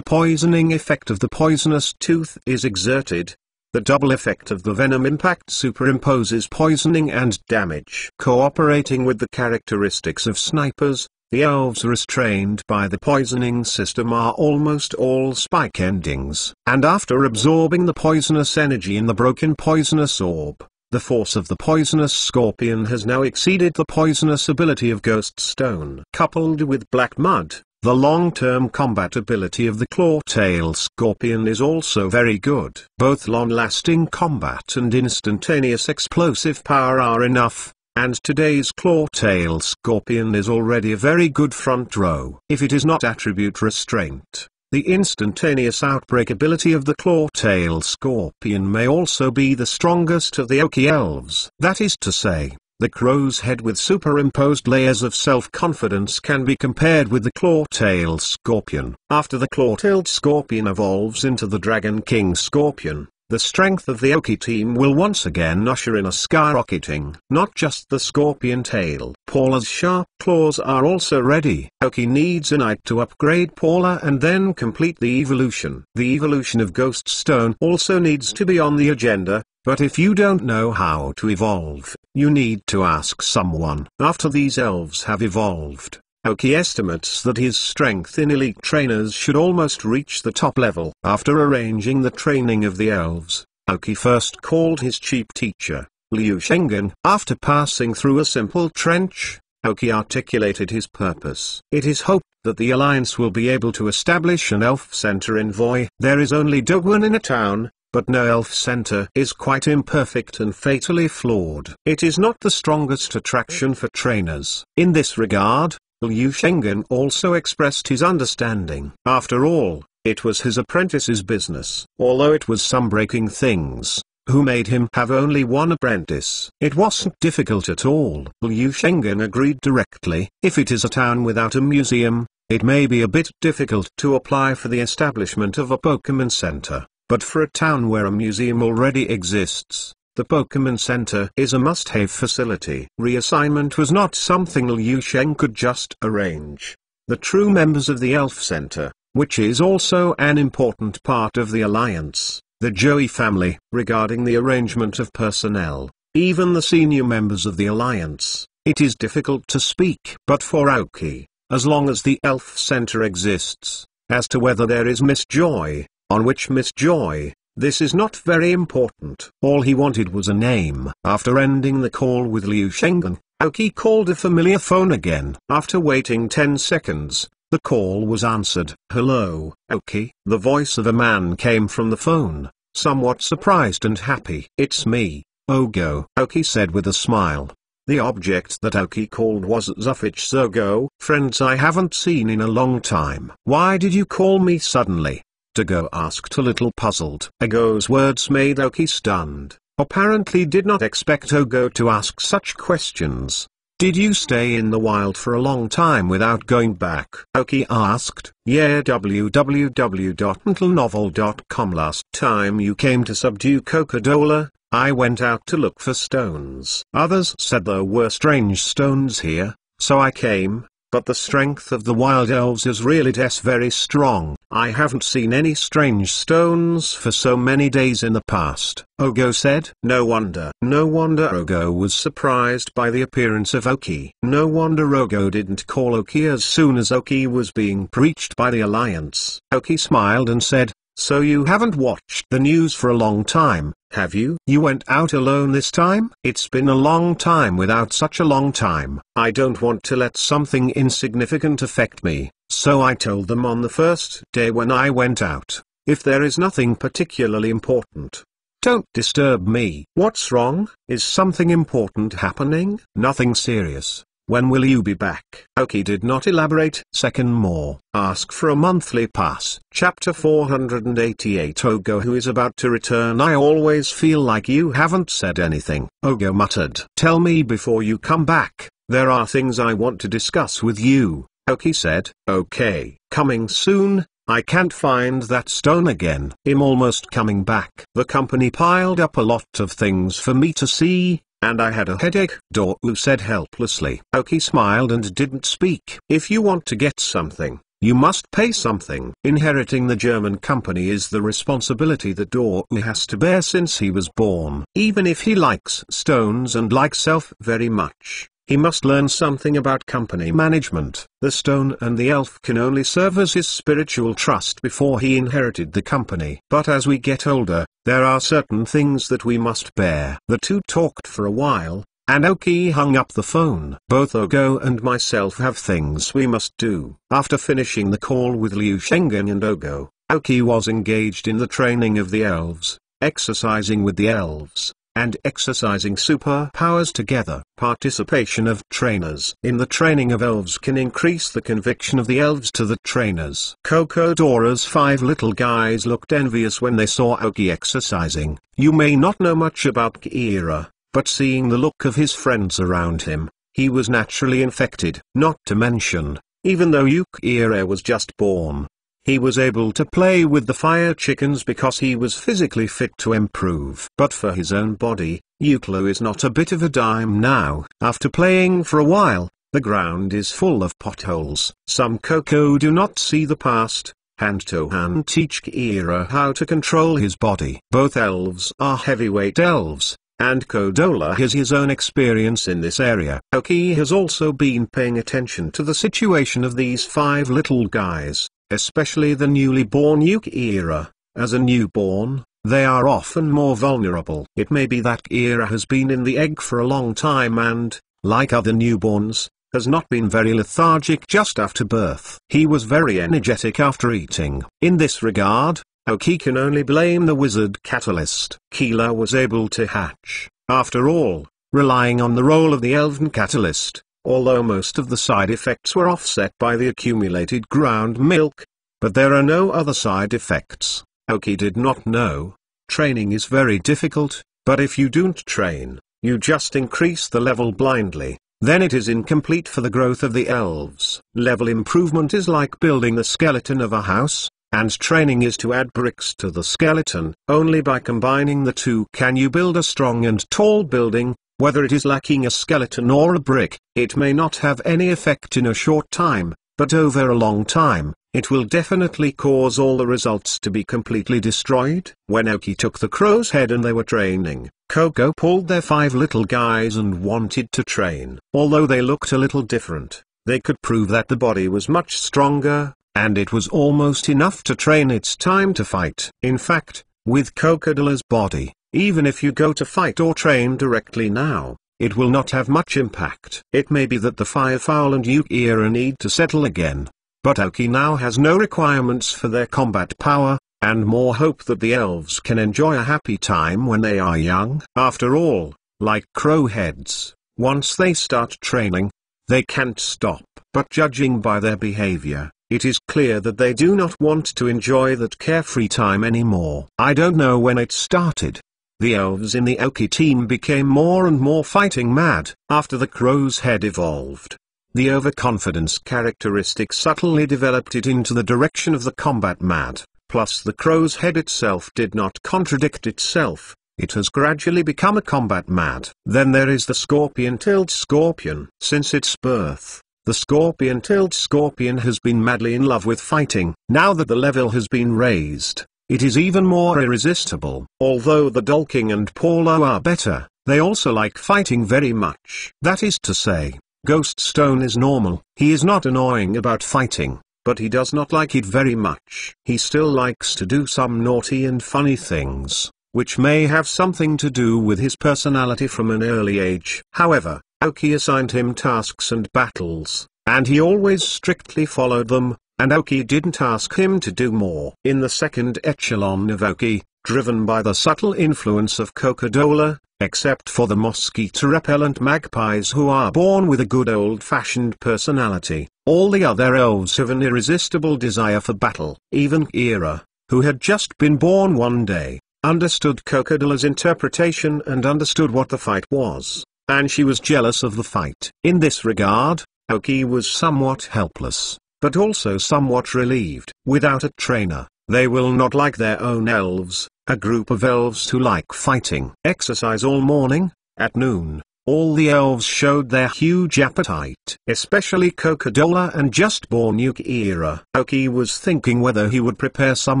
poisoning effect of the Poisonous Tooth is exerted, the double effect of the Venom Impact superimposes poisoning and damage. Cooperating with the characteristics of snipers, the elves restrained by the poisoning system are almost all spike endings. And after absorbing the poisonous energy in the broken Poisonous Orb, the force of the Poisonous Scorpion has now exceeded the poisonous ability of Ghost Stone. Coupled with Black Mud, the long-term combat ability of the claw-tailed scorpion is also very good. Both long-lasting combat and instantaneous explosive power are enough, and today's claw-tailed scorpion is already a very good front row. If it is not attribute restraint, the instantaneous outbreak ability of the claw-tailed scorpion may also be the strongest of the Oki elves. That is to say, the crow's head with superimposed layers of self-confidence can be compared with the claw-tailed scorpion. After the claw-tailed scorpion evolves into the Dragon King scorpion, the strength of the Oki team will once again usher in a skyrocketing. Not just the scorpion tail. Paula's sharp claws are also ready. Oki needs a knight to upgrade Paula and then complete the evolution. The evolution of Ghost Stone also needs to be on the agenda, but if you don't know how to evolve, you need to ask someone. After these elves have evolved, Aoki estimates that his strength in elite trainers should almost reach the top level. After arranging the training of the elves, Aoki first called his chief teacher, Liu Shengen. After passing through a simple trench, Aoki articulated his purpose. It is hoped that the Alliance will be able to establish an elf center in Voi. There is only Doguan in a town, but no elf center is quite imperfect and fatally flawed. It is not the strongest attraction for trainers. In this regard, Liu Shengen also expressed his understanding. After all, it was his apprentice's business. Although it was some breaking things, who made him have only one apprentice. It wasn't difficult at all. Liu Shengen agreed directly. If it is a town without a museum, it may be a bit difficult to apply for the establishment of a Pokemon Center. But for a town where a museum already exists, the Pokemon Center is a must-have facility. Reassignment was not something Liu Sheng could just arrange. The true members of the Elf Center, which is also an important part of the Alliance, the Joey family, regarding the arrangement of personnel, even the senior members of the Alliance, it is difficult to speak. But for Aoki, as long as the Elf Center exists, as to whether there is Miss Joy, on which Miss Joy, this is not very important. All he wanted was a name. After ending the call with Liu Shengen, Aoki called a familiar phone again. After waiting 10 seconds, the call was answered. "Hello, Aoki." The voice of a man came from the phone, somewhat surprised and happy. "It's me, Ogo," Aoki said with a smile. The object that Aoki called was Zufich Zogo. "Friends I haven't seen in a long time." "Why did you call me suddenly?" Dogo asked, a little puzzled. Ogo's words made Aoki stunned. Apparently did not expect Ogo to ask such questions. "Did you stay in the wild for a long time without going back?" Aoki asked. "Yeah, www.untitlenovel.com. Last time you came to subdue Coca-Cola, I went out to look for stones. Others said there were strange stones here, so I came, but the strength of the wild elves is really very strong. I haven't seen any strange stones for so many days in the past," Ogo said. No wonder Ogo was surprised by the appearance of Aoki. No wonder Ogo didn't call Aoki as soon as Aoki was being preached by the Alliance. Aoki smiled and said, "So you haven't watched the news for a long time, have you? You went out alone this time?" "It's been a long time without such a long time. I don't want to let something insignificant affect me, so I told them on the first day when I went out, if there is nothing particularly important, don't disturb me." "What's wrong? Is something important happening?" "Nothing serious. When will you be back?" Aoki did not elaborate. Second more. Ask for a monthly pass. Chapter 488. Ogo who is about to return. "I always feel like you haven't said anything," Ogo muttered. "Tell me before you come back, there are things I want to discuss with you," Aoki said. "Okay. Coming soon. I can't find that stone again." "I'm almost coming back." The company piled up a lot of things for me to see, and I had a headache, Doru said helplessly. Aoki smiled and didn't speak. "If you want to get something, you must pay something." Inheriting the German company is the responsibility that Doru has to bear since he was born. Even if he likes stones and likes elf very much, he must learn something about company management. The stone and the elf can only serve as his spiritual trust before he inherited the company. But as we get older, there are certain things that we must bear. The two talked for a while, and Aoki hung up the phone. "Both Ogo and myself have things we must do." After finishing the call with Liu Shengen and Ogo, Aoki was engaged in the training of the elves, exercising with the elves, and exercising superpowers together. Participation of trainers in the training of elves can increase the conviction of the elves to the trainers. Kokodora's 5 little guys looked envious when they saw Aoki exercising. You may not know much about Kira, but seeing the look of his friends around him, he was naturally infected. Not to mention, even though Yukira was just born, he was able to play with the fire chickens because he was physically fit to improve. But for his own body, Yuklo is not a bit of a dime now. After playing for a while, the ground is full of potholes. Some Koko do not see the past, and Tohan teach Kira how to control his body. Both elves are heavyweight elves, and Kodola has his own experience in this area. Aoki has also been paying attention to the situation of these 5 little guys, especially the newly born Yuki-ira. As a newborn, they are often more vulnerable. It may be that Ira has been in the egg for a long time and, like other newborns, has not been very lethargic just after birth. He was very energetic after eating. In this regard, Aoki can only blame the wizard catalyst. Kila was able to hatch, after all, relying on the role of the elven catalyst, although most of the side effects were offset by the accumulated ground milk. But there are no other side effects. Aoki did not know. Training is very difficult, but if you don't train, you just increase the level blindly, then it is incomplete for the growth of the elves. Level improvement is like building the skeleton of a house, and training is to add bricks to the skeleton. Only by combining the two can you build a strong and tall building. Whether it is lacking a skeleton or a brick, it may not have any effect in a short time, but over a long time, it will definitely cause all the results to be completely destroyed. When Aoki took the crow's head and they were training, Koko pulled their 5 little guys and wanted to train. Although they looked a little different, they could prove that the body was much stronger, and it was almost enough to train. It's time to fight. In fact, with Crocodile's body, even if you go to fight or train directly now, it will not have much impact. It may be that the Firefowl and Yuki-ira need to settle again, but Aoki now has no requirements for their combat power, and more hope that the elves can enjoy a happy time when they are young. After all, like crowheads, once they start training, they can't stop. But judging by their behavior, it is clear that they do not want to enjoy that carefree time anymore. I don't know when it started. The elves in the Aoki team became more and more fighting mad after the crow's head evolved. The overconfidence characteristic subtly developed it into the direction of the combat mad, plus the crow's head itself did not contradict itself. It has gradually become a combat mad. Then there is the scorpion-tailed scorpion. Since its birth, the scorpion-tailed scorpion has been madly in love with fighting. Now that the level has been raised, it is even more irresistible. Although the Dolking and Paulo are better, they also like fighting very much. That is to say, Ghost Stone is normal. He is not annoying about fighting, but he does not like it very much. He still likes to do some naughty and funny things, which may have something to do with his personality from an early age. However, Aoki assigned him tasks and battles, and he always strictly followed them, and Aoki didn't ask him to do more. In the second echelon of Aoki, driven by the subtle influence of Coca-Cola, except for the mosquito-repellent magpies who are born with a good old-fashioned personality, all the other elves have an irresistible desire for battle. Even Ira, who had just been born one day, understood Coca-Cola's interpretation and understood what the fight was, and she was jealous of the fight. In this regard, Aoki was somewhat helpless, but also somewhat relieved. Without a trainer, they will not like their own elves, a group of elves who like fighting. Exercise all morning. At noon, all the elves showed their huge appetite, especially Coca-Cola and just-born Yuki-ira. Aoki was thinking whether he would prepare some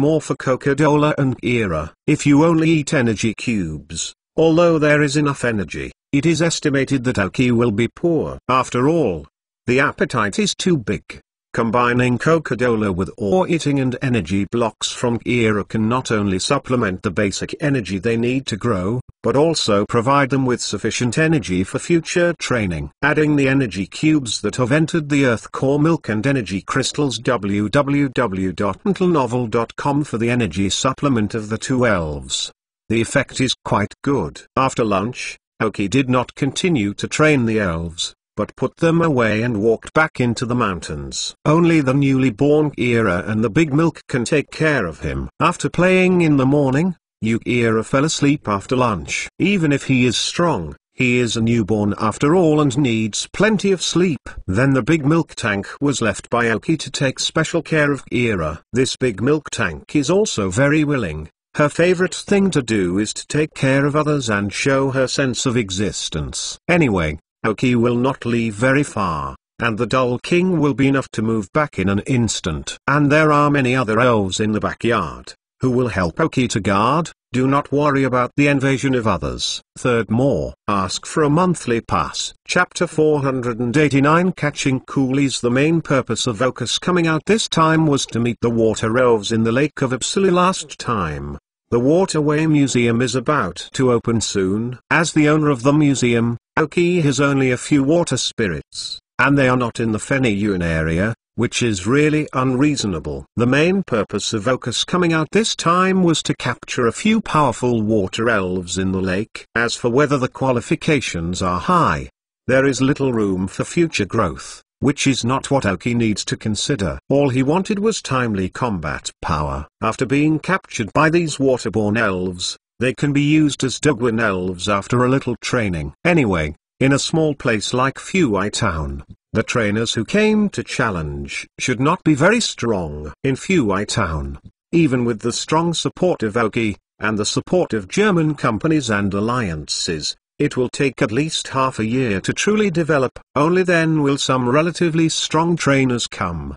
more for Coca-Cola and Ira. If you only eat energy cubes, although there is enough energy, it is estimated that Aoki will be poor. After all, the appetite is too big. Combining Coca-Cola with ore eating and energy blocks from Ira can not only supplement the basic energy they need to grow, but also provide them with sufficient energy for future training. Adding the energy cubes that have entered the earth core milk and energy crystals. www.untitlenovel.com for the energy supplement of the 2 elves. The effect is quite good. After lunch, Aoki did not continue to train the elves, but put them away and walked back into the mountains. Only the newly born Ira and the big milk can take care of him. After playing in the morning, Yuki-ira fell asleep after lunch. Even if he is strong, he is a newborn after all and needs plenty of sleep. Then the big milk tank was left by Aoki to take special care of Ira. This big milk tank is also very willing. Her favorite thing to do is to take care of others and show her sense of existence. Anyway, Aoki will not leave very far, and the Dull King will be enough to move back in an instant. And there are many other elves in the backyard. who will help Oki to guard. Do not worry about the invasion of others. More. Ask for a monthly pass. Chapter 489 Catching Coolies. The main purpose of Oki's coming out this time was to meet the water elves in the Lake of Upsala last time. The Waterway Museum is about to open soon. As the owner of the museum, Oki has only a few water spirits, and they are not in the Feniyun area, which is really unreasonable. The main purpose of Oki's coming out this time was to capture a few powerful water elves in the lake. As for whether the qualifications are high, there is little room for future growth, which is not what Oki needs to consider. All he wanted was timely combat power. After being captured by these waterborne elves, they can be used as Dogwin elves after a little training. Anyway, in a small place like Fuai Town, the trainers who came to challenge should not be very strong. In Fuai Town, even with the strong support of Oki, and the support of German companies and alliances, it will take at least half a year to truly develop. Only then will some relatively strong trainers come.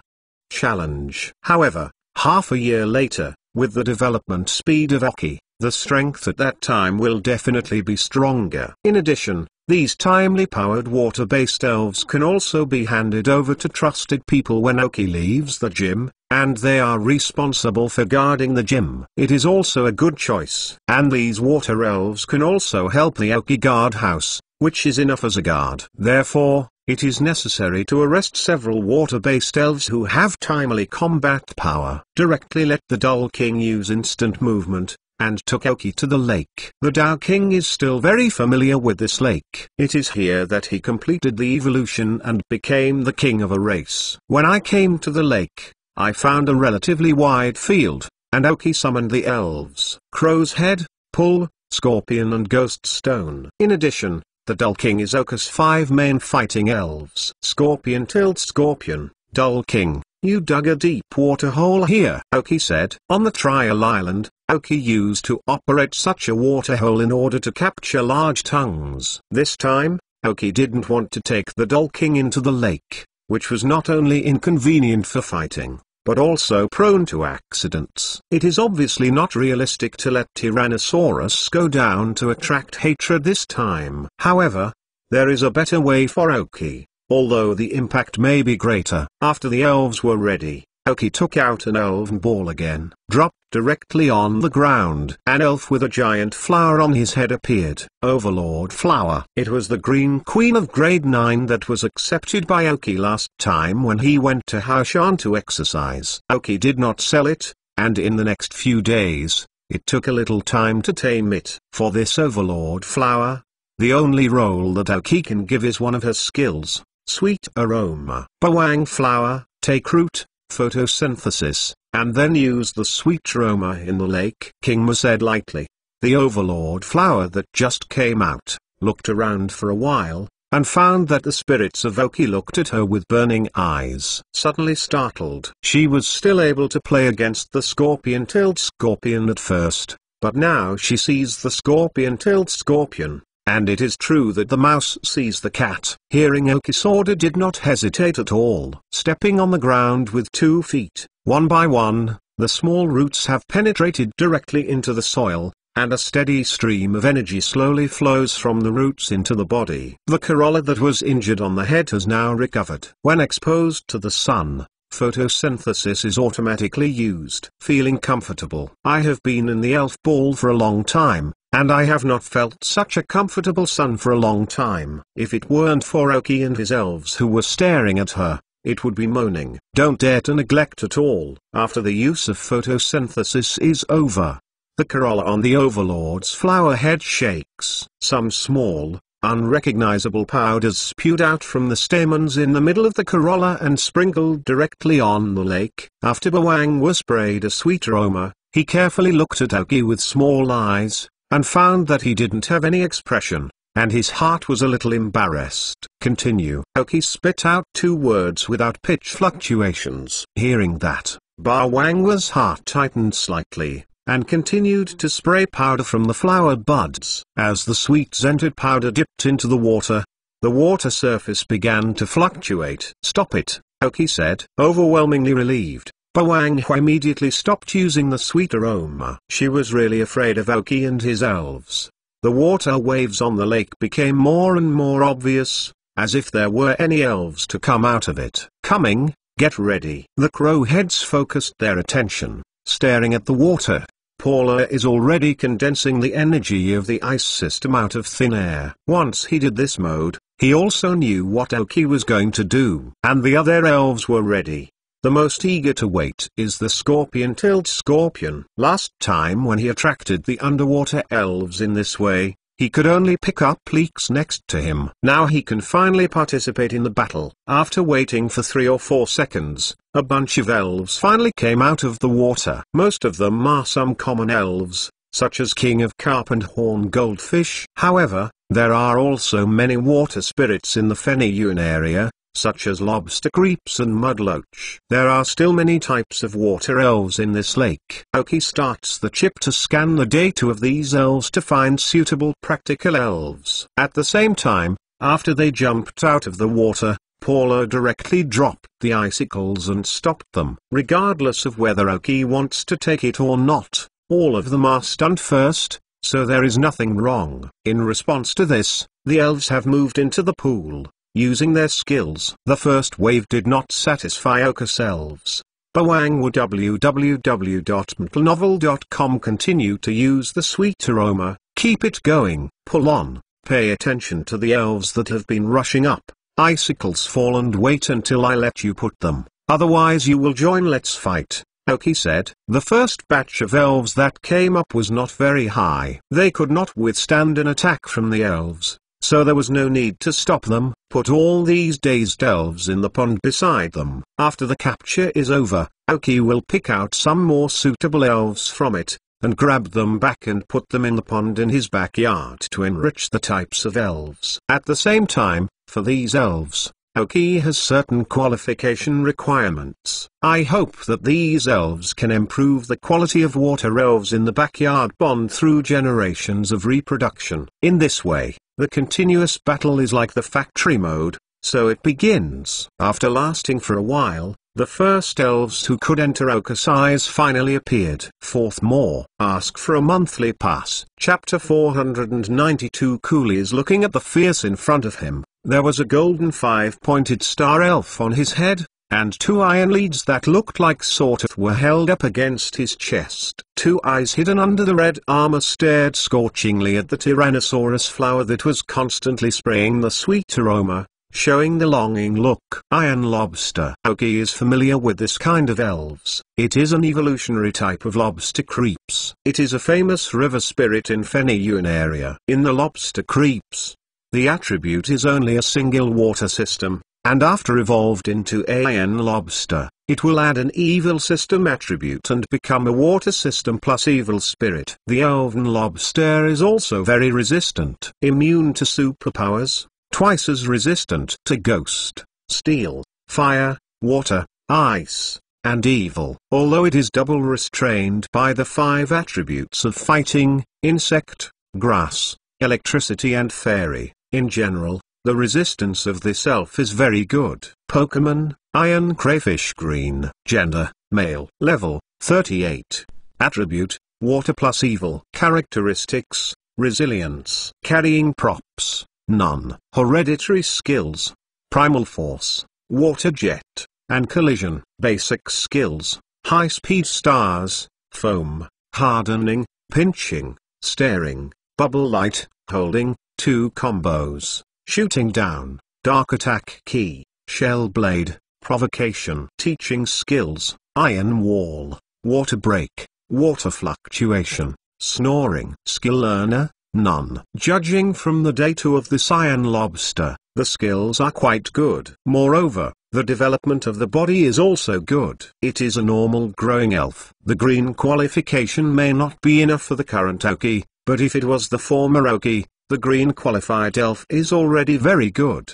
Challenge. However, half a year later, with the development speed of Oki, the strength at that time will definitely be stronger. In addition, these timely powered water-based elves can also be handed over to trusted people when Oki leaves the gym, and they are responsible for guarding the gym. It is also a good choice. And these water elves can also help the Oki guard house, which is enough as a guard. Therefore, it is necessary to arrest several water-based elves who have timely combat power. Directly let the Dull King use instant movement, and took Oki to the lake. The Tao King is still very familiar with this lake. It is here that he completed the evolution and became the king of a race. When I came to the lake, I found a relatively wide field, and Oki summoned the elves: Crow's Head, Pull, Scorpion and Ghost Stone. In addition, the Dull King is Oki's 5 main fighting elves. Scorpion told Scorpion, "Dull King, you dug a deep water hole here," Oki said. On the trial island, Oki used to operate such a water hole in order to capture large tongues. This time, Oki didn't want to take the Dull King into the lake, which was not only inconvenient for fighting, but also prone to accidents. It is obviously not realistic to let Tyrannosaurus go down to attract hatred this time. However, there is a better way for Oki, although the impact may be greater. After the elves were ready, Oki took out an elven ball again, dropped directly on the ground. An elf with a giant flower on his head appeared. Overlord Flower. It was the Green Queen of Grade 9 that was accepted by Oki last time when he went to Haoshan to exercise. Oki did not sell it, and in the next few days, it took a little time to tame it. For this Overlord Flower, the only role that Oki can give is one of her skills, Sweet Aroma. Bawang Flower, take root, photosynthesis, and then use the sweet aroma in the lake. King Ma said lightly. The Overlord Flower that just came out, looked around for a while, and found that the spirits of Oki looked at her with burning eyes. Suddenly startled. She was still able to play against the scorpion-tailed scorpion at first, but now she sees the scorpion-tailed scorpion. And it is true that the mouse sees the cat. Hearing Oki's order did not hesitate at all. Stepping on the ground with 2 feet, one by one, the small roots have penetrated directly into the soil, and a steady stream of energy slowly flows from the roots into the body. The corolla that was injured on the head has now recovered. When exposed to the sun, photosynthesis is automatically used. Feeling comfortable. I have been in the elf ball for a long time, and I have not felt such a comfortable sun for a long time. If it weren't for Oki and his elves who were staring at her, it would be moaning. Don't dare to neglect at all. After the use of photosynthesis is over, the corolla on the Overlord's flower head shakes. Some small, unrecognizable powders spewed out from the stamens in the middle of the corolla and sprinkled directly on the lake. After Bawang was sprayed a sweet aroma, he carefully looked at Oki with small eyes, and found that he didn't have any expression, and his heart was a little embarrassed. Continue. Oki spit out 2 words without pitch fluctuations. Hearing that, Bawang's heart tightened slightly, and continued to spray powder from the flower buds. As the sweet scented powder dipped into the water surface began to fluctuate. Stop it, Oki said. Overwhelmingly relieved, Bawang immediately stopped using the sweet aroma. She was really afraid of Aoki and his elves. The water waves on the lake became more and more obvious, as if there were any elves to come out of it. Coming, get ready. The crowheads focused their attention, staring at the water. Paula is already condensing the energy of the ice system out of thin air. Once he did this mode, he also knew what Aoki was going to do. And the other elves were ready. The most eager to wait is the scorpion-tailed scorpion. Last time when he attracted the underwater elves in this way, he could only pick up leaks next to him. Now he can finally participate in the battle. After waiting for 3 or 4 seconds, a bunch of elves finally came out of the water. Most of them are some common elves, such as King of Carp and Horn Goldfish. However, there are also many water spirits in the Feniyun area, such as lobster creeps and mudloach. There are still many types of water elves in this lake. Aoki starts the chip to scan the data of these elves to find suitable practical elves. At the same time, after they jumped out of the water, Paula directly dropped the icicles and stopped them. Regardless of whether Aoki wants to take it or not, all of them are stunned first, so there is nothing wrong. In response to this, the elves have moved into the pool, using their skills. The first wave did not satisfy Aoki's elves. Bawang www.mtlnovel.com continue to use the sweet aroma. Keep it going. Pull on. Pay attention to the elves that have been rushing up. Icicles fall and wait until I let you put them. Otherwise you will join Let's Fight, Aoki said. The first batch of elves that came up was not very high. They could not withstand an attack from the elves, so there was no need to stop them. Put all these dazed elves in the pond beside them. After the capture is over, Aoki will pick out some more suitable elves from it, and grab them back and put them in the pond in his backyard to enrich the types of elves. At the same time, for these elves, Aoki has certain qualification requirements. I hope that these elves can improve the quality of water elves in the backyard pond through generations of reproduction. In this way, the continuous battle is like the factory mode, so it begins. After lasting for a while, the first elves who could enter Aoki's eyes finally appeared. Fourth more. Ask for a monthly pass. Chapter 492. Cooley is looking at the fierce in front of him. There was a golden 5-pointed star elf on his head, and 2 iron leads that looked like sort of were held up against his chest. 2 eyes hidden under the red armor stared scorchingly at the Tyrannosaurus flower that was constantly spraying the sweet aroma, showing the longing look. Iron lobster. Aoki is familiar with this kind of elves. It is an evolutionary type of lobster creeps. It is a famous river spirit in Feniyun area. In the lobster creeps, the attribute is only a single water system, and after evolved into iron lobster, it will add an evil system attribute and become a water system plus evil spirit. The elven lobster is also very resistant, immune to superpowers, twice as resistant to ghost, steel, fire, water, ice, and evil. Although it is double restrained by the 5 attributes of fighting, insect, grass, electricity and fairy, in general, the resistance of this elf is very good. Pokemon, Iron Crayfish Green. Gender, male. Level, 38. Attribute, water plus evil. Characteristics, resilience. Carrying props, none. Hereditary skills, primal force, water jet, and collision. Basic skills, high speed stars, foam, hardening, pinching, staring, bubble light, holding, 2 combos, shooting down, dark attack key, shell blade, provocation. Teaching skills, iron wall, water break, water fluctuation, snoring. Skill learner, none. Judging from the data of this iron lobster, the skills are quite good. Moreover, the development of the body is also good. It is a normal growing elf. The green qualification may not be enough for the current Aoki, but if it was the former Aoki, the green qualified elf is already very good.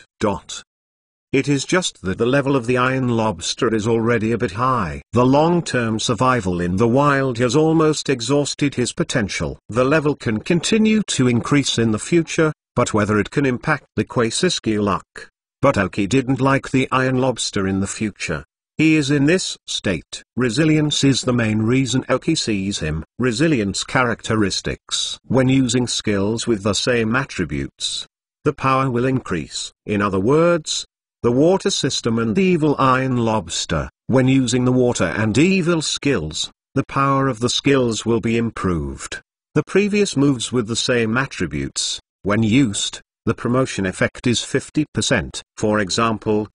It is just that the level of the iron lobster is already a bit high. The long-term survival in the wild has almost exhausted his potential. The level can continue to increase in the future, but whether it can impact the Quasiski luck. But Aoki didn't like the iron lobster in the future. He is in this state. Resilience is the main reason Aoki sees him. Resilience characteristics. When using skills with the same attributes, the power will increase. In other words, the water system and the evil iron lobster. When using the water and evil skills, the power of the skills will be improved. The previous moves with the same attributes, when used, the promotion effect is 50%. For example,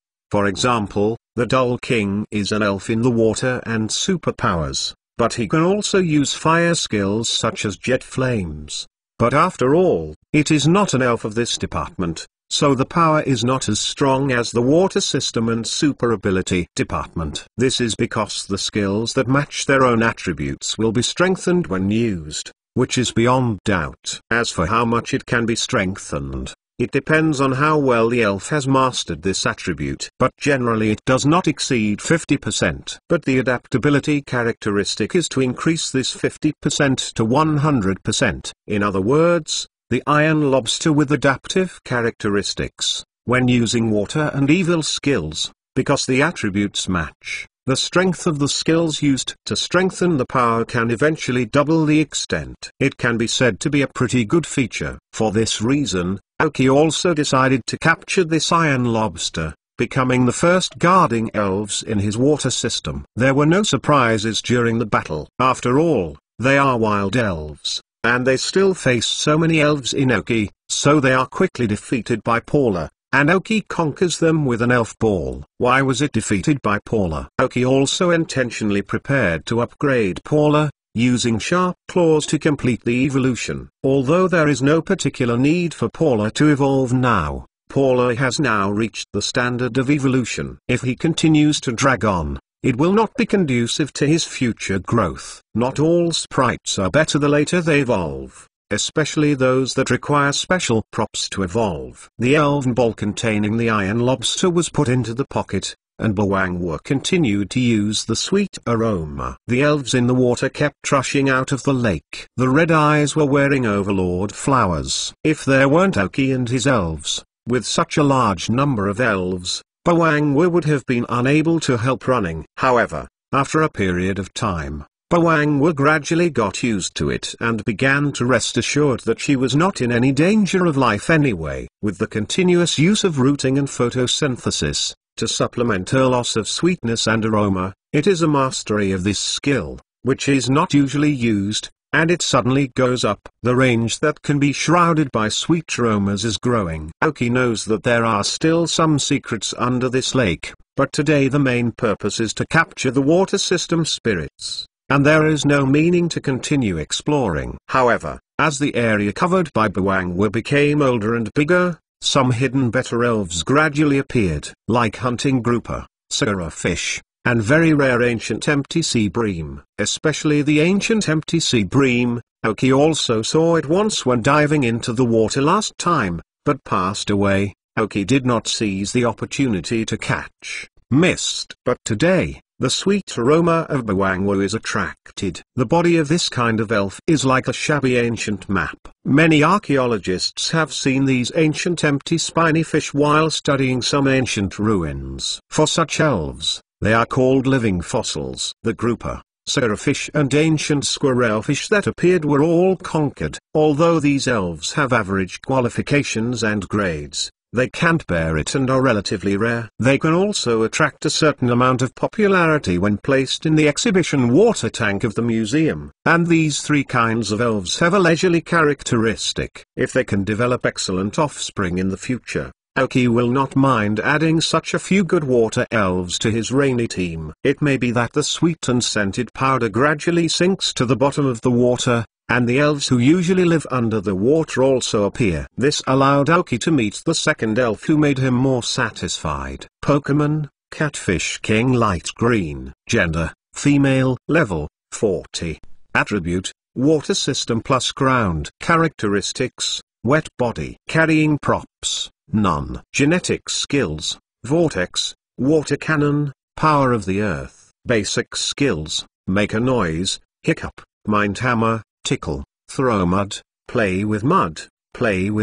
the Dull King is an elf in the water and superpowers, but he can also use fire skills such as jet flames. But after all, it is not an elf of this department, so the power is not as strong as the water system and super ability department. This is because the skills that match their own attributes will be strengthened when used, which is beyond doubt. As for how much it can be strengthened, it depends on how well the elf has mastered this attribute, but generally it does not exceed 50%. But the adaptability characteristic is to increase this 50% to 100%. In other words, the iron lobster with adaptive characteristics, when using water and evil skills, because the attributes match, the strength of the skills used to strengthen the power can eventually double the extent. It can be said to be a pretty good feature. For this reason, Aoki also decided to capture this iron lobster, becoming the first guarding elves in his water system. There were no surprises during the battle. After all, they are wild elves, and they still face so many elves in Aoki, so they are quickly defeated by Paula, and Aoki conquers them with an elf ball. Why was it defeated by Paula? Aoki also intentionally prepared to upgrade Paula, using sharp claws to complete the evolution. Although there is no particular need for Paula to evolve now, Paula has now reached the standard of evolution. If he continues to drag on, it will not be conducive to his future growth. Not all sprites are better the later they evolve, especially those that require special props to evolve. The elven ball containing the iron lobster was put into the pocket, and Bawangwa continued to use the sweet aroma. The elves in the water kept rushing out of the lake. The red eyes were wearing overlord flowers. If there weren't Aoki and his elves, with such a large number of elves, Bawangwa would have been unable to help running. However, after a period of time, Bawangwa gradually got used to it and began to rest assured that she was not in any danger of life anyway. With the continuous use of rooting and photosynthesis, to supplement her loss of sweetness and aroma, it is a mastery of this skill, which is not usually used, and it suddenly goes up. The range that can be shrouded by sweet aromas is growing. Aoki knows that there are still some secrets under this lake, but today the main purpose is to capture the water system spirits, and there is no meaning to continue exploring. However, as the area covered by Bawangwa became older and bigger, some hidden better elves gradually appeared, like hunting grouper, Sakura fish, and very rare ancient empty sea bream. Especially the ancient empty sea bream, Aoki also saw it once when diving into the water last time, but passed away. Aoki did not seize the opportunity to catch, missed. But today, the sweet aroma of Bawangwa is attracted. The body of this kind of elf is like a shabby ancient map. Many archaeologists have seen these ancient empty spiny fish while studying some ancient ruins. For such elves, they are called living fossils. The grouper, Sakura fish and ancient squirrel fish that appeared were all conquered. Although these elves have average qualifications and grades, they can't bear it and are relatively rare. They can also attract a certain amount of popularity when placed in the exhibition water tank of the museum. And these three kinds of elves have a leisurely characteristic. If they can develop excellent offspring in the future, Aoki will not mind adding such a few good water elves to his rainy team. It may be that the sweet and scented powder gradually sinks to the bottom of the water, and the elves who usually live under the water also appear. This allowed Aoki to meet the second elf who made him more satisfied. Pokemon, Catfish King Light Green. Gender, female. Level, 40. Attribute, water system plus ground. Characteristics, wet body. Carrying props, none. Genetic skills, vortex, water cannon, power of the earth. Basic skills, make a noise, hiccup, mind hammer, tickle, throw mud, play with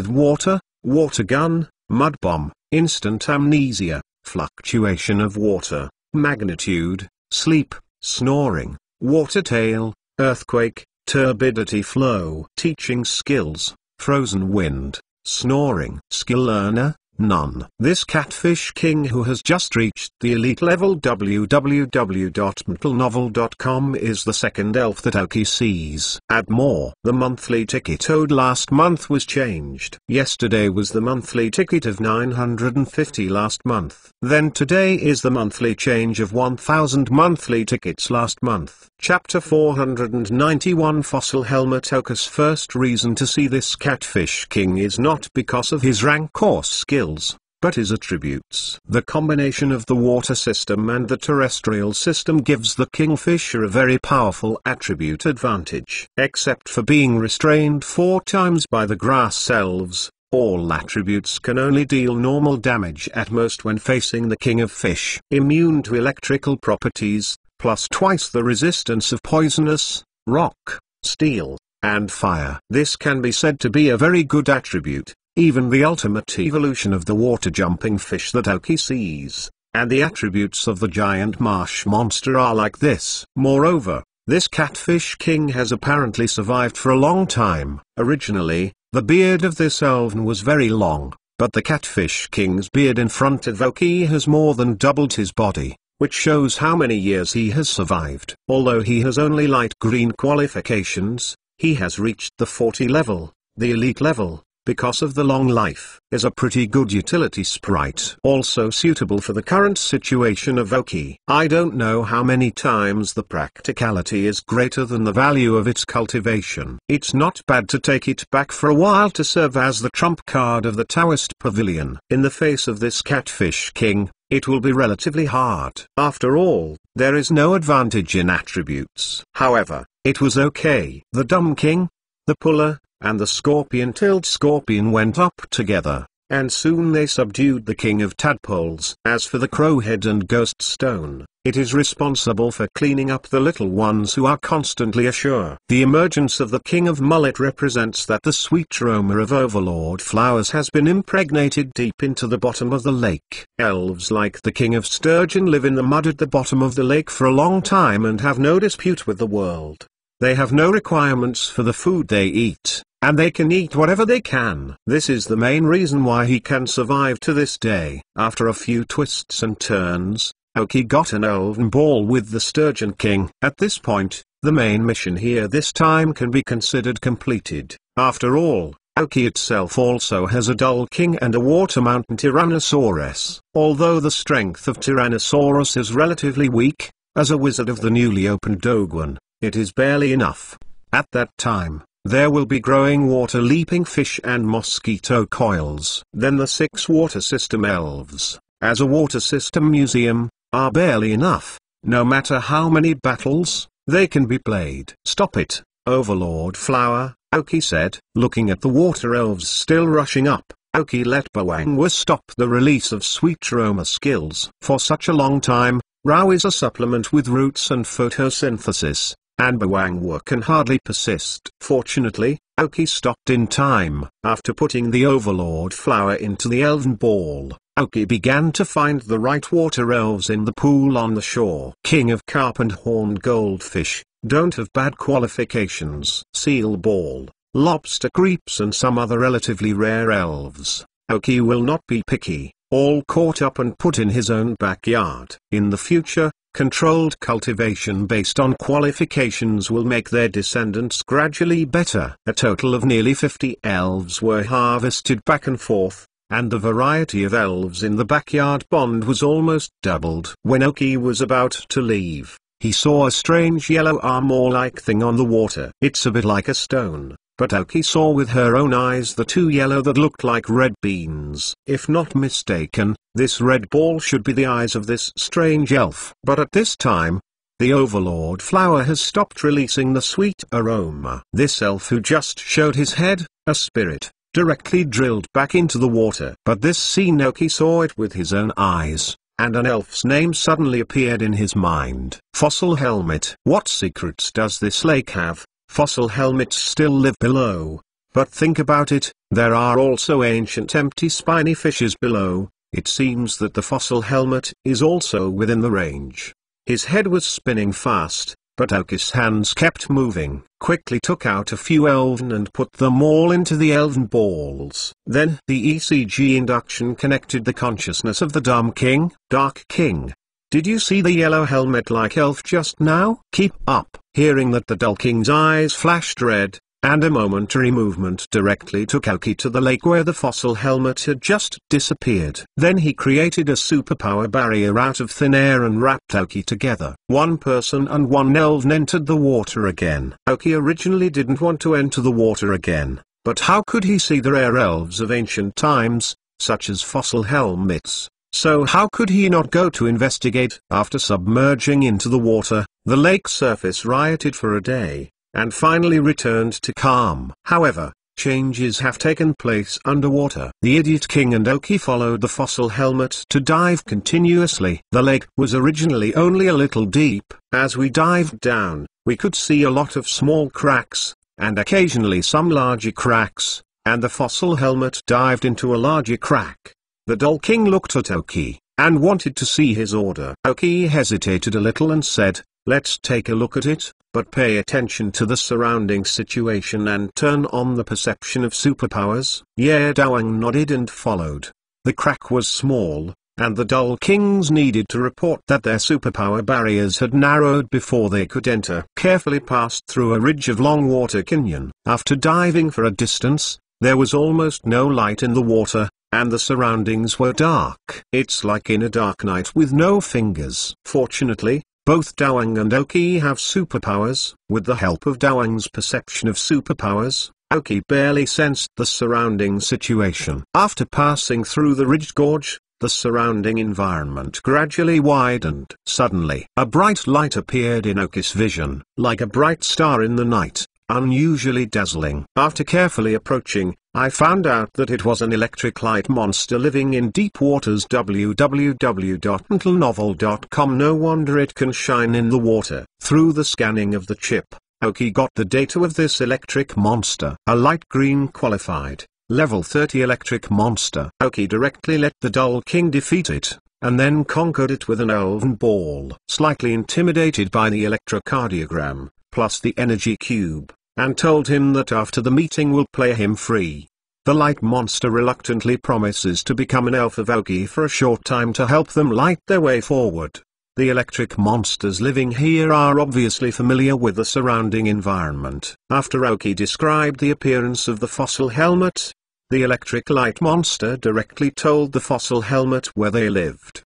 water, water gun, mud bomb, instant amnesia, fluctuation of water, magnitude, sleep, snoring, water tail, earthquake, turbidity flow. Teaching skills, frozen wind, snoring. Skill learner, none. This catfish king who has just reached the elite level www.mentalnovel.com is the second elf that Aoki sees. Add more. The monthly ticket owed last month was changed. Yesterday was the monthly ticket of 950 last month. Then today is the monthly change of 1000 monthly tickets last month. Chapter 491 Fossil Helmet. Aoki's first reason to see this catfish king is not because of his rank or skills, but his attributes. The combination of the water system and the terrestrial system gives the kingfisher a very powerful attribute advantage. Except for being restrained 4 times by the grass elves, all attributes can only deal normal damage at most when facing the king of fish. Immune to electrical properties, plus twice the resistance of poisonous, rock, steel, and fire. This can be said to be a very good attribute, even the ultimate evolution of the water-jumping fish that Aoki sees, and the attributes of the giant marsh monster are like this. Moreover, this catfish king has apparently survived for a long time. Originally, the beard of this elven was very long, but the catfish king's beard in front of Aoki has more than doubled his body, which shows how many years he has survived. Although he has only light green qualifications, he has reached the 40 level, the elite level, because of the long life. Is a pretty good utility sprite. Also suitable for the current situation of Aoki. I don't know how many times the practicality is greater than the value of its cultivation. It's not bad to take it back for a while to serve as the trump card of the Taoist pavilion. In the face of this catfish king, it will be relatively hard. After all, there is no advantage in attributes. However, it was okay. The dumb king, the puller, and the scorpion-tailed scorpion went up together, and soon they subdued the king of tadpoles. As for the crowhead and ghost stone, it is responsible for cleaning up the little ones who are constantly ashore. The emergence of the king of mullet represents that the sweet aroma of overlord flowers has been impregnated deep into the bottom of the lake. Elves like the king of sturgeon live in the mud at the bottom of the lake for a long time and have no dispute with the world. They have no requirements for the food they eat, and they can eat whatever they can. This is the main reason why he can survive to this day. After a few twists and turns, Aoki got an elven ball with the Sturgeon King. At this point, the main mission here this time can be considered completed. After all, Aoki itself also has a Dull King and a Water Mountain Tyrannosaurus. Although the strength of Tyrannosaurus is relatively weak, as a wizard of the newly opened Doguan, it is barely enough. At that time, there will be growing water leaping fish and mosquito coils. Then the 6 water system elves, as a water system museum, are barely enough. No matter how many battles, they can be played. Stop it, Overlord Flower, Aoki said. Looking at the water elves still rushing up, Aoki let Bawangwa stop the release of sweet aroma skills. For such a long time, Rao is a supplement with roots and photosynthesis, and Bawangwa can hardly persist. Fortunately, Aoki stopped in time. After putting the Overlord flower into the elven ball, Aoki began to find the right water elves in the pool on the shore. King of carp and horned goldfish, don't have bad qualifications. Seal ball, lobster creeps and some other relatively rare elves. Aoki will not be picky, all caught up and put in his own backyard. In the future, controlled cultivation based on qualifications will make their descendants gradually better. A total of nearly 50 elves were harvested back and forth, and the variety of elves in the backyard pond was almost doubled. When Aoki was about to leave, he saw a strange yellow armor-like thing on the water. It's a bit like a stone, but Aoki saw with her own eyes the 2 yellow that looked like red beans. If not mistaken, this red ball should be the eyes of this strange elf. But at this time, the Overlord flower has stopped releasing the sweet aroma. This elf who just showed his head, a spirit, directly drilled back into the water. But this scene Aoki saw it with his own eyes, and an elf's name suddenly appeared in his mind. Fossil Helmet. What secrets does this lake have? Fossil helmets still live below, but think about it, there are also ancient empty spiny fishes below, It seems that the fossil helmet is also within the range. His head was spinning fast, but Aoki's hands kept moving. Quickly took out a few elven and put them all into the elven balls. Then the ECG induction connected the consciousness of the Dark King. Did you see the yellow helmet-like elf just now? Keep up. Hearing that, the Dull King's eyes flashed red, and a momentary movement directly took Aoki to the lake where the fossil helmet had just disappeared. Then he created a superpower barrier out of thin air and wrapped Aoki together. One person and one elven entered the water again. Aoki originally didn't want to enter the water again, but how could he see the rare elves of ancient times, such as fossil helmets? So how could he not go to investigate? After submerging into the water, the lake surface rioted for a day, and finally returned to calm. However, changes have taken place underwater. The Idiot King and Aoki followed the fossil helmet to dive continuously. The lake was originally only a little deep. As we dived down, we could see a lot of small cracks, and occasionally some larger cracks, and the fossil helmet dived into a larger crack. The Dull King looked at Aoki, and wanted to see his order. Aoki hesitated a little and said, "Let's take a look at it, but pay attention to the surrounding situation and turn on the perception of superpowers." Ye Dawang nodded and followed. The crack was small, and the Dull Kings needed to report that their superpower barriers had narrowed before they could enter. Carefully passed through a ridge of long water canyon. After diving for a distance, there was almost no light in the water, and the surroundings were dark. It's like in a dark night with no fingers. Fortunately, both Dawang and Aoki have superpowers. With the help of Dawang's perception of superpowers, Aoki barely sensed the surrounding situation. After passing through the ridged gorge, the surrounding environment gradually widened. Suddenly, a bright light appeared in Aoki's vision, like a bright star in the night, unusually dazzling. After carefully approaching, I found out that it was an electric light monster living in deep waters. www.untitled.com. No wonder it can shine in the water. Through the scanning of the chip, Aoki got the data of this electric monster. A light green qualified, level 30 electric monster. Aoki directly let the Dull King defeat it, and then conquered it with an elven ball. Slightly intimidated by the electrocardiogram, plus the energy cube, and told him that after the meeting will play him free. The light monster reluctantly promises to become an elf of Aoki for a short time to help them light their way forward. The electric monsters living here are obviously familiar with the surrounding environment. After Aoki described the appearance of the fossil helmet, the electric light monster directly told the fossil helmet where they lived.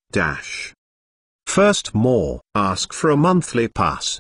First more, ask for a monthly pass.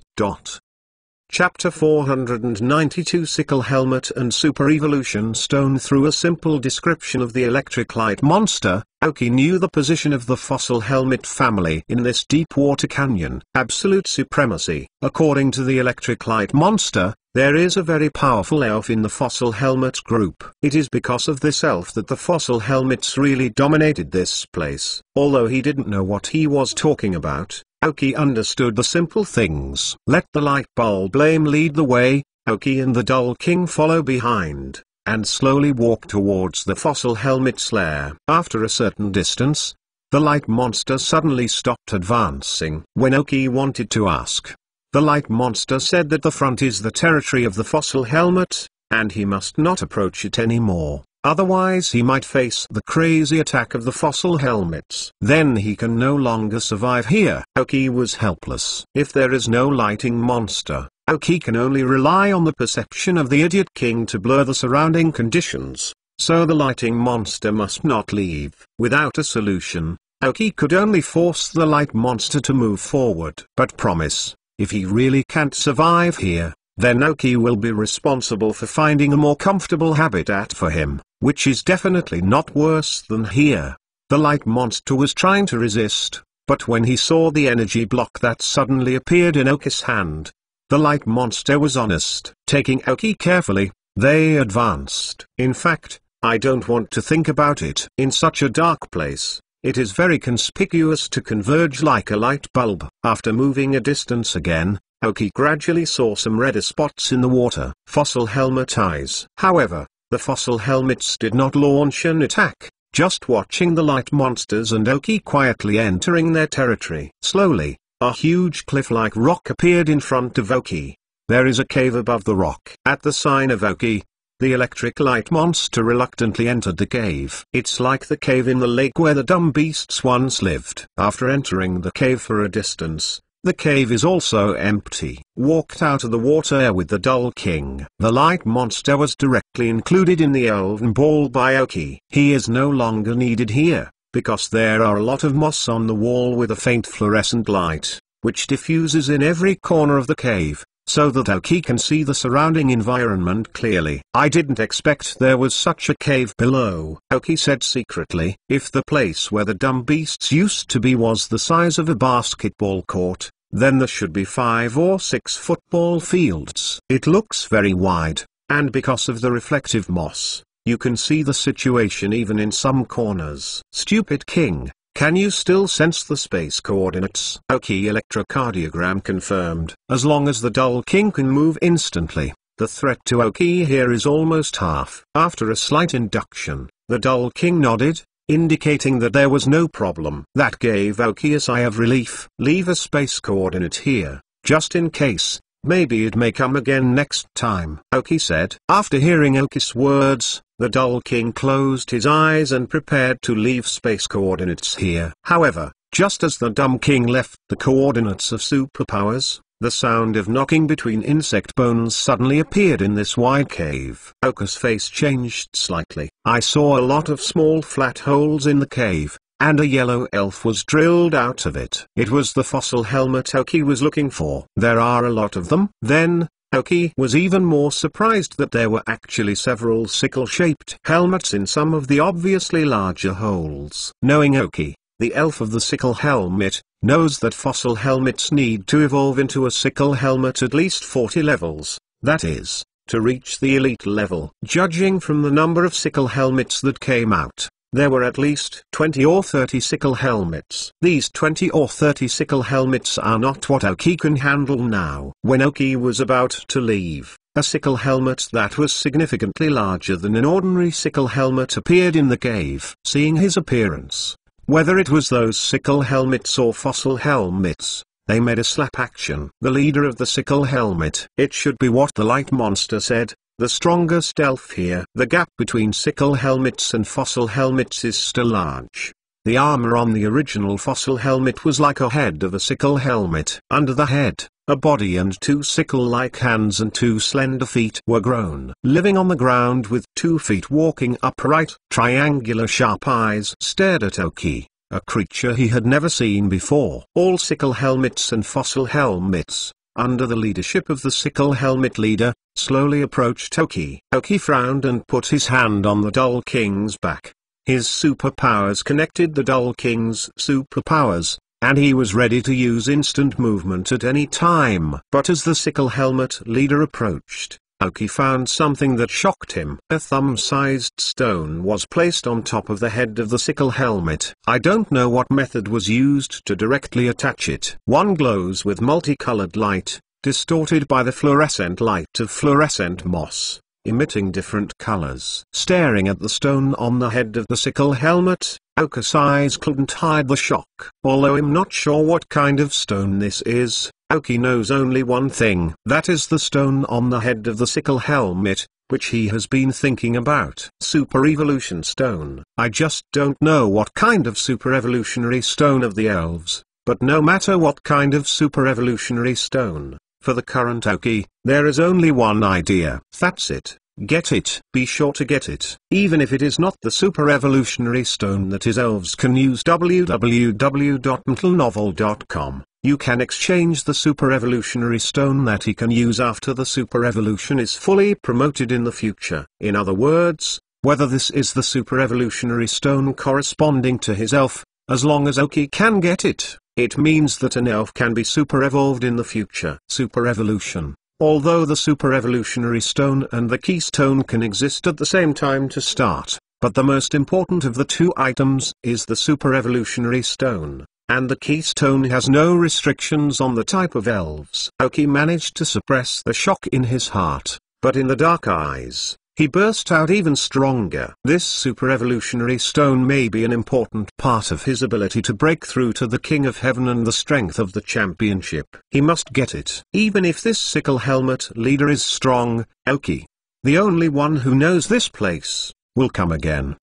Chapter 492 Sickle Helmet and Super Evolution Stone. Through a simple description of the electric light monster, Aoki knew the position of the fossil helmet family in this deep water canyon. Absolute supremacy. According to the electric light monster, there is a very powerful elf in the fossil helmet group. It is because of this elf that the fossil helmets really dominated this place. Although he didn't know what he was talking about, Aoki understood the simple things. Let the light bulb flame lead the way, Aoki and the Dull King follow behind, and slowly walk towards the fossil helmet's lair. After a certain distance, the light monster suddenly stopped advancing. When Aoki wanted to ask, the light monster said that the front is the territory of the fossil helmet, and he must not approach it anymore. Otherwise he might face the crazy attack of the fossil helmets. Then he can no longer survive here. Aoki was helpless. If there is no lighting monster, Aoki can only rely on the perception of the Idiot King to blur the surrounding conditions, so the lighting monster must not leave. Without a solution, Aoki could only force the light monster to move forward. But promise, if he really can't survive here, then Aoki will be responsible for finding a more comfortable habitat for him, which is definitely not worse than here. The light monster was trying to resist, but when he saw the energy block that suddenly appeared in Aoki's hand, the light monster was honest. Taking Aoki carefully, they advanced. In fact, I don't want to think about it. In such a dark place, it is very conspicuous to converge like a light bulb. After moving a distance again, Aoki gradually saw some redder spots in the water. Fossil helmet eyes. However, the fossil helmets did not launch an attack. just watching the light monsters and Oki quietly entering their territory. Slowly, a huge cliff-like rock appeared in front of Oki. There is a cave above the rock. At the sign of Oki, the electric light monster reluctantly entered the cave. It's like the cave in the lake where the dumb beasts once lived. After entering the cave for a distance, the cave is also empty. Walked out of the water with the Dull King. The light monster was directly included in the elven ball by Oki. He is no longer needed here, because there are a lot of moss on the wall with a faint fluorescent light, which diffuses in every corner of the cave, so that Oki can see the surrounding environment clearly. I didn't expect there was such a cave below, Oki said secretly. If the place where the dumb beasts used to be was the size of a basketball court, then there should be 5 or 6 football fields. It looks very wide, and because of the reflective moss, you can see the situation even in some corners. Stupid King, can you still sense the space coordinates? Oki electrocardiogram confirmed. As long as the Dull King can move instantly, the threat to Oki here is almost half. After a slight induction, the Dull King nodded, indicating that there was no problem. That gave Oki a sigh of relief. Leave a space coordinate here, just in case. Maybe it may come again next time, Oki said. After hearing Oki's words, the Dull King closed his eyes and prepared to leave space coordinates here. However, just as the dumb king left the coordinates of superpowers, the sound of knocking between insect bones suddenly appeared in this wide cave. Oki's face changed slightly. I saw a lot of small flat holes in the cave, and a yellow elf was drilled out of it. It was the fossil helmet Oki was looking for. There are a lot of them. Then, Oki was even more surprised that there were actually several sickle-shaped helmets in some of the obviously larger holes. Knowing Oki, the elf of the sickle helmet, knows that fossil helmets need to evolve into a sickle helmet at least 40 levels, that is, to reach the elite level. Judging from the number of sickle helmets that came out, there were at least 20 or 30 sickle helmets. These 20 or 30 sickle helmets are not what Oki can handle now. When Oki was about to leave, a sickle helmet that was significantly larger than an ordinary sickle helmet appeared in the cave. Seeing his appearance, whether it was those sickle helmets or fossil helmets, they made a slap action. The leader of the sickle helmet. It should be what the light monster said. The strongest elf here. The gap between sickle helmets and fossil helmets is still large. The armor on the original fossil helmet was like a head of a sickle helmet. Under the head, a body and 2 sickle-like hands and 2 slender feet were grown. Living on the ground with 2 feet walking upright, triangular sharp eyes stared at Oki, a creature he had never seen before. All sickle helmets and fossil helmets, under the leadership of the sickle helmet leader, slowly approached Oki. Oki frowned and put his hand on the Dull King's back. His superpowers connected the Dull King's superpowers, and he was ready to use instant movement at any time. But as the sickle helmet leader approached, Oki found something that shocked him. A thumb-sized stone was placed on top of the head of the sickle helmet. I don't know what method was used to directly attach it. One glows with multicolored light, distorted by the fluorescent light of fluorescent moss, emitting different colors. Staring at the stone on the head of the sickle helmet, Oki's eyes couldn't hide the shock. Although I'm not sure what kind of stone this is, Oki knows only one thing. That is the stone on the head of the sickle helmet, which he has been thinking about. Super Evolution Stone. I just don't know what kind of super evolutionary stone of the elves, but no matter what kind of super evolutionary stone, for the current Oki, there is only one idea. That's it. Get it. Be sure to get it. Even if it is not the super evolutionary stone that his elves can use. www.mentalnovel.com. You can exchange the super evolutionary stone that he can use after the super evolution is fully promoted in the future. In other words, whether this is the super evolutionary stone corresponding to his elf, as long as Oki can get it, it means that an elf can be super evolved in the future. Super evolution. Although the super evolutionary stone and the keystone can exist at the same time to start, but the most important of the 2 items is the super evolutionary stone, and the keystone has no restrictions on the type of elves. Oki managed to suppress the shock in his heart, but in the dark eyes, he burst out even stronger. This super evolutionary stone may be an important part of his ability to break through to the King of Heaven and the strength of the championship. He must get it. Even if this sickle helmet leader is strong, Aoki, the only one who knows this place, will come again.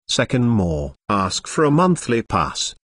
Second more. Ask for a monthly pass.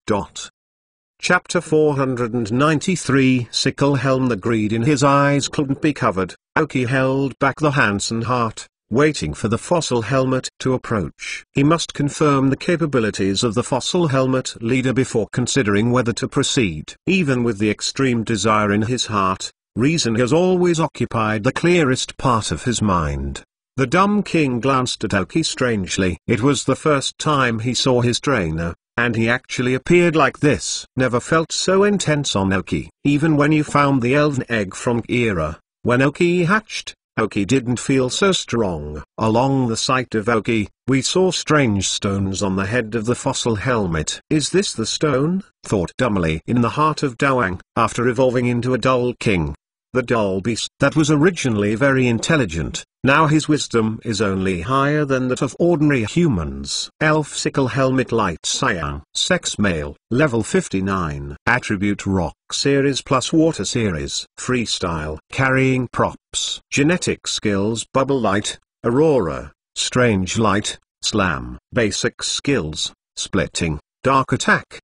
Chapter 493 Sickle Helm. The greed in his eyes couldn't be covered. Aoki held back the Hansen heart, waiting for the fossil helmet to approach. He must confirm the capabilities of the fossil helmet leader before considering whether to proceed. Even with the extreme desire in his heart, reason has always occupied the clearest part of his mind. The dumb king glanced at Aoki strangely. It was the first time he saw his trainer, and he actually appeared like this. Never felt so intense on Aoki. Even when you found the elven egg from Kira, when Aoki hatched, Aoki didn't feel so strong. Along the side of Aoki, we saw strange stones on the head of the fossil helmet. Is this the stone? Thought dumbly in the heart of Dawang, after evolving into a dull king. The dull beast that was originally very intelligent, now his wisdom is only higher than that of ordinary humans. Elf sickle helmet light cyan. Sex male, level 59. Attribute rock series plus water series. Freestyle. Carrying props. Genetic skills bubble light, aurora, strange light, slam. Basic skills, splitting, dark attack,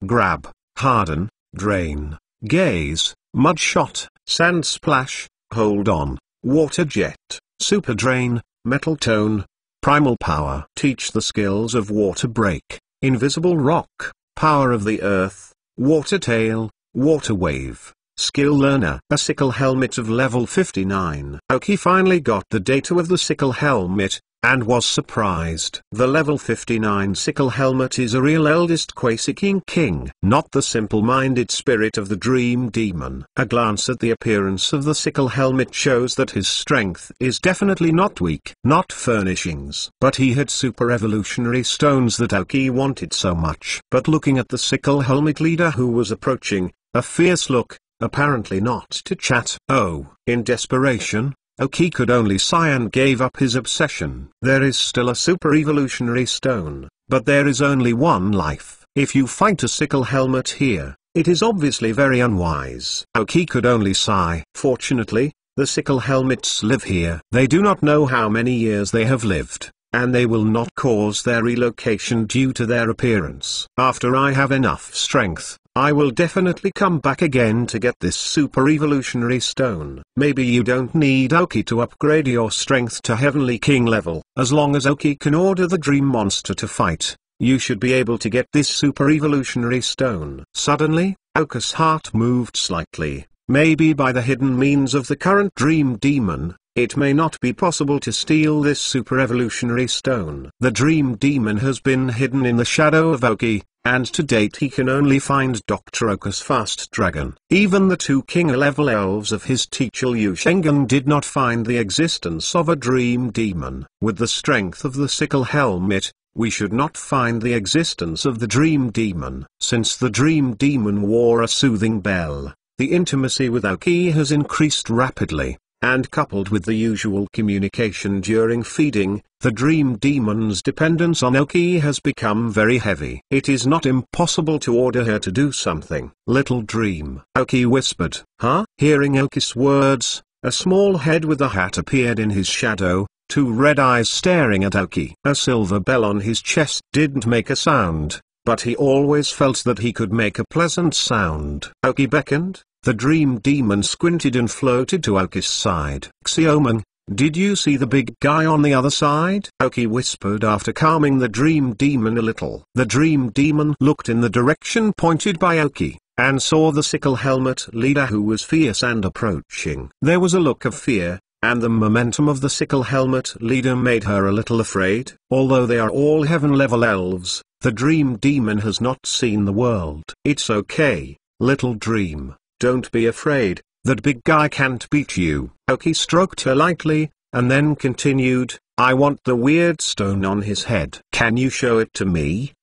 grab, harden, drain, gaze, mud shot, sand splash, hold on, water jet, super drain, metal tone, primal power. Teach the skills of water break, invisible rock, power of the earth, water tail, water wave, skill learner. A sickle helmet of level 59. Aoki finally got the data of the sickle helmet, and was surprised. The level 59 sickle helmet is a real eldest Quasiking king, not the simple-minded spirit of the dream demon. A glance at the appearance of the sickle helmet shows that his strength is definitely not weak, not furnishings. But he had super evolutionary stones that Aoki wanted so much. But looking at the sickle helmet leader who was approaching, a fierce look, apparently not to chat. Oh, in desperation, Aoki could only sigh and gave up his obsession. There is still a super evolutionary stone, but there is only one life. If you fight a sickle helmet here, it is obviously very unwise. Aoki could only sigh. Fortunately, the sickle helmets live here. They do not know how many years they have lived, and they will not cause their relocation due to their appearance. After I have enough strength, I will definitely come back again to get this super evolutionary stone. Maybe you don't need Aoki to upgrade your strength to Heavenly King level. As long as Aoki can order the dream monster to fight, you should be able to get this super evolutionary stone. Suddenly, Aoki's heart moved slightly. Maybe by the hidden means of the current dream demon, it may not be possible to steal this super evolutionary stone. The dream demon has been hidden in the shadow of Aoki, and to date he can only find Dr. Oka's fast dragon. Even the two king-level elves of his teacher Liu Shengen did not find the existence of a dream demon. With the strength of the sickle helmet, we should not find the existence of the dream demon. Since the dream demon wore a soothing bell, the intimacy with Aoki has increased rapidly. And coupled with the usual communication during feeding, the dream demon's dependence on Aoki has become very heavy. It is not impossible to order her to do something. Little dream. Aoki whispered. Huh? Hearing Aoki's words, a small head with a hat appeared in his shadow, two red eyes staring at Aoki. A silver bell on his chest didn't make a sound, but he always felt that he could make a pleasant sound. Aoki beckoned. The dream demon squinted and floated to Aoki's side. Xiomeng, did you see the big guy on the other side? Aoki whispered after calming the dream demon a little. The dream demon looked in the direction pointed by Aoki, and saw the sickle helmet leader who was fierce and approaching. There was a look of fear, and the momentum of the sickle helmet leader made her a little afraid. Although they are all heaven-level elves, the dream demon has not seen the world. It's okay, little dream. Don't be afraid, that big guy can't beat you. Aoki stroked her lightly, and then continued, I want the weird stone on his head. Can you show it to me?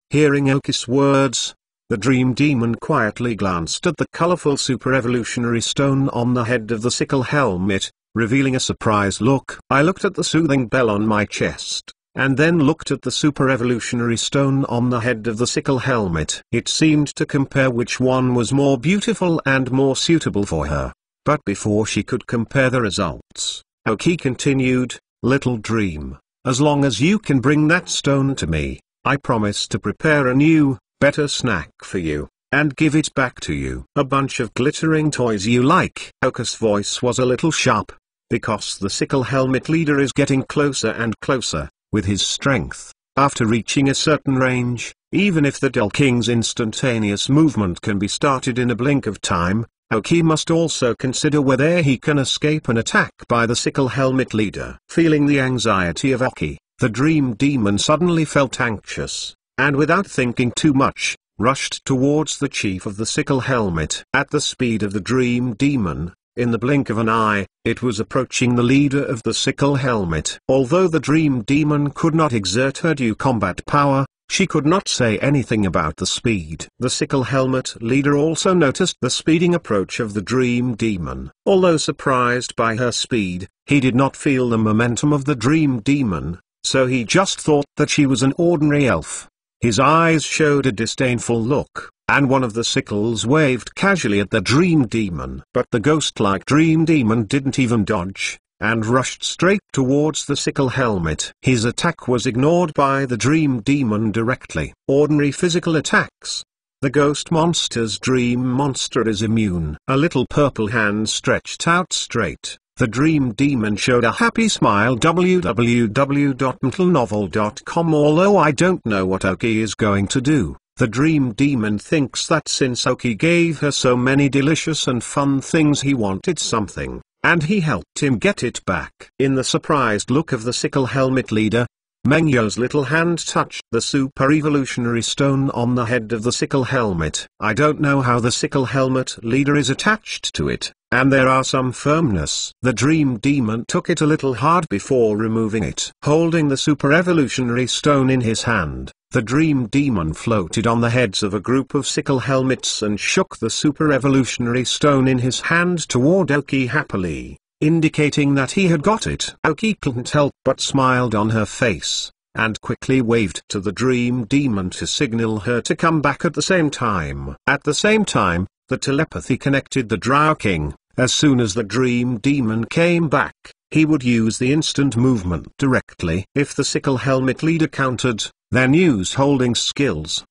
Hearing Aoki's words, the dream demon quietly glanced at the colorful super evolutionary stone on the head of the sickle helmet, revealing a surprised look. I looked at the soothing bell on my chest, and then looked at the super evolutionary stone on the head of the sickle helmet. It seemed to compare which one was more beautiful and more suitable for her. But before she could compare the results, Oki continued, "Little dream, as long as you can bring that stone to me, I promise to prepare a new, better snack for you, and give it back to you. A bunch of glittering toys you like." Oka's voice was a little sharp, because the sickle helmet leader is getting closer and closer, with his strength. After reaching a certain range, even if the Dull King's instantaneous movement can be started in a blink of time, Oki must also consider whether he can escape an attack by the sickle helmet leader. Feeling the anxiety of Oki, the dream demon suddenly felt anxious, and without thinking too much, rushed towards the chief of the sickle helmet. At the speed of the dream demon, in the blink of an eye, it was approaching the leader of the sickle helmet. Although the dream demon could not exert her due combat power, she could not say anything about the speed. The sickle helmet leader also noticed the speeding approach of the dream demon. Although surprised by her speed, he did not feel the momentum of the dream demon, so he just thought that she was an ordinary elf. His eyes showed a disdainful look, and one of the sickles waved casually at the dream demon. But the ghost-like dream demon didn't even dodge, and rushed straight towards the sickle helmet. His attack was ignored by the dream demon directly. Ordinary physical attacks. The ghost monster's dream monster is immune. A little purple hand stretched out straight. The dream demon showed a happy smile. www.mentalnovel.com. Although I don't know what Oki is going to do, the dream demon thinks that since Oki gave her so many delicious and fun things, he wanted something, and he helped him get it back. In the surprised look of the sickle helmet leader, Mengyo's little hand touched the super evolutionary stone on the head of the sickle helmet. I don't know how the sickle helmet leader is attached to it, and there are some firmness. The dream demon took it a little hard before removing it. Holding the super evolutionary stone in his hand, the dream demon floated on the heads of a group of sickle helmets and shook the super evolutionary stone in his hand toward Oki happily, indicating that he had got it. Oki couldn't help but smiled on her face, and quickly waved to the dream demon to signal her to come back at the same time. At the same time, the telepathy connected the Drow King. As soon as the dream demon came back, he would use the instant movement directly. If the sickle helmet leader countered, then use holding skills.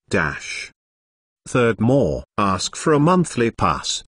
Third more. Ask for a monthly pass.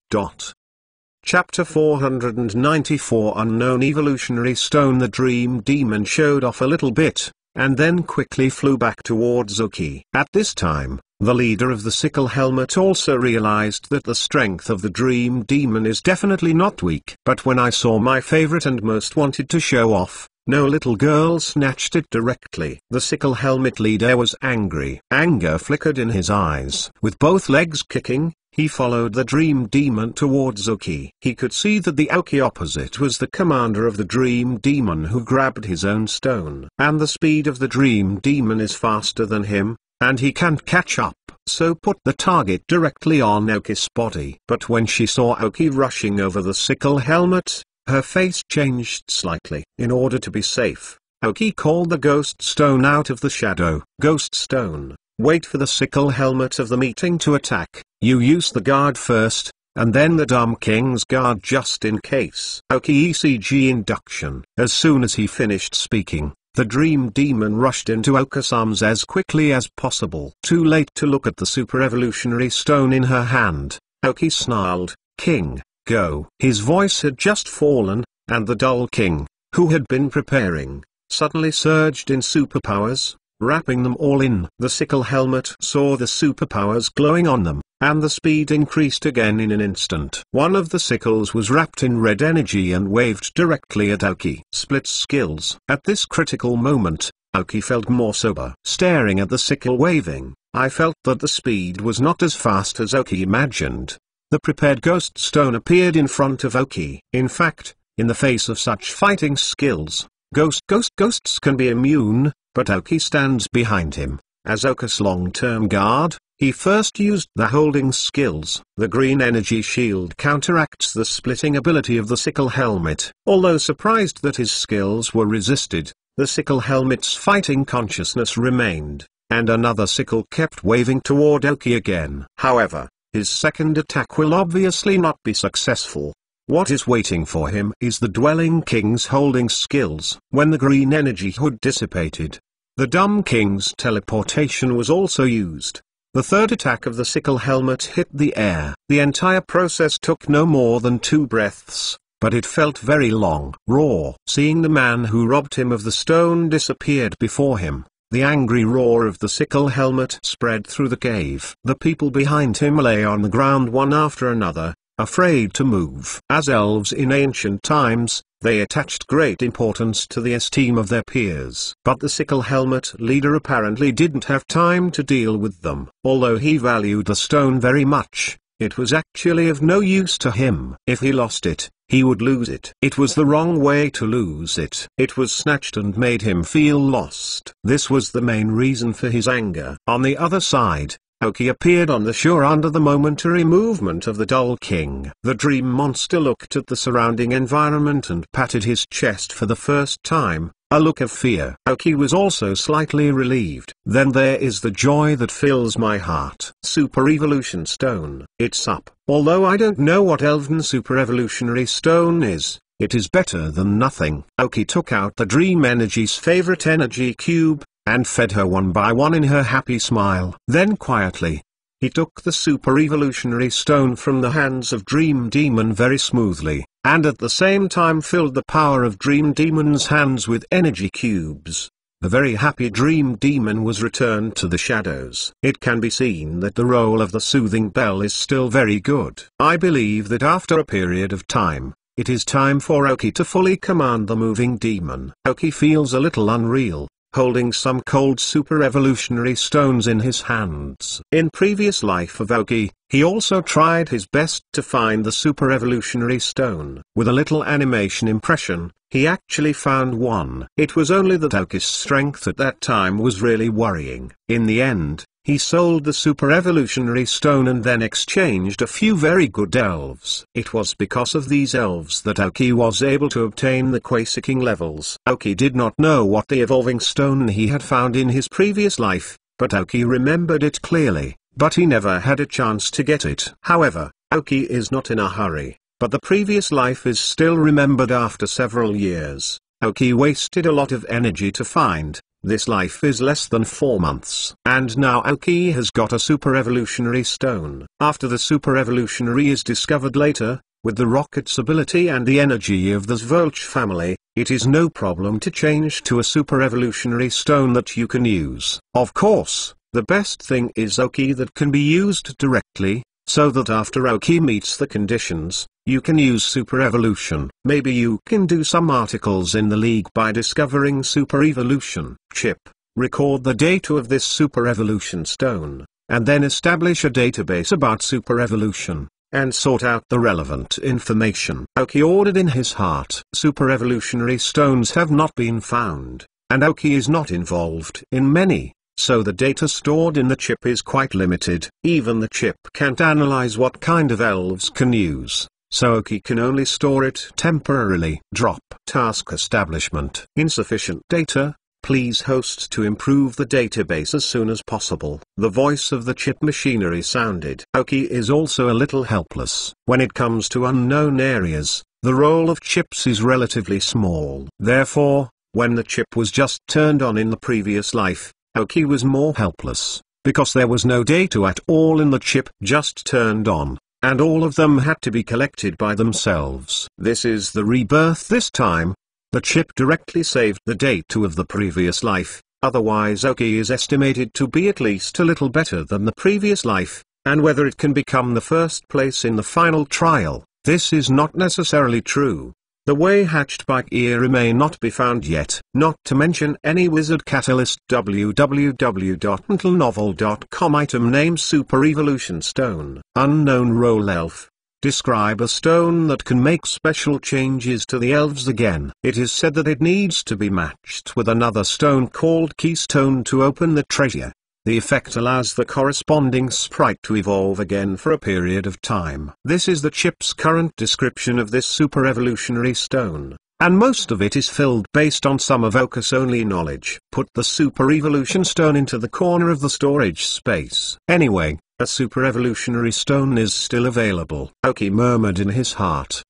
Chapter 494. Unknown Evolutionary Stone. The dream demon showed off a little bit, and then quickly flew back towards Oki. At this time, the leader of the sickle helmet also realized that the strength of the dream demon is definitely not weak. But when I saw my favorite and most wanted to show off, no little girl snatched it directly. The sickle helmet leader was angry. Anger flickered in his eyes. With both legs kicking, he followed the dream demon towards Oki. He could see that the Oki opposite was the commander of the dream demon who grabbed his own stone. And the speed of the dream demon is faster than him, and he can't catch up, so put the target directly on Oki's body. But when she saw Oki rushing over the sickle helmet, her face changed slightly. In order to be safe, Oki called the ghost stone out of the shadow. Ghost stone, wait for the sickle helmet of the meeting to attack. You use the guard first, and then the Dumb King's guard just in case. Oki ECG induction. As soon as he finished speaking, the dream demon rushed into Oka's arms as quickly as possible. Too late to look at the super evolutionary stone in her hand, Oki snarled, "King, go." His voice had just fallen, and the Dull King, who had been preparing, suddenly surged in superpowers, wrapping them all in. The sickle helmet saw the superpowers glowing on them, and the speed increased again in an instant. One of the sickles was wrapped in red energy and waved directly at Oki. Split skills. At this critical moment, Oki felt more sober. Staring at the sickle waving, I felt that the speed was not as fast as Oki imagined. The prepared ghost stone appeared in front of Oki. In fact, in the face of such fighting skills, ghosts can be immune, but Oki stands behind him, As Oka's long-term guard, he first used the holding skills. The green energy shield counteracts the splitting ability of the sickle helmet. Although surprised that his skills were resisted, the sickle helmet's fighting consciousness remained, and another sickle kept waving toward Oki again. However, his second attack will obviously not be successful. What is waiting for him is the Dwelling King's holding skills. When the green energy hood dissipated, the Dumb King's teleportation was also used. The third attack of the sickle helmet hit the air. The entire process took no more than 2 breaths, but it felt very long. Roar! Seeing the man who robbed him of the stone disappeared before him, the angry roar of the sickle helmet spread through the cave. The people behind him lay on the ground one after another, afraid to move. As elves in ancient times, they attached great importance to the esteem of their peers. But the sickle helmet leader apparently didn't have time to deal with them. Although he valued the stone very much, it was actually of no use to him. If he lost it, he would lose it. It was the wrong way to lose it. It was snatched and made him feel lost. This was the main reason for his anger. On the other side, Oki appeared on the shore under the momentary movement of the Dull King. The dream monster looked at the surrounding environment and patted his chest for the first time, a look of fear. Oki was also slightly relieved. Then there is the joy that fills my heart. Super Evolution Stone. It's up. Although I don't know what Elven Super Evolutionary Stone is, it is better than nothing. Oki took out the Dream Energy's favorite energy cube, and fed her one by one in her happy smile. Then quietly, he took the Super Evolutionary Stone from the hands of Dream Demon very smoothly, and at the same time filled the power of Dream Demon's hands with energy cubes. The very happy Dream Demon was returned to the shadows. It can be seen that the role of the soothing bell is still very good. I believe that after a period of time, it is time for Oki to fully command the moving demon. Oki feels a little unreal, holding some cold super evolutionary stones in his hands. In previous life of Oki, he also tried his best to find the super evolutionary stone. With a little animation impression, he actually found one. It was only that Oki's strength at that time was really worrying. In the end, he sold the super evolutionary stone and then exchanged a few very good elves. It was because of these elves that Oki was able to obtain the Quasiking levels. Oki did not know what the evolving stone he had found in his previous life, but Oki remembered it clearly, but he never had a chance to get it. However, Oki is not in a hurry, but the previous life is still remembered after several years. Oki wasted a lot of energy to find. This life is less than 4 months. And now Oki has got a super evolutionary stone. After the super evolutionary is discovered later, with the rocket's ability and the energy of the Zvolch family, it is no problem to change to a super evolutionary stone that you can use. Of course, the best thing is Oki that can be used directly, so that after Oki meets the conditions, you can use super evolution. Maybe you can do some articles in the league by discovering super evolution chip, record the data of this super evolution stone, and then establish a database about super evolution, and sort out the relevant information. Oki ordered in his heart. Super evolutionary stones have not been found, and Oki is not involved in many. So the data stored in the chip is quite limited. Even the chip can't analyze what kind of elves can use, so Oki can only store it temporarily. Drop. Task establishment. Insufficient data. Please host to improve the database as soon as possible. The voice of the chip machinery sounded. Oki is also a little helpless. When it comes to unknown areas, the role of chips is relatively small. Therefore, when the chip was just turned on in the previous life, Oki was more helpless, because there was no data at all in the chip just turned on, and all of them had to be collected by themselves. This is the rebirth this time. The chip directly saved the data of the previous life, otherwise Oki is estimated to be at least a little better than the previous life, and whether it can become the first place in the final trial, this is not necessarily true. The way hatched by Era may not be found yet. Not to mention any wizard catalyst. www.mentalnovel.com. Item name Super Evolution Stone. Unknown role elf. Describe a stone that can make special changes to the elves again. It is said that it needs to be matched with another stone called Keystone to open the treasure. The effect allows the corresponding sprite to evolve again for a period of time. This is the chip's current description of this super evolutionary stone, and most of it is filled based on some of Oka's only knowledge. Put the super evolution stone into the corner of the storage space. Anyway, a super evolutionary stone is still available. Oki murmured in his heart.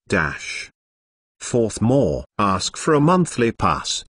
Fourth more. Ask for a monthly pass.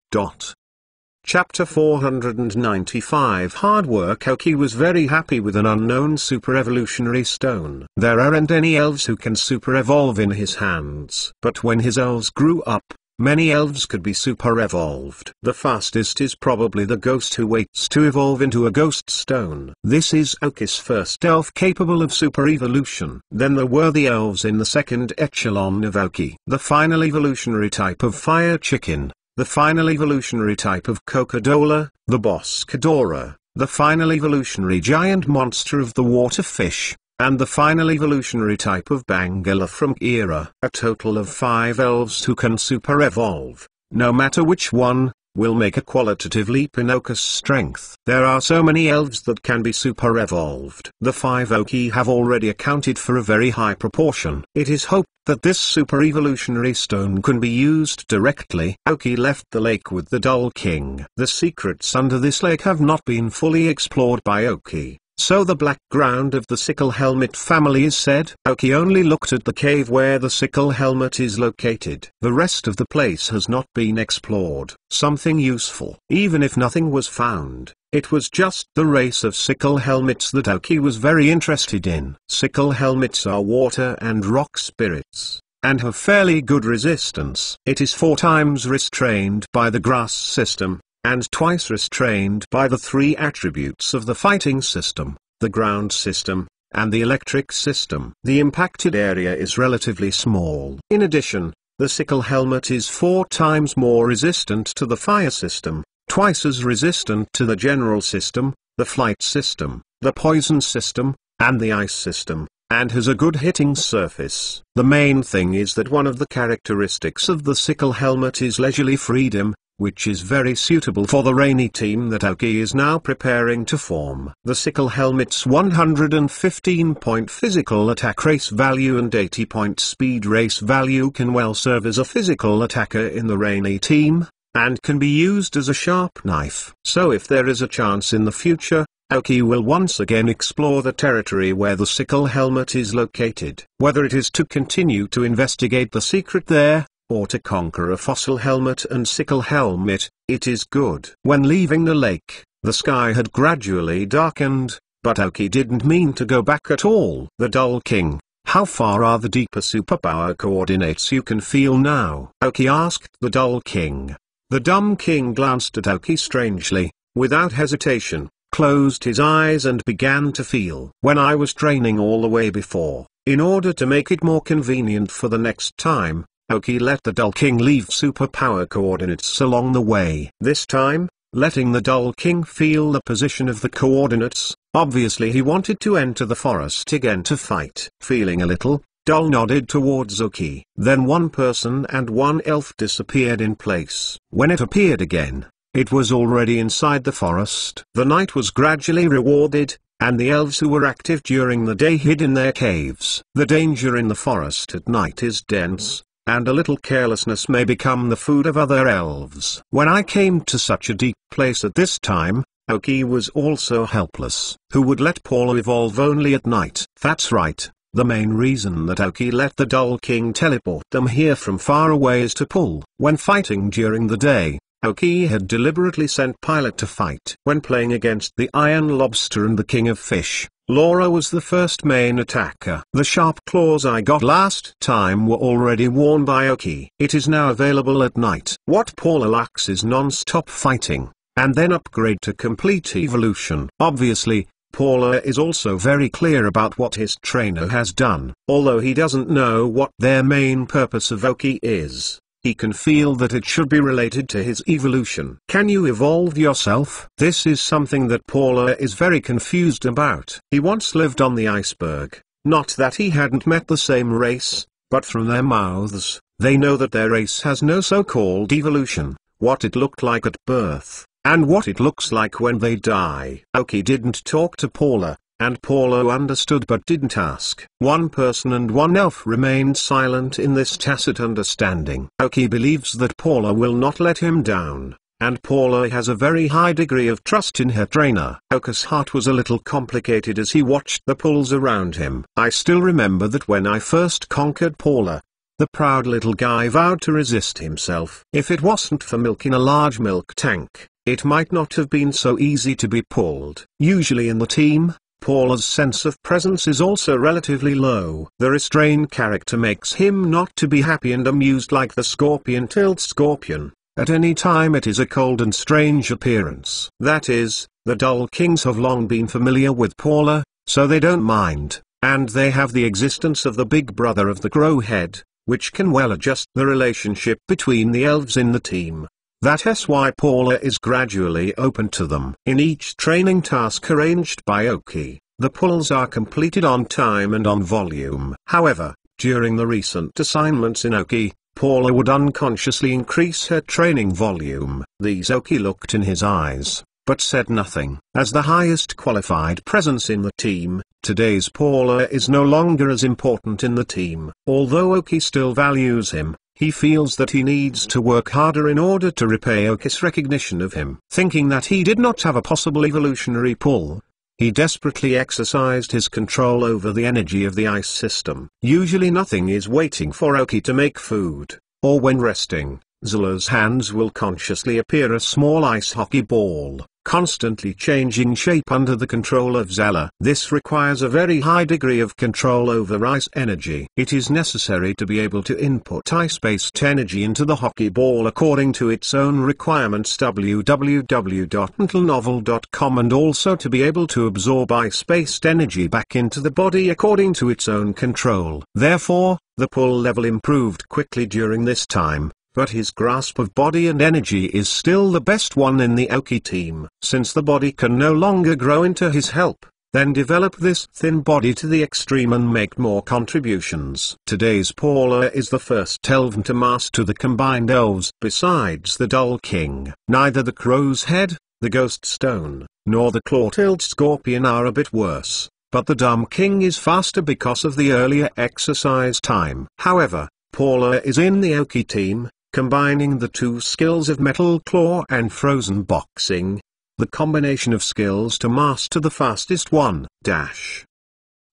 Chapter 495. Hard work. Oki was very happy with an unknown super evolutionary stone. There aren't any elves who can super evolve in his hands. But when his elves grew up, many elves could be super evolved. The fastest is probably the ghost who waits to evolve into a ghost stone. This is Oki's first elf capable of super evolution. Then there were the elves in the second echelon of Oki. The final evolutionary type of fire chicken, the final evolutionary type of Coca-Cola, the boss Kadora, the final evolutionary giant monster of the water fish, and the final evolutionary type of Bangala from Era. A total of 5 elves who can super evolve, no matter which one, will make a qualitative leap in Oka's strength. There are so many elves that can be super evolved. The 5 Oki have already accounted for a very high proportion. It is hoped that this super evolutionary stone can be used directly. Oki left the lake with the Dull King. The secrets under this lake have not been fully explored by Oki. So the background of the Sickle Helmet family is said. Oki only looked at the cave where the Sickle Helmet is located. The rest of the place has not been explored. Something useful. Even if nothing was found, it was just the race of Sickle Helmets that Oki was very interested in. Sickle Helmets are water and rock spirits, and have fairly good resistance. It is 4 times restrained by the grass system, and twice restrained by the 3 attributes of the fighting system, the ground system, and the electric system. The impacted area is relatively small. In addition, the Sickle Helmet is 4 times more resistant to the fire system, twice as resistant to the general system, the flight system, the poison system, and the ice system, and has a good hitting surface. The main thing is that one of the characteristics of the Sickle Helmet is leisurely freedom, which is very suitable for the rainy team that Oki is now preparing to form. The Sickle Helmet's 115-point physical attack race value and 80-point speed race value can well serve as a physical attacker in the rainy team, and can be used as a sharp knife. So if there is a chance in the future, Oki will once again explore the territory where the Sickle Helmet is located. Whether it is to continue to investigate the secret there, or to conquer a fossil helmet and Sickle Helmet, it is good. When leaving the lake, the sky had gradually darkened, but Oki didn't mean to go back at all. The Dull King, how far are the deeper superpower coordinates you can feel now? Oki asked the Dull King. The Dumb King glanced at Oki strangely, without hesitation, closed his eyes and began to feel. When I was training all the way before, in order to make it more convenient for the next time, Oki let the Dull King leave superpower coordinates along the way. This time, letting the Dull King feel the position of the coordinates, obviously he wanted to enter the forest again to fight. Feeling a little, Dull nodded towards Oki. Then one person and one elf disappeared in place. When it appeared again, it was already inside the forest. The night was gradually rewarded, and the elves who were active during the day hid in their caves. The danger in the forest at night is dense, and a little carelessness may become the food of other elves. When I came to such a deep place at this time, Oki was also helpless. Who would let Paula evolve only at night? That's right, the main reason that Oki let the Dull King teleport them here from far away is to pull. When fighting during the day, Oki had deliberately sent Pilot to fight. When playing against the Iron Lobster and the King of Fish, Laura was the first main attacker. The sharp claws I got last time were already worn by Oki. It is now available at night. What Paula lacks is non-stop fighting, and then upgrade to complete evolution. Obviously, Paula is also very clear about what his trainer has done. Although he doesn't know what their main purpose of Oki is, he can feel that it should be related to his evolution. Can you evolve yourself? This is something that Paula is very confused about. He once lived on the iceberg. Not that he hadn't met the same race, but from their mouths, they know that their race has no so-called evolution, what it looked like at birth, and what it looks like when they die. Oki didn't talk to Paula, and Paula understood but didn't ask. One person and one elf remained silent in this tacit understanding. Oki believes that Paula will not let him down, and Paula has a very high degree of trust in her trainer. Oki's heart was a little complicated as he watched the pulls around him. I still remember that when I first conquered Paula, the proud little guy vowed to resist himself. If it wasn't for milk in a large milk tank, it might not have been so easy to be pulled. Usually in the team, Paula's sense of presence is also relatively low. The restrained character makes him not to be happy and amused like the scorpion-tailed scorpion. At any time it is a cold and strange appearance. That is, the dull kings have long been familiar with Paula, so they don't mind, and they have the existence of the big brother of the crow head, which can well adjust the relationship between the elves in the team. That's why Paula is gradually open to them. In each training task arranged by Oki, the pulls are completed on time and on volume. However, during the recent assignments in Oki, Paula would unconsciously increase her training volume. These Oki looked in his eyes, but said nothing. As the highest qualified presence in the team, today's Paula is no longer as important in the team. Although Oki still values him, he feels that he needs to work harder in order to repay Oki's recognition of him. Thinking that he did not have a possible evolutionary pull, he desperately exercised his control over the energy of the ice system. Usually nothing is waiting for Oki to make food, or when resting, Zula's hands will consciously appear a small ice hockey ball, constantly changing shape under the control of Zella. This requires a very high degree of control over ice energy. It is necessary to be able to input ice-based energy into the hockey ball according to its own requirements www.untilnovel.com, and also to be able to absorb ice-based energy back into the body according to its own control. Therefore, the pull level improved quickly during this time, but his grasp of body and energy is still the best one in the Oki team. Since the body can no longer grow into his help, then develop this thin body to the extreme and make more contributions. Today's Paula is the first elven to master the combined elves besides the Dull King. Neither the Crow's Head, the Ghost Stone, nor the Claw-tailed Scorpion are a bit worse, but the Dumb King is faster because of the earlier exercise time. However, Paula is in the Oki team, combining the two skills of Metal Claw and Frozen Boxing, the combination of skills to master the fastest one.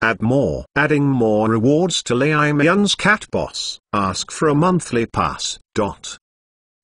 Add more. Adding more rewards to Leimion's Cat Boss. Ask for a monthly pass.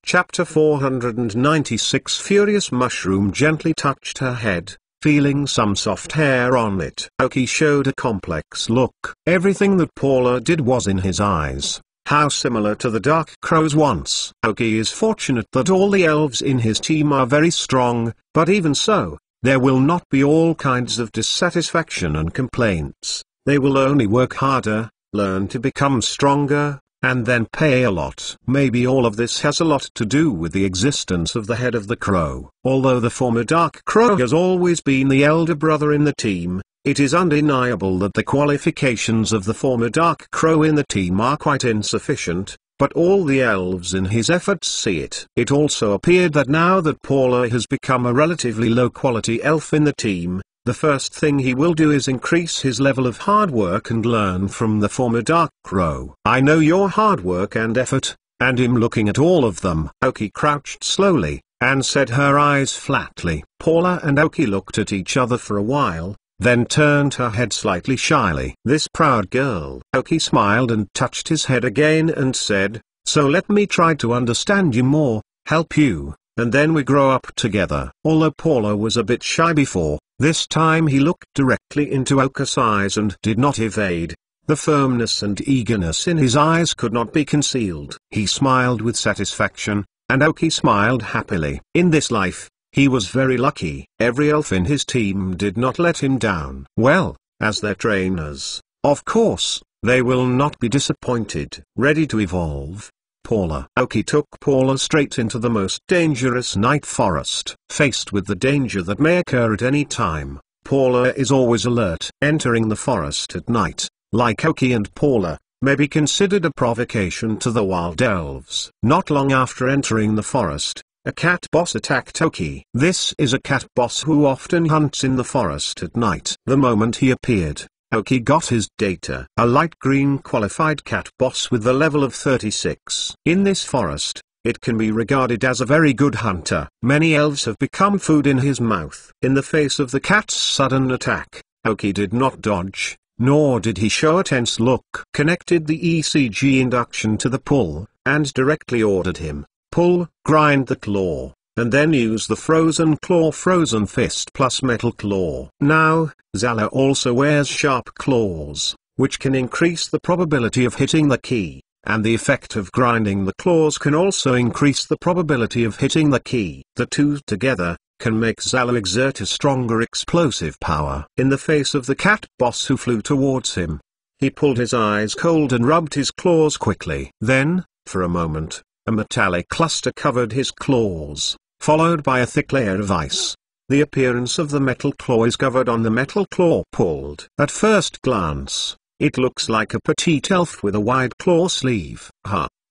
Chapter 496. Furious Mushroom gently touched her head, feeling some soft hair on it. Oki showed a complex look. Everything that Paula did was in his eyes. How similar to the Dark Crows once. Oki is fortunate that all the elves in his team are very strong, but even so, there will not be all kinds of dissatisfaction and complaints. They will only work harder, learn to become stronger, and then pay a lot. Maybe all of this has a lot to do with the existence of the head of the crow. Although the former Dark Crow has always been the elder brother in the team, it is undeniable that the qualifications of the former Dark Crow in the team are quite insufficient, but all the elves in his efforts see it. It also appeared that now that Paula has become a relatively low-quality elf in the team, the first thing he will do is increase his level of hard work and learn from the former Dark Crow. I know your hard work and effort, and him looking at all of them. Oki crouched slowly, and set her eyes flatly. Paula and Oki looked at each other for a while, then turned her head slightly shyly. This proud girl. Oki smiled and touched his head again and said, "So let me try to understand you more, help you, and then we grow up together." Although Paula was a bit shy before, this time he looked directly into Oki's eyes and did not evade. The firmness and eagerness in his eyes could not be concealed. He smiled with satisfaction, and Oki smiled happily. In this life, he was very lucky. Every elf in his team did not let him down. Well, as their trainers, of course, they will not be disappointed. Ready to evolve, Paula. Oki took Paula straight into the most dangerous night forest. Faced with the danger that may occur at any time, Paula is always alert. Entering the forest at night, like Oki and Paula, may be considered a provocation to the wild elves. Not long after entering the forest, A cat boss attacked Oki. This is a cat boss who often hunts in the forest at night. The moment he appeared, Oki got his data. A light green qualified cat boss with the level of 36. In this forest, it can be regarded as a very good hunter. Many elves have become food in his mouth. In the face of the cat's sudden attack, Oki did not dodge, nor did he show a tense look. Connected the ECG induction to the pull, and directly ordered him, pull, grind the claw, and then use the frozen claw frozen fist plus metal claw. Now, Zala also wears sharp claws, which can increase the probability of hitting the key, and the effect of grinding the claws can also increase the probability of hitting the key. The two together can make Zala exert a stronger explosive power. In the face of the cat boss who flew towards him, he pulled his eyes cold and rubbed his claws quickly. Then, for a moment, a metallic cluster covered his claws, followed by a thick layer of ice. The appearance of the metal claw is covered on the metal claw pulled. At first glance, it looks like a petite elf with a wide claw sleeve.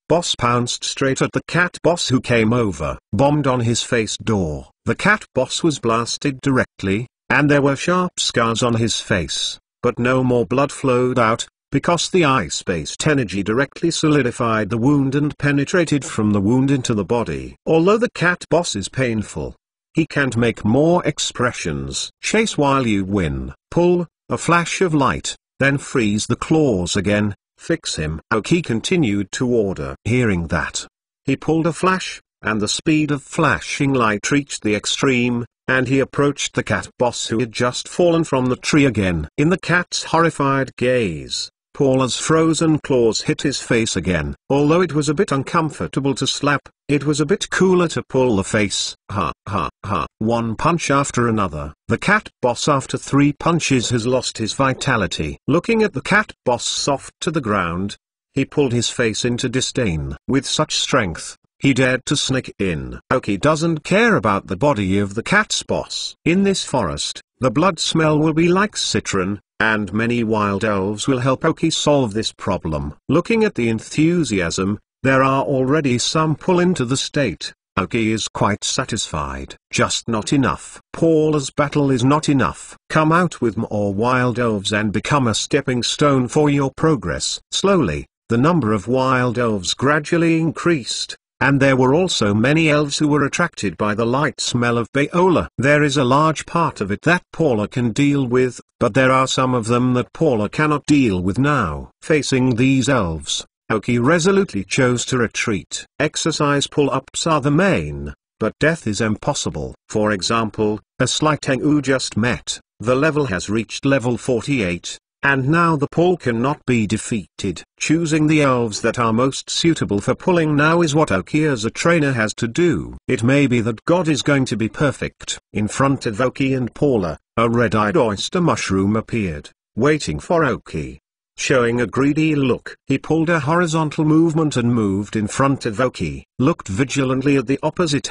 Boss pounced straight at the cat boss who came over, bombed on his face door. The cat boss was blasted directly, and there were sharp scars on his face, but no more blood flowed out, because the ice-based energy directly solidified the wound and penetrated from the wound into the body. Although the cat boss is painful, he can't make more expressions. Chase while you win. Pull, a flash of light, then freeze the claws again. Fix him. Oki continued to order. Hearing that, he pulled a flash, and the speed of flashing light reached the extreme, and he approached the cat boss who had just fallen from the tree again. In the cat's horrified gaze, Paula's frozen claws hit his face again. Although it was a bit uncomfortable to slap, it was a bit cooler to pull the face. One punch after another. The cat boss after 3 punches has lost his vitality. Looking at the cat boss soft to the ground, he pulled his face into disdain. With such strength, he dared to sneak in. Oki doesn't care about the body of the cat's boss. In this forest, the blood smell will be like citron, and many wild elves will help Oki solve this problem. Looking at the enthusiasm, there are already some pull into the state. Oki is quite satisfied. Just not enough. Paula's battle is not enough. Come out with more wild elves and become a stepping stone for your progress. Slowly, the number of wild elves gradually increased, and there were also many elves who were attracted by the light smell of Bayola. There is a large part of it that Paula can deal with, but there are some of them that Paula cannot deal with now. Facing these elves, Oki resolutely chose to retreat. Exercise pull-ups are the main, but death is impossible. For example, a Slytang who just met, the level has reached level 48. And now the pull cannot be defeated. Choosing the elves that are most suitable for pulling now is what Oki as a trainer has to do. It may be that God is going to be perfect. In front of Oki and Paula, a red-eyed oyster mushroom appeared, waiting for Oki. Showing a greedy look, he pulled a horizontal movement and moved in front of Oki, looked vigilantly at the opposite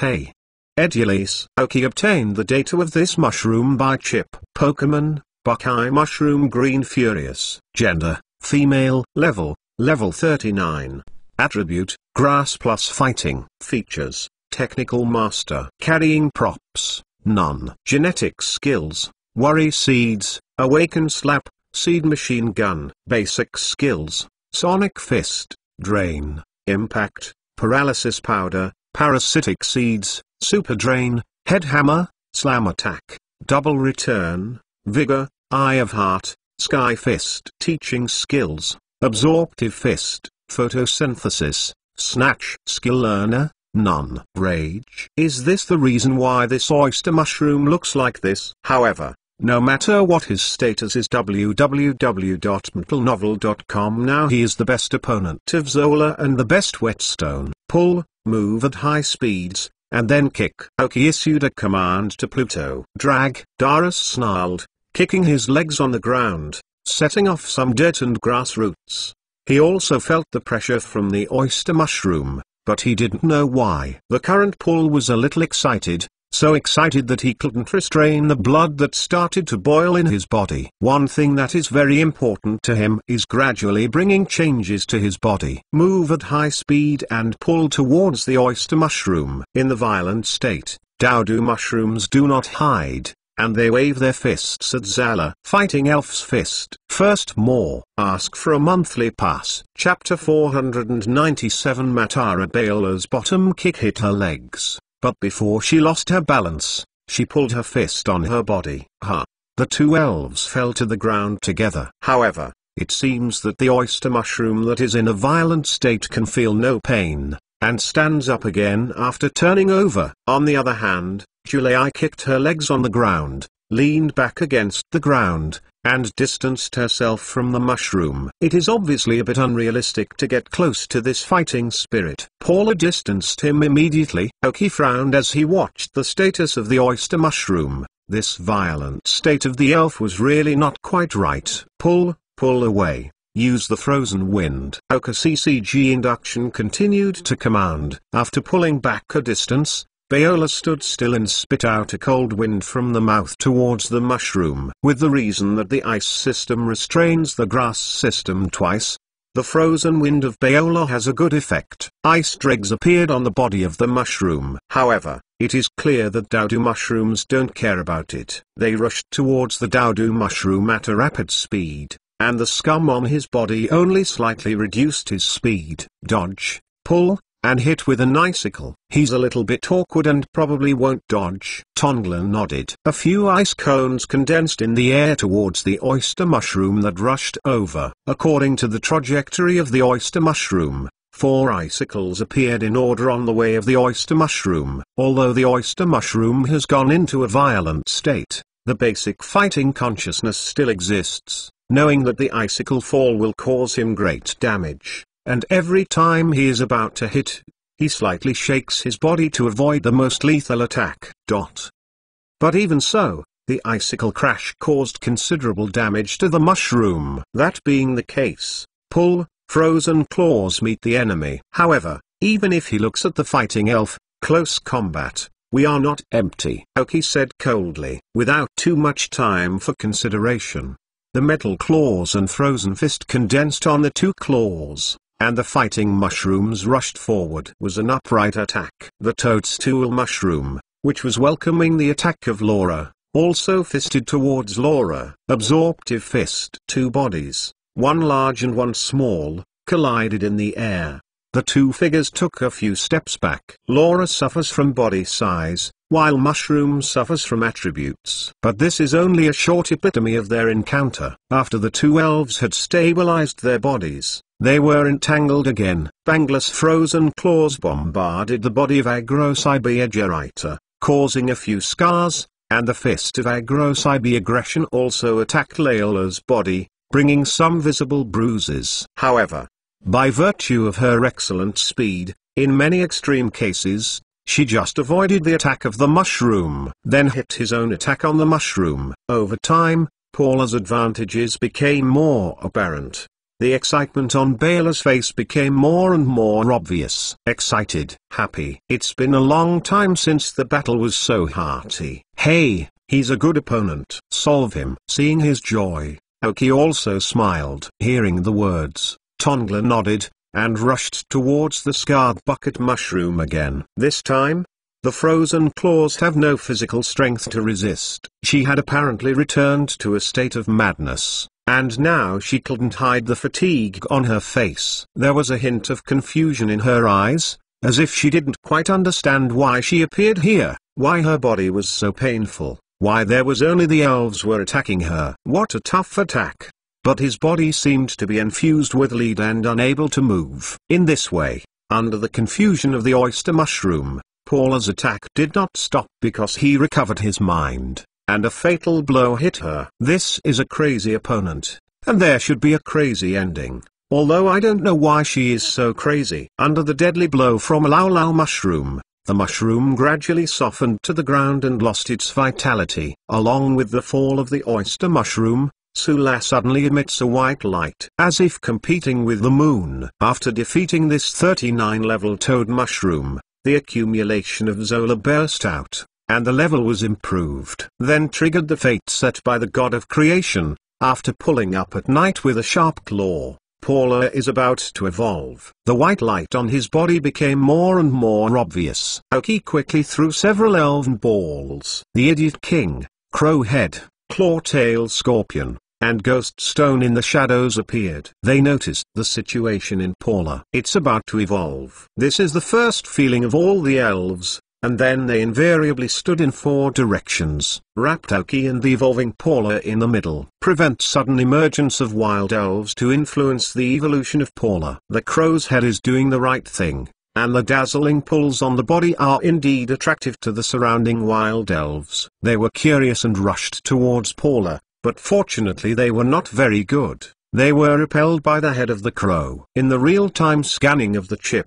Edulase. Oki obtained the data of this mushroom by chip. Pokemon, Buckeye Mushroom Green Furious. Gender, female. Level 39. Attribute, Grass plus Fighting. Features, Technical Master. Carrying props, none. Genetic skills, Worry Seeds, Awaken Slap, Seed Machine Gun. Basic skills, Sonic Fist, Drain, Impact, Paralysis Powder, Parasitic Seeds, Super Drain, Head Hammer, Slam Attack, Double Return, Vigor, Eye of Heart, Sky Fist. Teaching skills, Absorptive Fist, Photosynthesis, Snatch. Skill Learner, none. Rage. Is this the reason why this oyster mushroom looks like this? However, no matter what his status is, www.mentalnovel.com, now he is the best opponent of Zola and the best whetstone. Pull, move at high speeds, and then kick. Oki issued a command to Pluto. Drag. Darius snarled, kicking his legs on the ground, setting off some dirt and grass roots. He also felt the pressure from the oyster mushroom, but he didn't know why. The current pull was a little excited, so excited that he couldn't restrain the blood that started to boil in his body. One thing that is very important to him is gradually bringing changes to his body. Move at high speed and pull towards the oyster mushroom. In the violent state, dowdu mushrooms do not hide, and they wave their fists at Zala. Fighting Elf's Fist. First more. Ask for a monthly pass. Chapter 497. Matara Baola's bottom kick hit her legs, but before she lost her balance, she pulled her fist on her body. The two elves fell to the ground together. However, it seems that the oyster mushroom that is in a violent state can feel no pain, and stands up again after turning over. On the other hand, Julia kicked her legs on the ground, leaned back against the ground, and distanced herself from the mushroom. It is obviously a bit unrealistic to get close to this fighting spirit. Paula distanced him immediately. Oki frowned as he watched the status of the oyster mushroom. This violent state of the elf was really not quite right. Pull away. Use the frozen wind. Oka CCG induction continued to command. After pulling back a distance, Baola stood still and spit out a cold wind from the mouth towards the mushroom. With the reason that the ice system restrains the grass system twice, the frozen wind of Baola has a good effect. Ice dregs appeared on the body of the mushroom. However, it is clear that dowdu mushrooms don't care about it. They rushed towards the dowdu mushroom at a rapid speed, and the scum on his body only slightly reduced his speed. Dodge, pull, and hit with an icicle. He's a little bit awkward and probably won't dodge. Tongla nodded. A few ice cones condensed in the air towards the oyster mushroom that rushed over. According to the trajectory of the oyster mushroom, 4 icicles appeared in order on the way of the oyster mushroom. Although the oyster mushroom has gone into a violent state, the basic fighting consciousness still exists, knowing that the icicle fall will cause him great damage. And every time he is about to hit, he slightly shakes his body to avoid the most lethal attack. But even so, the icicle crash caused considerable damage to the mushroom. That being the case, pull, frozen claws meet the enemy. However, even if he looks at the fighting elf, close combat, we are not empty. Oki said coldly, without too much time for consideration. The metal claws and frozen fist condensed on the 2 claws, and the fighting mushrooms rushed forward. Was an upright attack. The toadstool mushroom, which was welcoming the attack of Laura, also fisted towards Laura. Absorptive fist. 2 bodies, one large and one small, collided in the air. The 2 figures took a few steps back. Laura suffers from body size, while Mushroom suffers from attributes. But this is only a short epitome of their encounter. After the 2 elves had stabilized their bodies, they were entangled again. Bangla's frozen claws bombarded the body of Agrosibia, causing a few scars, and the fist of Agrosibia aggression also attacked Layola's body, bringing some visible bruises. However, by virtue of her excellent speed, in many extreme cases, she just avoided the attack of the mushroom, then hit his own attack on the mushroom. Over time, Paula's advantages became more apparent. The excitement on Baola's face became more and more obvious. Excited, happy. It's been a long time since the battle was so hearty. Hey, he's a good opponent. Solve him. Seeing his joy, Oki also smiled. Hearing the words, Tongla nodded, and rushed towards the scarred bucket mushroom again. This time, the frozen claws have no physical strength to resist. She had apparently returned to a state of madness, and now she couldn't hide the fatigue on her face. There was a hint of confusion in her eyes, as if she didn't quite understand why she appeared here, why her body was so painful, why there was only the elves were attacking her. What a tough attack! But his body seemed to be infused with lead and unable to move. In this way, under the confusion of the oyster mushroom, Paula's attack did not stop because he recovered his mind, and a fatal blow hit her. This is a crazy opponent, and there should be a crazy ending, although I don't know why she is so crazy. Under the deadly blow from a Lao mushroom, the mushroom gradually softened to the ground and lost its vitality. Along with the fall of the oyster mushroom, Sula suddenly emits a white light, as if competing with the moon. After defeating this 39-level toad mushroom, the accumulation of Zola burst out, and the level was improved. Then triggered the fate set by the god of creation. After pulling up at night with a sharp claw, Paula is about to evolve. The white light on his body became more and more obvious. Aoki quickly threw several elven balls. The Idiot King, Crowhead, Claw-tailed Scorpion, and Ghost Stone in the shadows appeared. They noticed the situation in Paula. It's about to evolve. This is the first feeling of all the elves, and then they invariably stood in 4 directions. Wrapped Aoki and the evolving Paula in the middle. Prevent sudden emergence of wild elves to influence the evolution of Paula. The crow's head is doing the right thing, and the dazzling pulls on the body are indeed attractive to the surrounding wild elves. They were curious and rushed towards Paula, but fortunately they were not very good. They were repelled by the head of the crow. In the real-time scanning of the chip,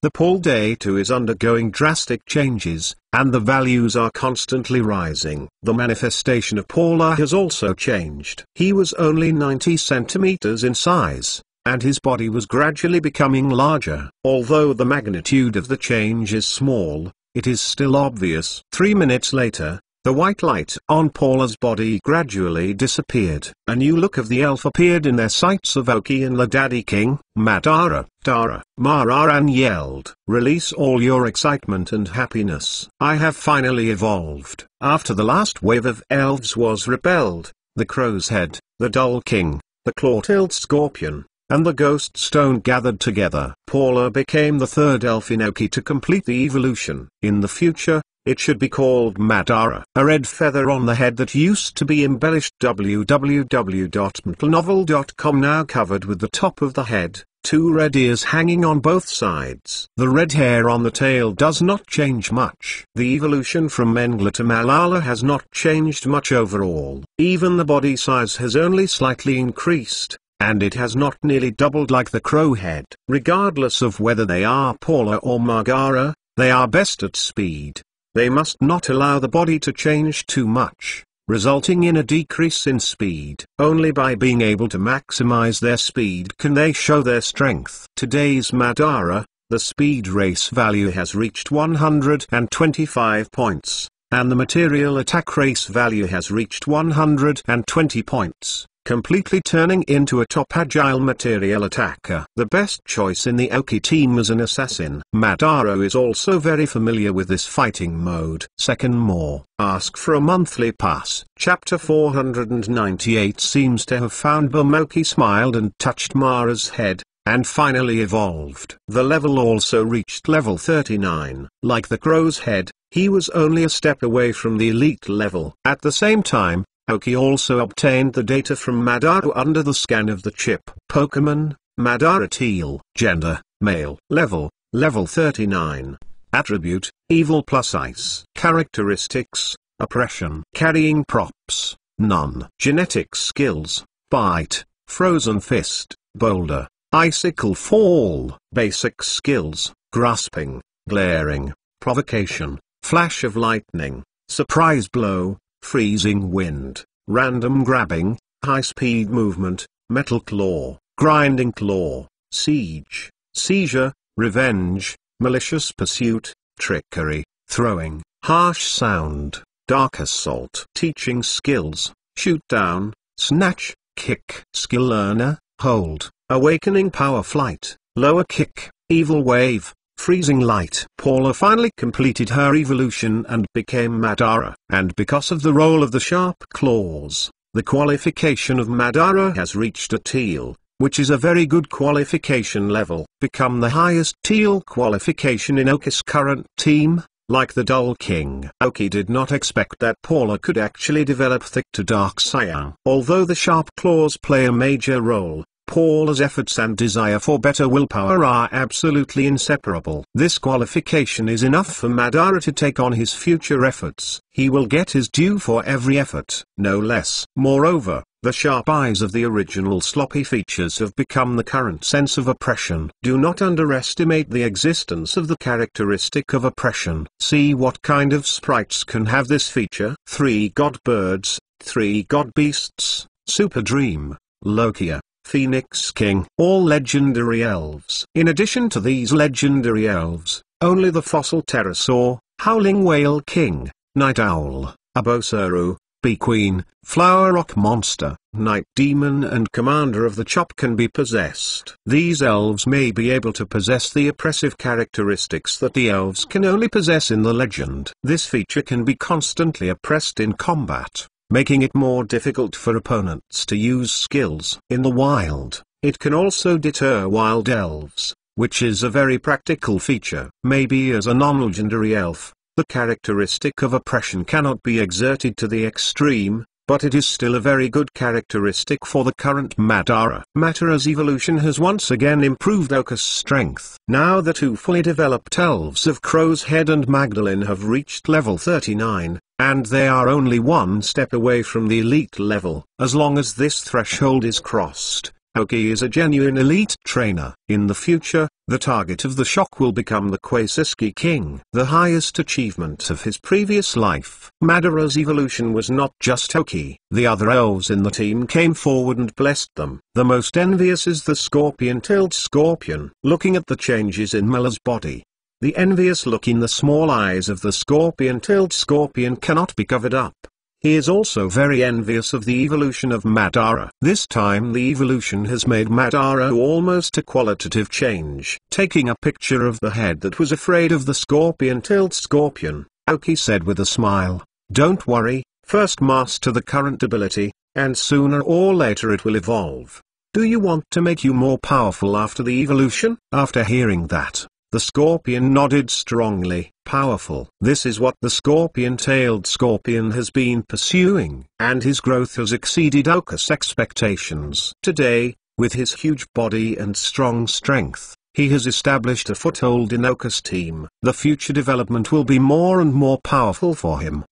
the pull data is undergoing drastic changes, and the values are constantly rising. The manifestation of Paula has also changed. He was only 90 centimeters in size, and his body was gradually becoming larger. Although the magnitude of the change is small, it is still obvious. 3 minutes later, the white light on Paula's body gradually disappeared. A new look of the elf appeared in their sights of Aoki and the Daddy King. Madara, Dara, Mararan yelled. Release all your excitement and happiness. I have finally evolved. After the last wave of elves was repelled, the Crow's Head, the Dull King, the Claw-tailed Scorpion, and the Ghost Stone gathered together. Paula became the 3rd elf in Aoki to complete the evolution. In the future, it should be called Madara. A red feather on the head that used to be embellished. www.mtlnovel.com now covered with the top of the head, 2 red ears hanging on both sides. The red hair on the tail does not change much. The evolution from Mengla to Malala has not changed much overall. Even the body size has only slightly increased, and it has not nearly doubled like the crow head. Regardless of whether they are Paula or Margara, they are best at speed. They must not allow the body to change too much, resulting in a decrease in speed. Only by being able to maximize their speed can they show their strength. Today's Madara, the speed race value has reached 125 points, and the material attack race value has reached 120 points, completely turning into a top agile material attacker. The best choice in the Aoki team is an assassin. Madara is also very familiar with this fighting mode. Second more. Ask for a monthly pass. Chapter 498 seems to have found Aoki smiled and touched Mara's head, and finally evolved. The level also reached level 39. Like the crow's head, he was only a step away from the elite level. At the same time, Aoki also obtained the data from Madara under the scan of the chip. Pokemon, Madara Teal. Gender, male. Level 39. Attribute, Evil plus Ice. Characteristics, Oppression. Carrying props, none. Genetic skills, Bite, Frozen Fist, Boulder, Icicle Fall. Basic skills, Grasping, Glaring, Provocation, Flash of Lightning, Surprise Blow, Freezing Wind, Random Grabbing, High-Speed Movement, Metal Claw, Grinding Claw, Siege, Seizure, Revenge, Malicious Pursuit, Trickery, Throwing, Harsh Sound, Dark Assault. Teaching skills, Shoot Down, Snatch, Kick. Skill Learner, Hold, Awakening Power Flight, Lower Kick, Evil Wave, Freezing Light. Paula finally completed her evolution and became Madara. And because of the role of the sharp claws, the qualification of Madara has reached a Teal, which is a very good qualification level. Become the highest Teal qualification in Aoki's current team, like the Dull King. Aoki did not expect that Paula could actually develop thick to dark cyan. Although the sharp claws play a major role, Paula's efforts and desire for better willpower are absolutely inseparable. This qualification is enough for Madara to take on his future efforts. He will get his due for every effort, no less. Moreover, the sharp eyes of the original sloppy features have become the current sense of oppression. Do not underestimate the existence of the characteristic of oppression. See what kind of sprites can have this feature. 3 god birds, 3 god beasts, Super Dream, Lokia, Phoenix King. All legendary elves. In addition to these legendary elves, only the fossil pterosaur, Howling Whale King, Night Owl, Abosaru, Bee Queen, Flower Rock Monster, Night Demon and Commander of the Chop can be possessed. These elves may be able to possess the oppressive characteristics that the elves can only possess in the legend. This feature can be constantly oppressed in combat, making it more difficult for opponents to use skills. In the wild, it can also deter wild elves, which is a very practical feature. Maybe as a non-legendary elf, the characteristic of oppression cannot be exerted to the extreme, but it is still a very good characteristic for the current Madara. Madara's evolution has once again improved Oka's strength. Now the two fully developed elves of Crow's Head and Magdalene have reached level 39, and they are only one step away from the elite level. As long as this threshold is crossed, Oki is a genuine elite trainer. In the future, the target of the shock will become the Quasiski King, the highest achievement of his previous life. Madara's evolution was not just Oki. The other elves in the team came forward and blessed them. The most envious is the scorpion-tailed scorpion. Looking at the changes in Mela's body, the envious look in the small eyes of the scorpion-tailed scorpion cannot be covered up. He is also very envious of the evolution of Madara. This time the evolution has made Madara almost a qualitative change. Taking a picture of the head that was afraid of the scorpion-tailed scorpion, Oki said with a smile, "Don't worry, first master the current ability, and sooner or later it will evolve. Do you want to make you more powerful after the evolution?" After hearing that, the scorpion nodded strongly. Powerful. This is what the scorpion-tailed scorpion has been pursuing, and his growth has exceeded Oka's expectations. Today, with his huge body and strong strength, he has established a foothold in Oka's team. The future development will be more and more powerful for him.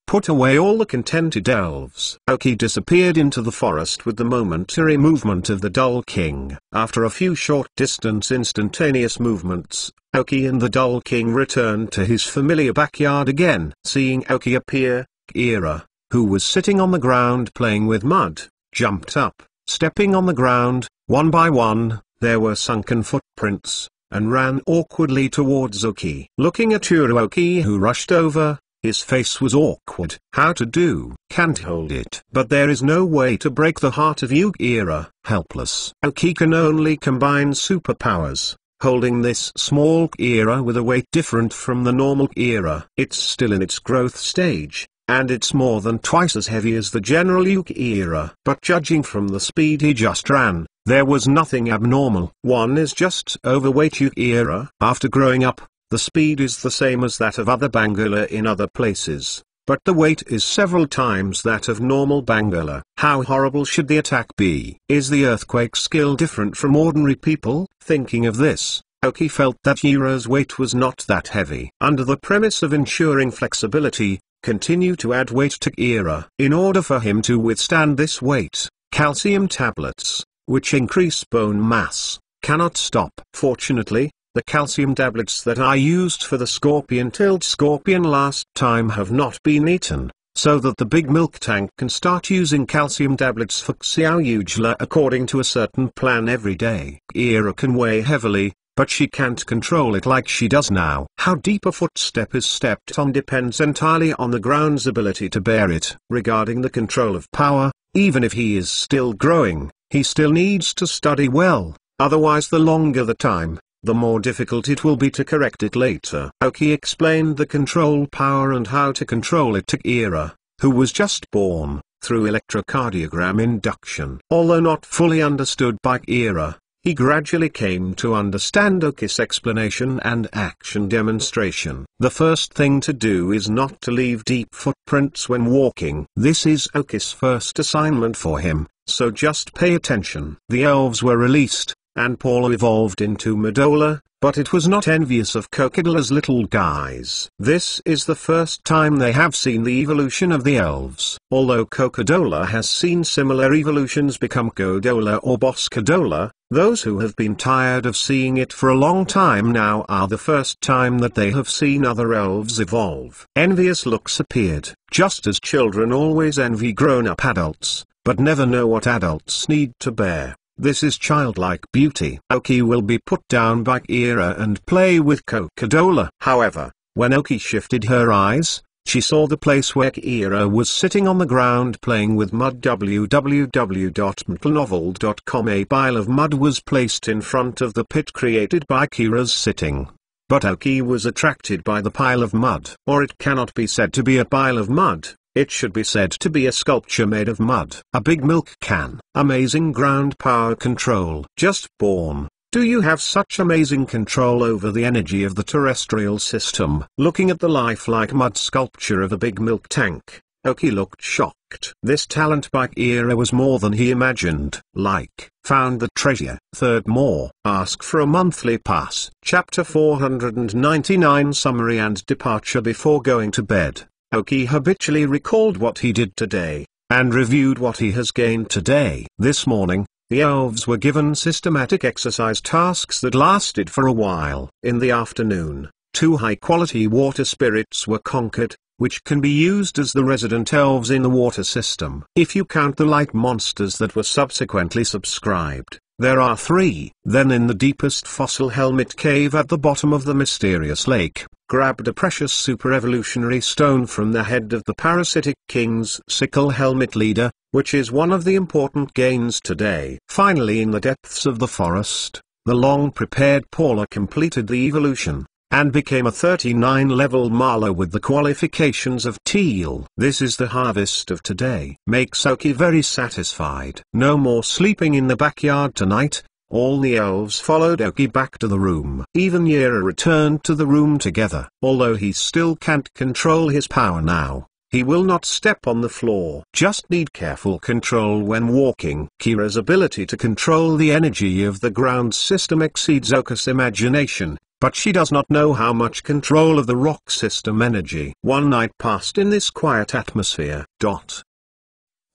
Put away all the contented elves. Oki disappeared into the forest with the momentary movement of the Dull King. After a few short distance instantaneous movements, Oki and the Dull King returned to his familiar backyard again. Seeing Oki appear, Kira, who was sitting on the ground playing with mud, jumped up, stepping on the ground. One by one, there were sunken footprints, and ran awkwardly towards Oki. Looking at Uroki, who rushed over, his face was awkward. How to do? Can't hold it. But there is no way to break the heart of Kira. Helpless. Oki can only combine superpowers, holding this small Kira with a weight different from the normal Kira. It's still in its growth stage, and it's more than twice as heavy as the general Kira. But judging from the speed he just ran, there was nothing abnormal. One is just overweight Kira. After growing up, the speed is the same as that of other Bangalore in other places, but the weight is several times that of normal Bangalore. How horrible should the attack be? Is the earthquake skill different from ordinary people? Thinking of this, Oki felt that Kira's weight was not that heavy. Under the premise of ensuring flexibility, continue to add weight to Kira. In order for him to withstand this weight, calcium tablets, which increase bone mass, cannot stop. Fortunately, the calcium tablets that I used for the scorpion-tailed scorpion last time have not been eaten, so that the big milk tank can start using calcium tablets for Xiao Yujla according to a certain plan every day. Kira can weigh heavily, but she can't control it like she does now. How deep a footstep is stepped on depends entirely on the ground's ability to bear it. Regarding the control of power, even if he is still growing, he still needs to study well, otherwise the longer the time, the more difficult it will be to correct it later. Oki explained the control power and how to control it to Kira, who was just born, through electrocardiogram induction. Although not fully understood by Kira, he gradually came to understand Oki's explanation and action demonstration. The first thing to do is not to leave deep footprints when walking. This is Oki's first assignment for him, so just pay attention. The elves were released, and Paula evolved into Madola, but it was not envious of Crocodile's little guys. This is the first time they have seen the evolution of the elves. Although Cocodola has seen similar evolutions become Codola or Boscodola, those who have been tired of seeing it for a long time now are the first time that they have seen other elves evolve. Envious looks appeared, just as children always envy grown-up adults, but never know what adults need to bear. This is childlike beauty. Oki will be put down by Kira and play with Cocodola. However, When Oki shifted her eyes, she saw the place where Kira was sitting on the ground playing with mud. www.mtnovel.com. A pile of mud was placed in front of the pit created by Kira's sitting. But Oki was attracted by the pile of mud. Or it cannot be said to be a pile of mud, it should be said to be a sculpture made of mud. A big milk can. Amazing ground power control. Just born. Do you have such amazing control over the energy of the terrestrial system? Looking at the lifelike mud sculpture of a big milk tank, Oki looked shocked. This talent by Kira was more than he imagined. Like, found the treasure. Third more. Ask for a monthly pass. Chapter 499. Summary and departure. Before going to bed, Oki habitually recalled what he did today, and reviewed what he has gained today. This morning, the elves were given systematic exercise tasks that lasted for a while. In the afternoon, 2 high-quality water spirits were conquered, which can be used as the resident elves in the water system. If you count the light monsters that were subsequently subscribed, there are 3. Then in the deepest fossil helmet cave at the bottom of the mysterious lake, grabbed a precious super-evolutionary stone from the head of the parasitic king's sickle helmet leader, which is one of the important gains today. Finally, in the depths of the forest, the long-prepared Paula completed the evolution, and became a 39-level Marla with the qualifications of Teal. This is the harvest of today. Makes Oki very satisfied. No more sleeping in the backyard tonight. All the elves followed Oki back to the room. Even Yera returned to the room together. Although he still can't control his power now, he will not step on the floor. Just need careful control when walking. Kira's ability to control the energy of the ground system exceeds Oka's imagination, but she does not know how much control of the rock system energy. One night passed in this quiet atmosphere. The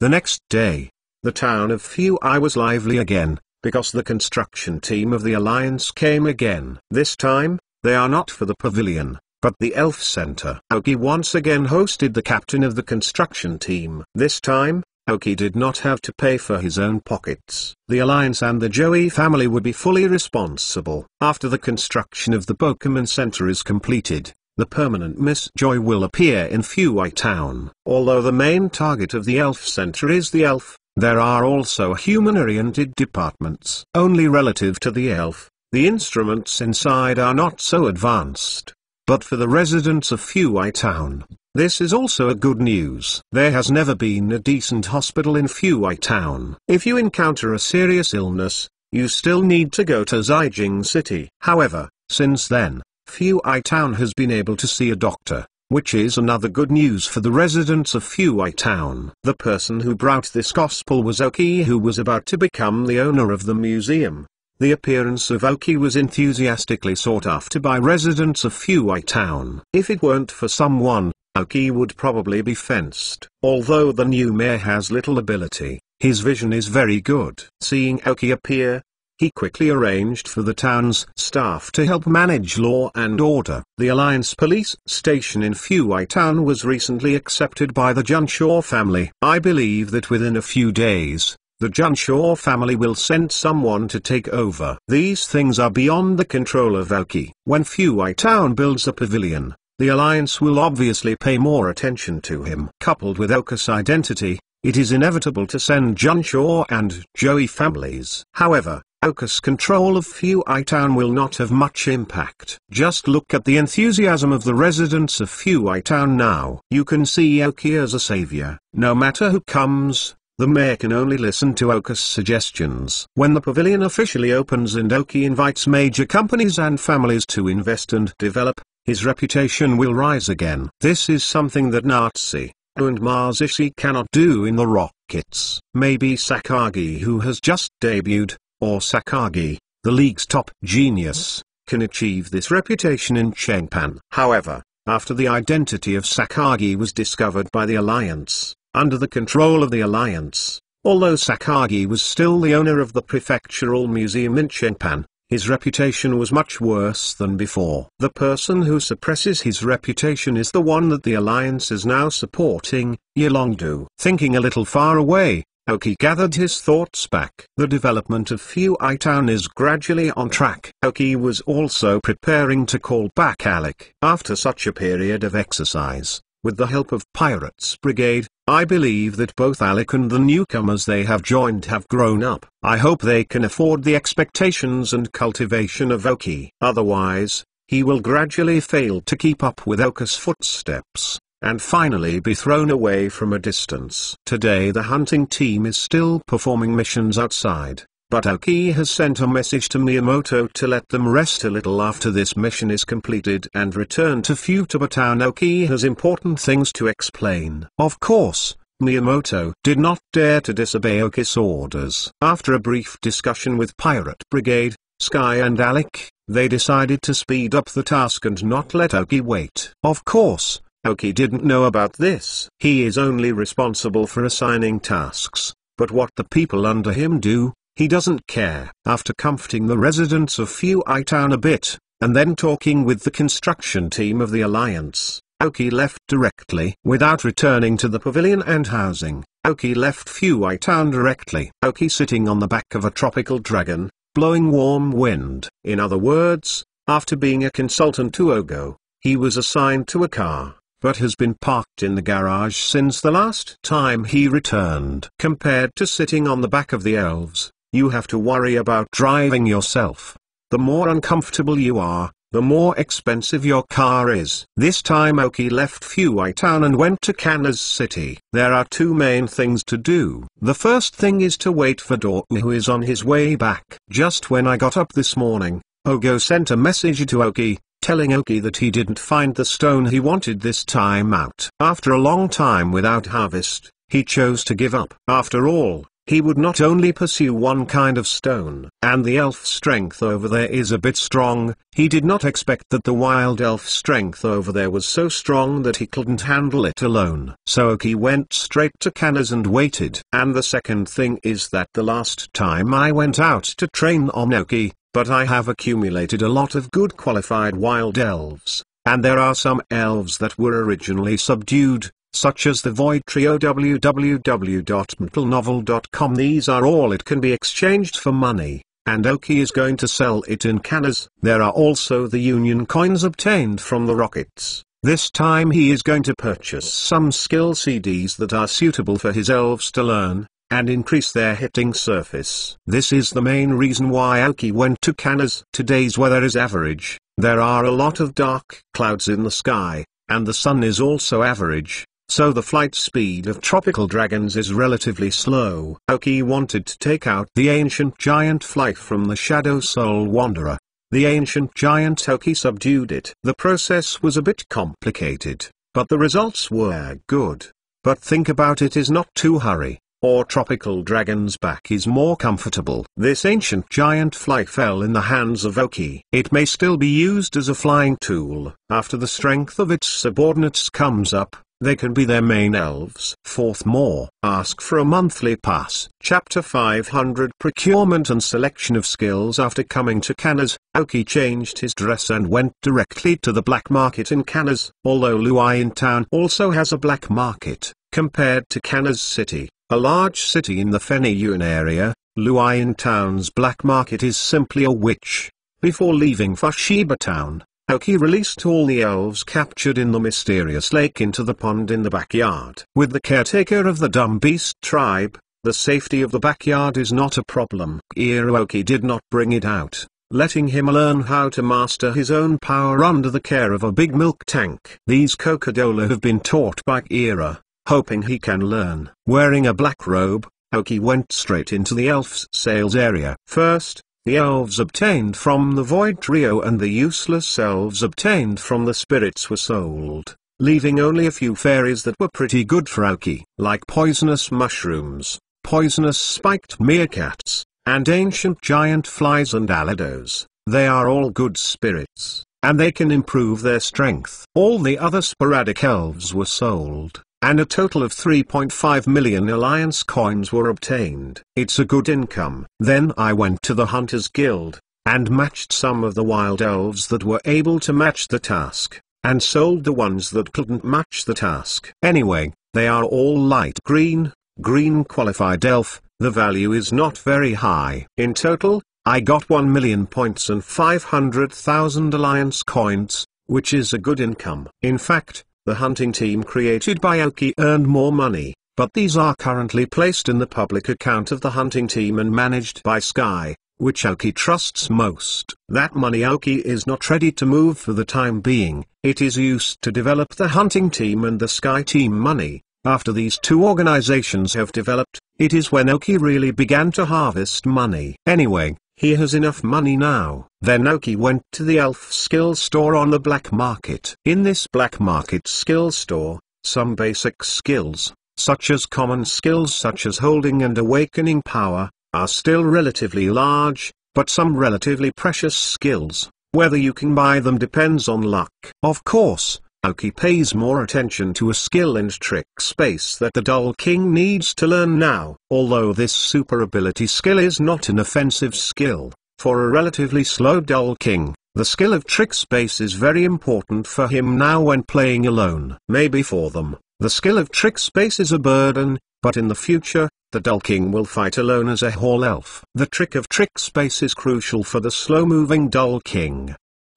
next day, the town of Fui was lively again, because the construction team of the Alliance came again. This time, they are not for the pavilion, but the Elf Center. Oki once again hosted the captain of the construction team. This time, Oki did not have to pay for his own pockets. The Alliance and the Joey family would be fully responsible. After the construction of the Pokemon Center is completed, the permanent Miss Joy will appear in Fui Town. Although the main target of the Elf Center is the elf, there are also human-oriented departments. Only relative to the elf, the instruments inside are not so advanced. But for the residents of Fui Town, this is also a good news. There has never been a decent hospital in Fui Town. If you encounter a serious illness, you still need to go to Zijing City. However, since then, Fui Town has been able to see a doctor, which is another good news for the residents of Fui Town. The person who brought this gospel was Oki, who was about to become the owner of the museum. The appearance of Oki was enthusiastically sought after by residents of Fui Town. If it weren't for someone, Oki would probably be fenced. Although the new mayor has little ability, his vision is very good. Seeing Oki appear, he quickly arranged for the town's staff to help manage law and order. The Alliance police station in Fui Town was recently accepted by the Junshaw family. I believe that within a few days, the Junshaw family will send someone to take over. These things are beyond the control of Oki. When Fui Town builds a pavilion, the Alliance will obviously pay more attention to him. Coupled with Oka's identity, it is inevitable to send Junshaw and Joey families. However, Oka's control of Fui Town will not have much impact. Just look at the enthusiasm of the residents of Fui Town now. You can see Oki as a savior. No matter who comes, the mayor can only listen to Oka's suggestions. When the pavilion officially opens and Oki invites major companies and families to invest and develop, his reputation will rise again. This is something that Natsu and Masashi cannot do in the Rockets. Maybe Sakagi, who has just debuted, or Sakagi, the league's top genius, can achieve this reputation in Chengpan. However, after the identity of Sakagi was discovered by the Alliance, under the control of the Alliance, although Sakagi was still the owner of the prefectural museum in Chengpan, his reputation was much worse than before. The person who suppresses his reputation is the one that the Alliance is now supporting, Yilongdu. Thinking a little far away, Oki gathered his thoughts back. The development of Fui Town is gradually on track. Oki was also preparing to call back Alec. After such a period of exercise, with the help of Pirates Brigade, I believe that both Alec and the newcomers they have joined have grown up. I hope they can afford the expectations and cultivation of Oki. Otherwise, he will gradually fail to keep up with Oka's footsteps, and finally be thrown away from a distance. Today the hunting team is still performing missions outside, but Oki has sent a message to Miyamoto to let them rest a little after this mission is completed and return to Futaba Town. Oki has important things to explain. Of course, Miyamoto did not dare to disobey Oki's orders. After a brief discussion with Pirate Brigade, Sky and Alec, they decided to speed up the task and not let Oki wait. Of course, Oki didn't know about this. He is only responsible for assigning tasks, but what the people under him do, he doesn't care. After comforting the residents of Fui Town a bit, and then talking with the construction team of the Alliance, Oki left directly. Without returning to the pavilion and housing, Oki left Fui Town directly. Oki sitting on the back of a tropical dragon, blowing warm wind. In other words, after being a consultant to Ogo, he was assigned to a car, but has been parked in the garage since the last time he returned. Compared to sitting on the back of the elves, you have to worry about driving yourself. The more uncomfortable you are, the more expensive your car is. This time Oki left Fui Town and went to Kana's city. There are two main things to do. The first thing is to wait for Dortmund, who is on his way back. Just when I got up this morning, Ogo sent a message to Oki, telling Oki that he didn't find the stone he wanted this time out. After a long time without harvest, he chose to give up. After all, he would not only pursue one kind of stone, and the elf strength over there is a bit strong. He did not expect that the wild elf strength over there was so strong that he couldn't handle it alone. So Oki went straight to Kana's and waited. And the second thing is that the last time I went out to train on Oki, but I have accumulated a lot of good qualified wild elves, and there are some elves that were originally subdued, such as the Void Trio. www.mentalnovel.com. These are all it can be exchanged for money, and Oki is going to sell it in Kana's. There are also the Union coins obtained from the rockets. This time he is going to purchase some skill CDs that are suitable for his elves to learn, and increase their hitting surface. This is the main reason why Oki went to Kana's. Today's weather is average, there are a lot of dark clouds in the sky, and the sun is also average, so the flight speed of tropical dragons is relatively slow. Oki wanted to take out the ancient giant fly from the Shadow Soul Wanderer. The ancient giant Oki subdued it. The process was a bit complicated, but the results were good. But think about it, is not to hurry, or tropical dragon's back is more comfortable. This ancient giant fly fell in the hands of Oki. It may still be used as a flying tool. After the strength of its subordinates comes up, they can be their main elves. Fourth, more. Ask for a monthly pass. Chapter 500, Procurement and Selection of Skills. After coming to Kana's, Oki changed his dress and went directly to the black market in Kana's. Although Luain Town also has a black market, compared to Kana's city, a large city in the Feniyun area, Luain Town's black market is simply a witch. Before leaving Fushimi Town, Oki released all the elves captured in the mysterious lake into the pond in the backyard. With the caretaker of the dumb beast tribe, the safety of the backyard is not a problem. Oki did not bring it out, letting him learn how to master his own power under the care of a big milk tank. These Coca-Cola have been taught by Ira, hoping he can learn. Wearing a black robe, Oki went straight into the elf's sales area. First, the elves obtained from the Void Trio and the useless elves obtained from the spirits were sold, leaving only a few fairies that were pretty good for Oki, like poisonous mushrooms, poisonous spiked meerkats, and ancient giant flies and alados. They are all good spirits, and they can improve their strength. All the other sporadic elves were sold, and a total of 3.5 million alliance coins were obtained. It's a good income. Then I went to the Hunters Guild, and matched some of the wild elves that were able to match the task, and sold the ones that couldn't match the task. Anyway, they are all light green, green qualified elf, the value is not very high. In total, I got 1 million points and 500,000 alliance coins, which is a good income. In fact, the hunting team created by Oki earned more money, but these are currently placed in the public account of the hunting team and managed by Sky, which Oki trusts most. That money Oki is not ready to move for the time being. It is used to develop the hunting team and the Sky team money. After these two organizations have developed, it is when Oki really began to harvest money. Anyway, he has enough money now. Then Oki went to the elf skill store on the black market. In this black market skill store, some basic skills, such as common skills such as holding and awakening power, are still relatively large, but some relatively precious skills, whether you can buy them depends on luck. Of course, Oki pays more attention to a skill and trick space that the Dull King needs to learn now. Although this super ability skill is not an offensive skill, for a relatively slow Dull King, the skill of trick space is very important for him now when playing alone. Maybe for them, the skill of trick space is a burden, but in the future, the Dull King will fight alone as a hall elf. The trick of trick space is crucial for the slow-moving Dull King.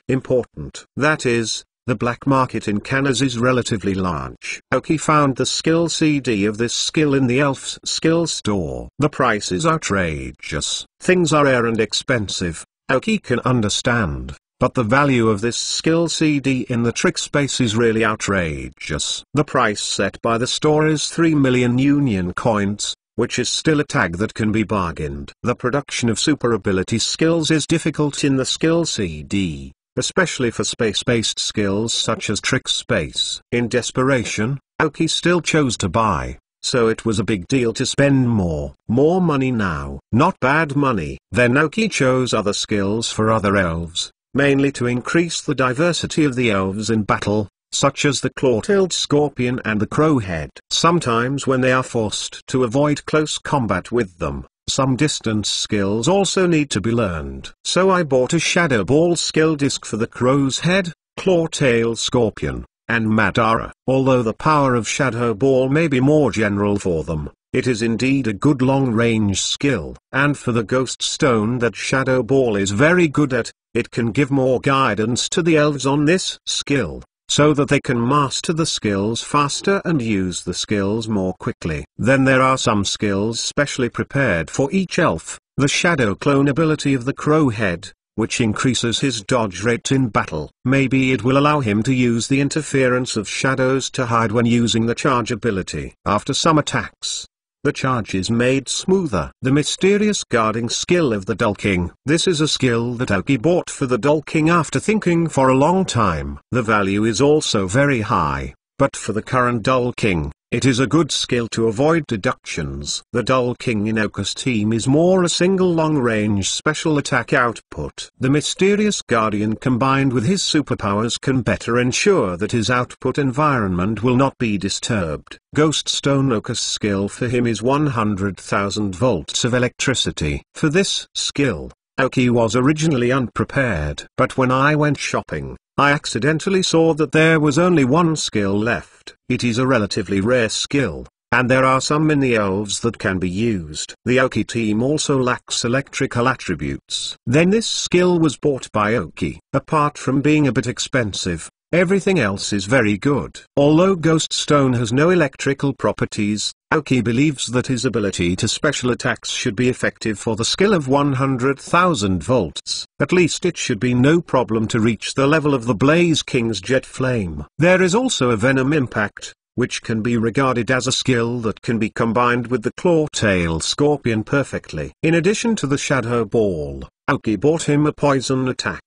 Important. That is, the black market in Canas is relatively large. Oki found the skill CD of this skill in the elf's skill store. The price is outrageous. Things are rare and expensive, Oki can understand, but the value of this skill CD in the trick space is really outrageous. The price set by the store is 3 million union coins, which is still a tag that can be bargained. The production of super ability skills is difficult in the skill CD, especially for space-based skills such as trick space. In desperation, Oki still chose to buy, so it was a big deal to spend more money now. Not bad money. Then Oki chose other skills for other elves, mainly to increase the diversity of the elves in battle, such as the claw-tailed scorpion and the crowhead. Sometimes when they are forced to avoid close combat with them, some distance skills also need to be learned. So I bought a Shadow Ball skill disc for the crow's head, claw-tail scorpion, and Madara. Although the power of Shadow Ball may be more general for them, it is indeed a good long-range skill. And for the Ghost Stone that Shadow Ball is very good at, it can give more guidance to the elves on this skill, so that they can master the skills faster and use the skills more quickly. Then there are some skills specially prepared for each elf, the Shadow Clone ability of the Crowhead, which increases his dodge rate in battle. Maybe it will allow him to use the interference of shadows to hide when using the charge ability. After some attacks, the charge is made smoother. The mysterious guarding skill of the Dull King. This is a skill that Oki bought for the Dull King after thinking for a long time. The value is also very high, but for the current Dull King, it is a good skill to avoid deductions. The Dull King in Oka's team is more a single long-range special attack output. The mysterious guardian combined with his superpowers can better ensure that his output environment will not be disturbed. Ghost Stone Oka's skill for him is 100,000 volts of electricity. For this skill, Oki was originally unprepared. But when I went shopping, I accidentally saw that there was only one skill left. It is a relatively rare skill, and there are some in the elves that can be used. The Oki team also lacks electrical attributes. Then this skill was bought by Oki. Apart from being a bit expensive, everything else is very good. Although Ghost Stone has no electrical properties, Oki believes that his ability to special attacks should be effective for the skill of 100,000 volts. At least it should be no problem to reach the level of the Blaze King's Jet Flame. There is also a Venom Impact, which can be regarded as a skill that can be combined with the Claw-Tail Scorpion perfectly. In addition to the Shadow Ball, Oki bought him a Poison Attack.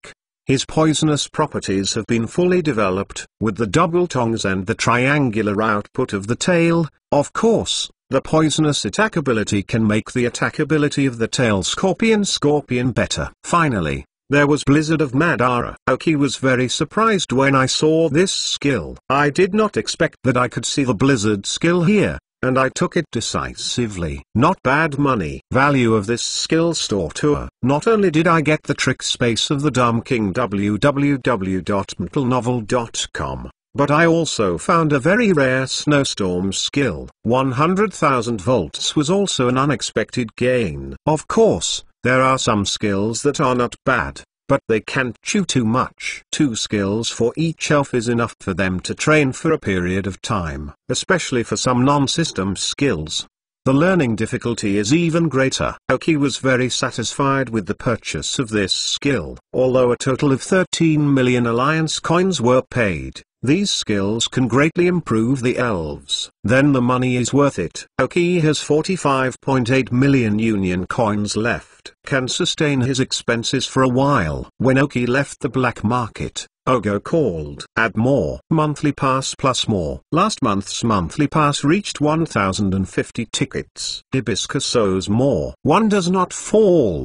His poisonous properties have been fully developed, with the double tongues and the triangular output of the tail. Of course, the poisonous attack ability can make the attack ability of the tail scorpion better. Finally, there was Blizzard of Madara. Oki was very surprised when I saw this skill. I did not expect that I could see the Blizzard skill here, and I took it decisively. Not bad money. Value of this skill store tour. Not only did I get the trick space of the Dumb King www.mentalnovel.com, But I also found a very rare snowstorm skill. 100,000 volts was also an unexpected gain. Of course, there are some skills that are not bad, but they can't chew too much. 2 skills for each elf is enough for them to train for a period of time, especially for some non-system skills. The learning difficulty is even greater. Oki was very satisfied with the purchase of this skill. Although a total of 13 million alliance coins were paid, these skills can greatly improve the elves. Then the money is worth it. Oki has 45.8 million union coins left. Can sustain his expenses for a while. When Oki left the black market, Ogo called, "Add more. Monthly pass plus more." Last month's monthly pass reached 1050 tickets. Hibiscus owes more. One does not fall.